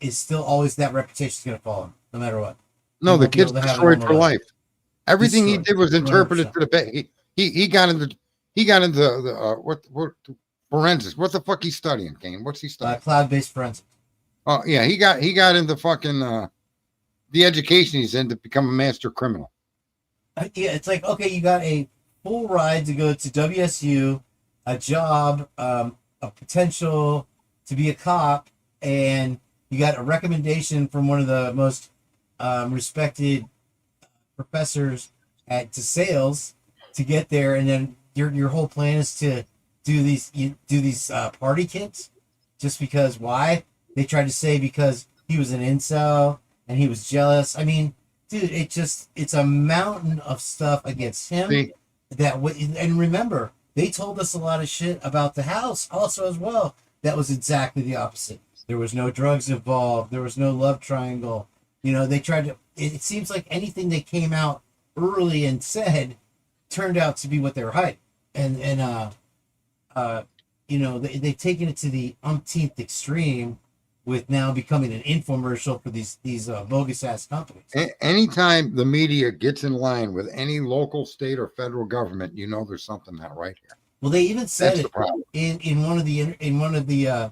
is still always, that reputation's going to follow him no matter what.
No,
You
the
won't be able
kid's
to have it
destroyed
on
for
the
life. Everything he
Destroyed.
did was interpreted
100%.
to the best. He got into the what forensics. What the fuck he's studying, Kane? What's he studying?
Cloud-based forensics.
Oh yeah, he got into fucking the education he's in to become a master criminal.
Yeah, it's like, okay, you got a full ride to go to WSU, a job, a potential to be a cop, and you got a recommendation from one of the most respected professors to sales to get there, and then your whole plan is to do these party kits just because. Why? They tried to say because he was an incel and he was jealous. I mean, dude, it's a mountain of stuff against him.
See,
And remember, they told us a lot of shit about the house also as well. That was exactly the opposite. There was no drugs involved. There was no love triangle. They tried to. It seems like anything they came out early and said turned out to be what they were hiding. They've taken it to the umpteenth extreme with now becoming an infomercial for these bogus ass companies.
anytime the media gets in line with any local, state, or federal government, you know there's something not right here.
Well, they even said
That's the
it
problem.
in one of the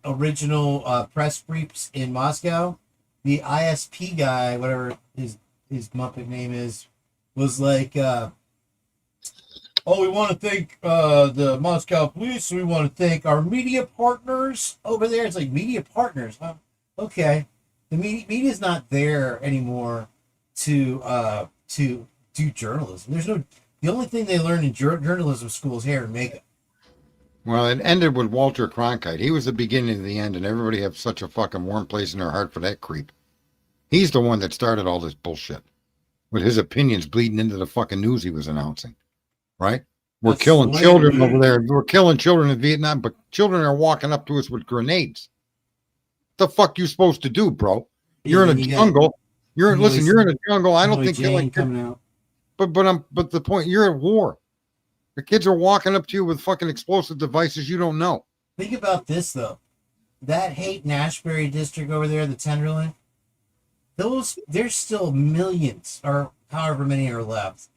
original press briefs in Moscow. The ISP guy, whatever his Muppet name is, was like, we want to thank the Moscow police. We want to thank our media partners over there. It's like, media partners, huh? Okay, the media's not there anymore to do journalism. The only thing they learn in journalism school is hair and makeup.
Well, it ended with Walter Cronkite. He was the beginning of the end, and everybody had such a fucking warm place in their heart for that creep. He's the one that started all this bullshit with his opinions bleeding into the fucking news he was announcing. Right? We're
That's
killing
slavery.
children over there. We're killing children in Vietnam, but children are walking up to us with grenades. What the fuck you supposed to do, bro? You're in a jungle. You're in a jungle. I don't think killing kids,
coming out.
but the point, you're at war. The kids are walking up to you with fucking explosive devices you don't know.
Think about this though. That Haight and Ashbury district over there, the Tenderloin, there's still millions or however many are left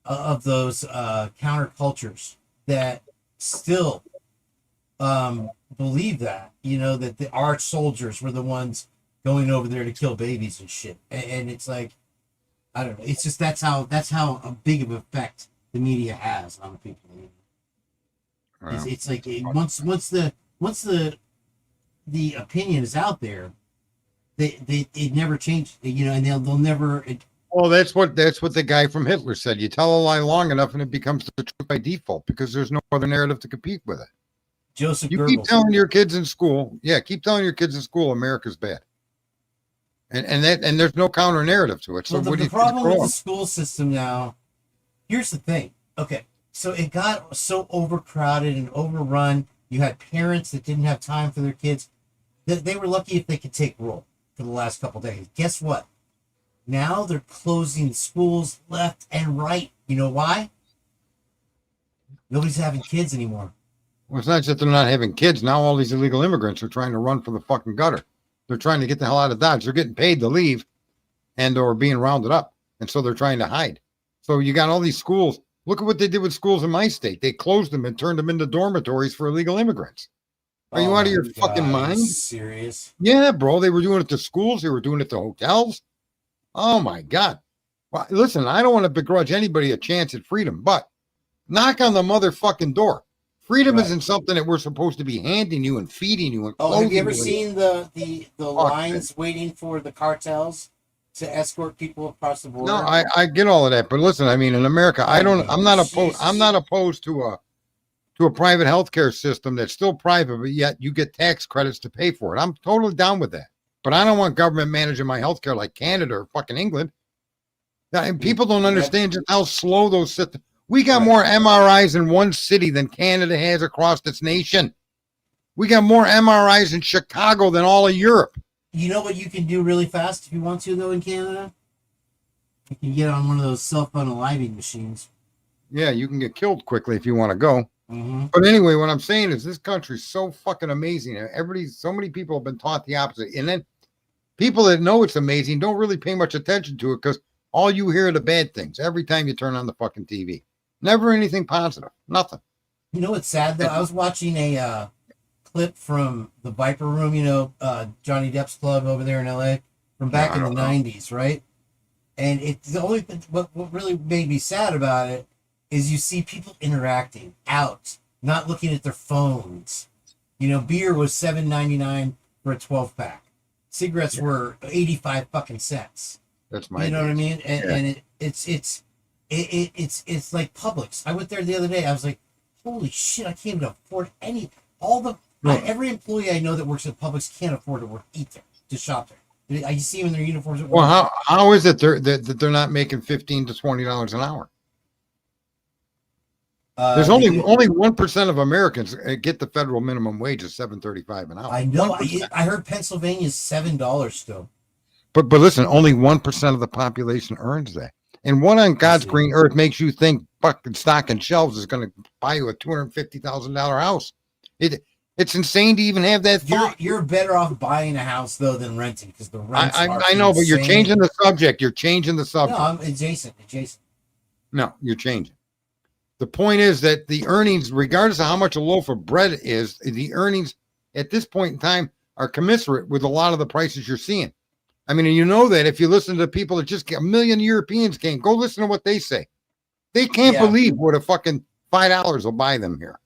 of those countercultures that still believe that, that the arch soldiers were the ones going over there to kill babies and shit. And it's like, I don't know. It's just that's how a big of effect the media has on people.
Wow.
It's like once the opinion is out there, it never changed. And they'll never.
Well, that's what the guy from Hitler said. You tell a lie long enough, and it becomes the truth by default because there's no other narrative to compete with it.
Joseph
You
Goebbels.
keep telling your kids in school, America's bad, and there's no counter narrative to it. So
Well,
what do
the
you
problem
grow
with the
up?
school system now, here's the thing. Okay, so it got so overcrowded and overrun. You had parents that didn't have time for their kids. They were lucky if they could take roll for the last couple decades. Guess what? Now they're closing schools left and right. You know why? Nobody's having kids anymore.
Well, it's not that they're not having kids. Now all these illegal immigrants are trying to run for the fucking gutter. They're trying to get the hell out of Dodge. They're getting paid to leave and or being rounded up. And so they're trying to hide. So you got all these schools. Look at what they did with schools in my state. They closed them and turned them into dormitories for illegal immigrants. Are you out of your fucking mind?
Serious?
Yeah, bro. They were doing it to schools. They were doing it to hotels. Oh, my God. Well, listen, I don't want to begrudge anybody a chance at freedom, but knock on the motherfucking door. Freedom
Right.
isn't something that we're supposed to be handing you and feeding you and
Oh,
clothing
have you ever
and-
seen the lines waiting for the cartels to escort people across the border?
No, I get all of that, but listen, I mean, in America,
I mean,
I'm not opposed. I'm
Jesus.
not opposed to a private healthcare system that's still private, but yet you get tax credits to pay for it. I'm totally down with that. But I don't want government managing my healthcare like Canada or fucking England. Now, and people don't understand just how slow those systems. We got
Right.
more MRIs in one city than Canada has across its nation. We got more MRIs in Chicago than all of Europe.
You know what you can do really fast if you want to, though, in Canada? You can get on one of those self-unaliving machines.
Yeah, you can get killed quickly if you want to go.
Mm-hmm.
But anyway, what I'm saying is this country's so fucking amazing. So many people have been taught the opposite. And then people that know it's amazing don't really pay much attention to it because all you hear are the bad things every time you turn on the fucking TV. Never anything positive. Nothing.
You know what's sad, though? I was watching a clip from the Viper Room, Johnny Depp's club over there in L.A. from back in the 90s, right? And it's the only thing, what really made me sad about it is you see people interacting out, not looking at their phones. Beer was $7.99 for a 12-pack. Cigarettes were 85 fucking cents.
That's my.
You know what I mean? And,
Yeah.
and it's like Publix. I went there the other day. I was like, holy shit! I can't even afford every employee I know that works at Publix can't afford to eat there, to shop there. I see them in their uniforms.
Well, how is it that they're not making $15 to $20 an hour? There's only 1% of Americans get the federal minimum wage of $7.35 an hour.
I know.
1%.
I heard Pennsylvania's $7 still.
But listen, only 1% of the population earns that. And what on God's
see.
green earth makes you think fucking stocking shelves is going to buy you a $250,000 house? It's insane to even have that thought.
You're better off buying a house though than renting because the rents.
I know, but you're
insane.
changing the subject. You're changing the subject.
No, I'm adjacent.
No, you're changing. The point is that the earnings, regardless of how much a loaf of bread is, the earnings at this point in time are commensurate with a lot of the prices you're seeing. I mean, you know that if you listen to people that just get a million Europeans can't go listen to what they say. They can't believe what a fucking $5 will buy them here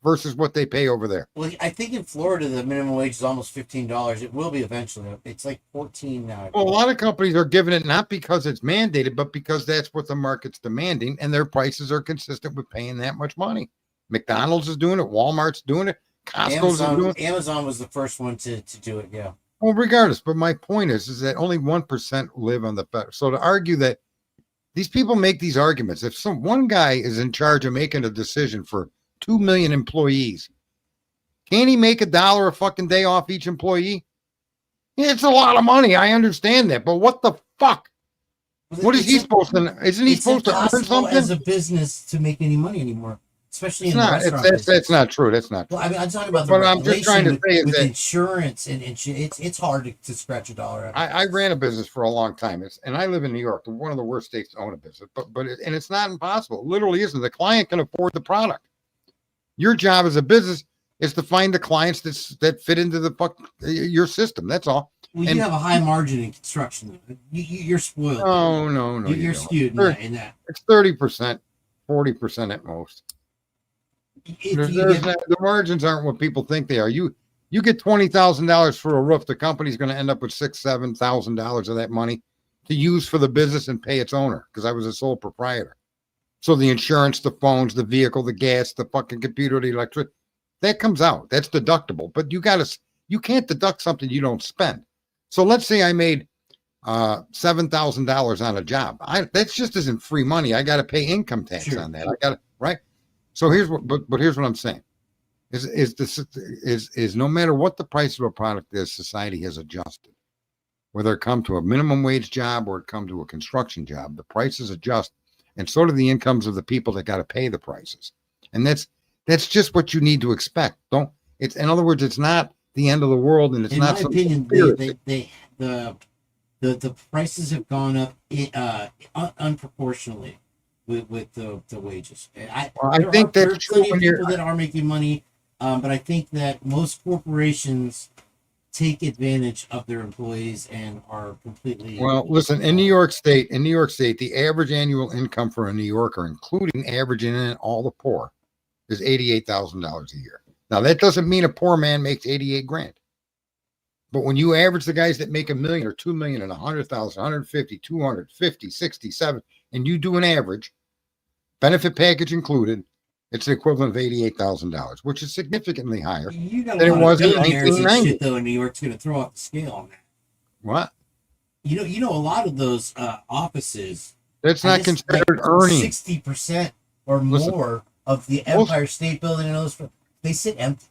versus what they pay over there.
Well, I think in Florida the minimum wage is almost $15. It will be eventually. It's like 14 now.
Well, a lot of companies are giving it not because it's mandated, but because that's what the market's demanding, and their prices are consistent with paying that much money. McDonald's is doing it, Walmart's doing it, Costco's doing it.
Amazon was the first one to do it. Yeah.
Well, regardless, but my point is that only 1% live on the federal. So to argue that these people make these arguments, if one guy is in charge of making a decision for 2 million employees, can't he make $1 a fucking day off each employee? Yeah, it's a lot of money. I understand that, but what the fuck? What is he supposed to? Isn't he supposed to earn
impossible
something?
as a business to make any money anymore, especially
It's
in the
not.
restaurant
That's
business.
not true. That's not true.
Well, I mean, I'm talking about the
But I'm just trying to
regulation
say is
with
that-
insurance and it's hard to scratch a dollar out.
I ran a business for a long time, and I live in New York, one of the worst states to own a business. And it's not impossible. It literally isn't. The client can afford the product. Your job as a business is to find the clients that fit into your system. That's all.
Well,
and-
you have a high margin in construction. You're spoiled.
No.
You're
don't.
skewed in that.
It's 30%, 40% at most. The margins aren't what people think they are. You get $20,000 for a roof. The company's going to end up with $6,000, $7,000 of that money to use for the business and pay its owner because I was a sole proprietor. So the insurance, the phones, the vehicle, the gas, the fucking computer, the electric, that comes out. That's deductible. But you can't deduct something you don't spend. So let's say I made $7,000 on a job. That's just isn't free money. I got to pay income tax on that. I got to, right? So here's what I'm saying is no matter what the price of a product is, society has adjusted. Whether it come to a minimum wage job or it come to a construction job, the prices adjust, and so do the incomes of the people that got to pay the prices. And that's just what you need to expect. In other words, it's not the end of the world, and it's
in
not.
my opinion, the prices have gone up unproportionally with the wages.
I think that's true
plenty of people that are making money, but I think that most corporations take advantage of their employees and are completely.
Well, listen, in New York State, the average annual income for a New Yorker, including averaging in all the poor, is $88,000 a year. Now that doesn't mean a poor man makes 88 grand. But when you average the guys that make $1 million or 2 million and 100,000, 150, 250, 67, and you do an average, benefit package included, it's the equivalent of $88,000, which is significantly higher.
You got
than
a
it
lot
was
of
in
billionaires and
1990.
shit though in New York's going to throw off the scale on that.
What?
You know, a lot of those offices.
That's not considered earning.
60% or
Listen,
more of the Empire State Building and those, they sit empty.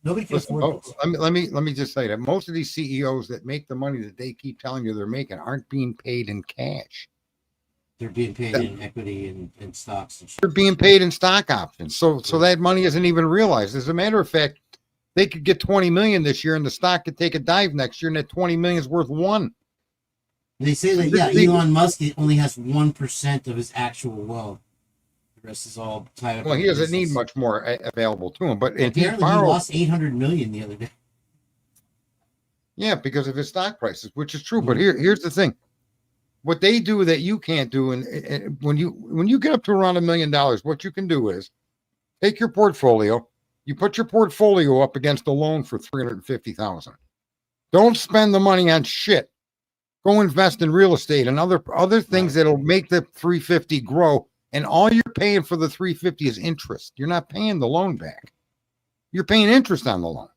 Nobody can
Listen,
afford those.
let me just say that most of these CEOs that make the money that they keep telling you they're making aren't being paid in cash.
They're being paid in equity and stocks and shit.
They're being paid in stock options. So that money isn't even realized. As a matter of fact, they could get 20 million this year and the stock could take a dive next year and that 20 million is worth one.
They say that, yeah, Elon Musk only has 1% of his actual wealth. The rest is all tied up.
Well,
in
he doesn't
business.
need much more available to him, but if he
Apparently, he
borrows,
lost 800 million the other day.
yeah, because of his stock prices, which is true. But here's the thing: what they do that you can't do, and when you get up to around $1 million, what you can do is take your portfolio, you put your portfolio up against a loan for $350,000. Don't spend the money on shit. Go invest in real estate and other things that'll make the 350 grow. And all you're paying for the 350 is interest. You're not paying the loan back. You're paying interest on the loan.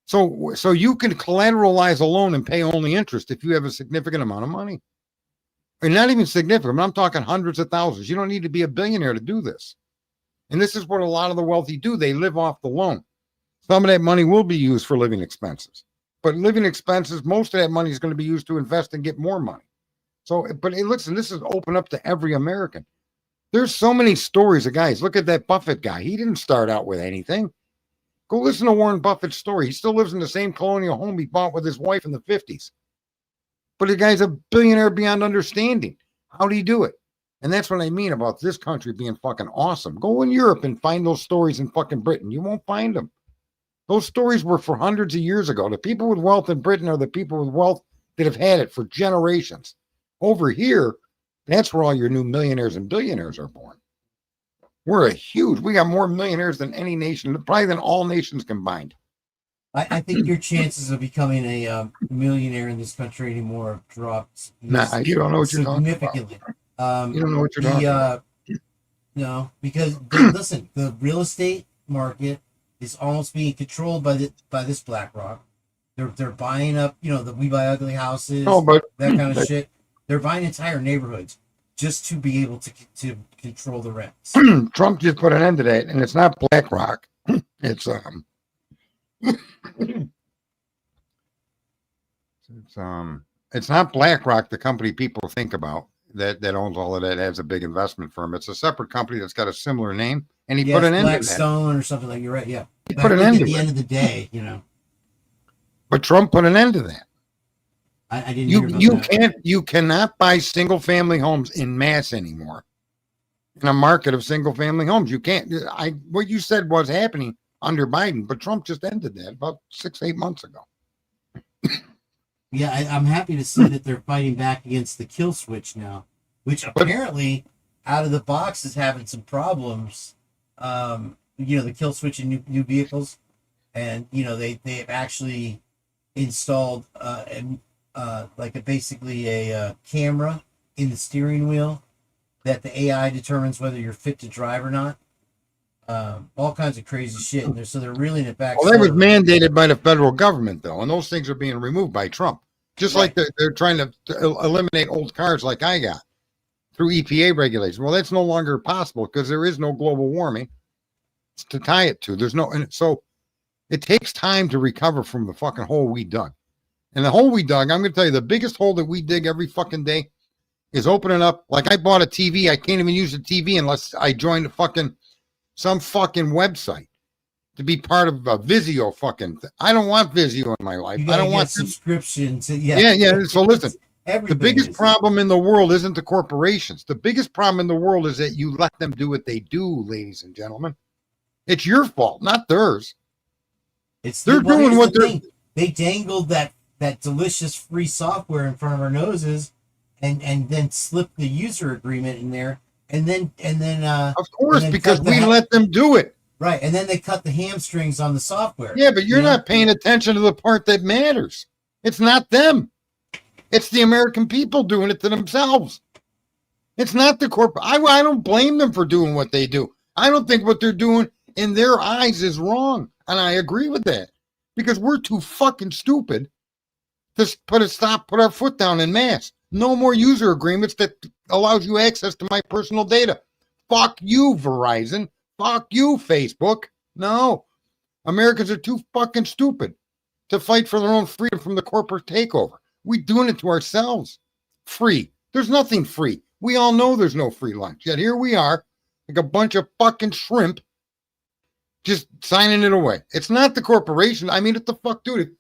So you can collateralize a loan and pay only interest if you have a significant amount of money. And not even significant. I'm talking hundreds of thousands. You don't need to be a billionaire to do this. And this is what a lot of the wealthy do. They live off the loan. Some of that money will be used for living expenses. But living expenses, most of that money is going to be used to invest and get more money. So, but listen, this is open up to every American. There's so many stories of guys. Look at that Buffett guy. He didn't start out with anything. Go listen to Warren Buffett's story. He still lives in the same colonial home he bought with his wife in the 50s. But the guy's a billionaire beyond understanding. How'd he do it? And that's what I mean about this country being fucking awesome. Go in Europe and find those stories in fucking Britain. You won't find them. Those stories were for hundreds of years ago. The people with wealth in Britain are the people with wealth that have had it for generations. Over here, that's where all your new millionaires and billionaires are born. We got more millionaires than any nation, probably than all nations combined.
I think your chances of becoming a millionaire in this country anymore have dropped.
Nah, you don't know what you're talking about.
Significantly.
You don't know what you're talking about.
No, because listen, the real estate market is almost being controlled by this BlackRock. They're buying up, the We Buy Ugly houses, that kind of shit. They're buying entire neighborhoods just to be able to control the rents.
Trump just put an end to that, and it's not BlackRock. It's it's not BlackRock, the company people think about that owns all of that, has a big investment firm. It's a separate company that's got a similar name, and he put an end to that.
Blackstone or something like. You're right. Yeah,
he put an end to it. At
the end of the day,
But Trump put an end to that.
I didn't. Hear about that.
You cannot buy single family homes in mass anymore. In a market of single family homes, you can't. What you said was happening under Biden, but Trump just ended that about 6-8 months ago.
Yeah, I'm happy to see that they're fighting back against the kill switch now, which apparently out of the box is having some problems. The kill switch in new vehicles, and they've actually installed basically a camera in the steering wheel that the AI determines whether you're fit to drive or not. All kinds of crazy shit. So they're reeling it back.
Well, that was mandated by the federal government, though, and those things are being removed by Trump. Just like they're trying to eliminate old cars like I got through EPA regulations. Well, that's no longer possible because there is no global warming to tie it to. And so it takes time to recover from the fucking hole we dug. And the hole we dug, I'm going to tell you, the biggest hole that we dig every fucking day is opening up. Like I bought a TV. I can't even use the TV unless I join some fucking website to be part of a Vizio fucking thing. I don't want Vizio in my life. I don't want
subscriptions.
Yeah. So listen, the biggest
is.
problem in the world isn't the corporations. The biggest problem in the world is that you let them do what they do, ladies and gentlemen. It's your fault, not theirs. They're doing what
they dangled that delicious free software in front of our noses and then slipped the user agreement in there and then
Of course,
then
because
cut the
we
ha-
let them do it.
right, and then they cut the hamstrings on the software.
Yeah, but you're
You know?
not paying attention to the part that matters. It's not them. It's the American people doing it to themselves. It's not the corporate. I don't blame them for doing what they do. I don't think what they're doing in their eyes is wrong. And I agree with that. Because we're too fucking stupid to put our foot down en masse. No more user agreements that allows you access to my personal data. Fuck you, Verizon. Fuck you, Facebook. No. Americans are too fucking stupid to fight for their own freedom from the corporate takeover. We're doing it to ourselves. Free. There's nothing free. We all know there's no free lunch. Yet here we are, like a bunch of fucking shrimp, just signing it away. It's not the corporation. I mean, what the fuck, dude?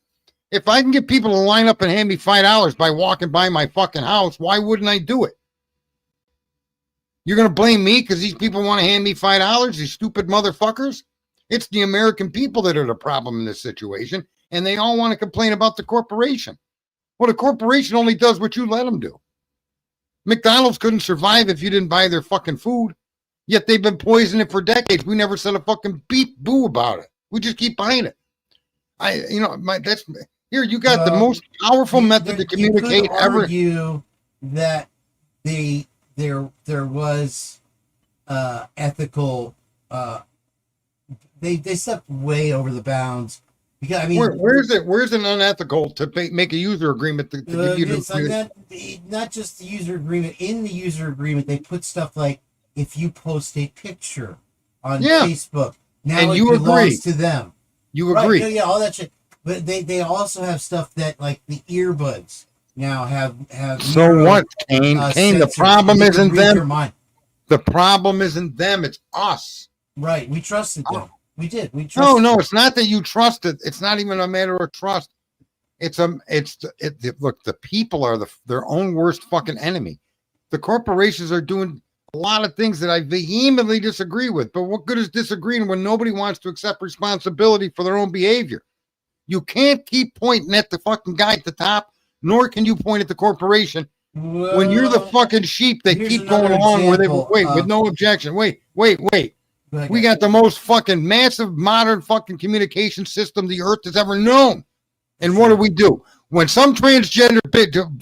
If I can get people to line up and hand me $5 by walking by my fucking house, why wouldn't I do it? You're going to blame me because these people want to hand me $5, these stupid motherfuckers? It's the American people that are the problem in this situation, and they all want to complain about the corporation. Well, the corporation only does what you let them do. McDonald's couldn't survive if you didn't buy their fucking food, yet they've been poisoning it for decades. We never said a fucking beep boo about it. We just keep buying it. Here, you got the most powerful method to communicate
you could
ever.
argue that there was ethical. They stepped way over the bounds because I mean,
where's it unethical to make a user agreement to give you
it's not just the user agreement. In the user agreement, they put stuff like if you post a picture on Facebook, now
and
it
you
belongs
agree
to them.
You agree?
Right, yeah, all that shit. But they also have stuff that like the earbuds now have.
So what, Kane? Kane, the problem isn't them. The problem isn't them. It's us.
Right. We trusted them. We did. We trusted.
No. It's not that you trusted. It's not even a matter of trust. Look, the people are their own worst fucking enemy. The corporations are doing a lot of things that I vehemently disagree with. But what good is disagreeing when nobody wants to accept responsibility for their own behavior? You can't keep pointing at the fucking guy at the top, nor can you point at the corporation when you're the fucking sheep that keep going along where they with no objection. Wait. We got the most fucking massive modern fucking communication system the earth has ever known. And what do? When some transgender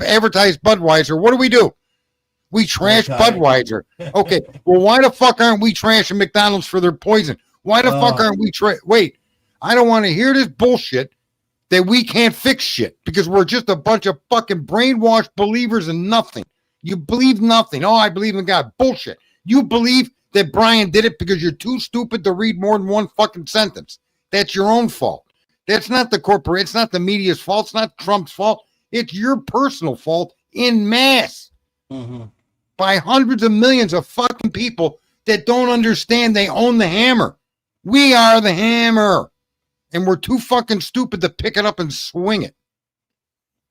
advertise Budweiser, what do? We trash Budweiser. Okay, well, why the fuck aren't we trashing McDonald's for their poison? Why the fuck aren't we wait, I don't want to hear this bullshit that we can't fix shit because we're just a bunch of fucking brainwashed believers in nothing. You believe nothing. Oh, I believe in God. Bullshit. You believe that Brian did it because you're too stupid to read more than one fucking sentence. That's your own fault. That's not the corporate. It's not the media's fault. It's not Trump's fault. It's your personal fault in mass by hundreds of millions of fucking people that don't understand they own the hammer. We are the hammer. And we're too fucking stupid to pick it up and swing it.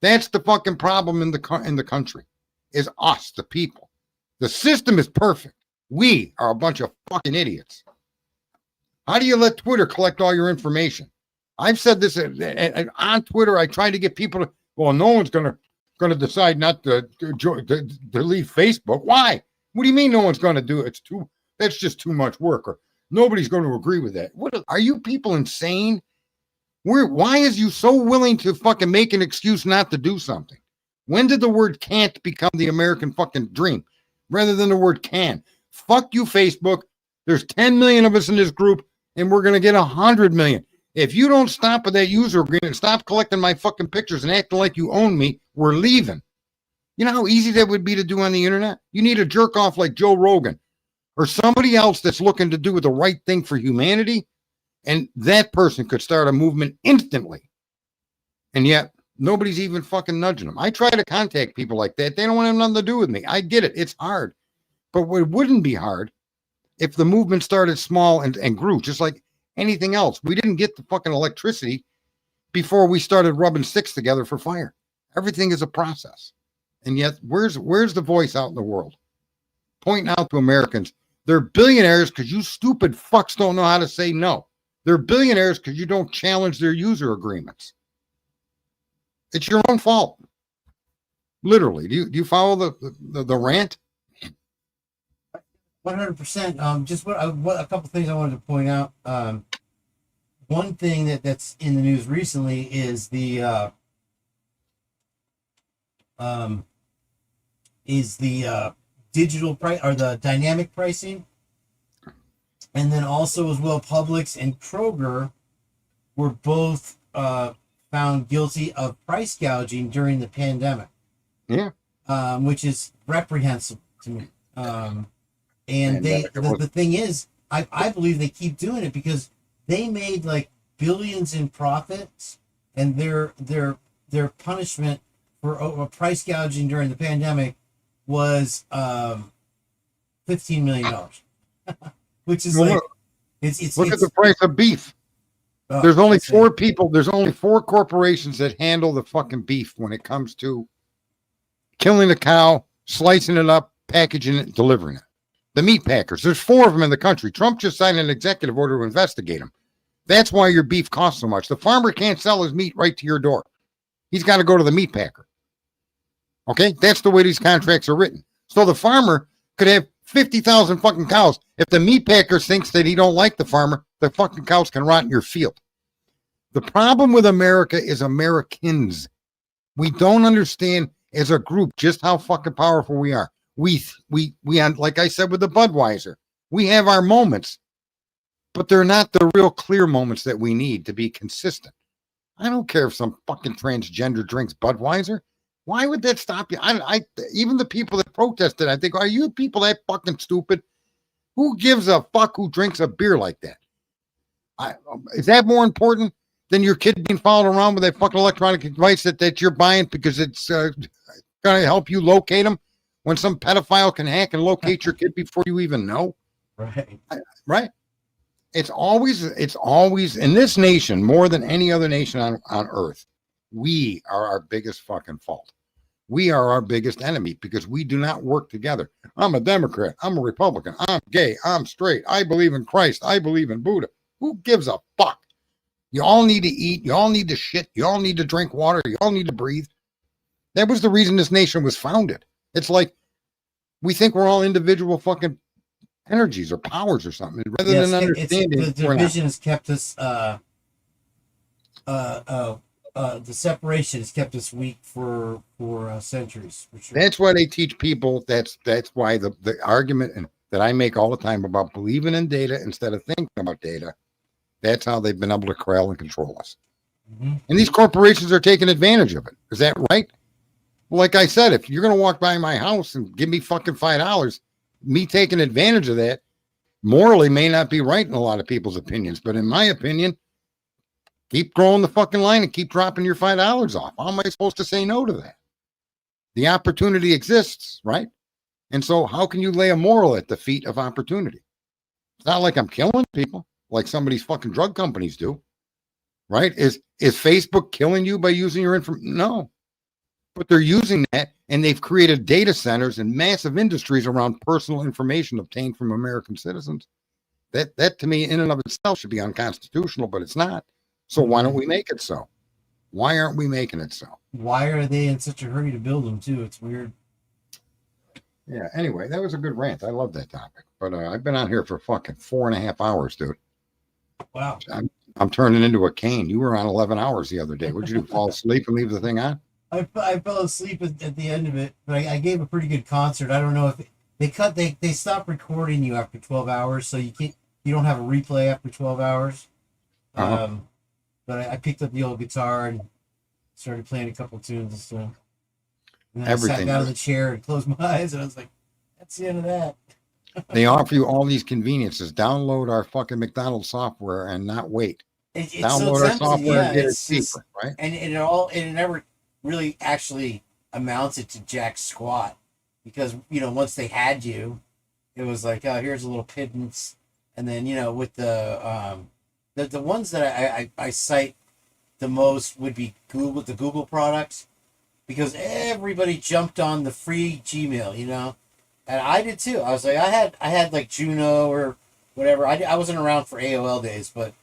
That's the fucking problem in the country, is us, the people. The system is perfect. We are a bunch of fucking idiots. How do you let Twitter collect all your information? I've said this on Twitter. I try to get people to, well, no one's going to decide not to leave Facebook. Why? What do you mean no one's going to do it? That's just too much work, or nobody's going to agree with that. What are you people insane? Why is you so willing to fucking make an excuse not to do something? When did the word can't become the American fucking dream rather than the word can? Fuck you, Facebook. There's 10 million of us in this group, and we're going to get 100 million. If you don't stop with that user agreement, stop collecting my fucking pictures and acting like you own me, we're leaving. You know how easy that would be to do on the internet? You need a jerk off like Joe Rogan or somebody else that's looking to do the right thing for humanity, and that person could start a movement instantly. And yet, nobody's even fucking nudging them. I try to contact people like that. They don't want to have nothing to do with me. I get it. It's hard. But it wouldn't be hard if the movement started small and grew, just like anything else. We didn't get the fucking electricity before we started rubbing sticks together for fire. Everything is a process. And yet, where's the voice out in the world? Pointing out to Americans, they're billionaires because you stupid fucks don't know how to say no. They're billionaires because you don't challenge their user agreements. It's your own fault. Literally. Do you follow the rant?
100%. Just what a couple things I wanted to point out. One thing that's in the news recently is the digital price or the dynamic pricing, and then also as well, Publix and Kroger were both found guilty of price gouging during the pandemic.
Yeah.
Which is reprehensible to me. And the thing is, I believe they keep doing it because they made like billions in profits, and their punishment for price gouging during the pandemic was $15 million, which is
Well,
like it's
look at the price of beef. There's only four people. There's only four corporations that handle the fucking beef when it comes to killing the cow, slicing it up, packaging it, delivering it. The meat packers. There's four of them in the country. Trump just signed an executive order to investigate them. That's why your beef costs so much. The farmer can't sell his meat right to your door. He's got to go to the meat packer. Okay? That's the way these contracts are written. So the farmer could have 50,000 fucking cows. If the meat packer thinks that he don't like the farmer, the fucking cows can rot in your field. The problem with America is Americans. We don't understand as a group just how fucking powerful we are. We like I said with the Budweiser, we have our moments, but they're not the real clear moments that we need to be consistent. I don't care if some fucking transgender drinks Budweiser. Why would that stop you? I even the people that protested, I think, are you people that fucking stupid? Who gives a fuck who drinks a beer like that? Is that more important than your kid being followed around with that fucking electronic device that you're buying because it's going to help you locate them when some pedophile can hack and locate your kid before you even know?
right.
Right. It's always in this nation more than any other nation on earth. We are our biggest fucking fault. We are our biggest enemy because we do not work together. I'm a Democrat. I'm a Republican. I'm gay. I'm straight. I believe in Christ. I believe in Buddha. Who gives a fuck? You all need to eat. You all need to shit. You all need to drink water. You all need to breathe. That was the reason this nation was founded. It's like we think we're all individual fucking energies or powers or something, rather than understanding
the division has kept us the separation has kept us weak for centuries. For sure.
That's why they teach people. That's why the argument that I make all the time about believing in data instead of thinking about data. That's how they've been able to corral and control us.
Mm-hmm.
And these corporations are taking advantage of it. Is that right? Like I said, if you're going to walk by my house and give me fucking $5, me taking advantage of that morally may not be right in a lot of people's opinions. But in my opinion, keep growing the fucking line and keep dropping your $5 off. How am I supposed to say no to that? The opportunity exists, right? And so how can you lay a moral at the feet of opportunity? It's not like I'm killing people like some of these fucking drug companies do, right? Is Facebook killing you by using your information? No. But they're using that, and they've created data centers and massive industries around personal information obtained from American citizens. That to me, in and of itself, should be unconstitutional, but it's not. So why don't we make it so? Why aren't we making it so?
Why are they in such a hurry to build them too? It's weird.
Yeah. Anyway, that was a good rant. I love that topic, but I've been on here for fucking 4.5 hours, dude.
Wow.
I'm turning into a cane. You were on 11 hours the other day. What'd you do? Fall asleep and leave the thing on?
I fell asleep at the end of it, but I gave a pretty good concert. I don't know if they stopped recording you after 12 hours, so you don't have a replay after 12 hours.
Uh-huh.
But I picked up the old guitar and started playing a couple tunes and stuff. And then
Everything.
I sat down in the chair and closed my eyes, and I was like, "That's the end of that."
They offer you all these conveniences. Download our fucking McDonald's software and not wait. Download our software and get it cheaper, right?
And it never really actually amounted to jack squat, because once they had you, it was like, oh, here's a little pittance, and then with the ones that I cite the most would be the Google products, because everybody jumped on the free Gmail, and I did too. I was like, I had like Juno or whatever. I wasn't around for AOL days, but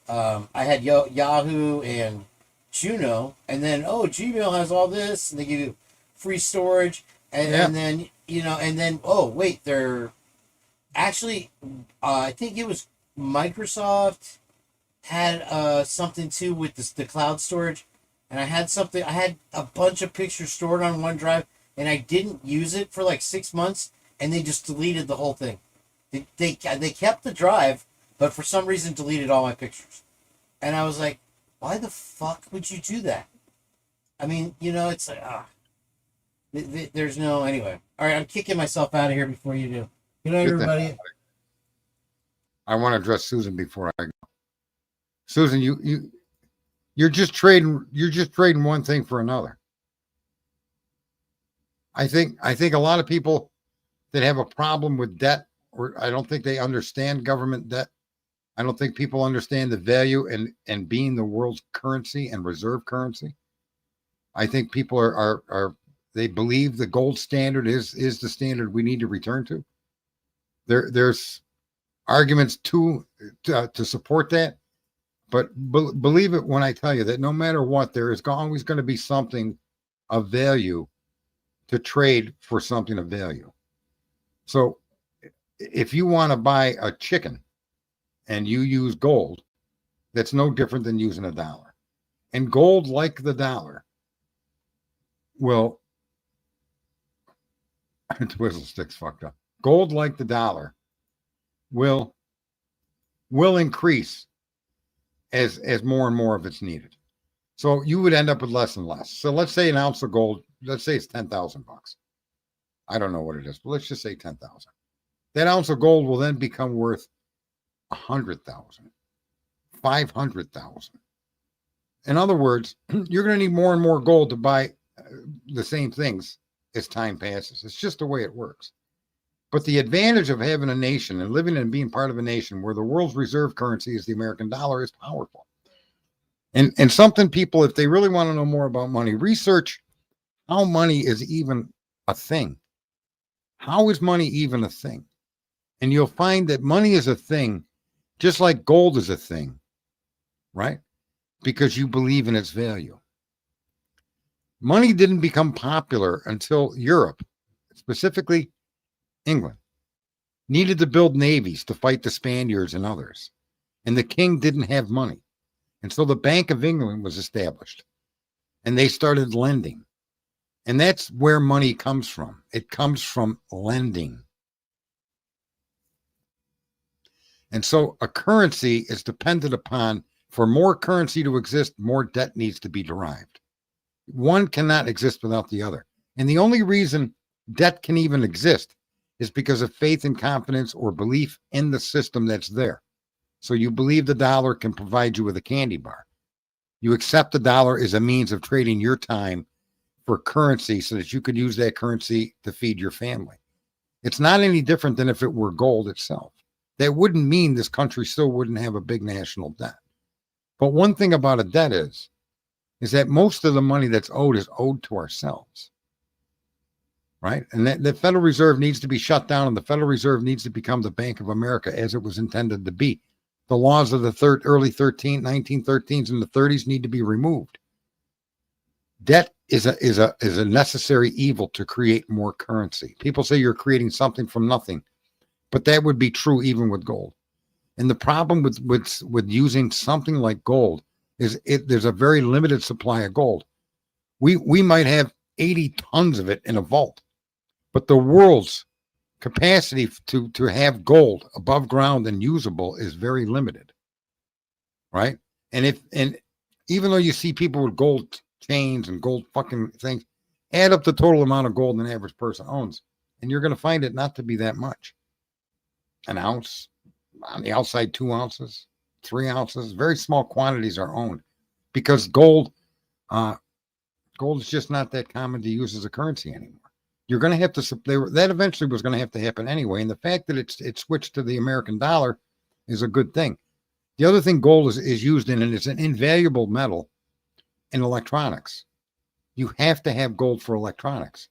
I had Yahoo and Juno, and then Gmail has all this, and they give you free storage, and then and then oh wait, they're actually, I think it was Microsoft had something too with the cloud storage, and I had a bunch of pictures stored on OneDrive, and I didn't use it for like 6 months, and they just deleted the whole thing. They kept the drive, but for some reason deleted all my pictures, and I was like, why the fuck would you do that? I mean, it's like there's no anyway. All right, I'm kicking myself out of here before you do. Good night,
Get the-
everybody.
I want to address Susan before I go. Susan, you're just trading one thing for another. I think a lot of people that have a problem with debt, or I don't think they understand government debt. I don't think people understand the value and being the world's currency and reserve currency. I think people are they believe the gold standard is the standard we need to return to. There's arguments to support that, but believe it when I tell you that no matter what, there is always going to be something of value to trade for something of value. So if you want to buy a chicken and you use gold, that's no different than using a dollar. And gold, like the dollar, will twizzle sticks fucked up. Gold, like the dollar, will increase as more and more of it's needed. So you would end up with less and less. So let's say an ounce of gold, let's say it's $10,000. I don't know what it is, but let's just say 10,000. That ounce of gold will then become worth 100,000, 500,000. In other words, you're going to need more and more gold to buy the same things as time passes. It's just the way it works. But the advantage of having a nation and living and being part of a nation where the world's reserve currency is the American dollar is powerful. And something people, if they really want to know more about money, research how money is even a thing. How is money even a thing? And you'll find that money is a thing, just like gold is a thing, right? Because you believe in its value. Money didn't become popular until Europe, specifically England, needed to build navies to fight the Spaniards and others. And the king didn't have money. And so the Bank of England was established. And they started lending. And that's where money comes from. It comes from lending. And so a currency is dependent upon, for more currency to exist, more debt needs to be derived. One cannot exist without the other. And the only reason debt can even exist is because of faith and confidence or belief in the system that's there. So you believe the dollar can provide you with a candy bar. You accept the dollar as a means of trading your time for currency so that you could use that currency to feed your family. It's not any different than if it were gold itself. That wouldn't mean this country still wouldn't have a big national debt. But one thing about a debt is that most of the money that's owed is owed to ourselves. Right? And that the Federal Reserve needs to be shut down, and the Federal Reserve needs to become the Bank of America as it was intended to be. The laws of the early 1913s and the 30s need to be removed. Debt is a necessary evil to create more currency. People say you're creating something from nothing, but that would be true even with gold. And the problem with using something like gold is there's a very limited supply of gold. We might have 80 tons of it in a vault, but the world's capacity to have gold above ground and usable is very limited, right? And even though you see people with gold chains and gold fucking things, add up the total amount of gold an average person owns, and you're going to find it not to be that much. An ounce, on the outside 2 ounces, 3 ounces, very small quantities are owned because gold is just not that common to use as a currency anymore. You're going to have to, that eventually was going to have to happen anyway. And the fact that it switched to the American dollar is a good thing. The other thing gold is used in, and it's an invaluable metal in electronics. You have to have gold for electronics.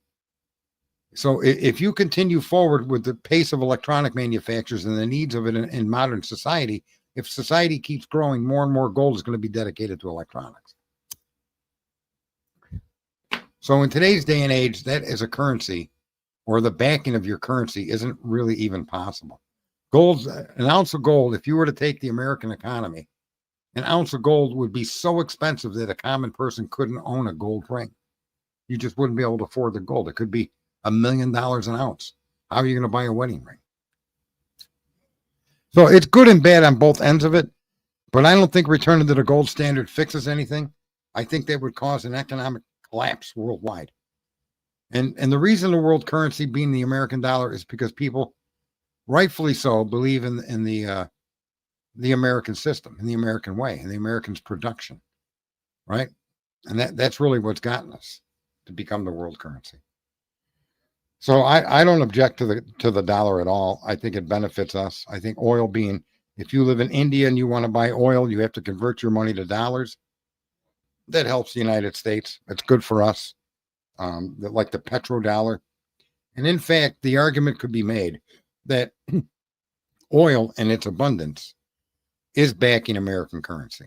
So if you continue forward with the pace of electronic manufacturers and the needs of it in modern society, if society keeps growing, more and more gold is going to be dedicated to electronics. So in today's day and age, that as a currency or the backing of your currency isn't really even possible. Gold's an ounce of gold. If you were to take the American economy, an ounce of gold would be so expensive that a common person couldn't own a gold ring. You just wouldn't be able to afford the gold. It could be $1 million an ounce. How are you going to buy a wedding ring? So it's good and bad on both ends of it, but I don't think returning to the gold standard fixes anything. I think that would cause an economic collapse worldwide. And the reason the world currency being the American dollar is because people, rightfully so, believe in the American system, in the American way, in the Americans' production, right? And that's really what's gotten us to become the world currency. So I don't object to the dollar at all. I think it benefits us. I think oil being, if you live in India and you want to buy oil, you have to convert your money to dollars. That helps the United States. It's good for us. Like the petrodollar. And in fact, the argument could be made that oil and its abundance is backing American currency.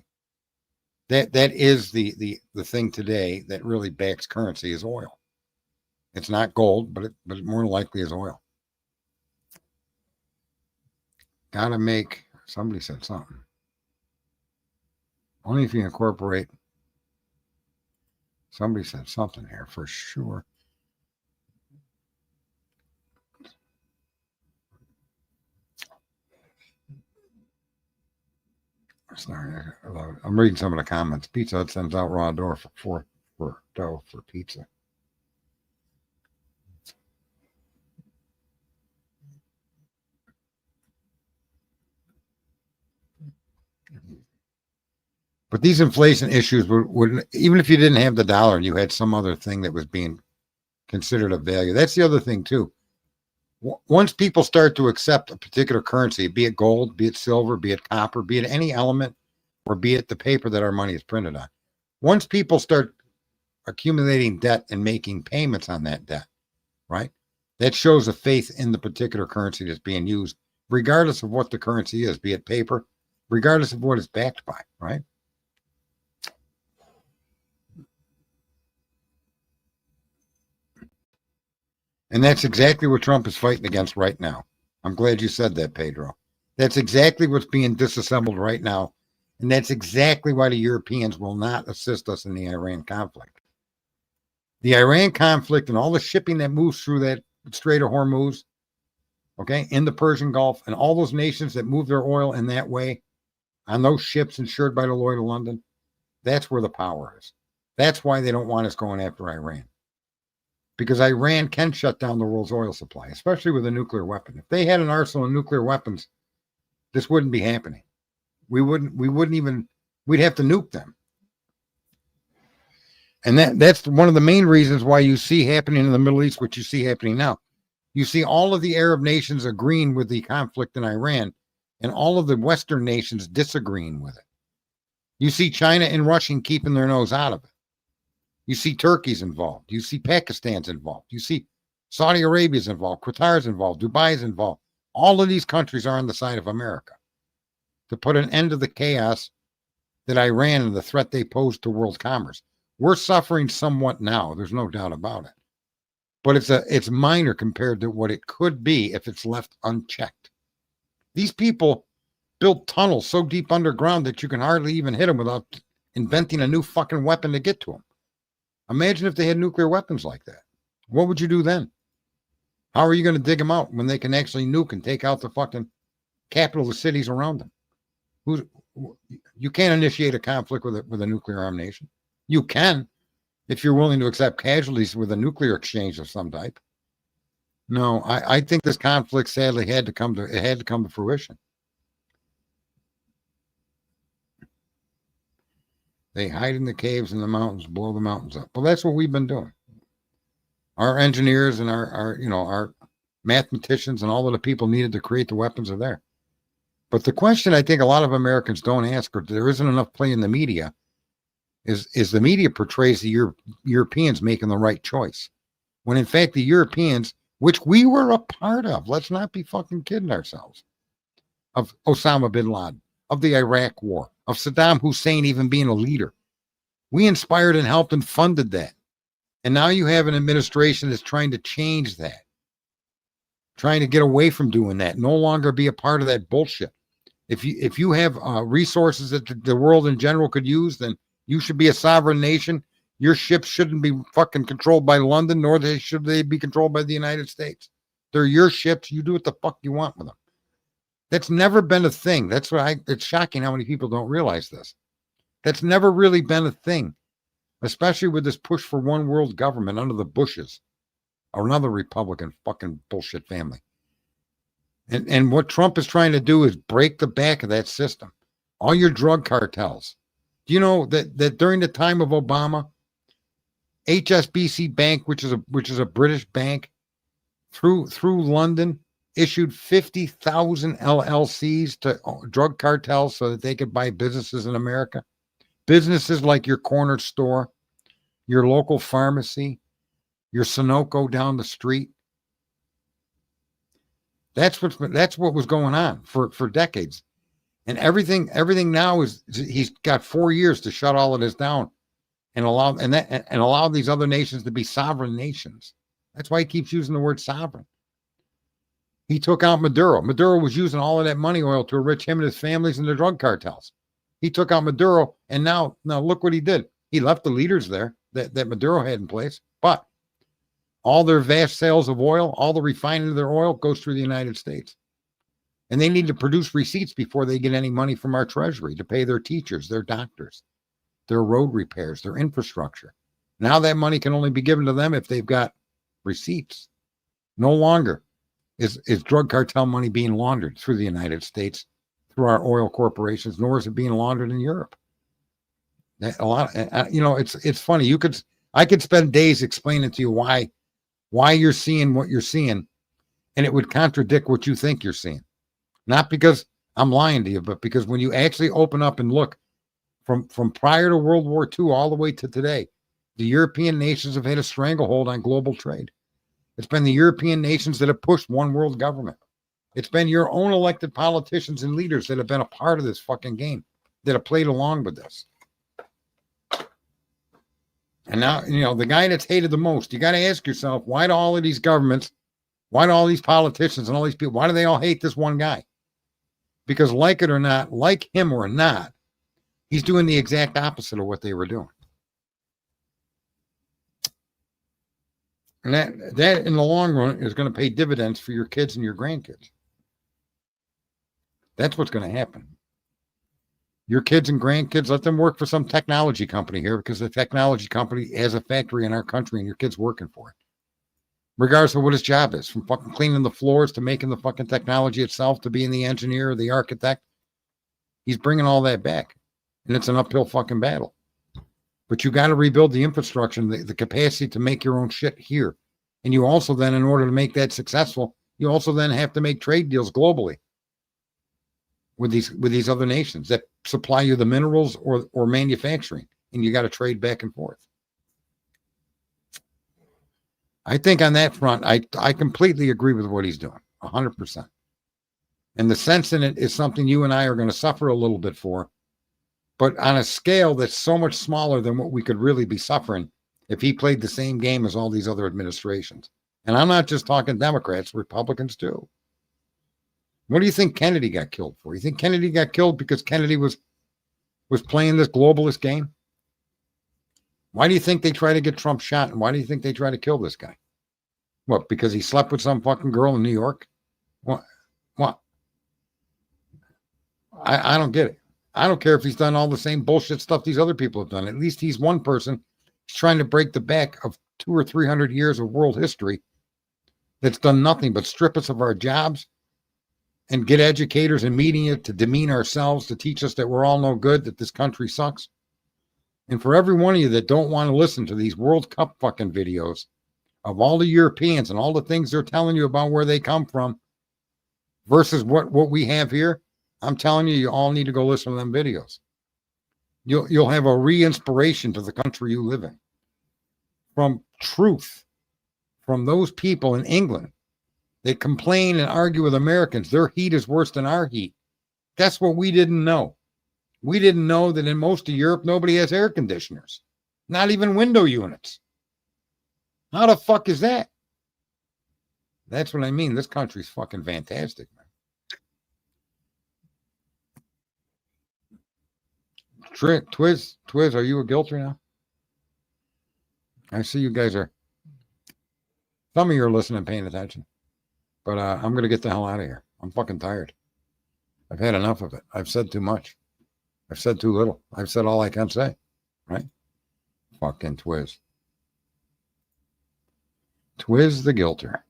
That is the thing today that really backs currency is oil. It's not gold, but it more likely is oil. Gotta make, somebody said something. Only if you incorporate, somebody said something here for sure. Sorry, I'm reading some of the comments. Pizza Hut sends out raw dough for pizza. But these inflation issues would even if you didn't have the dollar and you had some other thing that was being considered of value. That's the other thing too. Once people start to accept a particular currency, be it gold, be it silver, be it copper, be it any element, or be it the paper that our money is printed on. Once people start accumulating debt and making payments on that debt, right? That shows a faith in the particular currency that's being used, regardless of what the currency is, be it paper, regardless of what it's backed by, right? And that's exactly what Trump is fighting against right now. I'm glad you said that, Pedro. That's exactly what's being disassembled right now. And that's exactly why the Europeans will not assist us in the Iran conflict. The Iran conflict and all the shipping that moves through that Strait of Hormuz, okay, in the Persian Gulf, and all those nations that move their oil in that way on those ships insured by the Lloyd of London, that's where the power is. That's why they don't want us going after Iran. Because Iran can shut down the world's oil supply, especially with a nuclear weapon. If they had an arsenal of nuclear weapons, this wouldn't be happening. We'd have to nuke them. And that's one of the main reasons why you see happening in the Middle East, what you see happening now. You see all of the Arab nations agreeing with the conflict in Iran and all of the Western nations disagreeing with it. You see China and Russia keeping their nose out of it. You see Turkey's involved. You see Pakistan's involved. You see Saudi Arabia's involved. Qatar's involved. Dubai's involved. All of these countries are on the side of America to put an end to the chaos that Iran and the threat they pose to world commerce. We're suffering somewhat now. There's no doubt about it. But it's minor compared to what it could be if it's left unchecked. These people built tunnels so deep underground that you can hardly even hit them without inventing a new fucking weapon to get to them. Imagine if they had nuclear weapons like that. What would you do then? How are you going to dig them out when they can actually nuke and take out the fucking capital of the cities around them? You can't initiate a conflict with a nuclear armed nation. You can, if you're willing to accept casualties with a nuclear exchange of some type. No, I think this conflict sadly had to come to fruition. They hide in the caves in the mountains, blow the mountains up. Well, that's what we've been doing. Our engineers and our mathematicians and all of the people needed to create the weapons are there. But the question I think a lot of Americans don't ask, or there isn't enough play in the media, is the media portrays the Europeans making the right choice. When in fact the Europeans, which we were a part of, let's not be fucking kidding ourselves, of Osama bin Laden, of the Iraq War, of Saddam Hussein even being a leader. We inspired and helped and funded that. And now you have an administration that's trying to change that. trying to get away from doing that, no longer be a part of that bullshit. If you have resources that the world in general could use, then you should be a sovereign nation. Your ships shouldn't be fucking controlled by London, nor should they be controlled by the United States. They're your ships. You do what the fuck you want with them. That's never been a thing. That's what it's shocking how many people don't realize this. That's never really been a thing, especially with this push for one world government under the Bushes or another Republican fucking bullshit family. And what Trump is trying to do is break the back of that system. All your drug cartels. Do you know that during the time of Obama, HSBC Bank, which is a British bank, through London, issued 50,000 LLCs to drug cartels so that they could buy businesses in America. Businesses like your corner store, your local pharmacy, your Sunoco down the street. That's what was going on for decades. And everything now is, he's got 4 years to shut all of this down and allow these other nations to be sovereign nations. That's why he keeps using the word sovereign. He took out Maduro. Maduro was using all of that money oil to enrich him and his families and the drug cartels. He took out Maduro, and now look what he did. He left the leaders there that Maduro had in place, but all their vast sales of oil, all the refining of their oil goes through the United States. And they need to produce receipts before they get any money from our treasury to pay their teachers, their doctors, their road repairs, their infrastructure. Now that money can only be given to them if they've got receipts. No longer is drug cartel money being laundered through the United States, through our oil corporations, nor is it being laundered in Europe. It's funny. I could spend days explaining to you why you're seeing what you're seeing, and it would contradict what you think you're seeing. Not because I'm lying to you, but because when you actually open up and look from prior to World War II all the way to today, the European nations have had a stranglehold on global trade. It's been the European nations that have pushed one world government. It's been your own elected politicians and leaders that have been a part of this fucking game, that have played along with this. And now, the guy that's hated the most, you got to ask yourself, why do all of these governments, why do all these politicians and all these people, why do they all hate this one guy? Because like it or not, like him or not, he's doing the exact opposite of what they were doing. And that in the long run is going to pay dividends for your kids and your grandkids. That's what's going to happen. Your kids and grandkids, let them work for some technology company here, because the technology company has a factory in our country and your kid's working for it. Regardless of what his job is, from fucking cleaning the floors to making the fucking technology itself to being the engineer or the architect. He's bringing all that back. And it's an uphill fucking battle. But you got to rebuild the infrastructure and the capacity to make your own shit here. And you also then, in order to make that successful, you also then have to make trade deals globally with these other nations that supply you the minerals or manufacturing. And you got to trade back and forth. I think on that front, I completely agree with what he's doing, 100%. And the sense in it is something you and I are going to suffer a little bit for, but on a scale that's so much smaller than what we could really be suffering if he played the same game as all these other administrations. And I'm not just talking Democrats, Republicans too. What do you think Kennedy got killed for? You think Kennedy got killed because Kennedy was playing this globalist game? Why do you think they try to get Trump shot? And why do you think they try to kill this guy? What, because he slept with some fucking girl in New York? What? I don't get it. I don't care if he's done all the same bullshit stuff these other people have done. At least he's one person trying to break the back of 200 or 300 years of world history that's done nothing but strip us of our jobs and get educators and media to demean ourselves, to teach us that we're all no good, that this country sucks. And for every one of you that don't want to listen to these World Cup fucking videos of all the Europeans and all the things they're telling you about where they come from versus what we have here, I'm telling you, you all need to go listen to them videos. You'll have a re-inspiration to the country you live in. From truth, from those people in England that complain and argue with Americans, their heat is worse than our heat. That's what we didn't know. We didn't know that in most of Europe, nobody has air conditioners, not even window units. How the fuck is that? That's what I mean. This country's fucking fantastic, man. Twiz, are you a guilter now? I see you guys are. Some of you are listening and paying attention. But I'm going to get the hell out of here. I'm fucking tired. I've had enough of it. I've said too much. I've said too little. I've said all I can say. Right? Fucking Twiz. Twiz the guilter.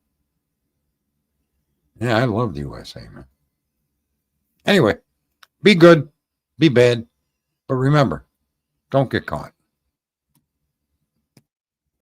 Yeah, I love the USA, man. Anyway, be good, be bad, but remember, don't get caught.